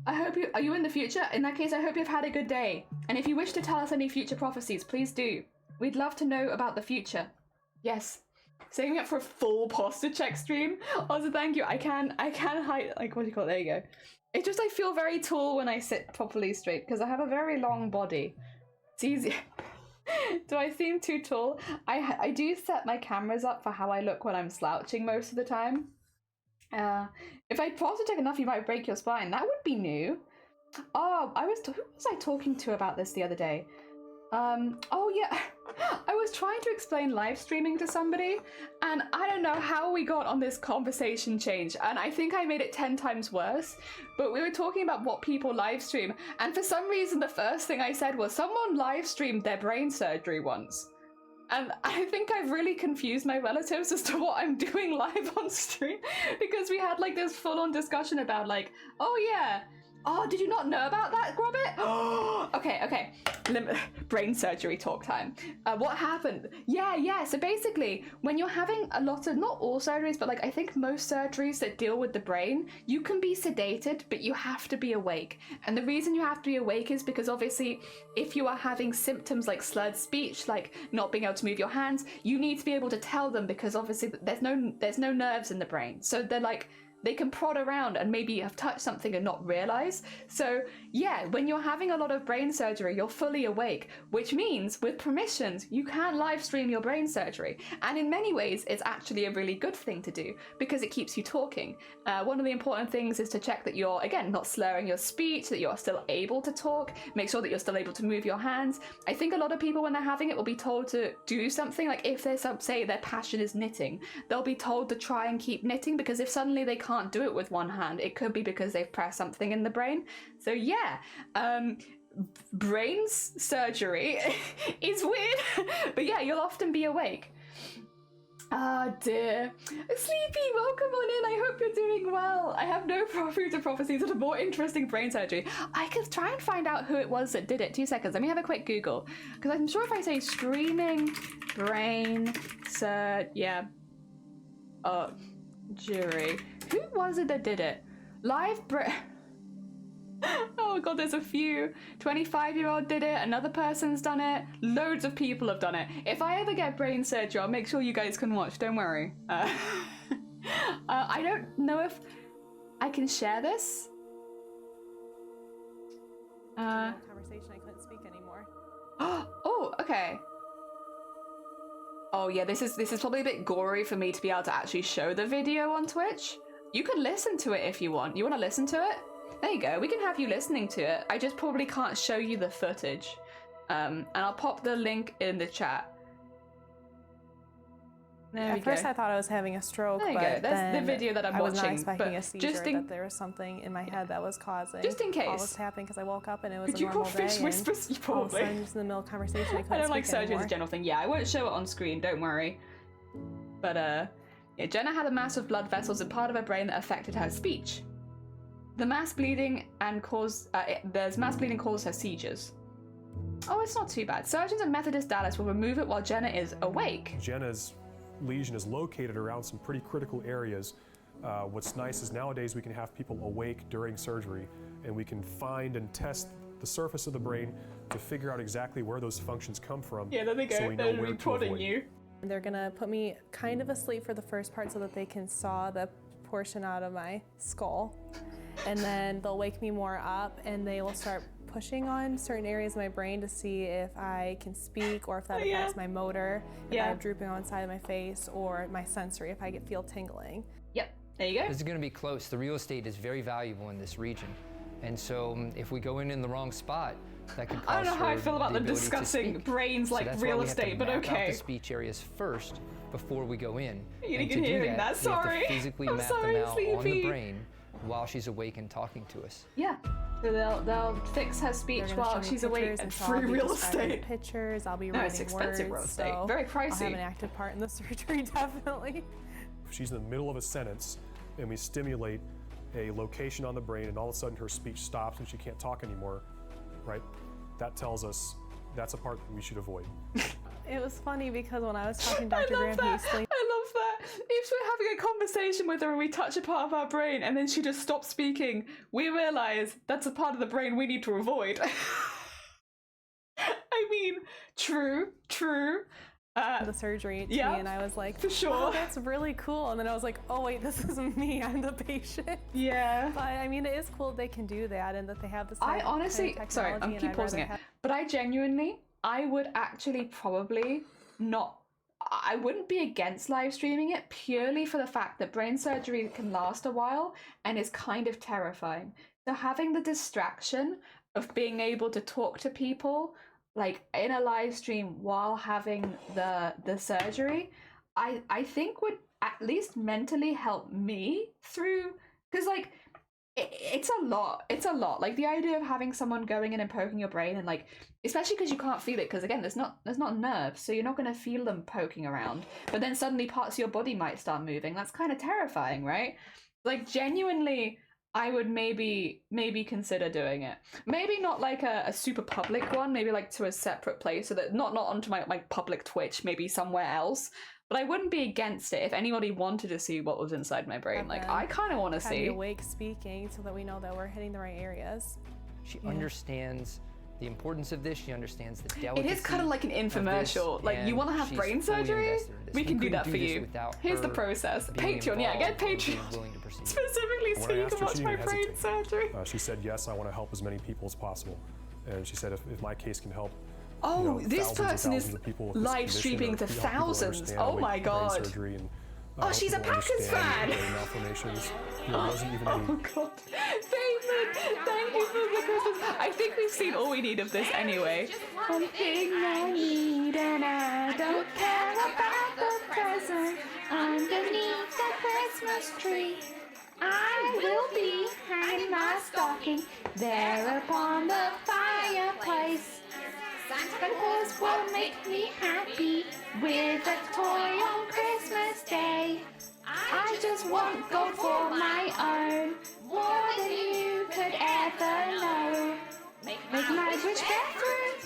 I hope are you in the future? In that case, I hope you've had a good day. And if you wish to tell us any future prophecies, please do. We'd love to know about the future. Yes. Saving me up for a full posture check stream. Also, thank you. I can hide, like, what do you call it? There you go. It's just I feel very tall when I sit properly straight because I have a very long body. It's easy. Do I seem too tall? I do set my cameras up for how I look when I'm slouching most of the time. If I posture check enough, you might break your spine. That would be new. Oh, who was I talking to about this the other day? Oh yeah, I was trying to explain live streaming to somebody and I don't know how we got on this conversation change and I think I made it 10 times worse, but we were talking about what people live stream and for some reason the first thing I said was someone live streamed their brain surgery once. And I think I've really confused my relatives as to what I'm doing live on stream because we had like this full-on discussion about like, oh yeah, Oh, did you not know about that, Grobbit? Okay. Brain surgery talk time. What happened? Yeah. So basically, when you're having a lot of, not all surgeries, but like I think most surgeries that deal with the brain, you can be sedated, but you have to be awake. And the reason you have to be awake is because obviously, if you are having symptoms like slurred speech, like not being able to move your hands, you need to be able to tell them because obviously there's no nerves in the brain. So they're like, they can prod around and maybe have touched something and not realize. So yeah, when you're having a lot of brain surgery, you're fully awake, which means with permissions, you can live stream your brain surgery. And in many ways, it's actually a really good thing to do because it keeps you talking. One of the important things is to check that you're, again, not slurring your speech, that you're still able to talk, make sure that you're still able to move your hands. I think a lot of people when they're having it will be told to do something, like if there's some, say their passion is knitting, they'll be told to try and keep knitting because if suddenly they can't do it with one hand, it could be because they've pressed something in the brain. So yeah, brain surgery is weird, but yeah, you'll often be awake. Ah dear. Sleepy, welcome on in. I hope you're doing well. I have no future prophecies of a more interesting brain surgery. I could try and find out who it was that did it. 2 seconds. Let me have a quick Google. Because I'm sure if I say streaming brain surgery. Who was it that did it? Oh god, there's a few. 25-year-old did it, another person's done it, loads of people have done it. If I ever get brain surgery, I'll make sure you guys can watch, don't worry. I don't know if I can share this. Conversation, I couldn't speak anymore. Oh, okay. Oh yeah, this is probably a bit gory for me to be able to actually show the video on Twitch. You can listen to it if you want. You want to listen to it? There you go. We can have you listening to it. I just probably can't show you the footage. And I'll pop the link in the chat. There we go. At first I thought I was having a stroke, there you but go. That's the video that I'm watching. I was not expecting a seizure, just that there was something in my head that was causing just in case all this happening because I woke up and it was Could a you call normal fish day. whispers? You All of a probably. sudden, just in the middle of conversation, I couldn't I don't like speak surgery as anymore. a general thing. Yeah, I won't show it on screen. Don't worry. But yeah, Jenna had a mass of blood vessels in part of her brain that affected her speech. The mass bleeding and there's mass bleeding causes her seizures. Oh, it's not too bad. Surgeons at Methodist Dallas will remove it while Jenna is awake. Jenna's lesion is located around some pretty critical areas. What's nice is nowadays we can have people awake during surgery and we can find and test the surface of the brain to figure out exactly where those functions come from. Yeah, there they go. So we know They're where to reporting avoid. you. They're gonna put me kind of asleep for the first part so that they can saw the portion out of my skull. And then they'll wake me more up and they will start pushing on certain areas of my brain to see if I can speak or if that affects my motor, if I have drooping on the side of my face, or my sensory, if I feel tingling. Yep, there you go. This is going to be close. The real estate is very valuable in this region. And so if we go in the wrong spot, that could cause I don't know how I for feel about the them ability to discussing speak. brains So like that's why real we have to estate, but map out okay. the speech areas first before we go in. You're And gonna to do hearing that, that, sorry. we have to physically I'm map sorry, them out on the Sleepy. brain while she's awake and talking to us. Yeah, so they'll fix her speech They're gonna while show me she's awake pictures, and and so free I'll be real describing estate. Pictures, I'll be No, writing it's expensive words, real estate. so Very I'll pricey. have an active part in the surgery, definitely. If she's in the middle of a sentence and we stimulate a location on the brain and all of a sudden her speech stops and she can't talk anymore, right? That tells us that's a part that we should avoid. It was funny because when I was talking to Dr. I love Graham, that. I love that. If we're having a conversation with her and we touch a part of our brain and then she just stops speaking, we realize that's a part of the brain we need to avoid. I mean, true. the surgery to me, and I was like, for sure. oh, that's really cool. And then I was like, oh wait, this is me, I'm the patient. Yeah. But I mean, it is cool they can do that and that they have this I honestly, kind of sorry, technology, I'm keep and I'd pausing rather it, but I genuinely, I would actually probably not, I wouldn't be against live streaming it purely for the fact that brain surgery can last a while and is kind of terrifying. So having the distraction of being able to talk to people like in a live stream while having the surgery, I think would at least mentally help me through, because like it's a lot. Like the idea of having someone going in and poking your brain and like, especially because you can't feel it, because again there's not nerves, so you're not going to feel them poking around, but then suddenly parts of your body might start moving. That's kind of terrifying, right? Like genuinely, I would maybe consider doing it. Maybe not like a super public one, maybe like to a separate place, so that not onto my public Twitch, maybe somewhere else. But I wouldn't be against it if anybody wanted to see what was inside my brain. Like, I kind of want to see. Awake speaking so that we know that we're hitting the right areas. She understands the importance of this. She understands the delicacy. It is kind of like an infomercial. Like, you want to have brain surgery? We can do that for you. Here's the process. Patreon, yeah, get Patreon. Specifically so you can watch my brain surgery. She said, yes, I want to help as many people as possible. And she said, if my case can help, oh, this person is live streaming to thousands. Oh my god. Oh, she's a Packers fan! Oh god. Payment, thank you for the Christmas. I think we've seen all we need of this anyway. One thing I need and I don't care about the present underneath the Christmas tree. I will be hanging my stocking there upon the fireplace. Santa Claus will make me happy with a toy on Christmas Day. I just want gold for my own, more than you could ever know. Make my wish bear fruit.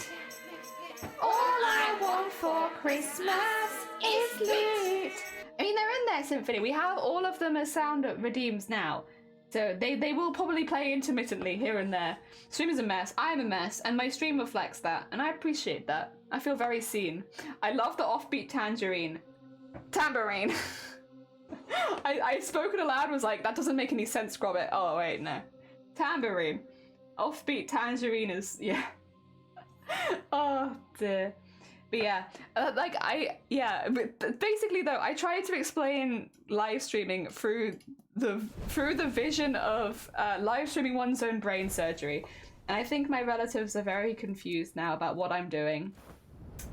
All I want for Christmas is loot. I mean, they're in their symphony. We have all of them as sound redeems now. So they will probably play intermittently here and there. Stream is a mess, I'm a mess, and my stream reflects that, and I appreciate that. I feel very seen. I love the offbeat tambourine. I spoke it aloud, was like, that doesn't make any sense, Grobbit. Oh, wait, no. Tambourine. Offbeat tangerine is, yeah. Oh, dear. But yeah, but basically though, I tried to explain live streaming through the vision of live streaming one's own brain surgery. And I think my relatives are very confused now about what I'm doing.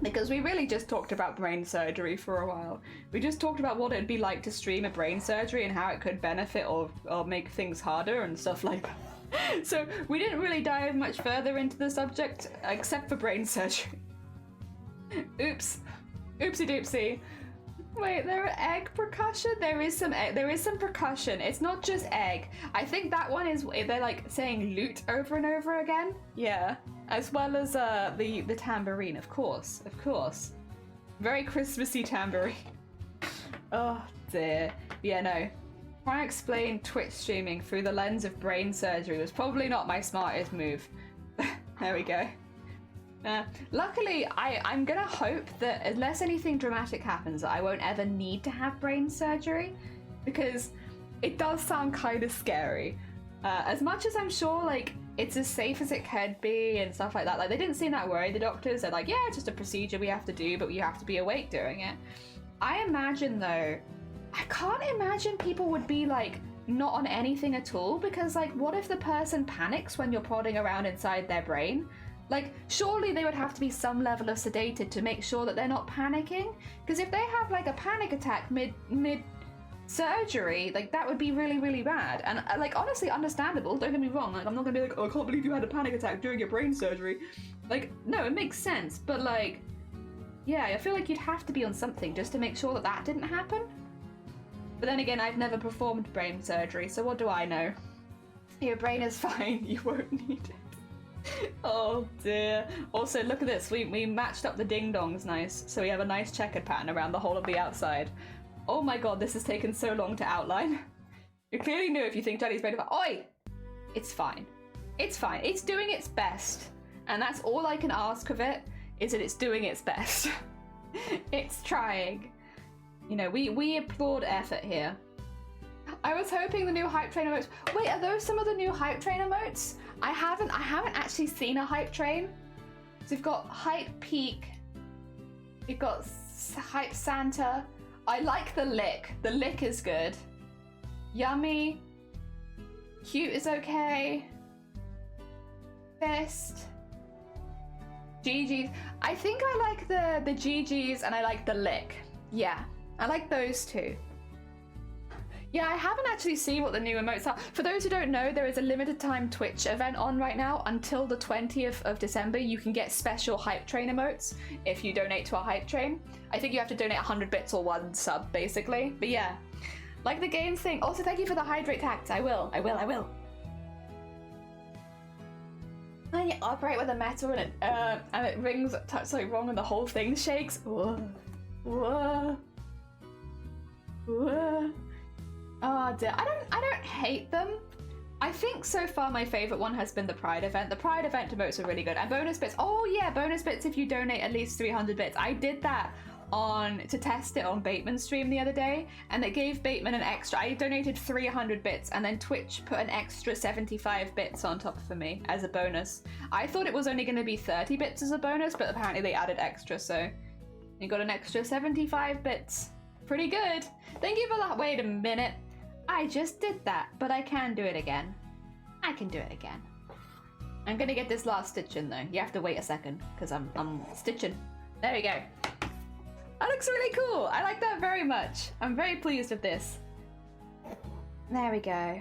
Because we really just talked about brain surgery for a while. We just talked about what it'd be like to stream a brain surgery and how it could benefit or make things harder and stuff like that. So we didn't really dive much further into the subject, except for brain surgery. Oops. Oopsie doopsie. Wait, there are egg percussion? There is some percussion. It's not just egg. I think that one is, they're like saying loot over and over again. Yeah. As well as the tambourine, of course. Very Christmassy tambourine. Oh dear. Yeah, no. Trying to explain Twitch streaming through the lens of brain surgery was probably not my smartest move. There we go. Luckily, I'm gonna hope that unless anything dramatic happens, I won't ever need to have brain surgery, because it does sound kind of scary. As much as I'm sure, like, it's as safe as it could be and stuff like that. Like, they didn't seem that worried, the doctors. They're like, yeah, it's just a procedure we have to do, but you have to be awake during it. I imagine, though, I can't imagine people would be, like, not on anything at all, because, like, what if the person panics when you're prodding around inside their brain? Like, surely they would have to be some level of sedated to make sure that they're not panicking. Because if they have, like, a panic attack mid-surgery, like, that would be really, really bad. And, like, honestly, understandable. Don't get me wrong. Like, I'm not going to be like, oh, I can't believe you had a panic attack during your brain surgery. Like, no, it makes sense. But, like, yeah, I feel like you'd have to be on something just to make sure that that didn't happen. But then again, I've never performed brain surgery, so what do I know? Your brain is fine. You won't need it. Oh dear. Also, look at this. We matched up the ding-dongs nice, so we have a nice checkered pattern around the whole of the outside. Oh my god, this has taken so long to outline. You clearly knew if you think Daddy's brain about. Oi! It's fine. It's fine. It's doing its best. And that's all I can ask of it, is that it's doing its best. It's trying. You know, we applaud effort here. I was hoping the new hype train emotes. Wait, are those some of the new hype train emotes? I haven't actually seen a hype train. So we've got hype peak. We've got hype Santa. I like the lick. The lick is good. Yummy. Cute is okay. Fist. GG's. I think I like the GG's and I like the lick. Yeah, I like those two. Yeah, I haven't actually seen what the new emotes are. For those who don't know, there is a limited time Twitch event on right now. Until the 20th of December, you can get special hype train emotes if you donate to our hype train. I think you have to donate 100 bits or 1 sub, basically. But yeah, like the game thing. Also, thank you for the hydrate tact. I will. when you operate with a metal and it rings something wrong and the whole thing shakes. Whoa. Whoa. Whoa. Oh dear. I don't hate them. I think so far my favorite one has been the Pride event. The Pride event emotes are really good. And bonus bits. Oh yeah, bonus bits if you donate at least 300 bits. I did that to test it on Bateman's stream the other day, and it gave Bateman an extra. I donated 300 bits, and then Twitch put an extra 75 bits on top for me as a bonus. I thought it was only going to be 30 bits as a bonus, but apparently they added extra, so you got an extra 75 bits. Pretty good. Thank you for that. Wait a minute. I just did that, but I can do it again. I can do it again. I'm gonna get this last stitch in though. You have to wait a second, because I'm stitching. There we go. That looks really cool. I like that very much. I'm very pleased with this. There we go.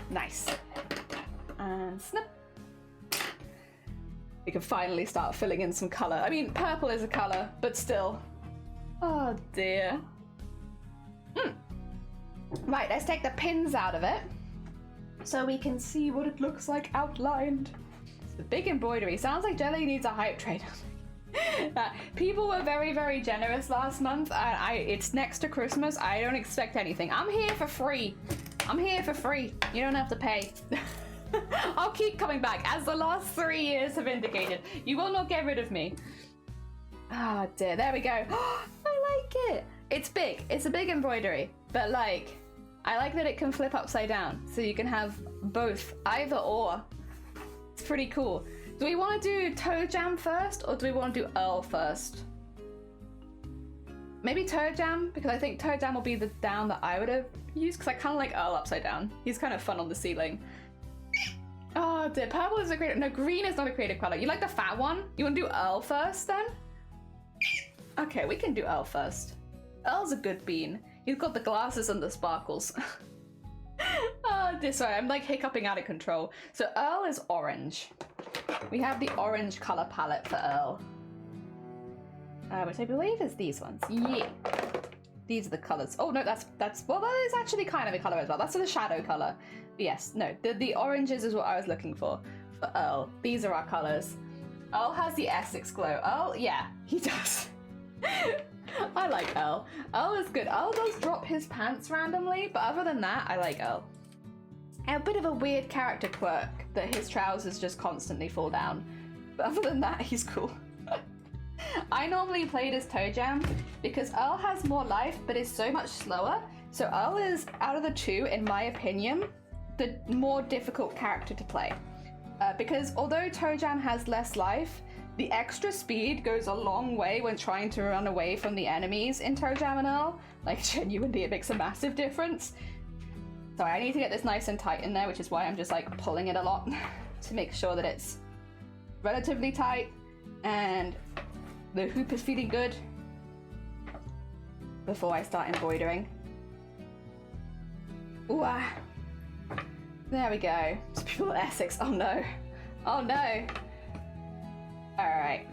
Nice. And snip. We can finally start filling in some colour. I mean, purple is a colour, but still. Oh dear. Right, let's take the pins out of it so we can see what it looks like outlined. It's the big embroidery. Sounds like Jelly needs a hype train. People were very, very generous last month. It's next to Christmas. I don't expect anything. I'm here for free. I'm here for free. You don't have to pay. I'll keep coming back, as the last 3 years have indicated. You will not get rid of me. Ah, oh, dear. There we go. I like it. It's big. It's a big embroidery. But, like, I like that it can flip upside down. So you can have both. Either or. It's pretty cool. Do we want to do Toe Jam first, or do we want to do Earl first? Maybe Toe Jam, because I think Toe Jam will be the down that I would have used, because I kind of like Earl upside down. He's kind of fun on the ceiling. Oh dear, purple is a creative, no, green is not a creative color. You like the fat one? You want to do Earl first then? Okay, we can do Earl first. Earl's a good bean. He's got the glasses and the sparkles. Oh dear, sorry, I'm like hiccuping out of control. So Earl is orange. We have the orange color palette for Earl. Which I believe is these ones. Yeah. These are the colors. Oh no, that's well, that is actually kind of a color as well. That's the shadow color. Yes, no, the oranges is what I was looking for Earl. These are our colors. Earl has the Essex glow. Earl, yeah, he does. I like Earl. Earl is good. Earl does drop his pants randomly, but other than that, I like Earl. A bit of a weird character quirk that his trousers just constantly fall down. But other than that, he's cool. I normally played as Toe Jam because Earl has more life but is so much slower. So Earl is, out of the two, in my opinion, the more difficult character to play. Because although Toe Jam has less life, the extra speed goes a long way when trying to run away from the enemies in Toe Jam and Earl. Like, genuinely, it makes a massive difference. Sorry, I need to get this nice and tight in there, which is why I'm just like pulling it a lot to make sure that it's relatively tight and the hoop is feeling good before I start embroidering. Ooh, there we go. It's people at Essex. Oh no. Oh no. Alright.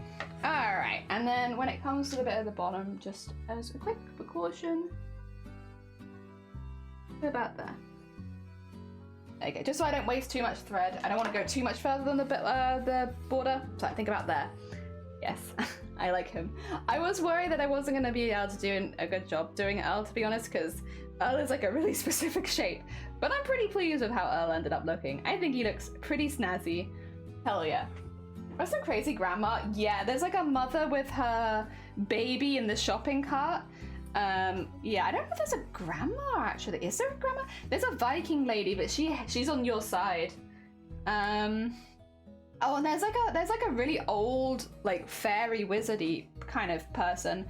Alright. And then when it comes to the bit at the bottom, just as a quick precaution, about there. Okay, just so I don't waste too much thread. I don't want to go too much further than the border, so I think about there. Yes, I like him. I was worried that I wasn't going to be able to do a good job doing Earl, to be honest, because Earl is like a really specific shape. But I'm pretty pleased with how Earl ended up looking. I think he looks pretty snazzy. Hell yeah. That's some crazy grandma. Yeah, there's like a mother with her baby in the shopping cart. Yeah, I don't know if there's a grandma actually. Is there a grandma? There's a Viking lady, but she's on your side. Oh, and there's like a really old, like fairy wizardy kind of person.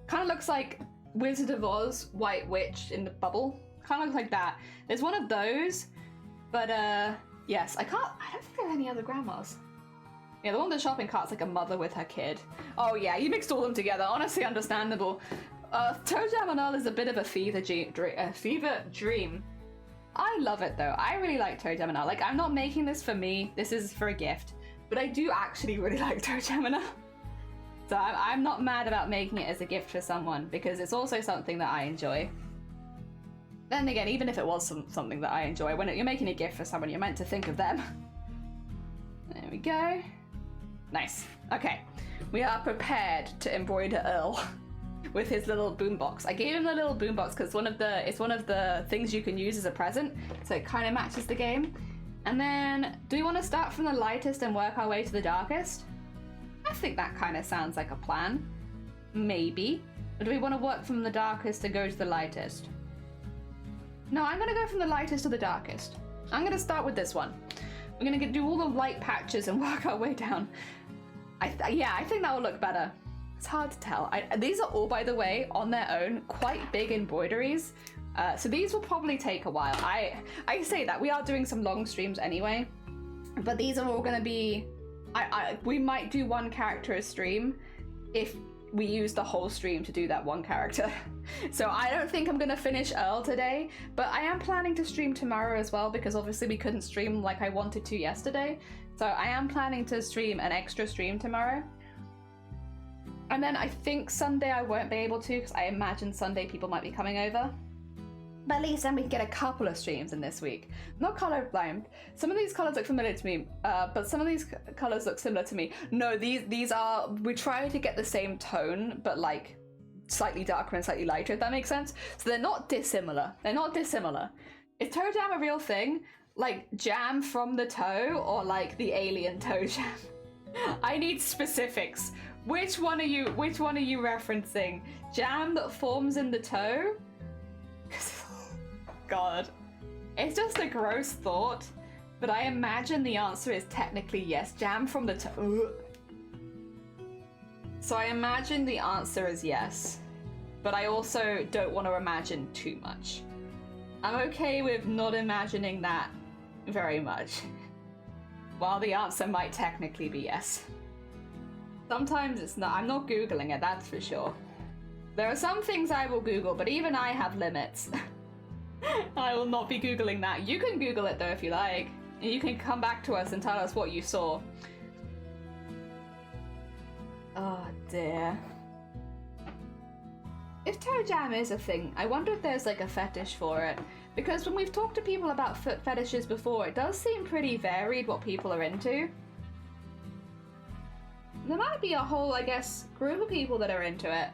Kind of looks like Wizard of Oz, White Witch in the bubble. Kind of looks like that. There's one of those, but yes, I don't think there are any other grandmas. Yeah, the one with the shopping cart's like a mother with her kid. Oh yeah, you mixed all of them together. Honestly, understandable. Toe Jam and Earl is a bit of a fever dream. I love it though. I really like Toe Jam and Earl. Like, I'm not making this for me. This is for a gift. But I do actually really like Toe Jam and Earl. So I'm not mad about making it as a gift for someone because it's also something that I enjoy. Then again, even if it was something that I enjoy, when you're making a gift for someone, you're meant to think of them. There we go. Nice. Okay, we are prepared to embroider Earl with his little boombox. I gave him the little boombox because it's one of the things you can use as a present, so it kind of matches the game. And then, do we want to start from the lightest and work our way to the darkest? I think that kind of sounds like a plan. Maybe. Or do we want to work from the darkest to go to the lightest? No, I'm going to go from the lightest to the darkest. I'm going to start with this one. We're going to do all the light patches and work our way down. Yeah, I think that will look better. It's hard to tell. These are all, by the way, on their own, quite big embroideries. So these will probably take a while. I say that. We are doing some long streams anyway. But these are all going to be... we might do one character a stream if we use the whole stream to do that one character. So I don't think I'm gonna finish Earl today, but I am planning to stream tomorrow as well, because obviously we couldn't stream like I wanted to yesterday. So I am planning to stream an extra stream tomorrow. And then I think Sunday I won't be able to, because I imagine Sunday people might be coming over. But at least then we can get a couple of streams in this week. I'm not colorblind. Some of these colors look familiar to me, but some of these colors look similar to me. No, these are, we try to get the same tone, but like slightly darker and slightly lighter, if that makes sense. So they're not dissimilar. They're not dissimilar. Is toe jam a real thing? Like jam from the toe, or like the alien toe jam? I need specifics. Which one are you referencing? Jam that forms in the toe? God, it's just a gross thought, but I imagine the answer is technically yes. Jam from the toe. So I imagine the answer is yes, but I also don't want to imagine too much. I'm okay with not imagining that very much, while the answer might technically be yes. Sometimes it's not. I'm not Googling it, that's for sure. There are some things I will Google, but even I have limits. I will not be Googling that. You can Google it though if you like. And you can come back to us and tell us what you saw. Oh dear. If toe jam is a thing, I wonder if there's like a fetish for it. Because when we've talked to people about foot fetishes before, it does seem pretty varied what people are into. There might be a whole, I guess, group of people that are into it.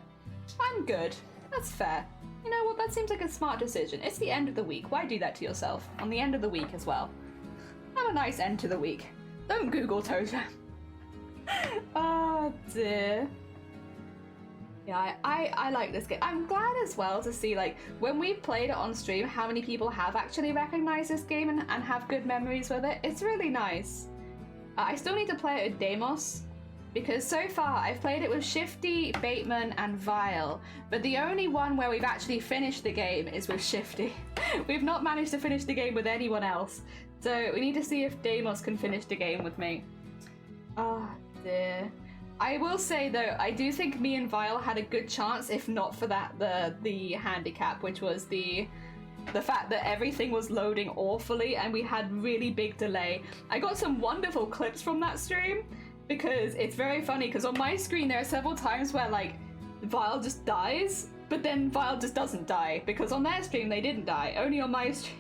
I'm good. That's fair. You know what, that seems like a smart decision. It's the end of the week. Why do that to yourself? On the end of the week as well. Have a nice end to the week. Don't Google toe jam. Oh dear. Yeah, I like this game. I'm glad as well to see, like, when we've played it on stream, how many people have actually recognized this game and have good memories with it. It's really nice. I still need to play it with Deimos, because so far I've played it with Shifty, Bateman, and Vile, but the only one where we've actually finished the game is with Shifty. We've not managed to finish the game with anyone else, so we need to see if Deimos can finish the game with me. Oh dear. I will say though, I do think me and Vile had a good chance, if not for that the handicap, which was the fact that everything was loading awfully and we had really big delay. I got some wonderful clips from that stream, because it's very funny, because on my screen there are several times where like Vile just dies, but then Vile just doesn't die, because on their stream they didn't die, only on my stream.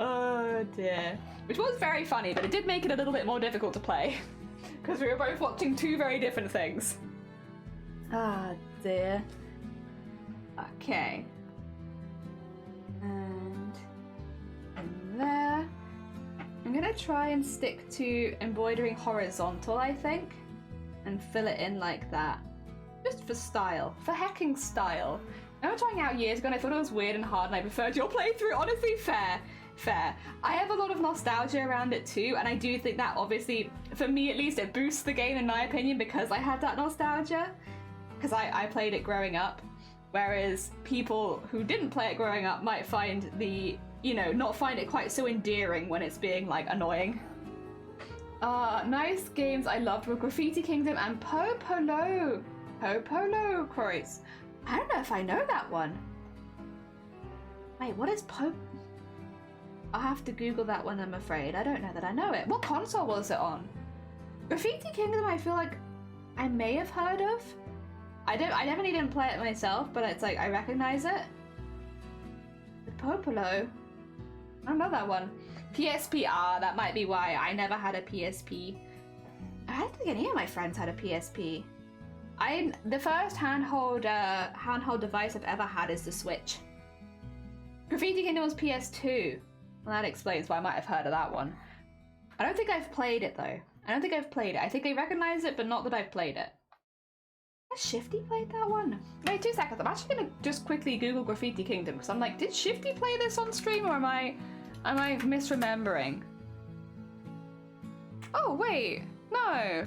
Oh dear. Which was very funny, but it did make it a little bit more difficult to play, because we were both watching two very different things. Ah dear. Okay. And there. I'm gonna try and stick to embroidering horizontal, I think, and fill it in like that. Just for style, for hecking style. I remember trying it out years ago and I thought it was weird and hard and I preferred your playthrough. Honestly, fair. I have a lot of nostalgia around it too, and I do think that obviously, for me at least, it boosts the game in my opinion, because I had that nostalgia, because I played it growing up, whereas people who didn't play it growing up might find not find it quite so endearing when it's being like annoying. Nice games I loved were Graffiti Kingdom and Popolo Croix. I don't know if I know that one. Wait, what is I'll have to Google that one, I'm afraid. I don't know that I know it. What console was it on? Graffiti Kingdom I feel like I may have heard of. I definitely didn't play it myself, but it's like I recognize it. Popolo. I don't know that one. PSP, that might be why. I never had a PSP. I don't think any of my friends had a PSP. The first handheld device I've ever had is the Switch. Graffiti Kingdom was PS2. Well, that explains why I might have heard of that one. I don't think I've played it though. I think I recognize it, but not that I've played it. Has Shifty played that one? Wait 2 seconds. I'm actually gonna just quickly Google Graffiti Kingdom because I'm like, did Shifty play this on stream or am I misremembering? Oh wait, no,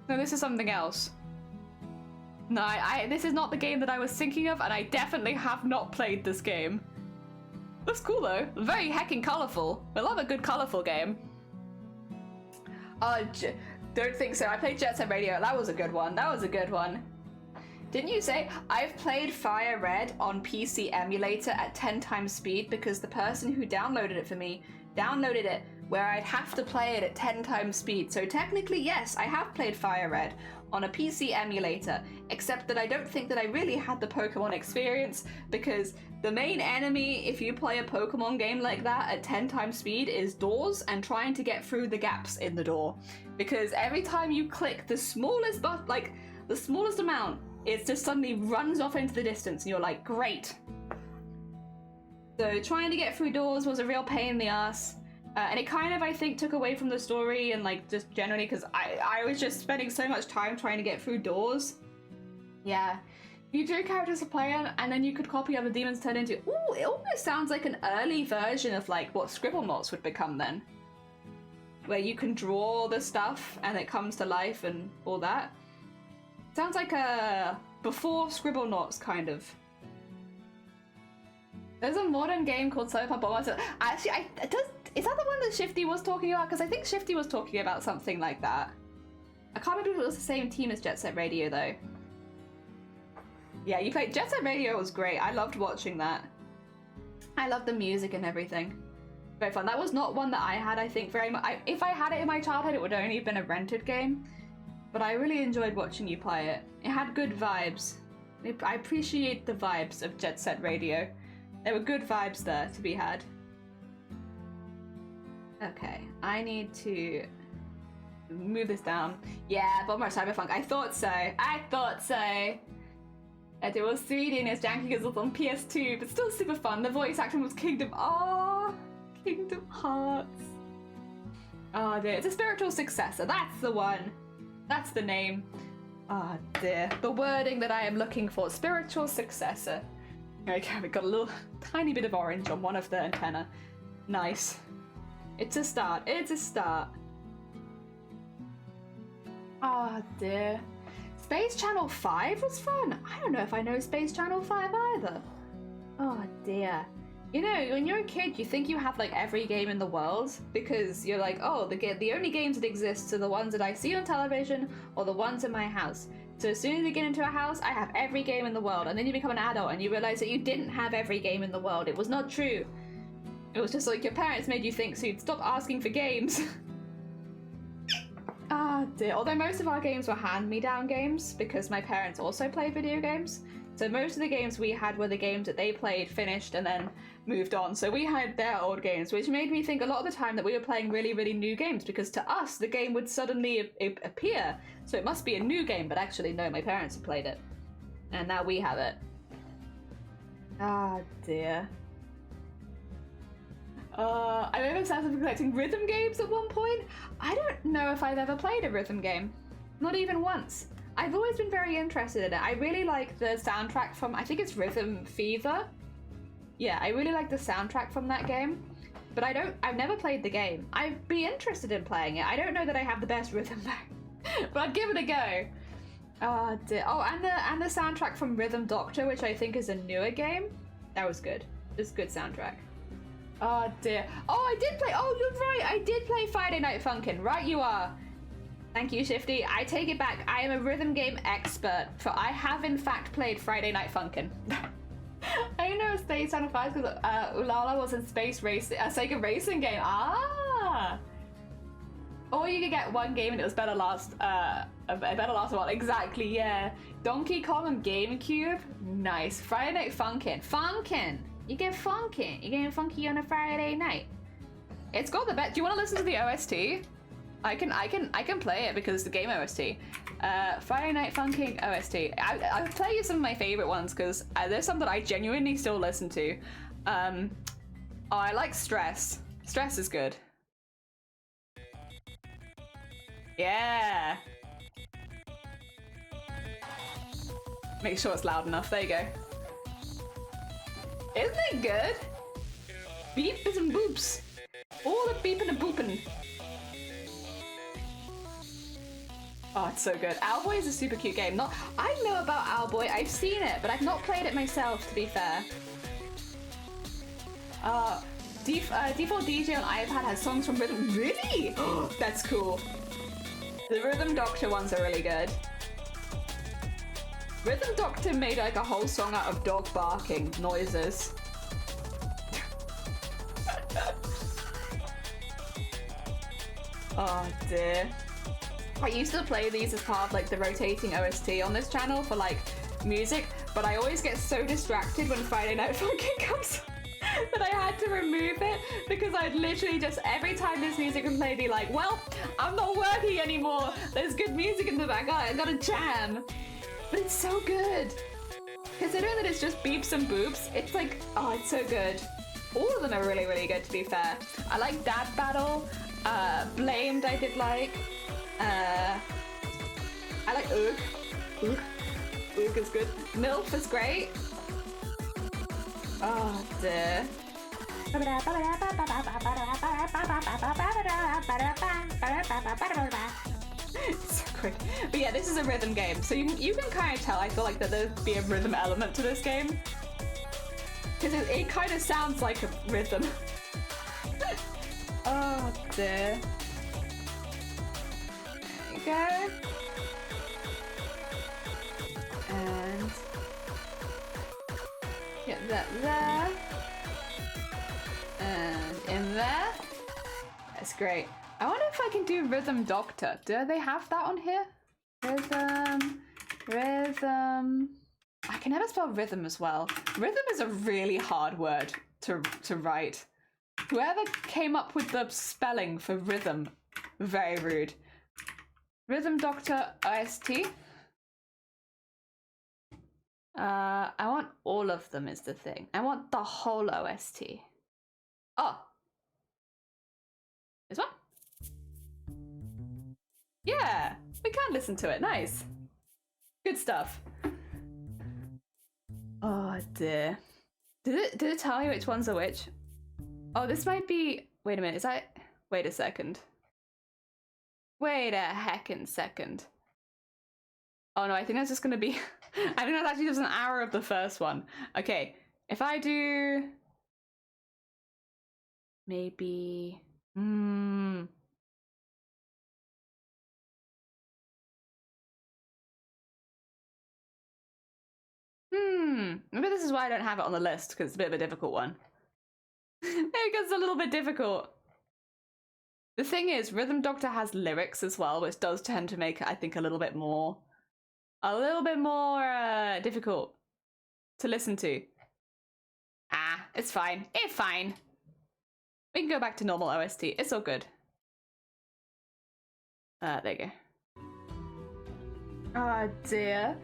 this is something else. No, this is not the game that I was thinking of, and I definitely have not played this game. Looks cool though. Very heckin' colourful. I love a good colourful game. Don't think so. I played Jet Set Radio. That was a good one. Didn't you say? I've played Fire Red on PC emulator at 10 times speed because the person who downloaded it for me downloaded it where I'd have to play it at 10 times speed. So technically, yes, I have played Fire Red on a PC emulator, except that I don't think that I really had the Pokemon experience because the main enemy, if you play a Pokemon game like that at 10 times speed, is doors and trying to get through the gaps in the door. Because every time you click the smallest the smallest amount, it just suddenly runs off into the distance and you're like, great. So trying to get through doors was a real pain in the ass. And it kind of, I think, took away from the story and like just generally because I was just spending so much time trying to get through doors. Yeah. You drew characters to play on and then you could copy other demons turn into... Ooh, it almost sounds like an early version of like what Scribblenauts would become then. Where you can draw the stuff and it comes to life and all that. Sounds like a before Scribblenauts kind of. There's a modern game called Cyberpunk Bomber. Actually, is that the one that Shifty was talking about? Because I think Shifty was talking about something like that. I can't remember if it was the same team as Jet Set Radio though. Yeah, you played Jet Set Radio. Was great. I loved watching that. I loved the music and everything. Very fun. That was not one that I had, I think, very much. If I had it in my childhood, it would only have been a rented game. But I really enjoyed watching you play it. It had good vibes. I appreciate the vibes of Jet Set Radio. There were good vibes there to be had. Okay, I need to move this down. Yeah, Bomber Cyberpunk. I thought so. And it was 3D and it's janky because it was on PS2, but still super fun. The voice acting was Kingdom. Oh, Kingdom Hearts. Oh dear, it's a spiritual successor. That's the one. That's the name. Oh dear. The wording that I am looking for. Spiritual successor. Okay, we got a little tiny bit of orange on one of the antenna. Nice. It's a start. It's a start. Oh dear. Space Channel 5 was fun. I don't know if I know Space Channel 5 either. Oh dear. You know, when you're a kid, you think you have like every game in the world because you're like, oh, the only games that exist are the ones that I see on television or the ones in my house. So as soon as you get into a house, I have every game in the world. And then you become an adult and you realize that you didn't have every game in the world. It was not true. It was just like your parents made you think so you'd stop asking for games. Ah dear. Although most of our games were hand-me-down games because my parents also play video games. So most of the games we had were the games that they played, finished, and then moved on. So we had their old games, which made me think a lot of the time that we were playing really, really new games because to us, the game would suddenly appear. So it must be a new game, but actually, no, my parents had played it. And now we have it. Ah, dear. I remember Samson collecting rhythm games at one point. I don't know if I've ever played a rhythm game. Not even once. I've always been very interested in it. I really like the soundtrack from, I think it's Rhythm Fever. Yeah, I really like the soundtrack from that game. But I've never played the game. I'd be interested in playing it. I don't know that I have the best rhythm though. But I'd give it a go. Oh, dear. Oh, and the soundtrack from Rhythm Doctor, which I think is a newer game. That was good. It's a good soundtrack. Oh dear. Oh, I did play, oh, you're right. I did play Friday Night Funkin'. Right you are. Thank you, Shifty. I take it back. I am a rhythm game expert, for I have in fact played Friday Night Funkin'. I know Space Channel 5 because Ulala was in Space Race, a Sega racing game. Ah! Or you could get one game and it was better last a while. Exactly, yeah. Donkey Kong and GameCube. Nice. Friday Night Funkin'. Funkin'! You get funky. You're getting funky on a Friday night. It's got the best. Do you want to listen to the OST? I can play it because it's the game OST. Friday Night Funkin' OST. I'll play you some of my favorite ones because there's some that I genuinely still listen to. Oh, I like Stress. Stress is good. Yeah. Make sure it's loud enough. There you go. Isn't it good? Beeps and boops. All the beeping and booping. Oh, it's so good. Owlboy is a super cute game. I know about Owlboy. I've seen it, but I've not played it myself, to be fair. Default DJ on iPad has songs from Rhythm. Really? That's cool. The Rhythm Doctor ones are really good. Rhythm Doctor made like a whole song out of dog barking noises. Oh dear. I used to play these as part of like the rotating OST on this channel for like music, but I always get so distracted when Friday Night Funkin' comes that I had to remove it because I'd literally just every time this music would play be like, well, I'm not working anymore. There's good music in the back. I gotta jam. But it's so good. Considering that it's just beeps and boops, it's like, oh, it's so good. All of them are really, really good, to be fair. I like Dad Battle. Blamed I did like. I like Oog. Oog is good. MILF is great. Oh dear. So quick. But yeah, this is a rhythm game, so you can kind of tell, I feel like, that there'd be a rhythm element to this game. Because it kind of sounds like a rhythm. Oh dear. There you go. And get that there. And in there. That's great. I wonder if I can do Rhythm Doctor. Do they have that on here? Rhythm. I can never spell rhythm as well. Rhythm is a really hard word to write. Whoever came up with the spelling for rhythm, very rude. Rhythm Doctor OST. I want all of them is the thing. I want the whole OST. Oh. This one? Yeah, we can listen to it. Nice. Good stuff. Oh dear. Did it tell you which ones are which? Oh, this might be... Wait a minute, is that... Wait a second. Wait a heckin' second. Oh no, I think that's just gonna be... I think that's actually just an hour of the first one. Okay, if I do... Maybe... Maybe this is why I don't have it on the list, because it's a bit of a difficult one. Maybe because it's a little bit difficult. The thing is, Rhythm Doctor has lyrics as well, which does tend to make it, I think, a little bit more difficult to listen to. Ah, it's fine. It's fine. We can go back to normal OST. It's all good. There you go. Oh dear.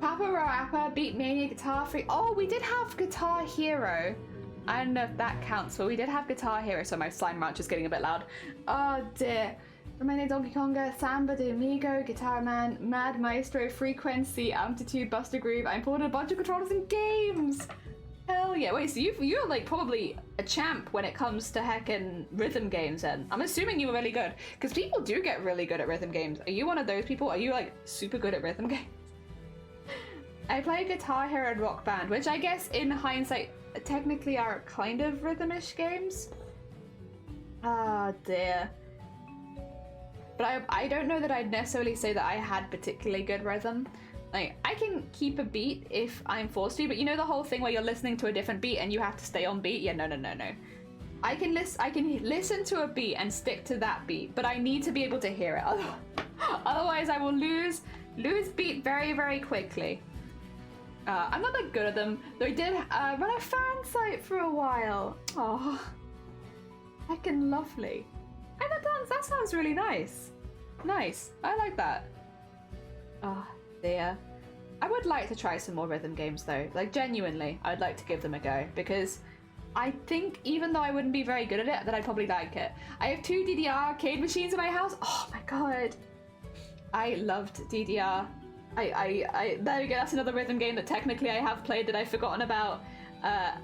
Papa Rapper, Beat Mania, Guitar Free. Oh, we did have Guitar Hero. I don't know if that counts, but we did have Guitar Hero, so my slime ranch is getting a bit loud. Oh dear. Remaining Donkey Konga, Samba de Amigo, Guitar Man, Mad Maestro, Frequency, Amplitude, Buster Groove. I imported a bunch of controllers and games. Hell yeah. Wait, so you're like probably a champ when it comes to heckin' rhythm games then. I'm assuming you were really good, because people do get really good at rhythm games. Are you one of those people? Are you like super good at rhythm games? I play Guitar Hero and Rock Band, which I guess in hindsight technically are kind of rhythmish games. Ah dear. But I don't know that I'd necessarily say that I had particularly good rhythm. Like, I can keep a beat if I'm forced to, but you know the whole thing where you're listening to a different beat and you have to stay on beat? Yeah, no. I can listen to a beat and stick to that beat, but I need to be able to hear it. Otherwise I will lose beat very, very quickly. I'm not that good at them, though I did run a fan site for a while. Oh, heckin' lovely. And that sounds really nice. Nice, I like that. Oh dear. I would like to try some more rhythm games though. Like genuinely, I'd like to give them a go because I think even though I wouldn't be very good at it, that I'd probably like it. I have 2 DDR arcade machines in my house. Oh my god. I loved DDR. There we go, that's another rhythm game that technically I have played that I've forgotten about.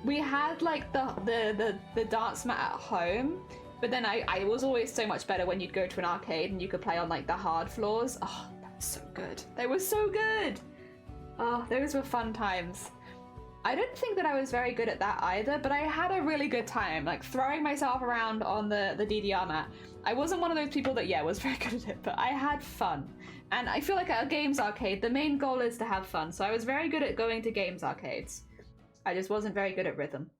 We had like the dance mat at home, but then I was always so much better when you'd go to an arcade and you could play on like the hard floors. Oh, that was so good. They were so good. Oh, those were fun times. I didn't think that I was very good at that either, but I had a really good time, like throwing myself around on the DDR mat. I wasn't one of those people that, yeah, was very good at it, but I had fun. And I feel like at a games arcade, the main goal is to have fun, so I was very good at going to games arcades. I just wasn't very good at rhythm.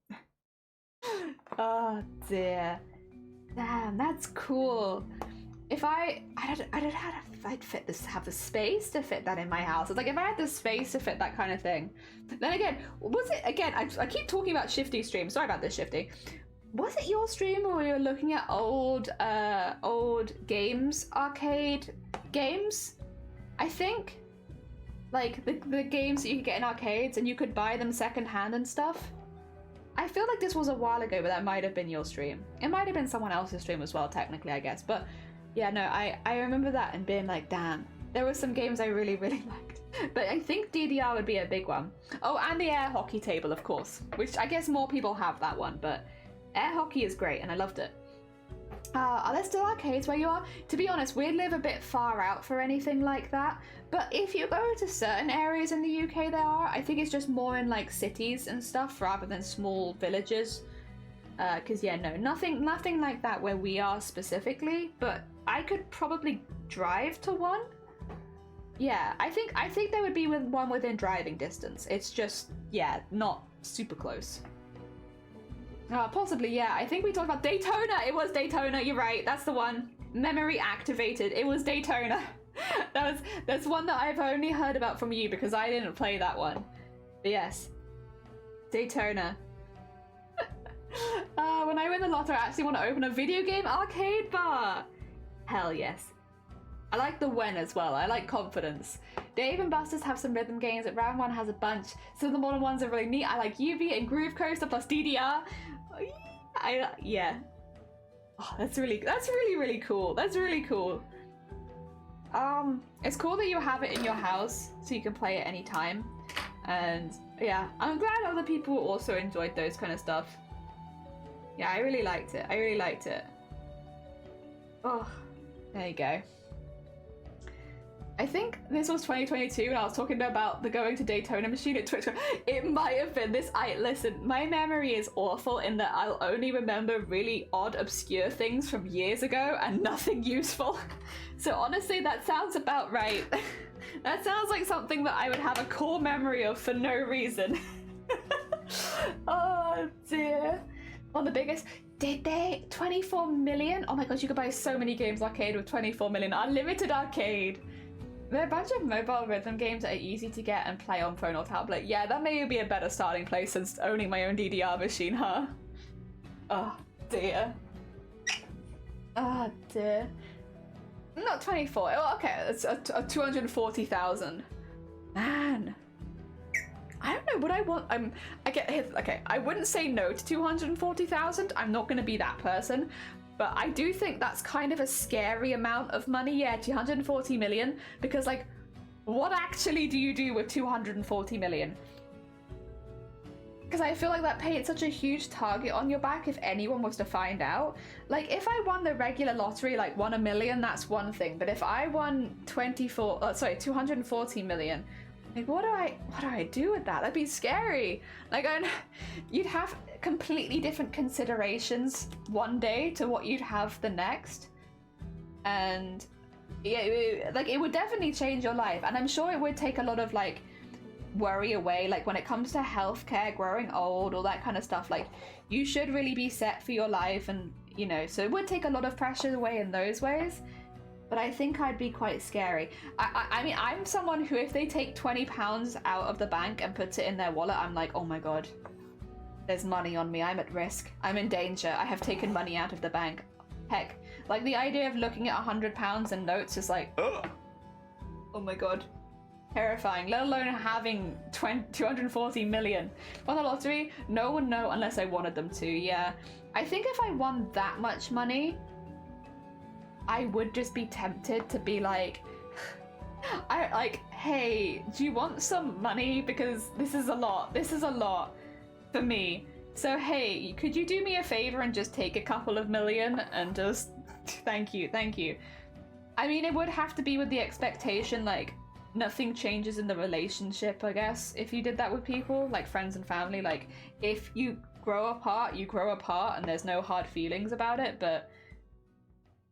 Oh dear. Damn, that's cool. If I don't know how I'd fit this, have the space to fit that in my house. It's like if I had the space to fit that kind of thing. Then again, was it, again, I keep talking about Shifty stream. Sorry about this, Shifty. Was it your stream where we were looking at old games, arcade games? I think, like the games that you could get in arcades and you could buy them secondhand and stuff. I feel like this was a while ago, but that might have been your stream. It might have been someone else's stream as well, technically, I guess. But yeah, no, I remember that and being like, damn, there were some games I really, really liked. But I think DDR would be a big one. Oh, and the air hockey table, of course, which I guess more people have that one, but air hockey is great and I loved it. Are there still arcades where you are? To be honest, we live a bit far out for anything like that, but if you go to certain areas in the UK there are. I think it's just more in like cities and stuff rather than small villages. Because yeah, no, nothing like that where we are specifically, but I could probably drive to one. Yeah, I think there would be one within driving distance. It's just, yeah, not super close. Possibly, yeah. I think we talked about Daytona. It was Daytona. You're right. That's the one. Memory activated. It was Daytona. That's one that I've only heard about from you because I didn't play that one. But yes, Daytona. When I win the lotto, I actually want to open a video game arcade bar. Hell yes. I like the when as well. I like confidence. Dave and Buster's have some rhythm games. Round 1 has a bunch. Some of the modern ones are really neat. I like UV and Groove Coaster plus DDR. Yeah. Oh, that's really cool. That's really cool. It's cool that you have it in your house so you can play it anytime. And yeah, I'm glad other people also enjoyed those kind of stuff. Yeah, I really liked it. Oh, there you go. I think this was 2022 when I was talking about the going to Daytona machine at Twitch. It might have been this. Listen, my memory is awful in that I'll only remember really odd, obscure things from years ago and nothing useful. So honestly, that sounds about right. That sounds like something that I would have a core memory of for no reason. Oh dear. One of the biggest. Did they? 24 million? Oh my gosh, you could buy so many games arcade with 24 million. Unlimited arcade. There are a bunch of mobile rhythm games that are easy to get and play on phone or tablet. Yeah, that may be a better starting place than owning my own DDR machine, huh? Oh dear. Oh dear. Not 24. Oh, okay, it's a 240,000. Man. I don't know what I want. Okay, I wouldn't say no to 240,000. I'm not going to be that person. But I do think that's kind of a scary amount of money. Yeah, 240 million. Because, like, what actually do you do with 240 million? Because I feel like that paints such a huge target on your back if anyone was to find out. Like, if I won the regular lottery, like, won $1 million, that's one thing. But if I won 240 million, like, what do I do with that? That'd be scary. Like, you'd have completely different considerations one day to what you'd have the next. And yeah, like, it would definitely change your life. And I'm sure it would take a lot of, like, worry away. Like, when it comes to healthcare, growing old, all that kind of stuff, like, you should really be set for your life. And, you know, so it would take a lot of pressure away in those ways. but I think I'd be quite scary. I mean, I'm someone who, if they take £20 out of the bank and puts it in their wallet, I'm like, oh my god, there's money on me. I'm at risk. I'm in danger. I have taken money out of the bank. Heck, like the idea of looking at £100 in notes is like, oh my god, terrifying. Let alone having 240 million on the lottery. No one know unless I wanted them to. Yeah, I think if I won that much money, I would just be tempted to be like, hey, do you want some money? Because this is a lot. This is a lot for me. So hey, could you do me a favor and just take a couple of million and just thank you. I mean, it would have to be with the expectation, like, nothing changes in the relationship, I guess, if you did that with people, like friends and family. Like, if you grow apart, you grow apart and there's no hard feelings about it. But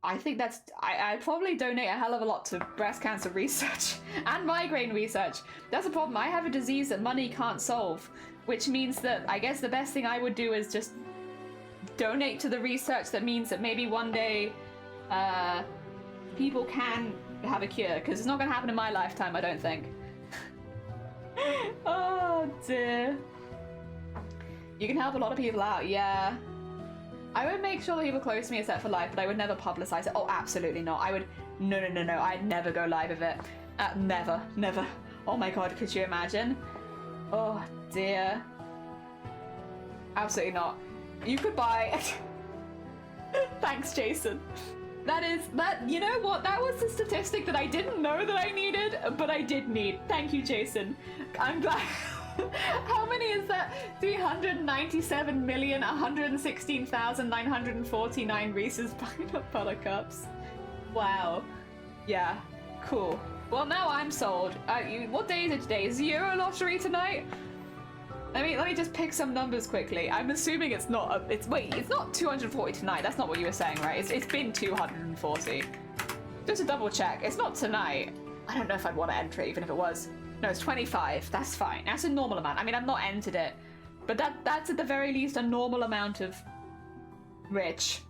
I think that's, I'd probably donate a hell of a lot to breast cancer research and migraine research. That's a problem. I have a disease that money can't solve, which means that I guess the best thing I would do is just donate to the research that means that maybe one day people can have a cure, because it's not going to happen in my lifetime, I don't think. Oh dear. You can help a lot of people out, yeah. I would make sure the people close to me are set for life, but I would never publicize it. Oh, absolutely not. I would, no. I'd never go live with it. Never. Oh my god, could you imagine? Oh dear. Absolutely not. You could buy... Thanks, Jason. You know what? That was the statistic that I didn't know that I needed, but I did need. Thank you, Jason. I'm glad. How many is that? 397,116,949 Reese's Peanut Butter Cups. Wow. Yeah. Cool. Well, now I'm sold. What day is it today? Is the Euro Lottery tonight? Let me just pick some numbers quickly. I'm assuming it's not. It's not 240 tonight. That's not what you were saying, right? It's been 240. Just a double check. It's not tonight. I don't know if I'd want to enter it, even if it was. No, it's 25. That's fine. That's a normal amount. I mean, I've not entered it, but that's at the very least a normal amount of rich.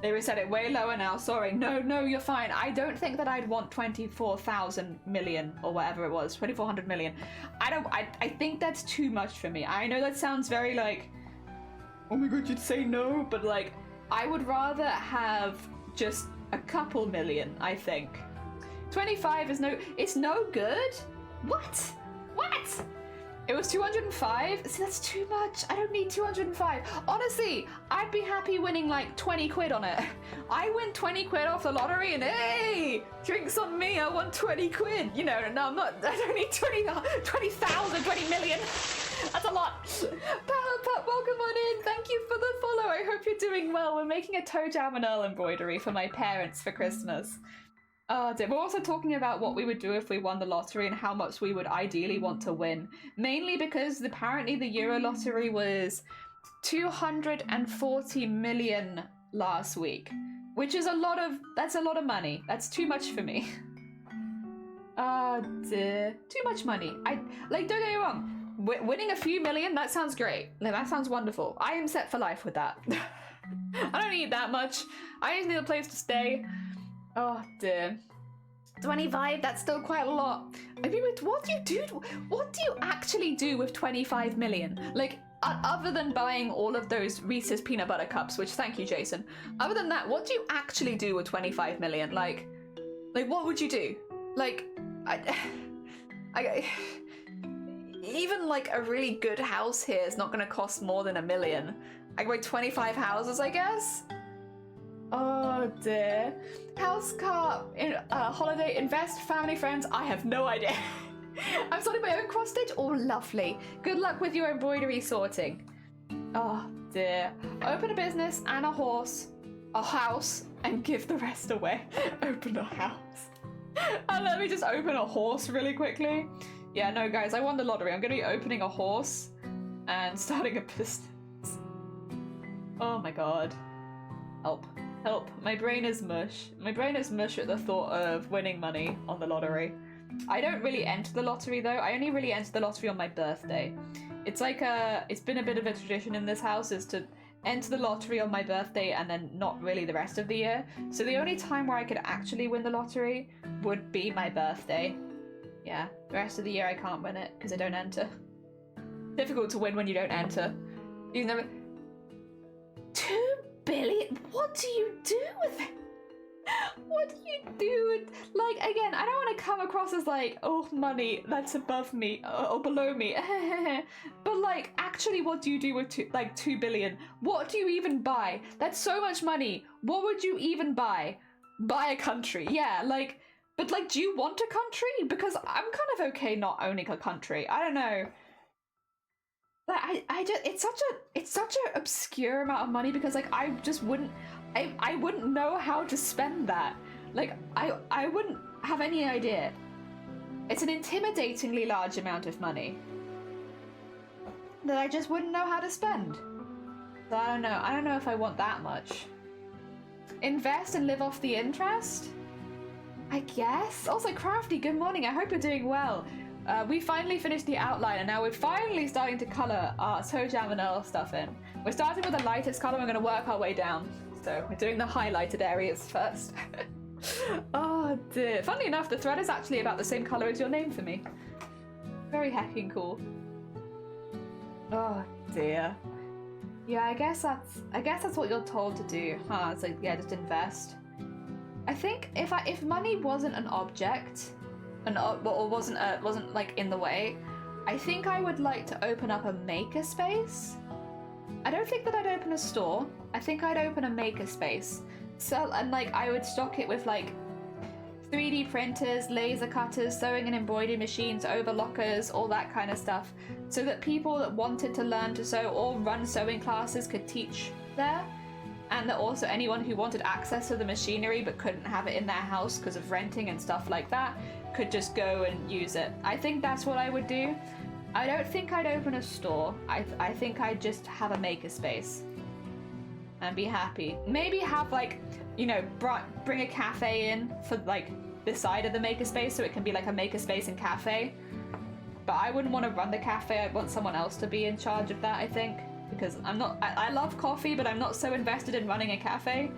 They reset it way lower now. Sorry. No, you're fine. I don't think that I'd want 24,000 million or whatever it was. 2,400 million. I think that's too much for me. I know that sounds very like, oh my god, you'd say no, but like, I would rather have just a couple million, I think. 25 is it's no good? What? It was 205? See, that's too much. I don't need 205. Honestly, I'd be happy winning like 20 quid on it. I win 20 quid off the lottery and hey, drinks on me, I want 20 quid. You know, no, I don't need 20,000, 20 million. That's a lot. Power Pup, welcome on in. Thank you for the follow. I hope you're doing well. We're making a toe jam and earl embroidery for my parents for Christmas. Oh dear. We're also talking about what we would do if we won the lottery and how much we would ideally want to win. Mainly because apparently the Euro lottery was 240 million last week, which is that's a lot of money. That's too much for me. Oh dear. Too much money. Don't get me wrong. Winning a few million, that sounds great. That sounds wonderful. I am set for life with that. I don't need that much. I just need a place to stay. Oh dear. 25, that's still quite a lot. I mean, what do you actually do with 25 million? Like, other than buying all of those Reese's Peanut Butter Cups, which, thank you, Jason. Other than that, what do you actually do with 25 million? Like what would you do? Like, even like a really good house here is not gonna cost more than $1 million. I go 25 houses, I guess? Oh dear. House, car, holiday, invest, family, friends, I have no idea. I'm starting my own cross stitch. Oh, lovely. Good luck with your embroidery sorting. Oh dear. Open a business and a house, and give the rest away. Open a house. And let me just open a horse really quickly. Yeah, no guys, I won the lottery. I'm gonna be opening a horse and starting a business. Oh my god. Help. My brain is mush. My brain is mush at the thought of winning money on the lottery. I don't really enter the lottery though. I only really enter the lottery on my birthday. It's like it's been a bit of a tradition in this house is to enter the lottery on my birthday and then not really the rest of the year. So the only time where I could actually win the lottery would be my birthday. Yeah, the rest of the year I can't win it because I don't enter. Difficult to win when you don't enter. You never... 2 billion? What do you do with it? What do you do with... Like, again, I don't want to come across as like, oh, money, that's above me, or below me. But like, actually, what do you do with 2 billion? What do you even buy? That's so much money. What would you even buy? Buy a country. Yeah, like... But like, do you want a country? Because I'm kind of okay not owning a country. I don't know. Like, I just, it's such an obscure amount of money because like I just wouldn't, I wouldn't know how to spend that. Like I wouldn't have any idea. It's an intimidatingly large amount of money that I just wouldn't know how to spend. So I don't know. I don't know if I want that much. Invest and live off the interest? I guess. Also, Crafty, good morning. I hope you're doing well. We finally finished the outline and now we're finally starting to colour our toe jam and Earl stuff in. We're starting with the lightest colour, we're going to work our way down. So we're doing the highlighted areas first. Oh dear. Funnily enough, the thread is actually about the same colour as your name for me. Very hecking cool. Oh dear. Yeah, I guess that's what you're told to do, huh? It's like, yeah, just invest. I think if money wasn't an object, or wasn't like in the way, I think I would like to open up a makerspace. I don't think that I'd open a store. I think I'd open a makerspace. So, and like I would stock it with like 3D printers, laser cutters, sewing and embroidery machines, overlockers, all that kind of stuff, so that people that wanted to learn to sew or run sewing classes could teach there. And that also anyone who wanted access to the machinery but couldn't have it in their house because of renting and stuff like that could just go and use it. I think that's what I would do. I don't think I'd open a store. I think I'd just have a makerspace and be happy. Maybe have like, you know, bring a cafe in for like this side of the makerspace so it can be like a makerspace and cafe. But I wouldn't want to run the cafe. I'd want someone else to be in charge of that, I think. Because I love coffee, but I'm not so invested in running a cafe.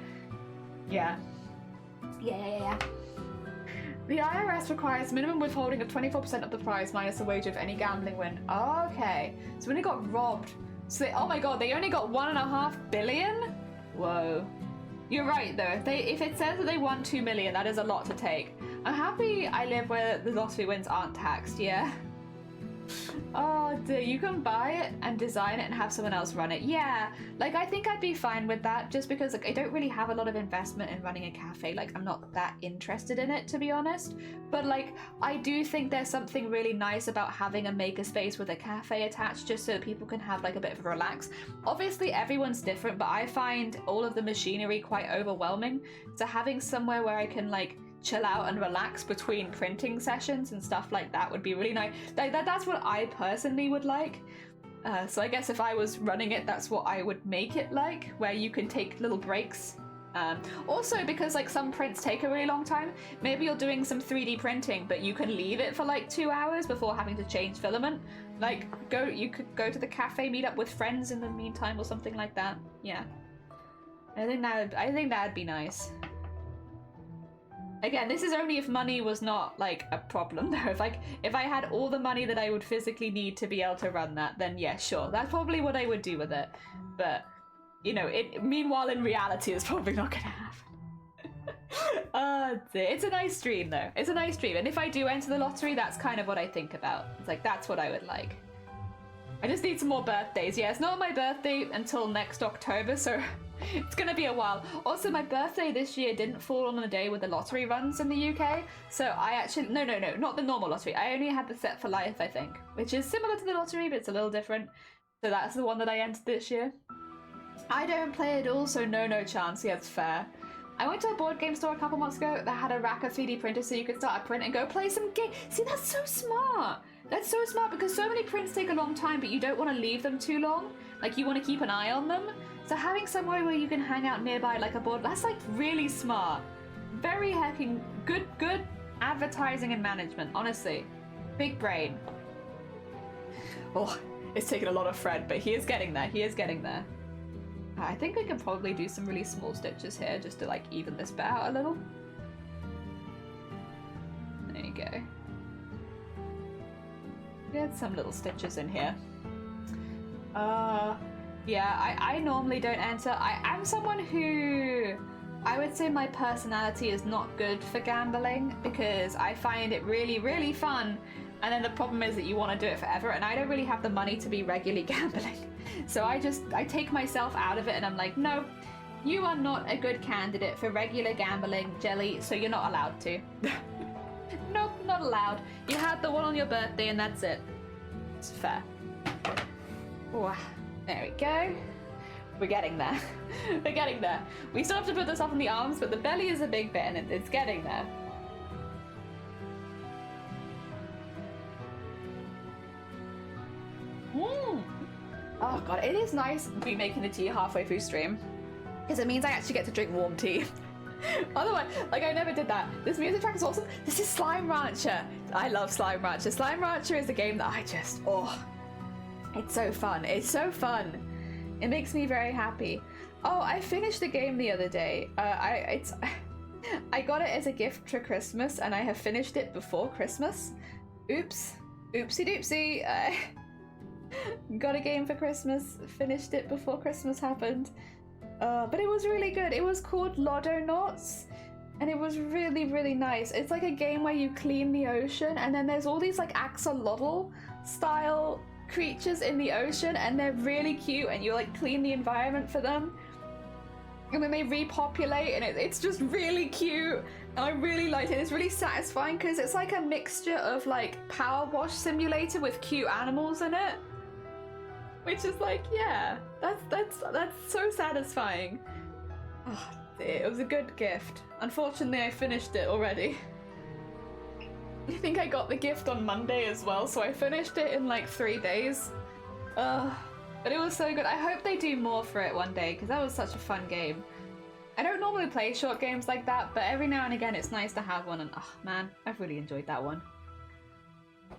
Yeah. Yeah. The IRS requires minimum withholding of 24% of the prize minus the wage of any gambling win. Oh, okay. So when it got robbed, so oh my god, they only got 1.5 billion? Whoa. You're right though. If it says that they won 2 million, that is a lot to take. I'm happy I live where the lottery wins aren't taxed, yeah. Oh dear, you can buy it and design it and have someone else run it. Yeah, like I think I'd be fine with that just because like I don't really have a lot of investment in running a cafe. Like I'm not that interested in it, to be honest. But like I do think there's something really nice about having a makerspace with a cafe attached just so that people can have like a bit of a relax. Obviously everyone's different, but I find all of the machinery quite overwhelming. So having somewhere where I can like chill out and relax between printing sessions and stuff like that would be really nice. That's what I personally would like. So I guess if I was running it, that's what I would make it like, where you can take little breaks. Also, because like some prints take a really long time, maybe you're doing some 3D printing, but you can leave it for like 2 hours before having to change filament. Like you could go to the cafe, meet up with friends in the meantime or something like that. Yeah. I think that'd be nice. Again, this is only if money was not like a problem though. If I had all the money that I would physically need to be able to run that, then yeah, sure. That's probably what I would do with it. But, you know, meanwhile in reality it's probably not gonna happen. Oh dear. It's a nice dream though. It's a nice dream. And if I do enter the lottery, that's kind of what I think about. It's like, that's what I would like. I just need some more birthdays. Yeah, it's not my birthday until next October, so it's gonna be a while. Also, my birthday this year didn't fall on a day with the lottery runs in the UK, so I actually, no, not the normal lottery. I only had the Set for Life, I think, which is similar to the lottery, but it's a little different. So that's the one that I entered this year. I don't play at all, so no chance. Yeah, it's fair. I went to a board game store a couple months ago that had a rack of 3D printers so you could start a print and go play some game. See, that's so smart. That's so smart because so many prints take a long time, but you don't want to leave them too long. Like, you want to keep an eye on them. So having somewhere where you can hang out nearby like a board, that's like really smart. Very hecking good advertising and management, honestly. Big brain. Oh, it's taken a lot of Fred, but he is getting there. He is getting there. I think we can probably do some really small stitches here just to like even this bit out a little. There you go. Get some little stitches in here. Yeah, I normally don't enter. I'm someone who, I would say my personality is not good for gambling because I find it really, really fun. And then the problem is that you want to do it forever, and I don't really have the money to be regularly gambling. So I take myself out of it, and I'm like, no, you are not a good candidate for regular gambling, Jelly, so you're not allowed to. Nope, not allowed. You had the one on your birthday, and that's it. It's fair. Ooh, there we go. We're getting there. We're getting there. We still have to put this up on the arms, but the belly is a big bit, and it's getting there. Oh god, it is nice to be making the tea halfway through stream, because it means I actually get to drink warm tea. Otherwise, like, I never did that. This music track is awesome. This is Slime Rancher. I love Slime Rancher. Slime Rancher is a game that I just, it's so fun. It's so fun. It makes me very happy. Oh, I finished the game the other day. I got it as a gift for Christmas, and I have finished it before Christmas. Oops. Oopsie doopsie. Got a game for Christmas, finished it before Christmas happened. But it was really good. It was called Lodonauts, and it was really, really nice. It's like a game where you clean the ocean, and then there's all these like axolotl style creatures in the ocean, and they're really cute, and you like clean the environment for them. And then they repopulate, and it's just really cute. And I really liked it. It's really satisfying because it's like a mixture of like Power Wash Simulator with cute animals in it. Which is like, yeah, that's so satisfying. Oh dear, it was a good gift. Unfortunately, I finished it already. I think I got the gift on Monday as well, so I finished it in like 3 days. But it was so good. I hope they do more for it one day, because that was such a fun game. I don't normally play short games like that, but every now and again it's nice to have one, and oh man, I've really enjoyed that one.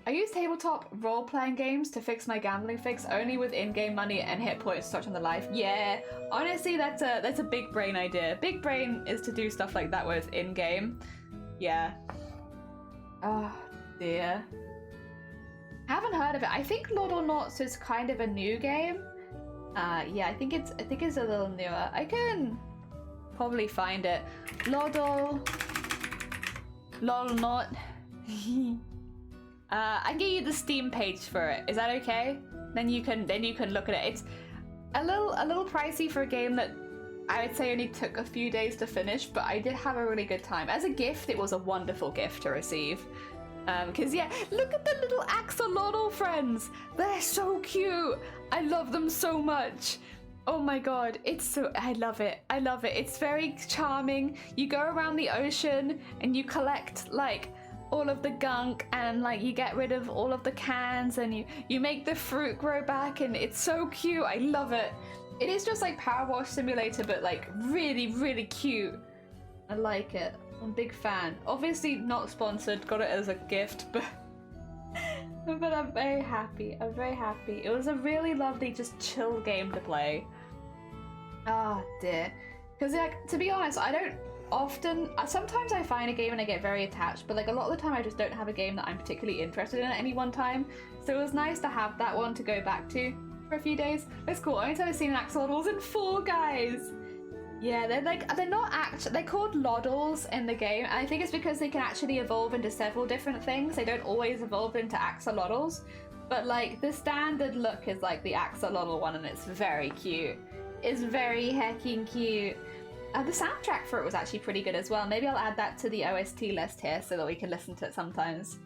I use tabletop role-playing games to fix my gambling fix only with in-game money and hit points to touch on the life. Yeah, honestly, that's a big brain idea. Big brain is to do stuff like that with in-game. Yeah. Oh dear. Haven't heard of it. I think Lodonauts is kind of a new game. Yeah, I think it's a little newer. I can probably find it. Lodonauts. I can get you the Steam page for it. Is that okay? Then you can look at it. It's a little pricey for a game that I would say only took a few days to finish, but I did have a really good time. As a gift, it was a wonderful gift to receive. Because yeah, look at the little axolotl friends. They're so cute. I love them so much. Oh my god, I love it. I love it. It's very charming. You go around the ocean and you collect like all of the gunk, and like you get rid of all of the cans, and you make the fruit grow back, and it's so cute. I love it. It is just like Power Wash Simulator, but like really, really cute. I like it. I'm a big fan. Obviously not sponsored, got it as a gift, but I'm very happy. I'm very happy. It was a really lovely, just chill game to play. Oh dear. Because like, to be honest, I don't often, sometimes I find a game and I get very attached, but like a lot of the time I just don't have a game that I'm particularly interested in at any one time. So it was nice to have that one to go back to for a few days. It's cool. Only time I've seen an axolotl was in Fall Guys. Yeah, they're not actually, they're called lodels in the game, and I think it's because they can actually evolve into several different things. They don't always evolve into axolotls, but like the standard look is like the axolotl one, and it's very cute. It's very hecking cute. The soundtrack for it was actually pretty good as well. Maybe I'll add that to the OST list here so that we can listen to it sometimes.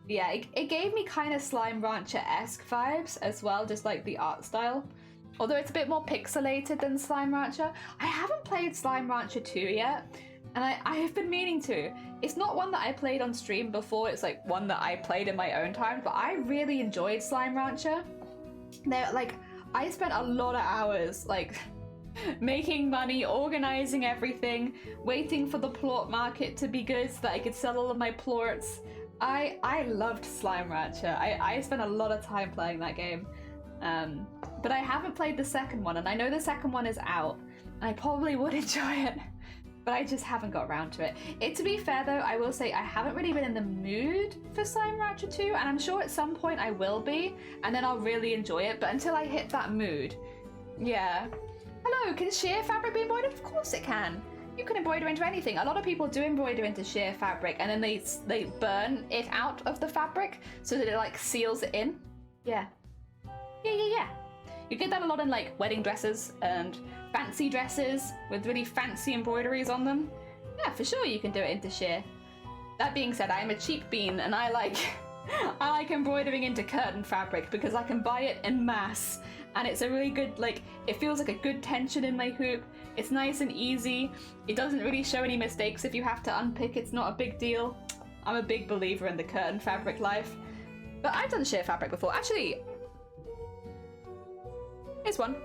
Yeah, it gave me kind of Slime Rancher-esque vibes as well, just like the art style. Although it's a bit more pixelated than Slime Rancher. I haven't played Slime Rancher 2 yet, and I have been meaning to. It's not one that I played on stream before, it's like one that I played in my own time, but I really enjoyed Slime Rancher. I spent a lot of hours, like, making money, organizing everything, waiting for the plort market to be good so that I could sell all of my plorts. I loved Slime Rancher. I spent a lot of time playing that game. but I haven't played the second one, and I know the second one is out, and I probably would enjoy it, but I just haven't got around to it. To be fair though, I will say I haven't really been in the mood for Slime Rancher 2, and I'm sure at some point I will be, and then I'll really enjoy it, but until I hit that mood, yeah. Hello, can sheer fabric be embroidered? Of course it can. You can embroider into anything. A lot of people do embroider into sheer fabric, and then they burn it out of the fabric so that it like seals it in. Yeah. Yeah. You get that a lot in like wedding dresses and fancy dresses with really fancy embroideries on them. Yeah, for sure you can do it into sheer. That being said, I am a cheap bean, and I like embroidering into curtain fabric because I can buy it en masse, and it's a really good, like, it feels like a good tension in my hoop. It's nice and easy. It doesn't really show any mistakes if you have to unpick. It's not a big deal. I'm a big believer in the curtain fabric life. But I've done sheer fabric before. Actually, here's one.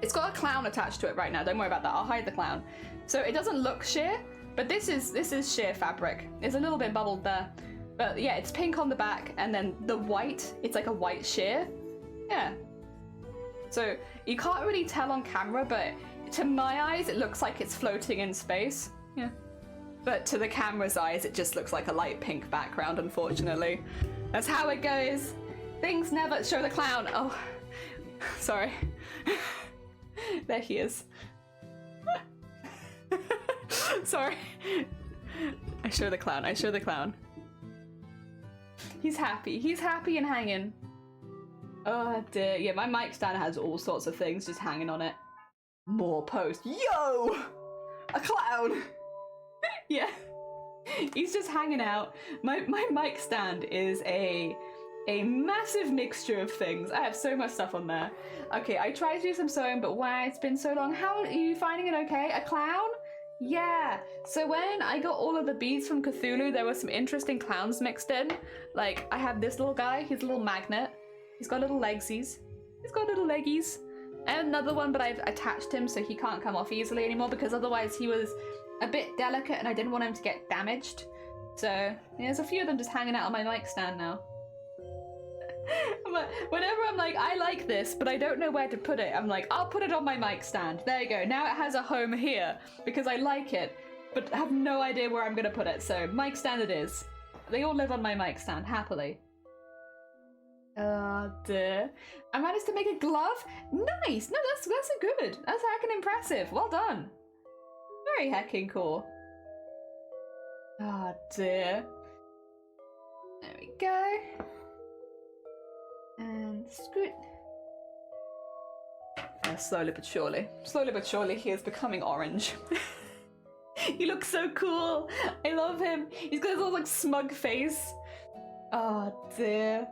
It's got a clown attached to it right now. Don't worry about that. I'll hide the clown. So it doesn't look sheer, but this is sheer fabric. It's a little bit bubbled there. But yeah, it's pink on the back, and then the white, it's like a white sheer. Yeah. So you can't really tell on camera, but to my eyes, it looks like it's floating in space. Yeah. But to the camera's eyes, it just looks like a light pink background, unfortunately. That's how it goes. Things never show the clown. Oh, sorry. There he is. Sorry. I show the clown. He's happy and hanging. Oh dear, yeah, my mic stand has all sorts of things just hanging on it. More posts. Yo! A clown! Yeah. He's just hanging out. My mic stand is a massive mixture of things. I have so much stuff on there. Okay, I tried to do some sewing, but wow, it's been so long. How are you finding it okay? A clown? Yeah, so when I got all of the beads from Cthulhu, there were some interesting clowns mixed in. Like, I have this little guy, he's a little magnet. He's got little legsies. He's got little leggies. And another one, but I've attached him so he can't come off easily anymore, because otherwise he was a bit delicate and I didn't want him to get damaged. So, yeah, there's a few of them just hanging out on my mic stand now. Whenever I'm like, I like this, but I don't know where to put it, I'm like, I'll put it on my mic stand. There you go. Now it has a home here because I like it, but I have no idea where I'm going to put it. So mic stand it is. They all live on my mic stand, happily. Dear. I managed to make a glove? Nice! No, that's a good. That's heckin' impressive. Well done. Very heckin' cool. Oh dear. There we go. And scoot. Slowly but surely he is becoming orange. He looks so cool. I love him. He's got his little like smug face. Oh dear.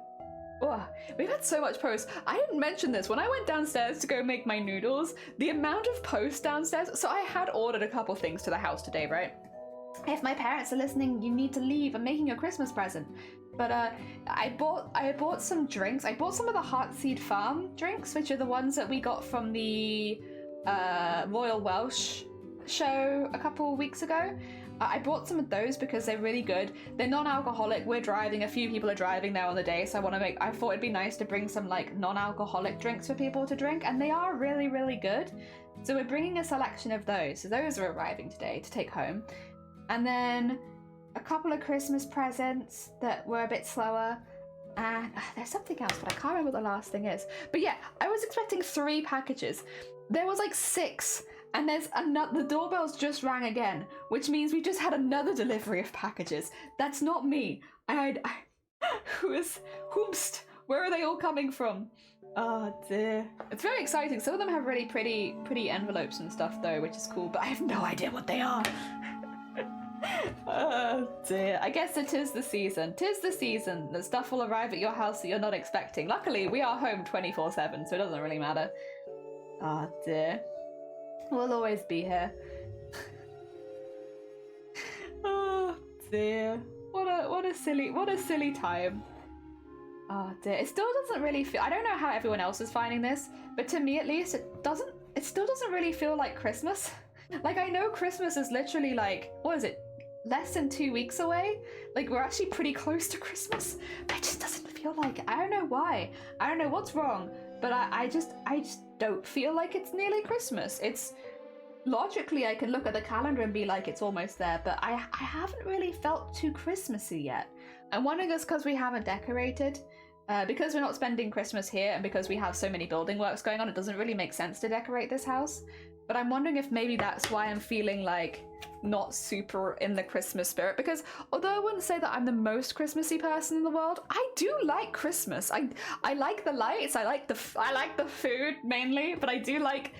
Oh, we've had so much post. I didn't mention this. When I went downstairs to go make my noodles, the amount of post downstairs. So I had ordered a couple things to the house today, right? If my parents are listening, you need to leave. I'm making a Christmas present. But I bought some drinks. I bought some of the Heartseed Farm drinks, which are the ones that we got from the Royal Welsh show a couple weeks ago. I bought some of those because they're really good. They're non-alcoholic. We're driving. A few people are driving there on the day, so I thought it'd be nice to bring some like non-alcoholic drinks for people to drink, and they are really, really good. So we're bringing a selection of those. So those are arriving today to take home. And then a couple of Christmas presents that were a bit slower. And there's something else, but I can't remember what the last thing is. But yeah, I was expecting 3 packages. There was like 6. And there's another, the doorbell's just rang again, which means we just had another delivery of packages. That's not me. Whoomst? Where are they all coming from? Oh dear. It's very exciting. Some of them have really pretty envelopes and stuff though, which is cool, but I have no idea what they are. Oh dear. I guess it is the season. 'Tis the season. The stuff will arrive at your house that you're not expecting. Luckily, we are home 24/7, so it doesn't really matter. Oh dear. We'll always be here. Oh dear. What a silly time. Oh dear. It still doesn't really feel, I don't know how everyone else is finding this, but to me at least it still doesn't really feel like Christmas. Like I know Christmas is literally like, what is it? Less than 2 weeks away? Like we're actually pretty close to Christmas, but it just doesn't feel like it. I don't know why. I don't know what's wrong. but I just don't feel like it's nearly Christmas. It's logically I can look at the calendar and be like it's almost there, but I haven't really felt too Christmassy yet. I'm wondering it's because we haven't decorated. Because we're not spending Christmas here and because we have so many building works going on, it doesn't really make sense to decorate this house. But I'm wondering if maybe that's why I'm feeling like not super in the Christmas spirit, because although I wouldn't say that I'm the most Christmassy person in the world, I do like Christmas. I like the lights, I like the food mainly, but I like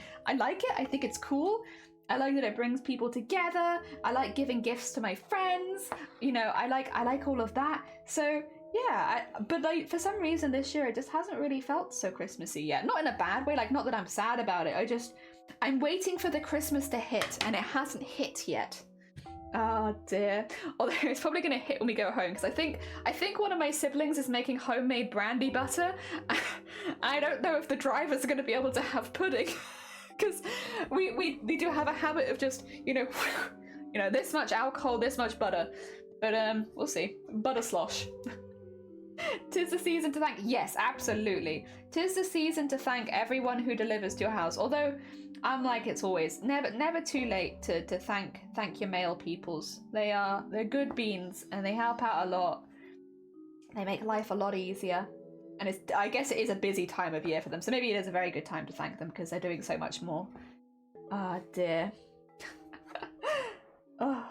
it. I think it's cool. I like that it brings people together. I like giving gifts to my friends. You know, I like all of that. So yeah, but like for some reason this year it just hasn't really felt so Christmassy yet. Not in a bad way, like not that I'm sad about it. I'm waiting for the Christmas to hit and it hasn't hit yet. Oh dear. Although it's probably gonna hit when we go home, because I think one of my siblings is making homemade brandy butter. I don't know if the driver's gonna be able to have pudding. Because we do have a habit of just, you know, this much alcohol, this much butter. But we'll see. Butter slosh. 'Tis the season to thank. Yes, absolutely. 'Tis the season to thank everyone who delivers to your house. Although I'm like it's always never too late to thank your mail peoples. They're good beans and they help out a lot. They make life a lot easier. And I guess it is a busy time of year for them, so maybe it is a very good time to thank them because they're doing so much more. Ah, dear. Oh,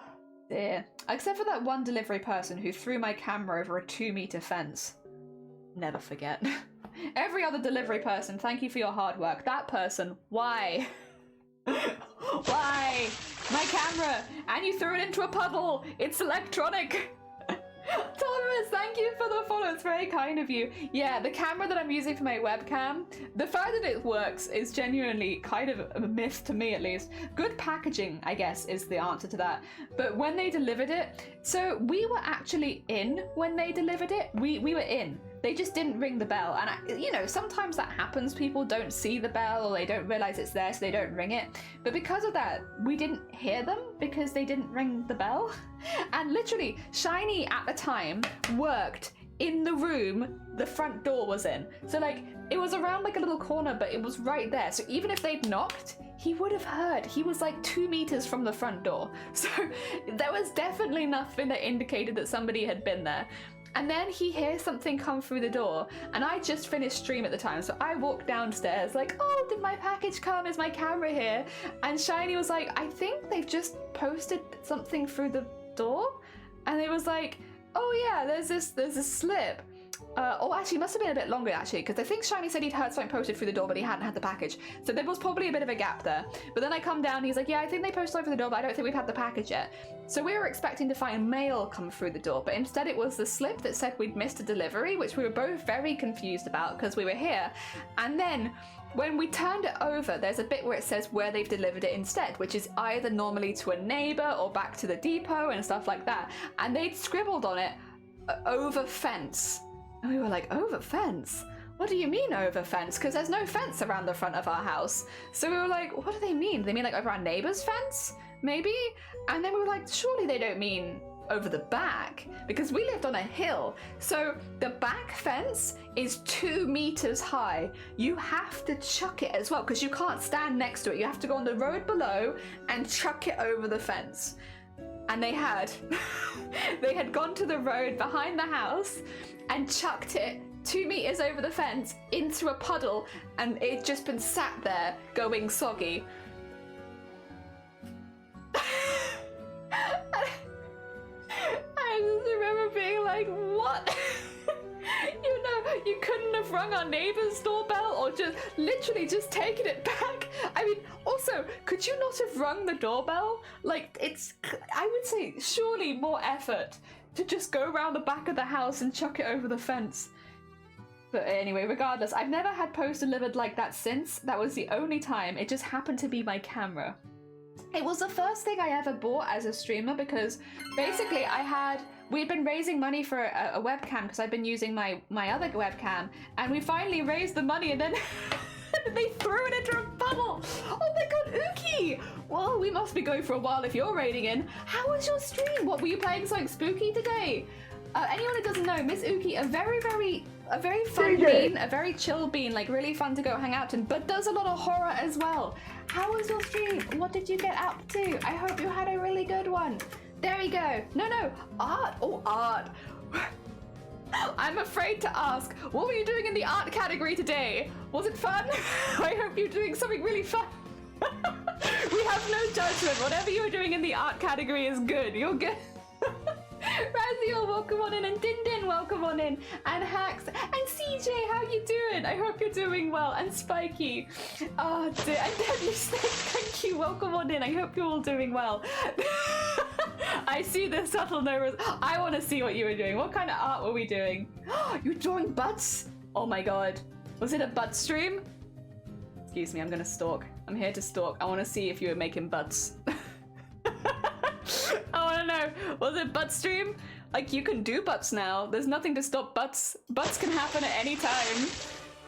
dear. Except for that one delivery person who threw my camera over a 2-meter fence. Never forget. Every other delivery person, thank you for your hard work. That person, why? Why? My camera! And you threw it into a puddle! It's electronic! Thomas, thank you for the follow. It's very kind of you. Yeah, the camera that I'm using for my webcam, the fact that it works is genuinely kind of a myth to me, at least. Good packaging, I guess, is the answer to that. But when they delivered it, so we were actually in when they delivered it. We were in. They just didn't ring the bell. And, you know, sometimes that happens. People don't see the bell or they don't realize it's there, so they don't ring it. But because of that, we didn't hear them because they didn't ring the bell. And literally, Shiny at the time worked in the room the front door was in. So, like, it was around like a little corner, but it was right there. So even if they'd knocked, he would have heard. He was like 2 meters from the front door. So there was definitely nothing that indicated that somebody had been there. And then he hears something come through the door, and I just finished stream at the time, so I walked downstairs like, oh, did my package come? Is my camera here? And Shiny was like, I think they've just posted something through the door. And it was like, oh yeah, there's a slip. Oh, actually, it must have been a bit longer, actually, because I think Shiny said he'd heard something posted through the door, but he hadn't had the package. So there was probably a bit of a gap there. But then I come down, and he's like, yeah, I think they posted over the door, but I don't think we've had the package yet. So we were expecting to find mail come through the door, but instead it was the slip that said we'd missed a delivery, which we were both very confused about because we were here. And then when we turned it over, there's a bit where it says where they've delivered it instead, which is either normally to a neighbor or back to the depot and stuff like that. And they'd scribbled on it, over fence. And we were like, over fence? What do you mean over fence? Because there's no fence around the front of our house. So we were like, what do they mean? They mean like over our neighbor's fence? Maybe? And then we were like, surely they don't mean over the back, because we lived on a hill. So the back fence is 2 meters high. You have to chuck it as well, because you can't stand next to it. You have to go on the road below and chuck it over the fence. And they had they had gone to the road behind the house and chucked it 2 meters over the fence into a puddle, and it'd just been sat there going soggy. I just remember being like, what? You know, you couldn't have rung our neighbor's doorbell or just literally just taken it back. I mean, also, could you not have rung the doorbell? Like, it's, I would say, surely more effort to just go around the back of the house and chuck it over the fence. But anyway, regardless, I've never had post delivered like that since. That was the only time. It just happened to be my camera. It was the first thing I ever bought as a streamer because basically we'd been raising money for a webcam because I've been using my other webcam, and we finally raised the money, and then they threw it into a puddle. Oh my god, Uki! Well, we must be going for a while if you're raiding in. How was your stream? What, were you playing something spooky today? Anyone who doesn't know, Miss Uki, a very, very a very fun bean, a very chill bean, like really fun to go hang out in, but does a lot of horror as well. How was your stream? What did you get up to? I hope you had a really good one. There we go. No, art. Oh, art. I'm afraid to ask, what were you doing in the art category today? Was it fun? I hope you're doing something really fun. We have no judgment. Whatever you're doing in the art category is good. You're good. Raziel, welcome on in, and Din Din, welcome on in, and Hax, and CJ, how you doing? I hope you're doing well, and Spiky, and Deadly Snake, thank you, welcome on in, I hope you're all doing well. I see the subtle no. I want to see what you were doing. What kind of art were we doing? You're drawing butts? Oh my god. Was it a butt stream? Excuse me, I'm gonna stalk. I'm here to stalk. I want to see if you were making butts. I want to know, was it butt stream? Like, you can do butts now. There's nothing to stop butts. Butts can happen at any time.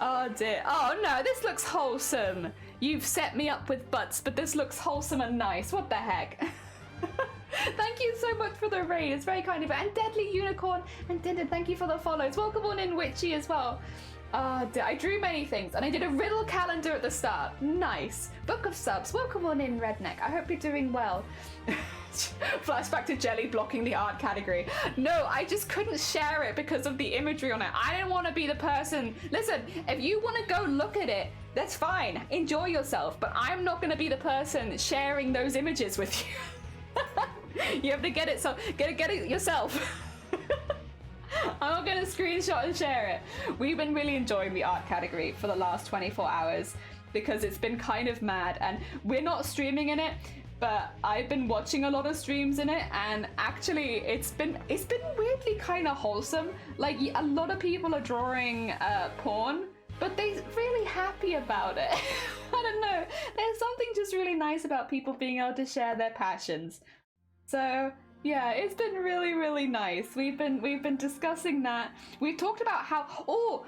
Oh dear. Oh no, this looks wholesome. You've set me up with butts, but this looks wholesome and nice. What the heck? Thank you so much for the raid. It's very kind of you. And Deadly Unicorn and Dinda, thank you for the follows. Welcome on in, Witchy, as well. I drew many things, and I did a riddle calendar at the start. Nice. Book of subs. Welcome on in, Redneck. I hope you're doing well. Flashback to Jelly blocking the art category. No, I just couldn't share it because of the imagery on it. I didn't want to be the person. Listen, if you want to go look at it, that's fine. Enjoy yourself. But I'm not going to be the person sharing those images with you. You have to get it. So get it yourself. I'm not going to screenshot and share it. We've been really enjoying the art category for the last 24 hours because it's been kind of mad, and we're not streaming in it, but I've been watching a lot of streams in it, and actually it's been weirdly kind of wholesome. Like, a lot of people are drawing porn, but they're really happy about it. I don't know. There's something just really nice about people being able to share their passions. So yeah, it's been really, really nice. We've been discussing that. We've talked about how. Oh,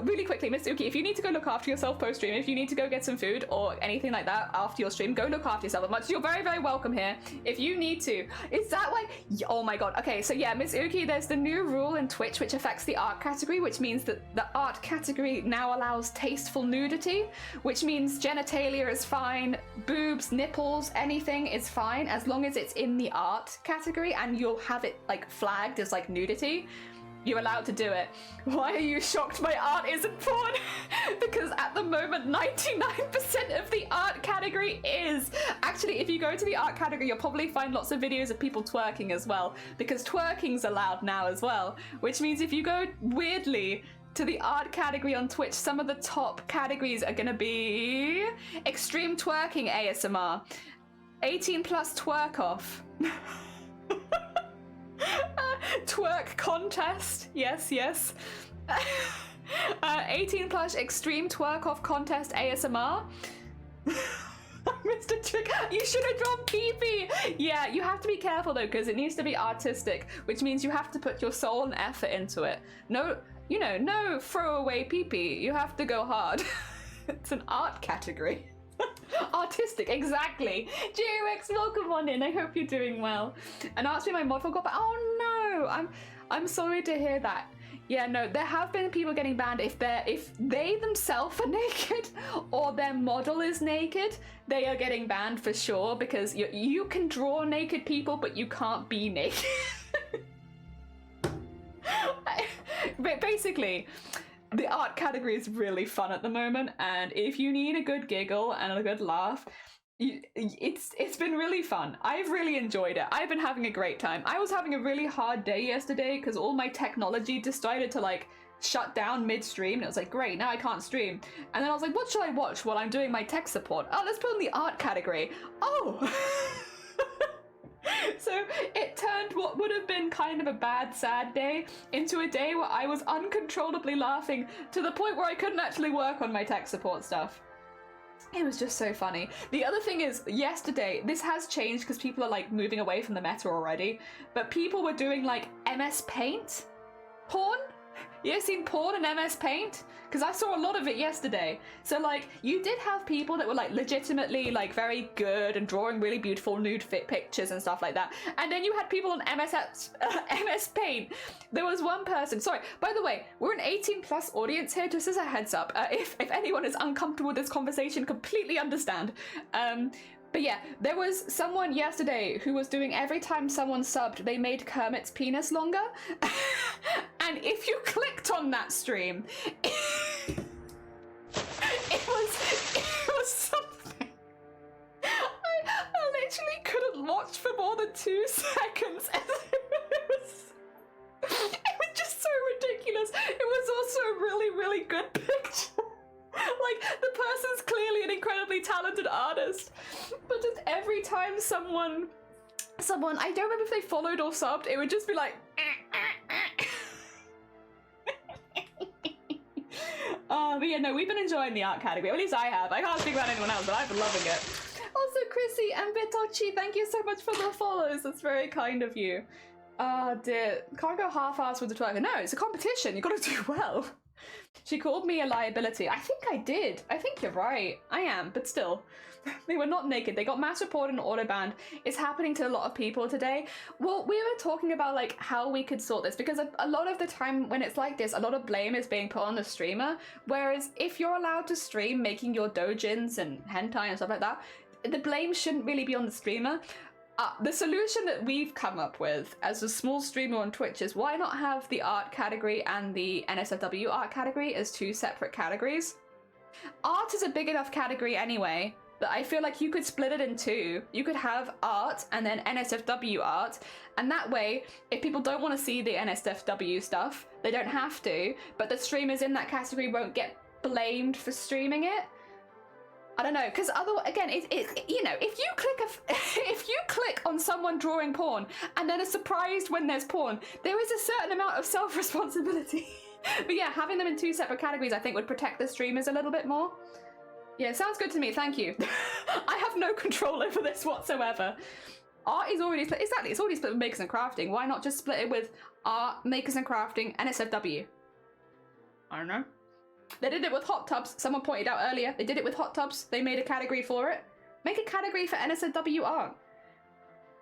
really quickly, Miss Uki, if you need to go look after yourself post stream, if you need to go get some food or anything like that after your stream, go look after yourself as much. You're very, very welcome here. If you need to, is that why? Oh my god. Okay, so yeah, Miss Uki, there's the new rule in Twitch which affects the art category, which means that the art category now allows tasteful nudity, which means genitalia is fine, boobs, nipples, anything is fine as long as it's in the art category and you'll have it like flagged as like nudity. You're allowed to do it. Why are you shocked my art isn't porn? Because at the moment 99% of the art category is. Actually, if you go to the art category, you'll probably find lots of videos of people twerking as well, because twerking's allowed now as well, which means if you go weirdly to the art category on Twitch, some of the top categories are going to be extreme twerking ASMR, 18 plus twerk off. Twerk contest, yes. 18 plus extreme twerk off contest ASMR. Mr. Trick, you should have drawn pee-pee. Yeah, you have to be careful though, because it needs to be artistic, which means you have to put your soul and effort into it. No, no throwaway pee-pee. You have to go hard. It's an art category. Artistic, exactly. JOX, welcome on in. I hope you're doing well. And asked me my mod forgot, but oh no, I'm sorry to hear that. Yeah, no, there have been people getting banned if they themselves are naked or their model is naked. They are getting banned for sure, because you can draw naked people, but you can't be naked. But basically, the art category is really fun at the moment, and if you need a good giggle and a good laugh, it's been really fun. I've really enjoyed it. I've been having a great time. I was having a really hard day yesterday because all my technology decided to like shut down mid-stream, and it was like, great, now I can't stream. And then I was like, what should I watch while I'm doing my tech support? Oh, let's put in the art category. Oh! So it turned what would have been kind of a bad, sad day into a day where I was uncontrollably laughing to the point where I couldn't actually work on my tech support stuff. It was just so funny. The other thing is, yesterday, this has changed because people are like moving away from the meta already, but people were doing like MS Paint porn, You ever seen porn in MS Paint? Because I saw a lot of it yesterday. So like, you did have people that were like legitimately like very good and drawing really beautiful nude fit pictures and stuff like that. And then you had people on MS Paint. There was one person, sorry, by the way, we're an 18 plus audience here, just as a heads up. If anyone is uncomfortable with this conversation, completely understand. But yeah, there was someone yesterday who was doing every time someone subbed, they made Kermit's penis longer. And if you clicked on that stream, it was something. I literally couldn't watch for more than 2 seconds. It was just so ridiculous. It was also a really, really good picture. Like, the person's clearly an incredibly talented artist, but just every time someone, I don't remember if they followed or subbed, it would just be like, but yeah, no, we've been enjoying the art category, or at least I have. I can't speak about anyone else, but I've been loving it. Also, Chrissy and Bitochi, thank you so much for the follows. That's very kind of you. Dear, can't go half-assed with the twerker. No, it's a competition. You gotta do well. She called me a liability. I think I did. I think you're right. I am, but still. They were not naked. They got mass reported and auto banned. It's happening to a lot of people today. Well, we were talking about like how we could sort this, because a lot of the time when it's like this, a lot of blame is being put on the streamer. Whereas if you're allowed to stream making your dojins and hentai and stuff like that, the blame shouldn't really be on the streamer. The solution that we've come up with as a small streamer on Twitch is, why not have the art category and the NSFW art category as 2 separate categories? Art is a big enough category anyway that I feel like you could split it in 2. You could have art and then NSFW art, and that way, if people don't want to see the NSFW stuff, they don't have to, but the streamers in that category won't get blamed for streaming it. I don't know, because otherwise, again, you know, if you click on someone drawing porn and then are surprised when there's porn, there is a certain amount of self-responsibility. But yeah, having them in 2 separate categories, I think, would protect the streamers a little bit more. Yeah, sounds good to me. Thank you. I have no control over this whatsoever. Art is already split. Exactly, it's already split with makers and crafting. Why not just split it with art, makers and crafting, and NSFW? I don't know. They did it with hot tubs. Someone pointed out earlier. They did it with hot tubs. They made a category for it. Make a category for NSFW art.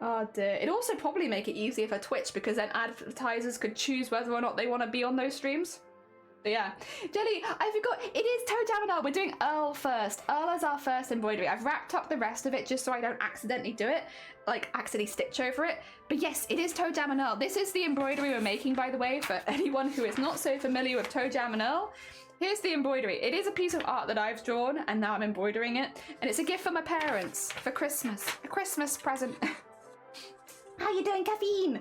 Oh dear. It'd also probably make it easier for Twitch, because then advertisers could choose whether or not they want to be on those streams. So yeah. Jelly, I forgot. It is Toe Jam and Earl. We're doing Earl first. Earl is our first embroidery. I've wrapped up the rest of it just so I don't accidentally do it. Like, accidentally stitch over it. But yes, it is Toe Jam and Earl. This is the embroidery we're making, by the way, for anyone who is not so familiar with Toe Jam and Earl. Here's the embroidery. It is a piece of art that I've drawn, and now I'm embroidering it. And it's a gift for my parents for Christmas. A Christmas present. How you doing, caffeine?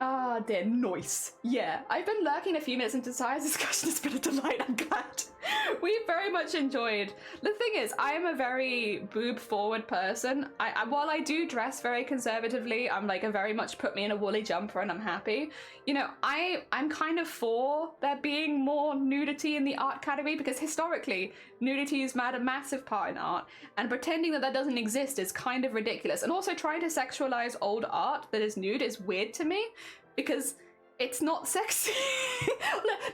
Ah, dear, nice. Yeah, I've been lurking a few minutes into Sire's discussion. It's been a delight, I'm glad. We very much enjoyed. The thing is, I am a very boob-forward person. While I do dress very conservatively, I'm like a very much put me in a woolly jumper and I'm happy. You know, I'm kind of for there being more nudity in the art category, because historically, nudity has had a massive part in art, and pretending that that doesn't exist is kind of ridiculous. And also trying to sexualize old art that is nude is weird to me, because it's not sexy.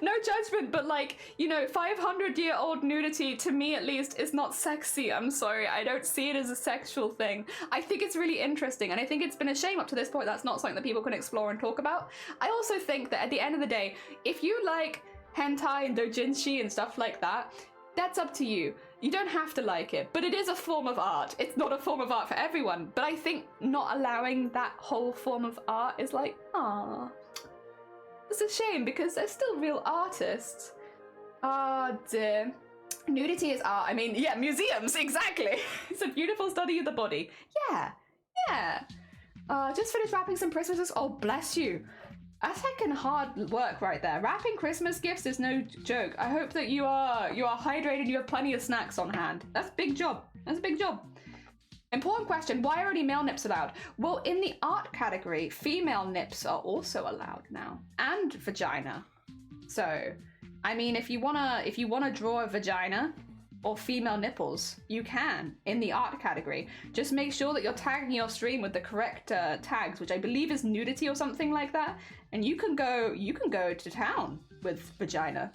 No judgment, but like, you know, 500-year-old nudity, to me at least, is not sexy. I'm sorry, I don't see it as a sexual thing. I think it's really interesting, and I think it's been a shame up to this point that's not something that people can explore and talk about. I also think that at the end of the day, if you like hentai and doujinshi and stuff like that, that's up to you. You don't have to like it, but it is a form of art. It's not a form of art for everyone, but I think not allowing that whole form of art is like, ah, it's a shame, because they're still real artists. Ah, dear. Nudity is art. I mean, yeah, museums, exactly. It's a beautiful study of the body. Yeah, yeah. Just finished wrapping some Christmases. Oh, bless you. That's heckin' hard work right there. Wrapping Christmas gifts is no joke. I hope that you are hydrated, you have plenty of snacks on hand. That's a big job. That's a big job. Important question, why are only male nips allowed? Well, in the art category, female nips are also allowed now. And vagina. So, I mean, if you wanna draw a vagina, or female nipples, you can in the art category. Just make sure that you're tagging your stream with the correct tags, which I believe is nudity or something like that, and you can go to town with vagina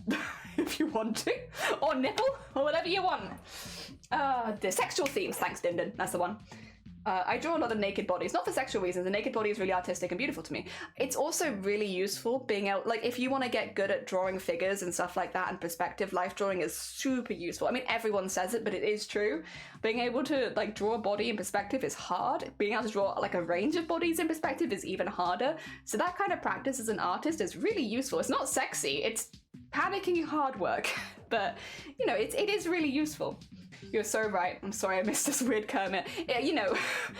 if you want to, or nipple, or whatever you want. The sexual themes, thanks Dindin, that's the one. I draw a lot of naked bodies, not for sexual reasons. The naked body is really artistic and beautiful to me. It's also really useful being able, like, if you want to get good at drawing figures and stuff like that and perspective, life drawing is super useful. I mean, everyone says it, but it is true. Being able to, like, draw a body in perspective is hard. Being able to draw, like, a range of bodies in perspective is even harder. So that kind of practice as an artist is really useful. It's not sexy, it's panicking hard work. But, you know, it is really useful. You're so right. I'm sorry I missed this weird Kermit. Yeah, you know,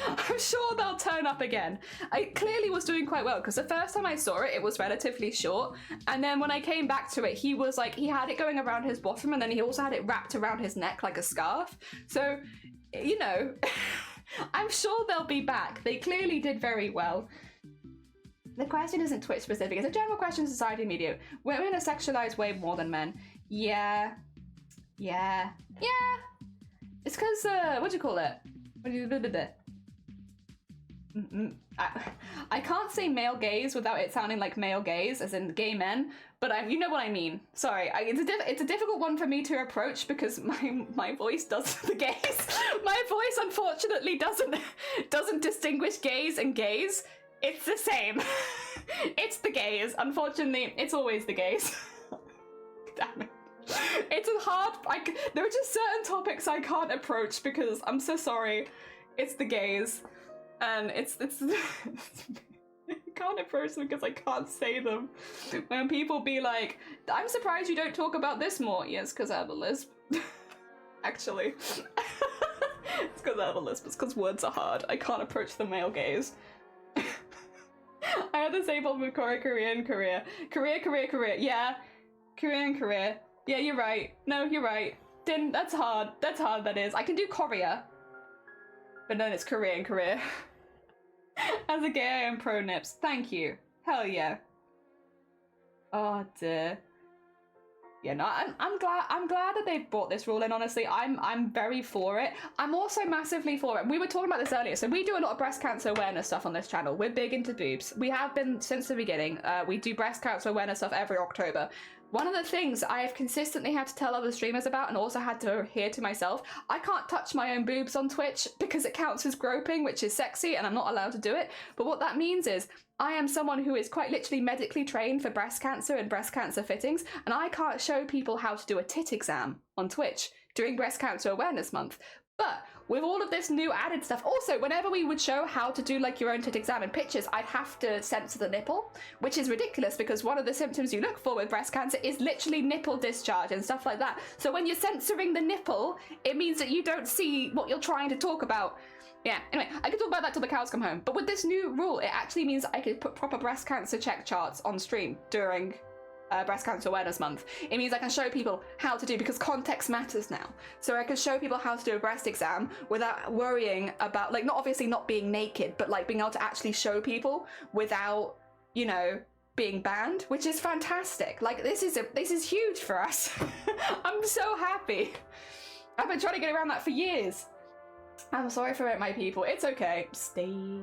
I'm sure they'll turn up again. I clearly was doing quite well because the first time I saw it, it was relatively short. And then when I came back to it, he was like, he had it going around his bottom and then he also had it wrapped around his neck like a scarf. So, you know, I'm sure they'll be back. They clearly did very well. The question isn't Twitch specific. It's a general question in society and media. Women are sexualized way more than men. Yeah. It's because, what do you call it? I can't say male gaze without it sounding like male gaze, as in gay men, but you know what I mean. Sorry, it's a difficult one for me to approach because my voice does the gaze. My voice, unfortunately, doesn't distinguish gaze and gaze. It's the same. It's the gaze. Unfortunately, it's always the gaze. Damn it. It's a hard, there are just certain topics I can't approach because I'm so sorry. It's the gaze. And it's I can't approach them because I can't say them. When people be like, I'm surprised you don't talk about this more. Yes, because I have a lisp. Actually. It's because I have a lisp. It's because words are hard. I can't approach the male gaze. I had the same problem with Korea. Yeah. Korea. Yeah, you're right. No, you're right. That's hard. That's hard, that is. I can do Korea. But then it's Korea. As a gay, I am pro nips. Thank you. Hell yeah. Oh dear. Yeah, no, I'm glad that they've brought this rule in, honestly. I'm very for it. I'm also massively for it. We were talking about this earlier, so we do a lot of breast cancer awareness stuff on this channel. We're big into boobs. We have been since the beginning. We do breast cancer awareness stuff every October. One of the things I have consistently had to tell other streamers about and also had to adhere to myself, I can't touch my own boobs on Twitch because it counts as groping, which is sexy, and I'm not allowed to do it. But what that means is I am someone who is quite literally medically trained for breast cancer and breast cancer fittings, and I can't show people how to do a tit exam on Twitch during Breast Cancer Awareness Month. But with all of this new added stuff, also, whenever we would show how to do like your own tit exam in pictures, I'd have to censor the nipple, which is ridiculous because one of the symptoms you look for with breast cancer is literally nipple discharge and stuff like that. So when you're censoring the nipple, it means that you don't see what you're trying to talk about. Yeah, anyway, I could talk about that till the cows come home. But with this new rule, it actually means I could put proper breast cancer check charts on stream during Breast Cancer Awareness Month. It means I can show people how to do, because context matters now. So I can show people how to do a breast exam without worrying about, like, not obviously not being naked, but like being able to actually show people without, you know, being banned, which is fantastic. Like, this is huge for us. I'm so happy. I've been trying to get around that for years. I'm sorry for it, my people. It's okay. Stay.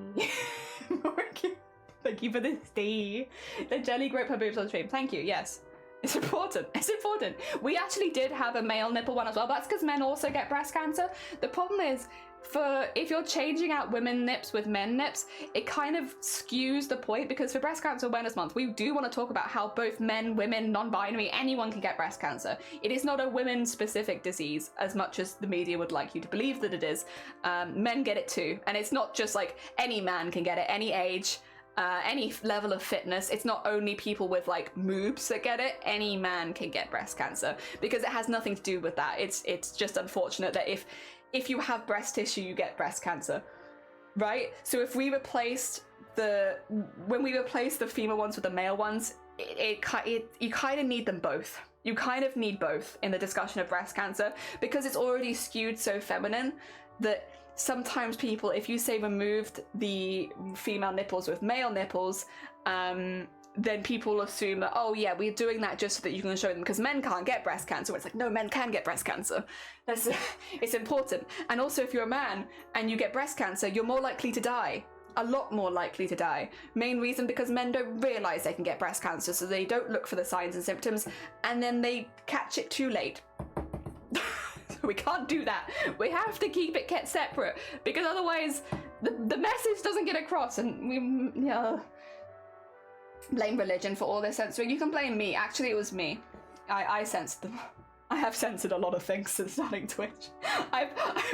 Thank you for the stay. The jelly grape her boobs on stream. Thank you. Yes. It's important. It's important. We actually did have a male nipple one as well. That's because men also get breast cancer. The problem is, if you're changing out women nips with men nips, it kind of skews the point, because for Breast Cancer Awareness Month, we do want to talk about how both men, women, non-binary, anyone can get breast cancer. It is not a women-specific disease as much as the media would like you to believe that it is. Men get it too. And it's not just like any man can get it, any age, any level of fitness. It's not only people with like moobs that get it. Any man can get breast cancer, because it has nothing to do with that. It's just unfortunate that if you have breast tissue, you get breast cancer, right? So if we replaced when we replace the female ones with the male ones, you kind of need them both. You kind of need both in the discussion of breast cancer, because it's already skewed so feminine that sometimes people, if you say removed the female nipples with male nipples, then people assume that, oh yeah, we're doing that just so that you can show them, because men can't get breast cancer. It's like, no, men can get breast cancer. It's important. And also, if you're a man and you get breast cancer, you're more likely to die. A lot more likely to die. Main reason because men don't realize they can get breast cancer, so they don't look for the signs and symptoms, and then they catch it too late. We can't do that. We have to keep it kept separate, because otherwise the message doesn't get across, and we blame religion for all this censoring. You can blame me. Actually, it was me. I censored them. I have censored a lot of things since starting Twitch. I've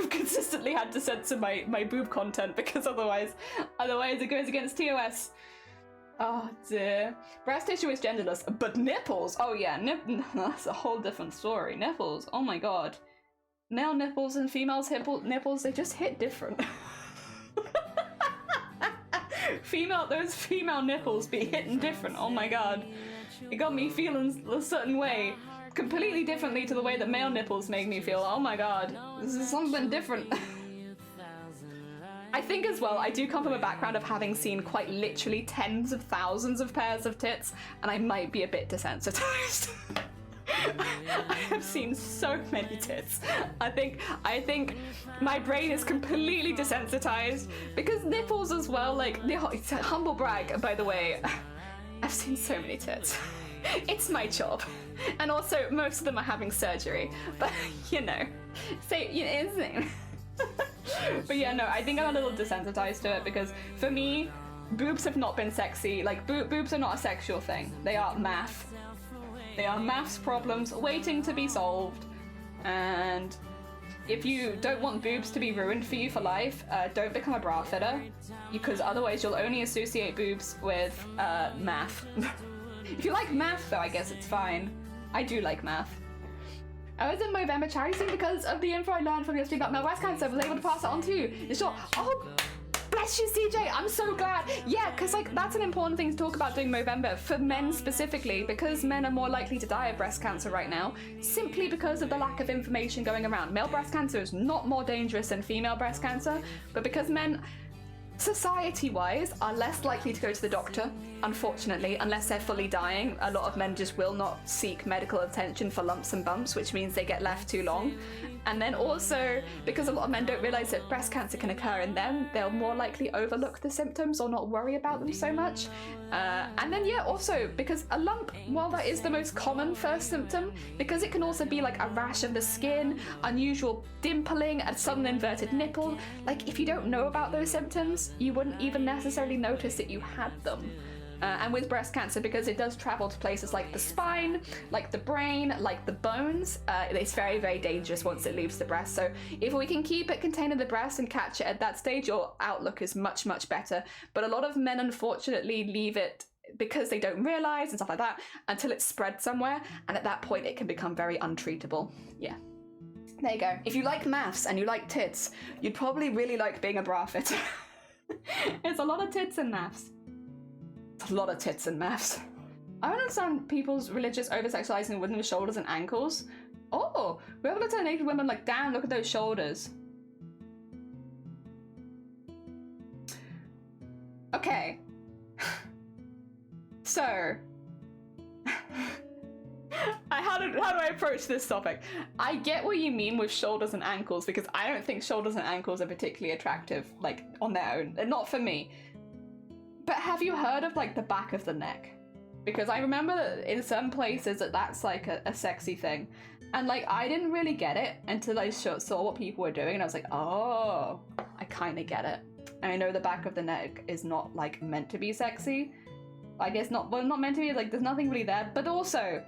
consistently had to censor my boob content, because otherwise it goes against TOS. Oh dear. Breast tissue is genderless, but nipples, oh yeah, that's a whole different story. Nipples, oh my god. Male nipples and females nipples, they just hit different. Those female nipples be hitting different, oh my god. It got me feeling a certain way, completely differently to the way that male nipples make me feel. Oh my god, this is something different. I think as well, I do come from a background of having seen quite literally tens of thousands of pairs of tits, and I might be a bit desensitized. I have seen so many tits. I think my brain is completely desensitized, because nipples as well, like, it's a humble brag, by the way. I've seen so many tits. It's my job. And also, most of them are having surgery. But, it's insane. But yeah, no, I think I'm a little desensitized to it, because for me, boobs have not been sexy. Like, boobs are not a sexual thing. They are math. They are maths problems waiting to be solved. And if you don't want boobs to be ruined for you for life, don't become a bra fitter, because otherwise you'll only associate boobs with math. If you like math, though, I guess it's fine. I do like math. I was in Movember charity scene because of the info I learned from your stream about male breast cancer. I was able to pass it on to you. It's sure. Oh, bless you, CJ. I'm so glad. Yeah, because like that's an important thing to talk about during Movember for men specifically, because men are more likely to die of breast cancer right now, simply because of the lack of information going around. Male breast cancer is not more dangerous than female breast cancer, but because men, society-wise, are less likely to go to the doctor, unfortunately, unless they're fully dying. A lot of men just will not seek medical attention for lumps and bumps, which means they get left too long. And then also, because a lot of men don't realize that breast cancer can occur in them, they'll more likely overlook the symptoms or not worry about them so much. And then, yeah, also, because a lump, while that is the most common first symptom, because it can also be like a rash of the skin, unusual dimpling, a sudden inverted nipple, like if you don't know about those symptoms, you wouldn't even necessarily notice that you had them. And with breast cancer, because it does travel to places like the spine, like the brain, like the bones, it's very, very dangerous once it leaves the breast. So if we can keep it contained in the breast and catch it at that stage, your outlook is much, much better. But a lot of men, unfortunately, leave it because they don't realize and stuff like that until it's spread somewhere. And at that point, it can become very untreatable. Yeah. There you go. If you like maths and you like tits, you'd probably really like being a bra fitter. It's a lot of tits and maths. A lot of tits and maths. I don't understand people's religious over-sexualizing women with shoulders and ankles. Oh, we ever looked at naked women like, damn, look at those shoulders. Okay. So, how do I approach this topic? I get what you mean with shoulders and ankles, because I don't think shoulders and ankles are particularly attractive, like, on their own. And not for me. But have you heard of, like, the back of the neck? Because I remember that in some places that's, like, a sexy thing. And, like, I didn't really get it until I saw what people were doing, and I was like, oh, I kind of get it. And I know the back of the neck is not, like, meant to be sexy. I guess not meant to be, like, there's nothing really there. But also,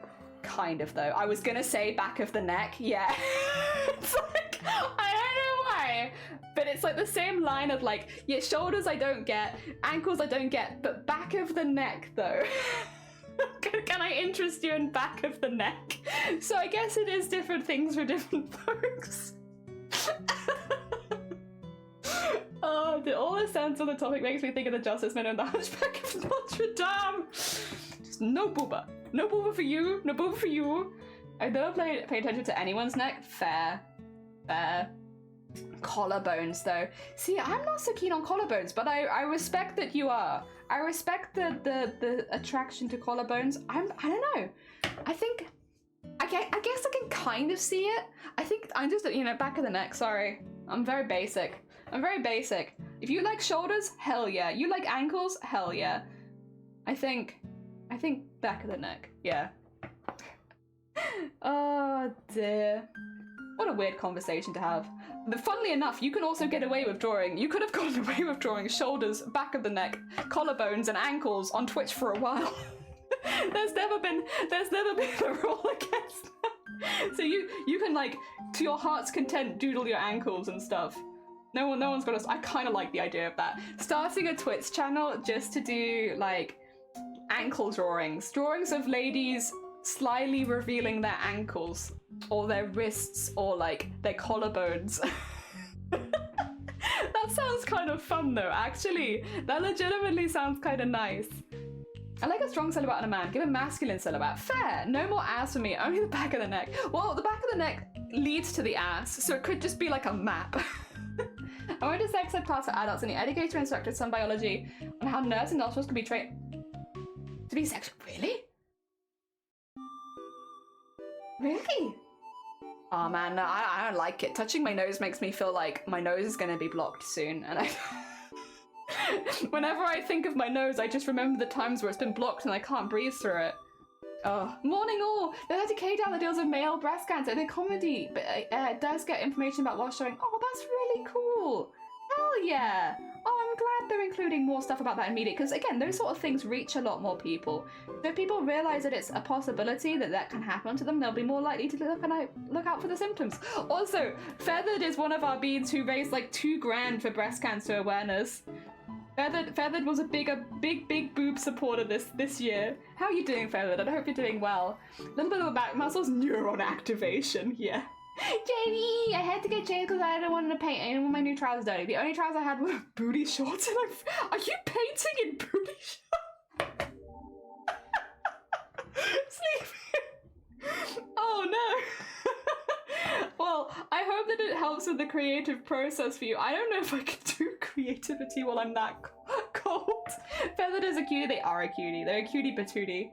kind of, though. I was gonna say back of the neck, yeah. It's like, I don't know why. But it's like the same line of like, yeah, shoulders I don't get, ankles I don't get, but back of the neck though. Can I interest you in back of the neck? So I guess it is different things for different folks. Oh, all the sense on the topic makes me think of the Justice Men and the Hunchback of Notre Dame. Just no booba. No booba for you, no booba for you. I've never paid attention to anyone's neck. Fair. Collarbones, though. See, I'm not so keen on collarbones, but I respect that you are. I respect the attraction to collarbones. I don't know. I guess I can kind of see it. I think I'm just, back of the neck. Sorry, I'm very basic. If you like shoulders, hell yeah. You like ankles, hell yeah. I think back of the neck. Yeah. Oh dear. What a weird conversation to have. But funnily enough, you can also get away with drawing. You could have gotten away with drawing shoulders, back of the neck, collarbones, and ankles on Twitch for a while. There's never been a rule against that. So you can, like, to your heart's content, doodle your ankles and stuff. No one's gonna. I kind of like the idea of that. Starting a Twitch channel just to do like ankle drawings of ladies slyly revealing their ankles or their wrists or like their collarbones. That sounds kind of fun though, actually. That legitimately sounds kind of nice. I like a strong silhouette on a man. Give a masculine silhouette. Fair. No more ass for me. Only the back of the neck. Well, the back of the neck leads to the ass, so it could just be like a map. I went to sex ed class for adults and the educator instructed some biology on how nerves and nostrils can be trained to be sexual. Really? Really? Oh man, no, I don't like it. Touching my nose makes me feel like my nose is gonna be blocked soon, and whenever I think of my nose, I just remember the times where it's been blocked and I can't breathe through it. Oh, morning all! There's a K down that deals with male breast cancer. They're comedy, but it does get information about what's showing. Oh, that's really cool! Hell yeah! Oh, I'm glad they're including more stuff about that in media, because again, those sort of things reach a lot more people. So if people realise that it's a possibility that can happen to them, they'll be more likely to look out for the symptoms. Also, Feathered is one of our beads who raised like $2,000 for breast cancer awareness. Feathered was a big boob supporter this year. How are you doing, Feathered? I hope you're doing well. A little bit of a back muscles, neuron activation, yeah. Jamie, I had to get changed because I didn't want to paint. I didn't want my new trousers dirty. The only trousers I had were booty shorts, and are you painting in booty shorts? Sleeping. Oh no. Well, I hope that it helps with the creative process for you. I don't know if I can do creativity while I'm that cold. Feathered is a cutie. They are a cutie. They're a cutie patootie.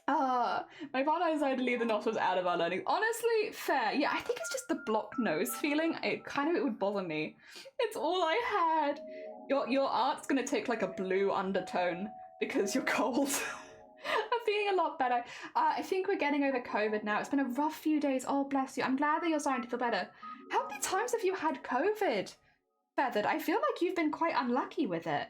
My partner decided to leave the nostrils out of our learning. Honestly, fair. Yeah, I think it's just the blocked nose feeling. It would bother me. It's all I had. Your art's gonna take like a blue undertone because you're cold. I'm feeling a lot better. I think we're getting over COVID now. It's been a rough few days. Oh, bless you. I'm glad that you're starting to feel better. How many times have you had COVID, Feathered? I feel like you've been quite unlucky with it.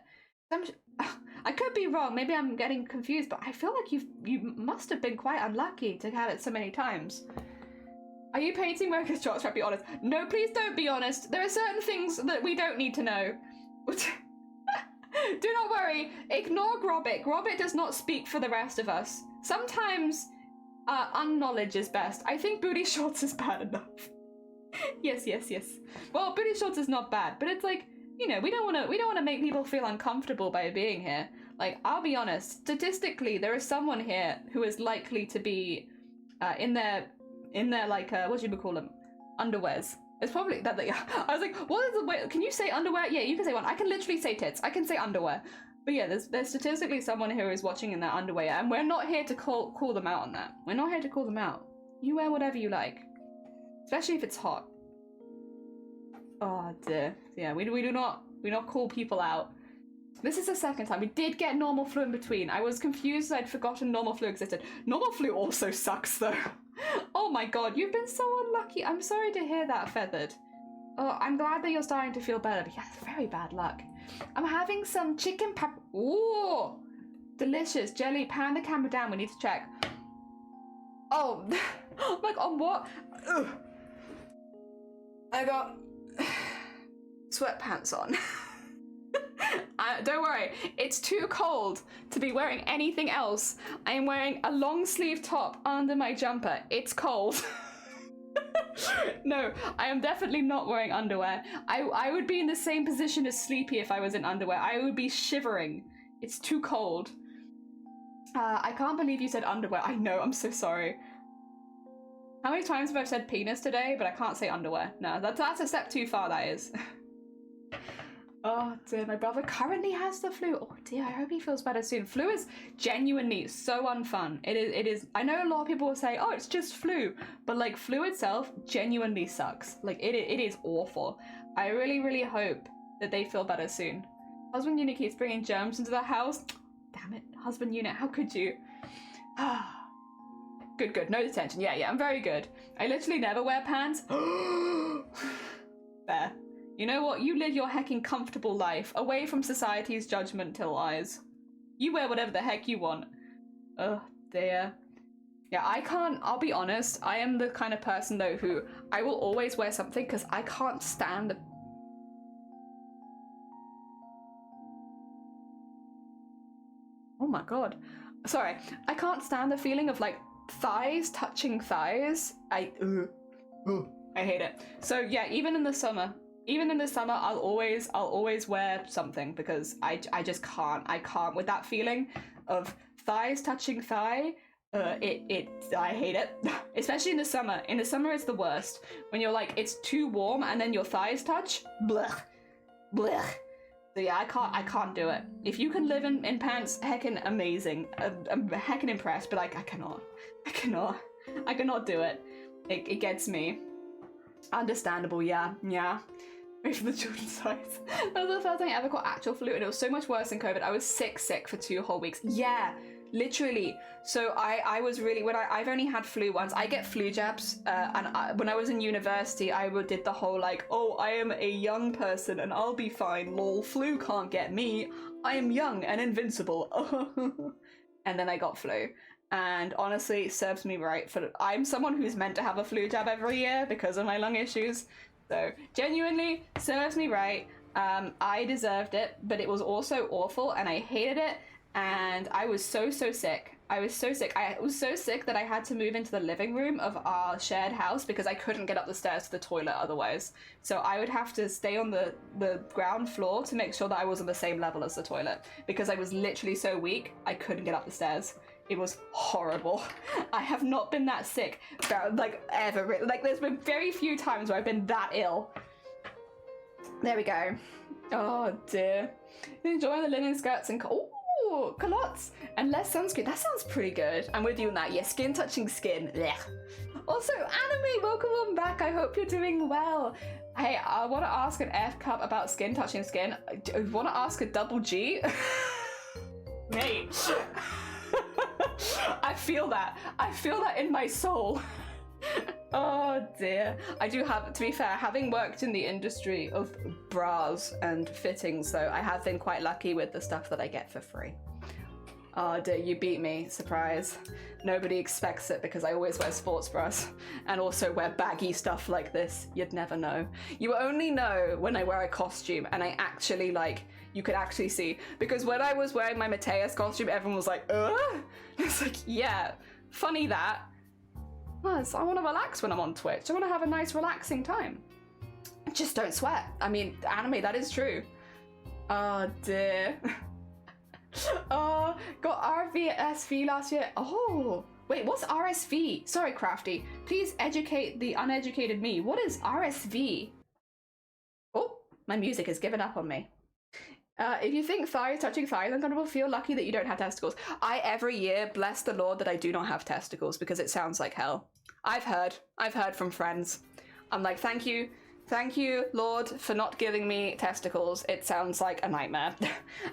I could be wrong. Maybe I'm getting confused, but I feel like you must have been quite unlucky to have it so many times. Are you painting Workers' Jockstrap? Be honest. No, please don't be honest. There are certain things that we don't need to know. Do not worry. Ignore Grobbit. Grobbit does not speak for the rest of us. Sometimes unknowledge is best. I think booty shorts is bad enough. Yes. Well, booty shorts is not bad, but it's like, we don't want to make people feel uncomfortable by being here. Like, I'll be honest, statistically, there is someone here who is likely to be in their like, what do you call them? Underwears. It's probably that. I was like, what is the way? Can you say underwear? Yeah, you can say one. I can literally say tits. I can say underwear. But yeah, there's statistically someone who is watching in their underwear, and we're not here to call them out on that. We're not here to call them out. You wear whatever you like, especially if it's hot. Oh dear. Yeah, we do not call people out. This is the second time. We did get normal flu in between. I was confused. I'd forgotten normal flu existed. Normal flu also sucks though. Oh my god, you've been so unlucky. I'm sorry to hear that, Feathered. Oh, I'm glad that you're starting to feel better, but yeah, it's very bad luck. I'm having some chicken pep. Ooh, delicious jelly. Pan the camera down. We need to check. Oh, like on what? Ugh. I got sweatpants on. Don't worry, it's too cold to be wearing anything else. I am wearing a long sleeve top under my jumper. It's cold. No, I am definitely not wearing underwear. I would be in the same position as Sleepy if I was in underwear. I would be shivering. It's too cold. I can't believe you said underwear. I know, I'm so sorry. How many times have I said penis today, but I can't say underwear? No, that's a step too far, that is. Oh dear, my brother currently has the flu. Oh dear, I hope he feels better soon. Flu is genuinely so unfun. It is, I know a lot of people will say, oh, it's just flu, but like flu itself genuinely sucks. Like it is awful. I really, really hope that they feel better soon. Husband unit keeps bringing germs into the house. Damn it, husband unit, how could you? Good, no detention. Yeah, I'm very good. I literally never wear pants. There. You know what? You live your hecking comfortable life, away from society's judgmental eyes. You wear whatever the heck you want. Oh, dear. Yeah, I'll be honest, I am the kind of person, though, who I will always wear something because I can't stand the... Oh my god. Sorry. I can't stand the feeling of, like, thighs touching thighs. I hate it. So, yeah, even in the summer, I'll always wear something because I just can't. I can't with that feeling of thighs touching thigh. I hate it. Especially in the summer. In the summer, it's the worst. When you're like, it's too warm and then your thighs touch. Blech. Blech. So yeah, I can't do it. If you can live in pants, heckin' amazing. I'm heckin' impressed, but like, I cannot do it. It gets me. Understandable, yeah. Wait for the children's size. That was the first time I ever caught actual flu, and it was so much worse than COVID. I was sick for 2 whole weeks. Yeah, literally. So I was really, I've only had flu once. I get flu jabs, when I was in university, I did the whole like, oh, I am a young person and I'll be fine. Lol, flu can't get me. I am young and invincible. And then I got flu. And honestly, it serves me right. I'm someone who's meant to have a flu jab every year because of my lung issues. So genuinely serves me right. I deserved it, but it was also awful and I hated it. And I was so sick. I was so sick that I had to move into the living room of our shared house because I couldn't get up the stairs to the toilet otherwise. So I would have to stay on the ground floor to make sure that I was on the same level as the toilet because I was literally so weak, I couldn't get up the stairs. It was horrible. I have not been that sick, like, ever. Like, there's been very few times where I've been that ill. There we go. Oh, dear. Enjoying the linen skirts and... Ooh, culottes and less sunscreen. That sounds pretty good. I'm with you on that. Yeah, skin touching skin. Blech. Also, Anime, welcome on back. I hope you're doing well. Hey, I want to ask an F cup about skin touching skin. I want to ask a double G. Mate. I feel that in my soul. Oh dear. I do have, to be fair, having worked in the industry of bras and fittings, though, I have been quite lucky with the stuff that I get for free. Oh dear, you beat me. Surprise. Nobody expects it because I always wear sports bras and also wear baggy stuff like this. You'd never know. You only know when I wear a costume and I actually, like, you could actually see. Because when I was wearing my Mateus costume, everyone was like, It's like, yeah, funny that. Well, I want to relax when I'm on Twitch. I want to have a nice relaxing time. Just don't sweat. I mean, Anime, that is true. Oh dear. Oh, got RSV last year. Oh, wait, what's RSV? Sorry, Crafty. Please educate the uneducated me. What is RSV? Oh, my music has given up on me. If you think touching thighs uncomfortable, feel lucky that you don't have testicles. I every year bless the Lord that I do not have testicles because it sounds like hell. I've heard from friends. I'm like, thank you, Lord, for not giving me testicles. It sounds like a nightmare.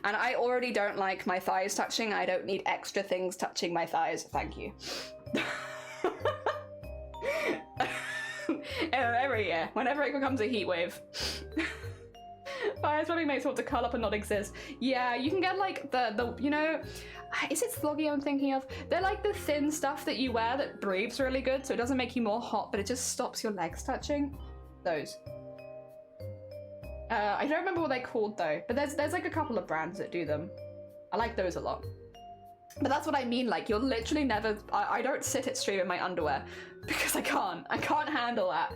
And I already don't like my thighs touching. I don't need extra things touching my thighs. Thank you. Every year, whenever it becomes a heat wave. Fires probably makes want to curl up and not exist. Yeah, you can get like the you know, is it sloggy I'm thinking of? They're like the thin stuff that you wear that breathes really good, so it doesn't make you more hot, but it just stops your legs touching. Those. I don't remember what they're called though, but there's like a couple of brands that do them. I like those a lot. But that's what I mean, like you'll literally never, I don't sit at stream in my underwear because I can't handle that.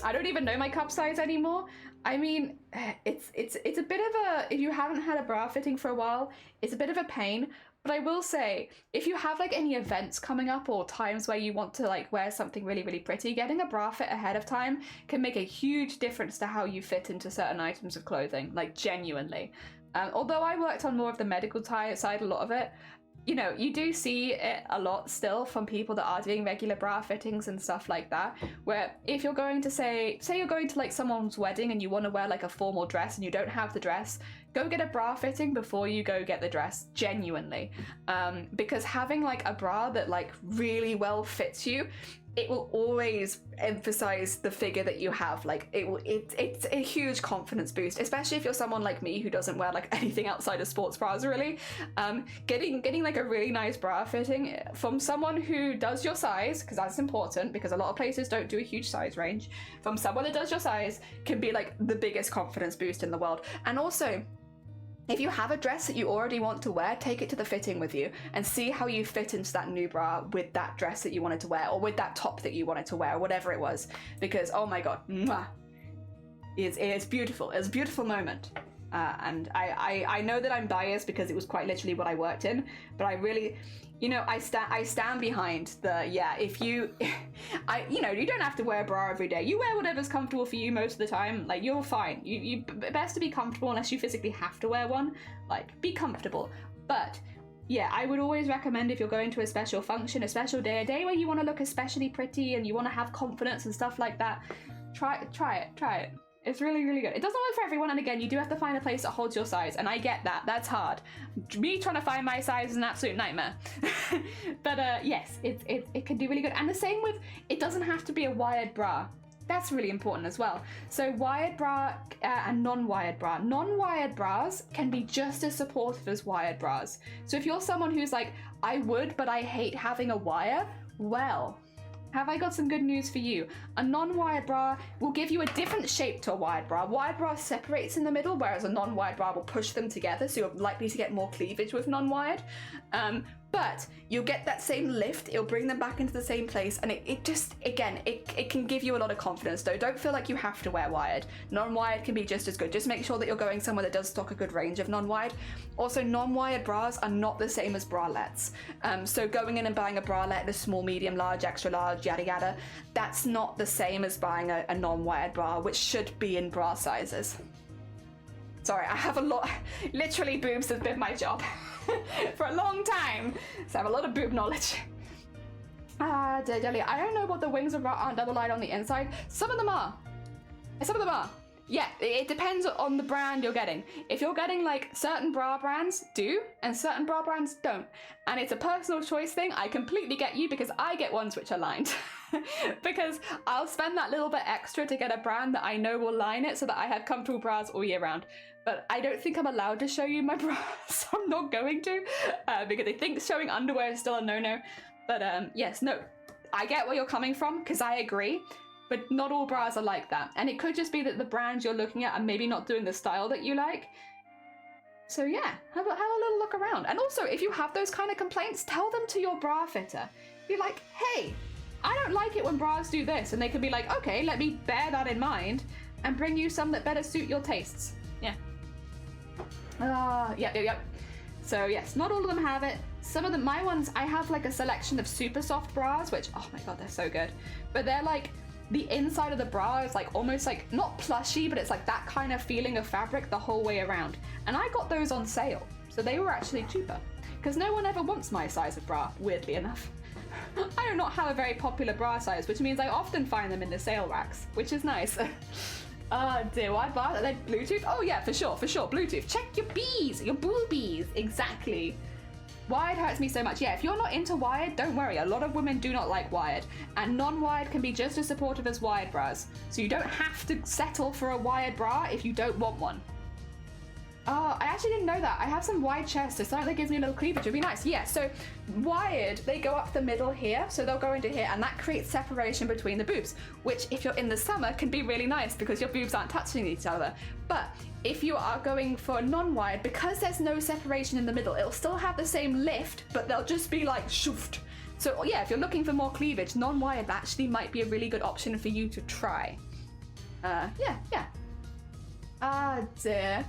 I don't even know my cup size anymore. I mean, it's a bit of a, if you haven't had a bra fitting for a while, it's a bit of a pain. But I will say, if you have like any events coming up or times where you want to like wear something really, really pretty, getting a bra fit ahead of time can make a huge difference to how you fit into certain items of clothing, like genuinely. Although I worked on more of the medical side, a lot of it, you know, you do see it a lot still from people that are doing regular bra fittings and stuff like that, where if you're going to say you're going to like someone's wedding and you want to wear like a formal dress and you don't have the dress, go get a bra fitting before you go get the dress, genuinely. Because having like a bra that like really well fits you, it will always emphasize the figure that you have. Like it's a huge confidence boost, especially if you're someone like me who doesn't wear like anything outside of sports bras really. Getting like a really nice bra fitting from someone who does your size, because that's important, because a lot of places don't do a huge size range, from someone that does your size can be like the biggest confidence boost in the world. And also, if you have a dress that you already want to wear, take it to the fitting with you and see how you fit into that new bra with that dress that you wanted to wear, or with that top that you wanted to wear, or whatever it was. Because, oh my god, mwah, it's beautiful. It's a beautiful moment. And I know that I'm biased because it was quite literally what I worked in, but I really, you know, I stand behind the, yeah, if you, you know, you don't have to wear a bra every day. You wear whatever's comfortable for you most of the time. Like, you're fine. You best to be comfortable unless you physically have to wear one. Like, be comfortable. But yeah, I would always recommend, if you're going to a special function, a special day, a day where you want to look especially pretty and you want to have confidence and stuff like that, try it. It's really, really good. It doesn't work for everyone, and again, you do have to find a place that holds your size, and I get that. That's hard. Me trying to find my size is an absolute nightmare. But yes, it can do really good. And the same with, it doesn't have to be a wired bra. That's really important as well. So wired bra and non-wired bra. Non-wired bras can be just as supportive as wired bras. So if you're someone who's like, I would, but I hate having a wire, well, have I got some good news for you? A non-wired bra will give you a different shape to a wired bra. Wired bra separates in the middle, whereas a non-wired bra will push them together, so you're likely to get more cleavage with non-wired. But you'll get that same lift, it'll bring them back into the same place, and it just, again, it can give you a lot of confidence though. Don't feel like you have to wear wired. Non-wired can be just as good. Just make sure that you're going somewhere that does stock a good range of non-wired. Also, non-wired bras are not the same as bralettes. So going in and buying a bralette, a small, medium, large, extra large, yada yada, that's not the same as buying a non-wired bra, which should be in bra sizes. Sorry, I have a lot, literally boobs has been my job for a long time, so I have a lot of boob knowledge. Dear Jelly, I don't know what the wings of bra aren't double-eyed on the inside. Some of them are. Yeah, it depends on the brand you're getting. If you're getting like certain bra brands do, and certain bra brands don't. And it's a personal choice thing. I completely get you, because I get ones which are lined. Because I'll spend that little bit extra to get a brand that I know will line it so that I have comfortable bras all year round. But I don't think I'm allowed to show you my bra, so I'm not going to, because I think showing underwear is still a no-no. But yes, no, I get where you're coming from, because I agree. But not all bras are like that. And it could just be that the brands you're looking at are maybe not doing the style that you like. So yeah, have a little look around. And also, if you have those kind of complaints, tell them to your bra fitter. Be like, hey, I don't like it when bras do this. And they could be like, okay, let me bear that in mind and bring you some that better suit your tastes. Yeah. Yep. So yes, not all of them have it. Some of them, my ones, I have like a selection of super soft bras, which, oh my God, they're so good. But they're like, the inside of the bra is like almost like, not plushy, but it's like that kind of feeling of fabric the whole way around. And I got those on sale, so they were actually cheaper. Because no one ever wants my size of bra, weirdly enough. I do not have a very popular bra size, which means I often find them in the sale racks, which is nice. Do I buy that? Like Bluetooth? Oh yeah, for sure, Bluetooth. Check your bees, your boobies, exactly. Wired hurts me so much. Yeah, if you're not into wired, don't worry. A lot of women do not like wired. And non-wired can be just as supportive as wired bras. So you don't have to settle for a wired bra if you don't want one. Oh, I actually didn't know that. I have some wide chests, so something that gives me a little cleavage would be nice. Yeah, so wired, they go up the middle here, so they'll go into here, and that creates separation between the boobs, which if you're in the summer can be really nice because your boobs aren't touching each other. But if you are going for non-wired, because there's no separation in the middle, it'll still have the same lift, but they'll just be like shoofed. So yeah, if you're looking for more cleavage, non-wired actually might be a really good option for you to try. Yeah. Ah, dear.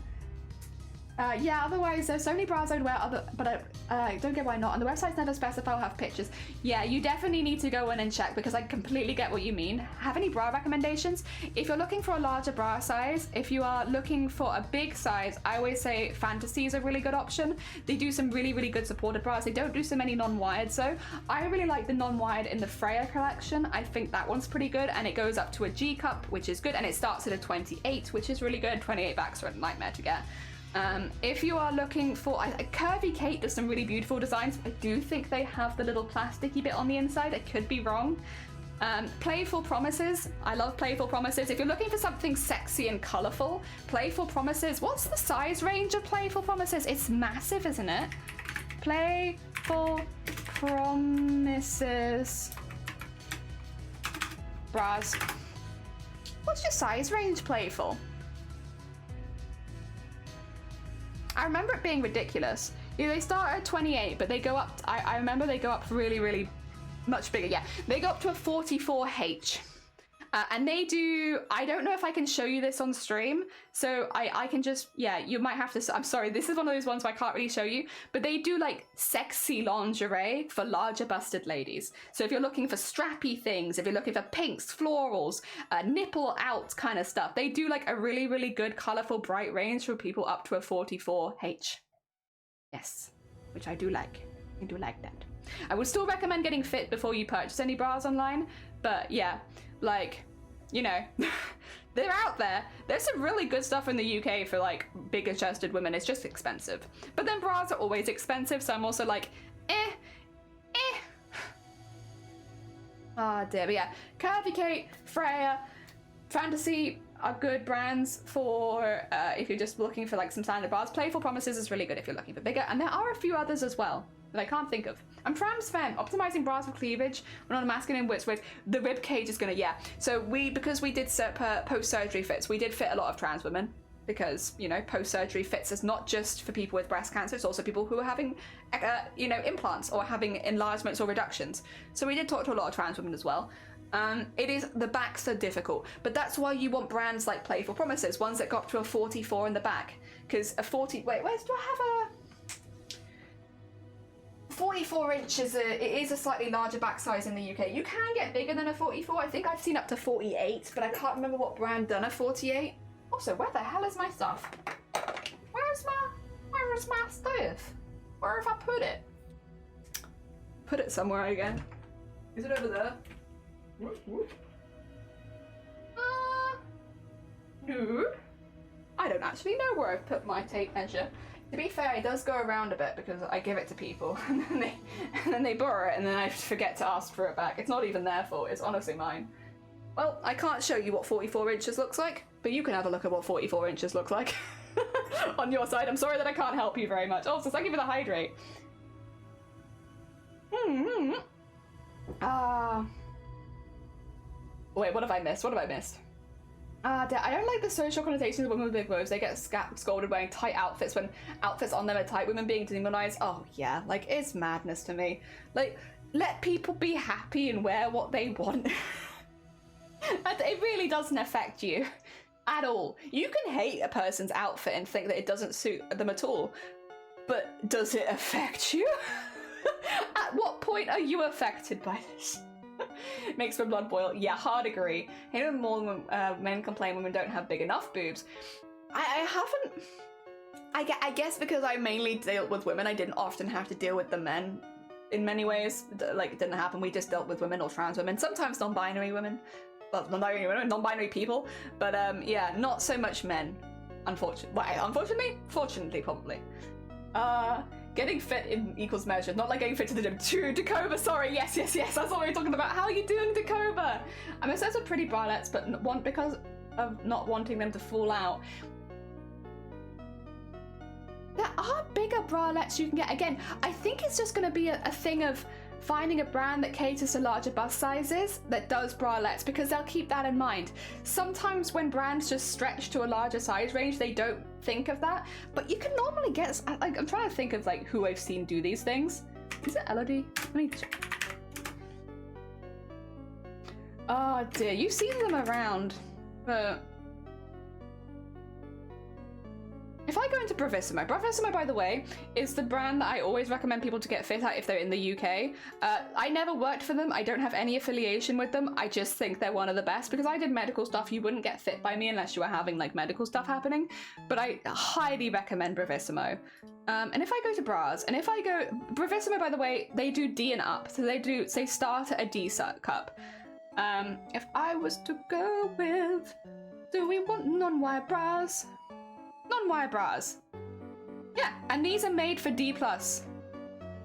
Yeah, otherwise there's so many bras I'd wear, but I don't get why not. And the websites never specify or have pictures. Yeah, you definitely need to go in and check because I completely get what you mean. Have any bra recommendations? If you're looking for a larger bra size, if you are looking for a big size, I always say Fantasy is a really good option. They do some really, really good supported bras. They don't do so many non-wired, so I really like the non-wired in the Freya collection. I think that one's pretty good, and it goes up to a G cup, which is good, and it starts at a 28, which is really good. 28 backs are a nightmare to get. If you are looking for, Curvy Kate does some really beautiful designs. I do think they have the little plasticky bit on the inside. I could be wrong. Playful Promises. I love Playful Promises. If you're looking for something sexy and colourful, Playful Promises. What's the size range of Playful Promises? It's massive, isn't it? Playful Promises. Bras. What's your size range, Playful? I remember it being ridiculous. Yeah, they start at 28, but they go up, I remember they go up really, really much bigger. Yeah, they go up to a 44H. And they do, I don't know if I can show you this on stream, so I can just, yeah, you might have to, I'm sorry, this is one of those ones where I can't really show you, but they do like sexy lingerie for larger busted ladies. So if you're looking for strappy things, if you're looking for pinks, florals, nipple out kind of stuff, they do like a really, really good, colourful, bright range for people up to a 44H. Yes, which I do like. I do like that. I would still recommend getting fit before you purchase any bras online, but yeah, like, you know, they're out there. There's some really good stuff in the UK for like bigger chested women. It's just expensive. But then bras are always expensive, so I'm also like, Ah, dear. But yeah, Curvy Kate, Freya, Fantasy are good brands for if you're just looking for like some standard bras. Playful Promises is really good if you're looking for bigger, and there are a few others as well that I can't think of. I'm trans femme, optimizing bras for cleavage when on a masculine width. The rib cage is gonna, yeah. So because we did post-surgery fits, we did fit a lot of trans women because, you know, post-surgery fits is not just for people with breast cancer, it's also people who are having, you know, implants or having enlargements or reductions. So we did talk to a lot of trans women as well. The backs are difficult, but that's why you want brands like Playful Promises, ones that go up to a 44 in the back. Because a 40, wait, where's, do I have a... 44 inches, it is a slightly larger back size in the UK. You can get bigger than a 44. I think I've seen up to 48, but I can't remember what brand done a 48. Also, where the hell is my stuff? Where is my stuff? Where have I put it? Put it somewhere again. Is it over there? No. I don't actually know where I've put my tape measure. To be fair, it does go around a bit because I give it to people and then they borrow it and then I forget to ask for it back. It's not even their fault, it's honestly mine. Well, I can't show you what 44 inches looks like, but you can have a look at what 44 inches look like on your side. I'm sorry that I can't help you very much. Also, thank you for the hydrate. Wait, what have I missed? What have I missed? I don't like the social connotations of women with big boobs. They get scolded wearing tight outfits when outfits on them are tight. Women being demonized. Oh yeah, like it's madness to me. Like, let people be happy and wear what they want. It really doesn't affect you at all. You can hate a person's outfit and think that it doesn't suit them at all, but does it affect you? At what point are you affected by this? Makes my blood boil. Yeah, hard agree. Hate when more when men complain women don't have big enough boobs. I haven't. I guess because I mainly dealt with women, I didn't often have to deal with the men in many ways. Like, it didn't happen. We just dealt with women or trans women. Sometimes non-binary women. Well, non-binary women, non-binary people. But yeah, not so much men. Unfortunately. Well, unfortunately? Fortunately, probably. Getting fit in equals measure, not like getting fit to the gym. True, Dakova, sorry, yes, that's what we were talking about. How are you doing, Dakova? I'm obsessed with pretty bralettes, but because of not wanting them to fall out. There are bigger bralettes you can get. Again, I think it's just going to be a thing of finding a brand that caters to larger bust sizes that does bralettes, because they'll keep that in mind. Sometimes when brands just stretch to a larger size range, they don't think of that, but you can normally get, like, I'm trying to think of like who I've seen do these things. Is it Elodie? Let me check. Oh dear, you've seen them around, but if I go into Bravissimo, Bravissimo, by the way, is the brand that I always recommend people to get fit at if they're in the UK. I never worked for them. I don't have any affiliation with them. I just think they're one of the best because I did medical stuff. You wouldn't get fit by me unless you were having like medical stuff happening. But I highly recommend Bravissimo. And if I go to bras, and if I go, Bravissimo, by the way, they do D and up. So they start at a D cup. If I was to go with, do we want non-wire bras? Non-wire bras. Yeah, and these are made for D+.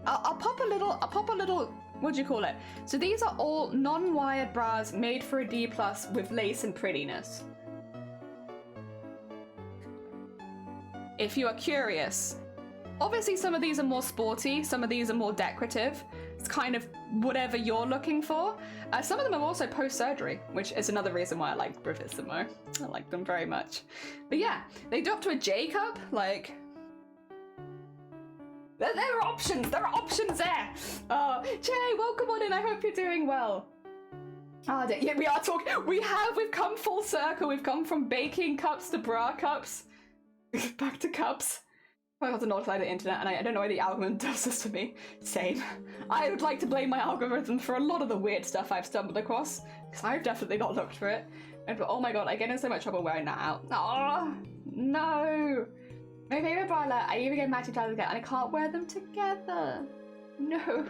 I'll pop a little, what do you call it? So these are all non-wired bras made for a D+ with lace and prettiness. If you are curious. Obviously some of these are more sporty, some of these are more decorative. It's kind of whatever you're looking for. Some of them are also post-surgery, which is another reason why I like Bravissimo. I like them very much. But yeah, they do up to a J cup, like... There are options there! Oh, Jay, welcome on in, I hope you're doing well. Oh, yeah, we are talking, we've come full circle, we've come from baking cups to bra cups. Back to cups. I got to notify the internet, and I don't know why the algorithm does this to me. Same. I would like to blame my algorithm for a lot of the weird stuff I've stumbled across, because I've definitely not looked for it. And oh my god, I get in so much trouble wearing that out. Oh, no. My favourite bralette, I even get matching trousers again, and I can't wear them together. No.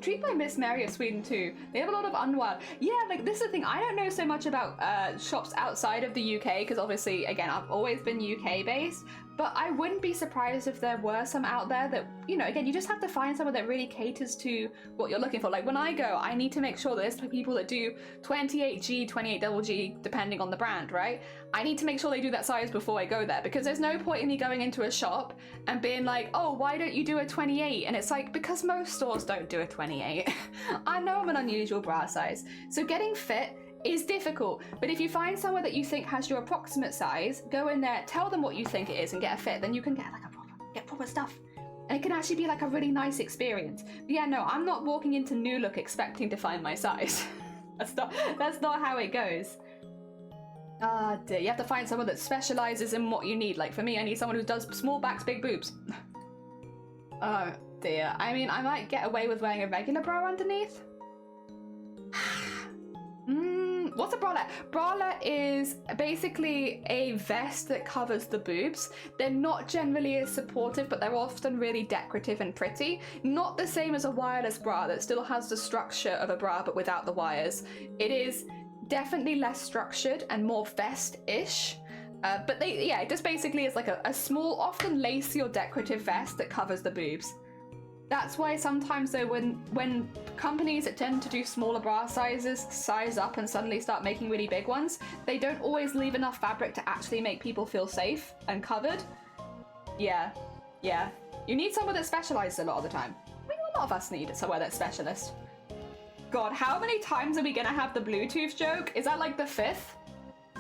Treat by Miss Mary of Sweden too. They have a lot of unwild. Yeah, like this is the thing. I don't know so much about shops outside of the UK because obviously, again, I've always been UK based. But I wouldn't be surprised if there were some out there that, you know, again, you just have to find someone that really caters to what you're looking for. Like when I go, I need to make sure that there's people that do 28G, 28GG, depending on the brand, right? I need to make sure they do that size before I go there because there's no point in me going into a shop and being like, oh, why don't you do a 28? And it's like, because most stores don't do a 28. I know I'm an unusual bra size. So getting fit is difficult, but if you find somewhere that you think has your approximate size, go in there, tell them what you think it is and get a fit, then you can get like proper stuff. And it can actually be like a really nice experience. But yeah, no, I'm not walking into New Look expecting to find my size. That's not how it goes. Ah, dear. You have to find someone that specializes in what you need. Like for me, I need someone who does small backs, big boobs. Oh dear. I mean, I might get away with wearing a regular bra underneath. What's a bralette? Bralette is basically a vest that covers the boobs. They're not generally as supportive, but they're often really decorative and pretty. Not the same as a wireless bra that still has the structure of a bra, but without the wires. It is definitely less structured and more vest-ish. But it just basically is like a small, often lacy or decorative vest that covers the boobs. That's why sometimes though when companies that tend to do smaller bra sizes size up and suddenly start making really big ones, they don't always leave enough fabric to actually make people feel safe and covered. Yeah. You need someone that specializes a lot of the time. I mean, a lot of us need somewhere that's specialist. God, how many times are we gonna have the Bluetooth joke? Is that like the 5th?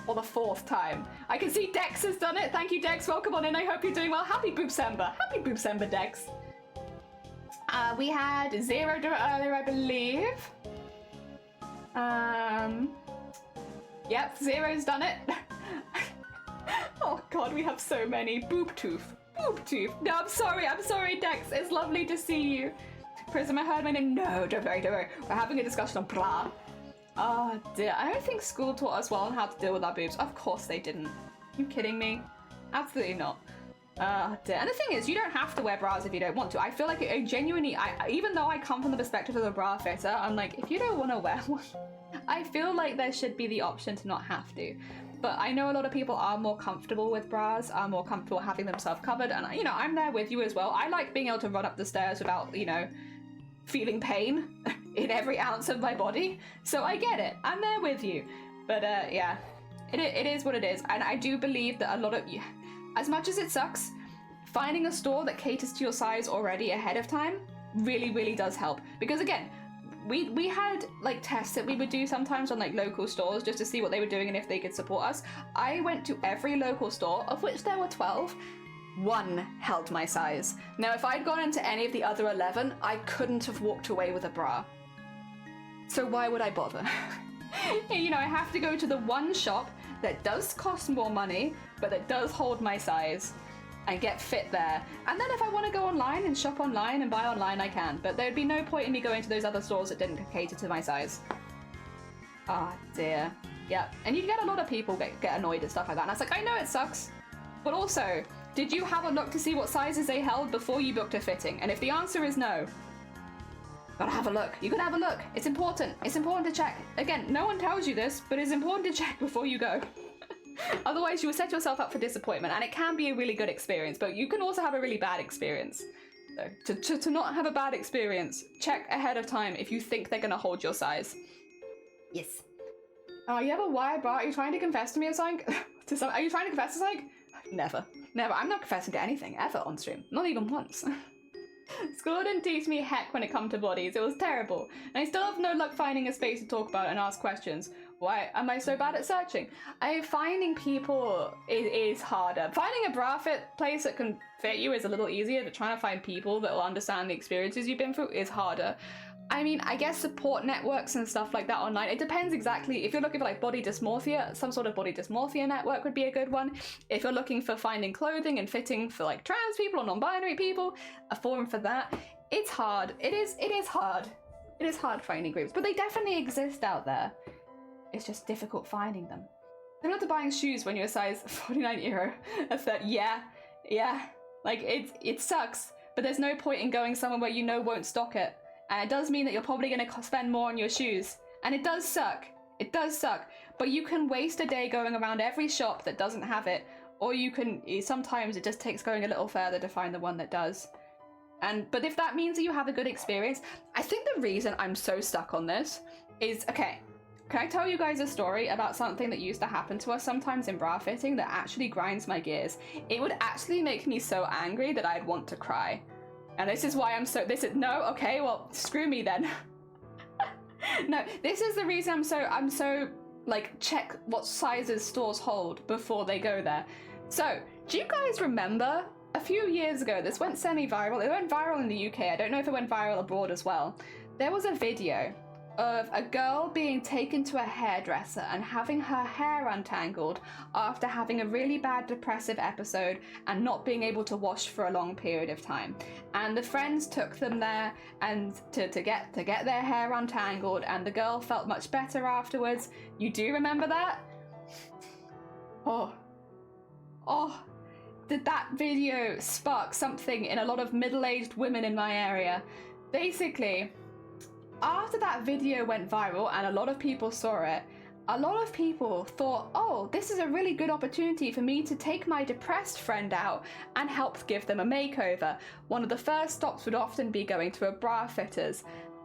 Or the 4th time? I can see Dex has done it. Thank you, Dex. Welcome on in. I hope you're doing well. Happy Boobsember. Happy Boobsember, Dex. We had Zero do it earlier, I believe. Yep, Zero's done it. Oh god, we have so many. Boobtooth. No, I'm sorry, Dex. It's lovely to see you. Prism, I heard my name. No, don't worry. We're having a discussion on bra. Oh dear, I don't think school taught us well on how to deal with our boobs. Of course they didn't. Are you kidding me? Absolutely not. Dear. And the thing is, you don't have to wear bras if you don't want to. I feel like I genuinely, even though I come from the perspective of a bra fitter, I'm like, if you don't want to wear one, I feel like there should be the option to not have to. But I know a lot of people are more comfortable with bras, are more comfortable having themselves covered, and you know, I'm there with you as well. I like being able to run up the stairs without, you know, feeling pain in every ounce of my body. So I get it. I'm there with you. But yeah, it is what it is. And I do believe that a lot of you, as much as it sucks, finding a store that caters to your size already ahead of time really, really does help. Because again, we had like tests that we would do sometimes on like local stores just to see what they were doing and if they could support us. I went to every local store, of which there were 12. One held my size. Now, if I'd gone into any of the other 11, I couldn't have walked away with a bra. So why would I bother? You know, I have to go to the one shop that does cost more money, but that does hold my size. and get fit there. And then if I want to go online and shop online and buy online, I can. But there'd be no point in me going to those other stores that didn't cater to my size. Ah, dear. Yeah, and you get a lot of people get annoyed at stuff like that. And I was like, I know it sucks, but also, did you have a look to see what sizes they held before you booked a fitting? And if the answer is no, gotta have a look. You gotta have a look. It's important. It's important to check. Again, no one tells you this, but it's important to check before you go. Otherwise, you will set yourself up for disappointment, and it can be a really good experience, but you can also have a really bad experience. So, to not have a bad experience, check ahead of time if you think they're gonna hold your size. Yes. Oh, you have a wide bra? Are you trying to confess to me or something? Are you trying to confess to something? Never. Never. I'm not confessing to anything, ever, on stream. Not even once. School didn't teach me heck when it comes to bodies. It was terrible. And I still have no luck finding a space to talk about and ask questions. Why am I so bad at searching? Finding people is harder. Finding a bra fit place that can fit you is a little easier, but trying to find people that will understand the experiences you've been through is harder. I mean, I guess support networks and stuff like that online, it depends exactly. If you're looking for like body dysmorphia, some sort of body dysmorphia network would be a good one. If you're looking for finding clothing and fitting for like trans people or non-binary people, a forum for that. It's hard. It is hard. It is hard finding groups, but they definitely exist out there. It's just difficult finding them. Similar to buying shoes when you're a size 49 euro. Yeah. Like it sucks, but there's no point in going somewhere where you know won't stock it. And it does mean that you're probably going to spend more on your shoes. And it does suck. It does suck. But you can waste a day going around every shop that doesn't have it. Or you can, sometimes it just takes going a little further to find the one that does. But if that means that you have a good experience, I think the reason I'm so stuck on this is, okay, can I tell you guys a story about something that used to happen to us sometimes in bra fitting that actually grinds my gears? It would actually make me so angry that I'd want to cry. And this is why no, okay, well, screw me then. No, this is the reason I'm so, like, check what sizes stores hold before they go there. So, do you guys remember a few years ago, this went semi-viral, it went viral in the UK, I don't know if it went viral abroad as well. There was a video of a girl being taken to a hairdresser and having her hair untangled after having a really bad depressive episode and not being able to wash for a long period of time. And the friends took them there and to get their hair untangled, and the girl felt much better afterwards. You do remember that? Oh, did that video spark something in a lot of middle-aged women in my area? Basically, after that video went viral and a lot of people saw it, a lot of people thought, oh, this is a really good opportunity for me to take my depressed friend out and help give them a makeover. One of the first stops would often be going to a bra fitters.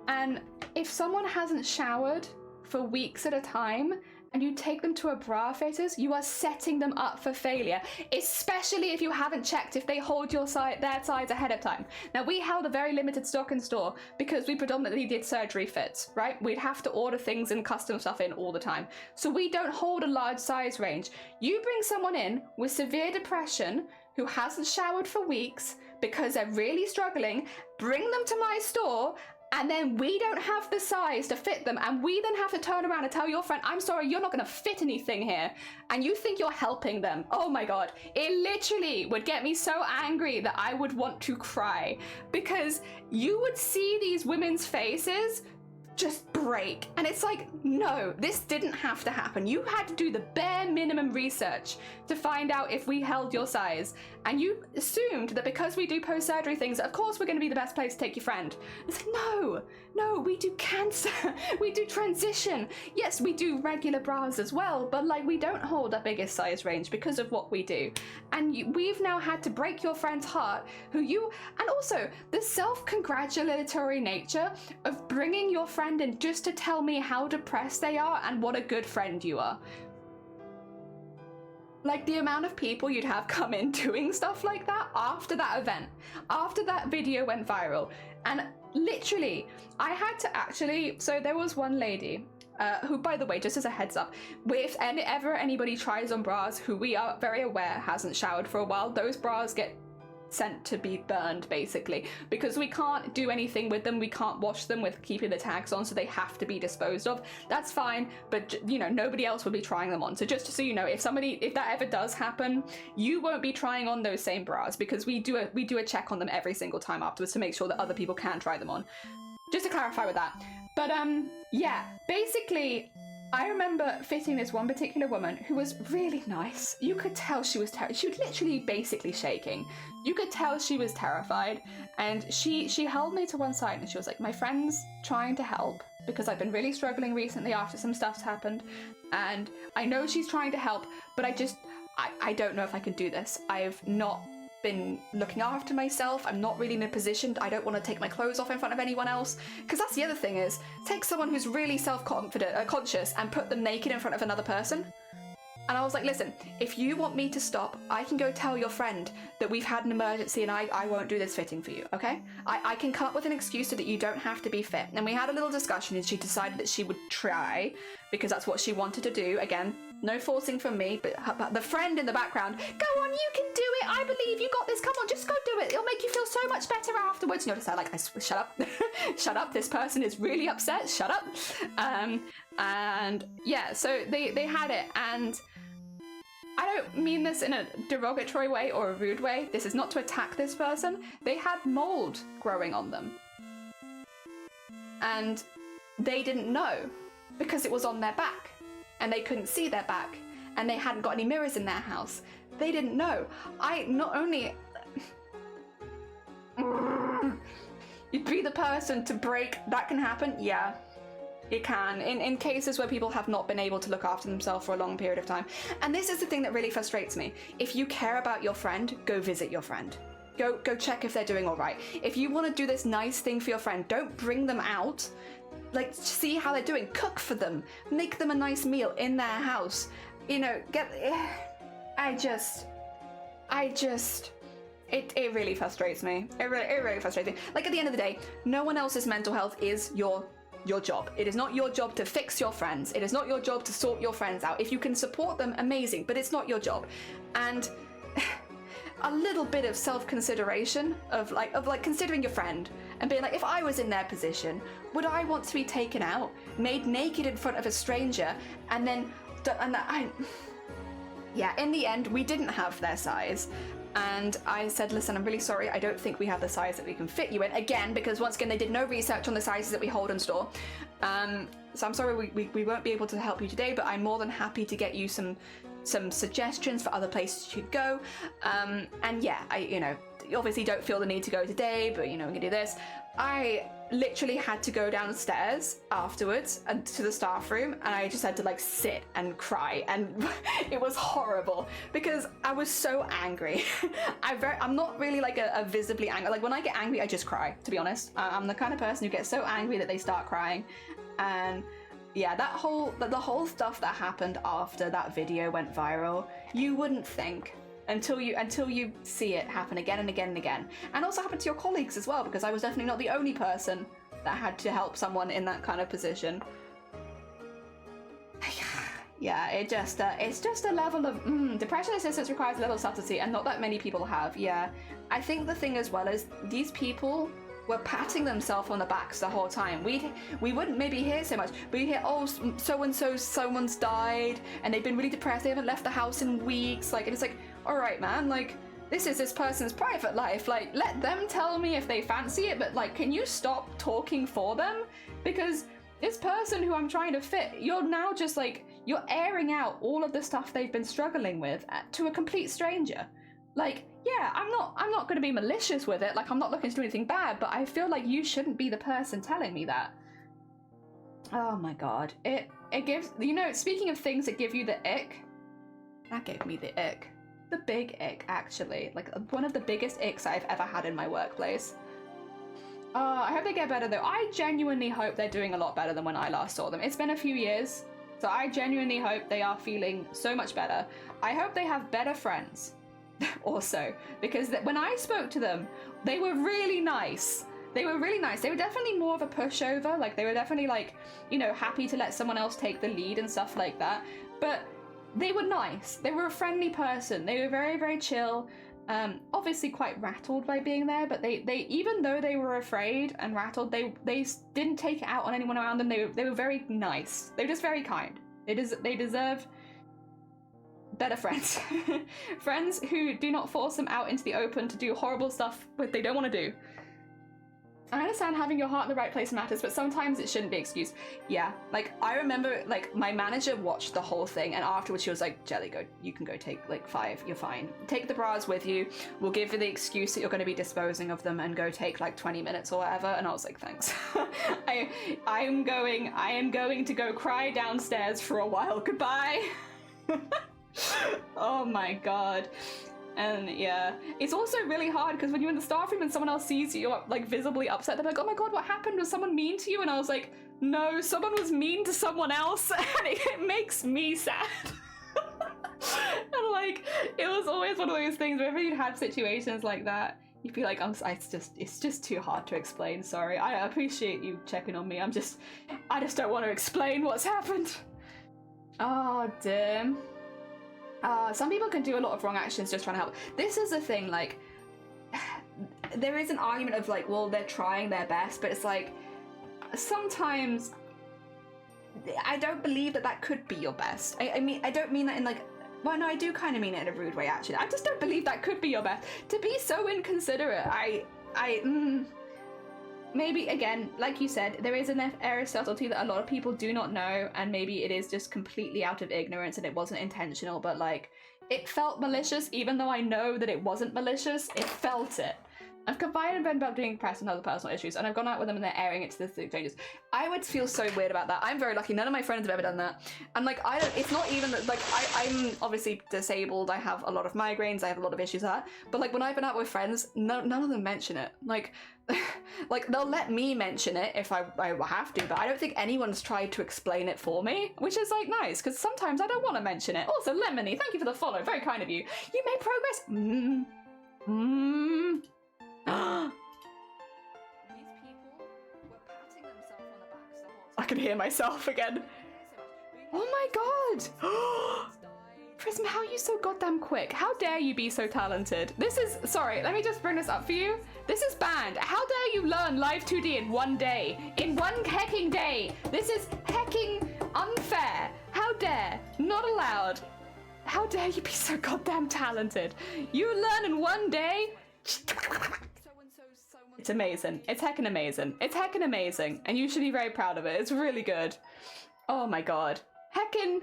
And if someone hasn't showered for weeks at a time, and you take them to a bra fitters, you are setting them up for failure, especially if you haven't checked if they hold their size ahead of time. Now, we held a very limited stock in store because we predominantly did surgery fits, right? We'd have to order things and custom stuff in all the time. So we don't hold a large size range. You bring someone in with severe depression who hasn't showered for weeks because they're really struggling, bring them to my store, and then we don't have the size to fit them, and we then have to turn around and tell your friend, I'm sorry, you're not going to fit anything here, and you think you're helping them. Oh my god, it literally would get me so angry that I would want to cry, because you would see these women's faces just break, and it's like, no, this didn't have to happen. You had to do the bare minimum research to find out if we held your size, and you assumed that because we do post-surgery things, of course we're going to be the best place to take your friend. It's like, no, we do cancer, we do transition, yes, we do regular bras as well, but like, we don't hold our biggest size range because of what we do. And we've now had to break your friend's heart, and also the self-congratulatory nature of bringing your friend in just to tell me how depressed they are and what a good friend you are. Like, the amount of people you'd have come in doing stuff like that after that event, after that video went viral. And literally, I had to actually, so there was one lady who, by the way, just as a heads up, if ever anybody tries on bras who we are very aware hasn't showered for a while, those bras get sent to be burned, basically, because we can't do anything with them. We can't wash them with keeping the tags on, so they have to be disposed of. That's fine, but you know, nobody else will be trying them on. So just so you know, if that ever does happen, you won't be trying on those same bras, because we do a check on them every single time afterwards to make sure that other people can try them on. Just to clarify with that. But yeah, basically, I remember fitting this one particular woman who was really nice. You could tell she was she was literally basically shaking. You could tell she was terrified, and she held me to one side and she was like, my friend's trying to help because I've been really struggling recently after some stuff's happened, and I know she's trying to help, but I don't know if I can do this. I've not been looking after myself. I'm not really in a position. I don't want to take my clothes off in front of anyone else, because that's the other thing is, take someone who's really self-confident, conscious, and put them naked in front of another person. And I was like, listen, if you want me to stop, I can go tell your friend that we've had an emergency and I won't do this fitting for you, okay? I can come up with an excuse so that you don't have to be fit. And we had a little discussion and she decided that she would try, because that's what she wanted to do. Again, no forcing from me, but the friend in the background, go on, you can do it, I believe you got this, come on, just go do it, it'll make you feel so much better afterwards. And you're just like, shut up, shut up, this person is really upset, shut up. And yeah, so they had it, and I don't mean this in a derogatory way or a rude way. This is not to attack this person. They had mold growing on them. And they didn't know, because it was on their back and they couldn't see their back, and they hadn't got any mirrors in their house. They didn't know. You'd be the person to break. That can happen, yeah. It can, in cases where people have not been able to look after themselves for a long period of time. And this is the thing that really frustrates me. If you care about your friend, go visit your friend. Go check if they're doing all right. If you want to do this nice thing for your friend, don't bring them out. Like, see how they're doing. Cook for them. Make them a nice meal in their house. You know, It really frustrates me. It really frustrates me. Like, at the end of the day, no one else's mental health is your job. It is not your job to fix your friends. It is not your job to sort your friends out. If you can support them, amazing, but it's not your job. And a little bit of self-consideration of like considering your friend and being like, if I was in their position, would I want to be taken out, made naked in front of a stranger, and then yeah, in the end, we didn't have their size. And I said, listen, I'm really sorry, I don't think we have the size that we can fit you in. Again, because once again, they did no research on the sizes that we hold in store. So I'm sorry, we won't be able to help you today, but I'm more than happy to get you some suggestions for other places you could go. And yeah, you obviously don't feel the need to go today, but we can do this. I literally had to go downstairs afterwards and to the staff room, and I just had to like sit and cry, and it was horrible because I was so angry. I'm not really like a visibly angry. Like, when I get angry, I just cry, to be honest. I'm the kind of person who gets so angry that they start crying. And yeah, the whole stuff that happened after that video went viral, you wouldn't think until you see it happen again and again and again. And also happened to your colleagues as well, because I was definitely not the only person that had to help someone in that kind of position. Yeah, it's just a level of depression assistance requires a level of subtlety, and not that many people have. Yeah, I think the thing as well is these people were patting themselves on the backs the whole time. We wouldn't maybe hear so much, but you hear, oh, so-and-so, someone's died, and they've been really depressed, they haven't left the house in weeks, like, and it's like, all right, man, like, this is this person's private life, like, let them tell me if they fancy it, but like, can you stop talking for them? Because this person who I'm trying to fit, you're now just like, you're airing out all of the stuff they've been struggling with to a complete stranger. Like, yeah, I'm not going to be malicious with it. Like, I'm not looking to do anything bad, but I feel like you shouldn't be the person telling me that. Oh my god. It gives, speaking of things that give you the ick, that gave me the ick. The big ick, actually. Like, one of the biggest icks I've ever had in my workplace. I hope they get better, though. I genuinely hope they're doing a lot better than when I last saw them. It's been a few years, so I genuinely hope they are feeling so much better. I hope they have better friends. Also, because when I spoke to them, they were really nice. They were really nice. They were definitely more of a pushover. Like, they were definitely like, happy to let someone else take the lead and stuff like that. But they were nice. They were a friendly person. They were very, very chill. obviously quite rattled by being there, but they even though they were afraid and rattled, they didn't take it out on anyone around them. They were very nice. They were just very kind. They deserve better friends. Friends who do not force them out into the open to do horrible stuff that they don't want to do. I understand having your heart in the right place matters, but sometimes it shouldn't be excused. Yeah, like, I remember, like, my manager watched the whole thing, and afterwards she was like, Jelly, you can go take, like, 5, you're fine. Take the bras with you, we'll give you the excuse that you're going to be disposing of them, and go take, like, 20 minutes or whatever, and I was like, thanks. I am going to go cry downstairs for a while, goodbye! Oh my god. And yeah, it's also really hard because when you're in the staff room and someone else sees you, you're like visibly upset. They're like, oh my god, what happened? Was someone mean to you? And I was like, no, someone was mean to someone else, and it makes me sad. And like, it was always one of those things whenever you'd had situations like that, you'd be like, it's just too hard to explain. Sorry, I appreciate you checking on me. I just don't want to explain what's happened. Oh, damn. Some people can do a lot of wrong actions just trying to help. This is the thing, like, there is an argument of like, well, they're trying their best, but it's like, sometimes I don't believe that could be your best. I mean, I don't mean that in like, well, no, I do kind of mean it in a rude way, actually. I just don't believe that could be your best. To be so inconsiderate, maybe, again, like you said, there is an area of subtlety that a lot of people do not know, and maybe it is just completely out of ignorance and it wasn't intentional, but like, it felt malicious, even though I know that it wasn't malicious, it felt it. I've confided in Ben about doing press and other personal issues, and I've gone out with them and they're airing it to the exchanges. I would feel so weird about that. I'm very lucky, none of my friends have ever done that. And like, it's not even, like, I'm obviously disabled, I have a lot of migraines, I have a lot of issues with that, but like, when I've been out with friends, none of them mention it. Like, like, they'll let me mention it if I have to, but I don't think anyone's tried to explain it for me, which is like nice, because sometimes I don't want to mention it. Also, Lemony, thank you for the follow, very kind of you. You made progress. These people were patting themselves on the backs the whole time. I can hear myself again. Oh my god! Prism, how are you so goddamn quick? How dare you be so talented? This is, sorry, let me just bring this up for you. This is banned. How dare you learn Live 2D in one day? In one hecking day. This is hecking unfair. How dare? Not allowed. How dare you be so goddamn talented? You learn in one day? It's amazing. It's heckin' amazing. It's heckin' amazing. And you should be very proud of it. It's really good. Oh my god. Heckin'.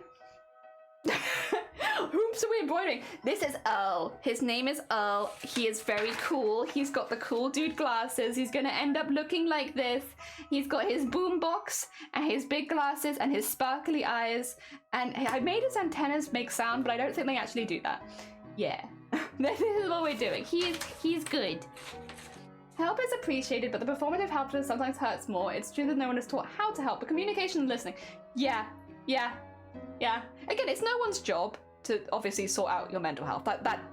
Whom's are we embroidering? This is Earl. His name is Earl. He is very cool. He's got the cool dude glasses. He's gonna end up looking like this. He's got his boombox and his big glasses and his sparkly eyes. And I made his antennas make sound, but I don't think they actually do that. Yeah. This is what we're doing. He's good. Help is appreciated, but the performative help sometimes hurts more. It's true that no one is taught how to help, but communication and listening. Yeah. Again, it's no one's job to obviously sort out your mental health.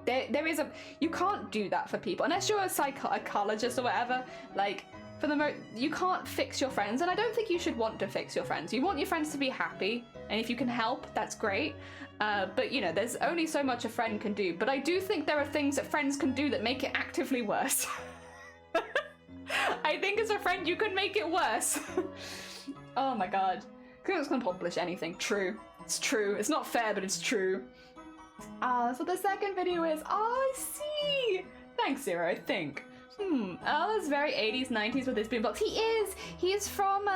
There is you can't do that for people unless you're a psychologist or whatever. Like, for the most, you can't fix your friends, and I don't think you should want to fix your friends. You want your friends to be happy, and if you can help, that's great. But you know, there's only so much a friend can do. But I do think there are things that friends can do that make it actively worse. I think as a friend, you could make it worse. Oh my god. Who's gonna publish anything? True. It's true. It's not fair, but it's true. That's what the second video is. Oh, I see. Thanks, Zero, I think. Earl is very 80s, 90s with his boombox. He is. He's from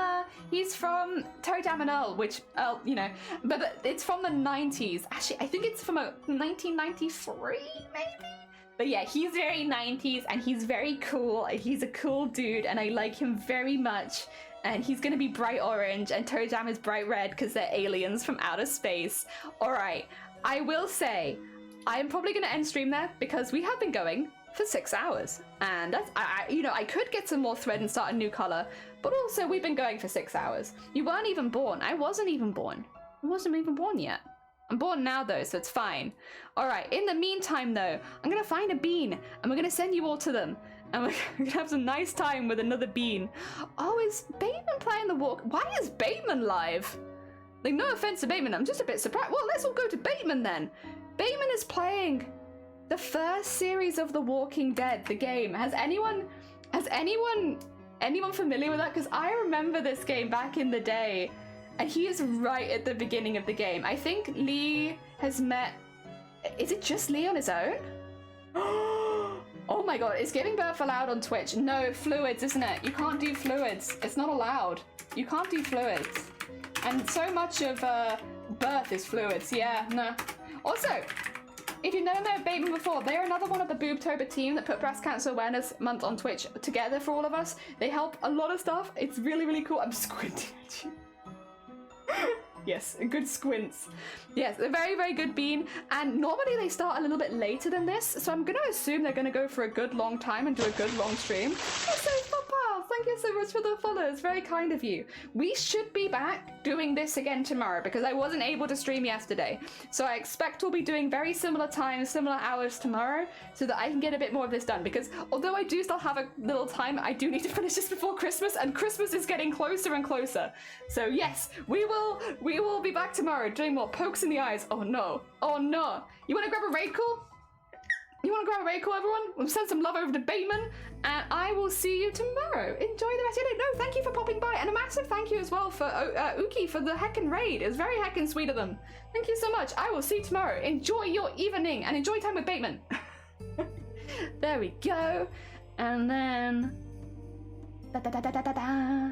Toe Jam and Earl, which, you know, but it's from the 90s. Actually, I think it's from a 1993, maybe? But yeah, he's very 90s and he's very cool. He's a cool dude and I like him very much. And he's gonna be bright orange and Toe Jam is bright red because they're aliens from outer space. Alright, I will say, I am probably gonna end stream there because we have been going for 6 hours. And that's, you know, I could get some more thread and start a new color, but also we've been going for 6 hours. You weren't even born. I wasn't even born. I wasn't even born yet. I'm born now though, so it's fine. Alright, in the meantime though, I'm gonna find a bean and we're gonna send you all to them. And we're gonna have some nice time with another bean. Oh, is Bateman playing the walk? Why is Bateman live? Like, no offense to Bateman, I'm just a bit surprised. Well, let's all go to Bateman then. Bateman is playing The first series of The Walking Dead, the game. Has anyone familiar with that? Because I remember this game back in the day, and he is right at the beginning of the game. I think Lee has met. Is it just Lee on his own? Oh my god, it's giving birth allowed on Twitch. No, fluids, isn't it? You can't do fluids. It's not allowed. You can't do fluids. And so much of birth is fluids. Yeah, no. Also, if you've never met Bateman before, they're another one of the Boobtober team that put Breast Cancer Awareness Month on Twitch together for all of us. They help a lot of stuff. It's really, really cool. I'm squinting at you. Yes, good squints. Yes, a very, very good bean. And normally they start a little bit later than this, so I'm going to assume they're going to go for a good long time and do a good long stream. Also, Papa, thank you so much for the follows. Very kind of you. We should be back doing this again tomorrow because I wasn't able to stream yesterday. So I expect we'll be doing very similar times, similar hours tomorrow so that I can get a bit more of this done. Because although I do still have a little time, I do need to finish this before Christmas, and Christmas is getting closer and closer. So yes, we will be back tomorrow doing more pokes in the eyes. Oh no. Oh no. You want to grab a raid call? You want to grab a raid call, everyone? We'll send some love over to Bateman, and I will see you tomorrow. Enjoy the rest of your day. No, thank you for popping by, and a massive thank you as well for Uki for the heckin' raid. It was very heckin' sweet of them. Thank you so much. I will see you tomorrow. Enjoy your evening, and enjoy time with Bateman. There we go. And then... Da, da, da, da, da, da, da.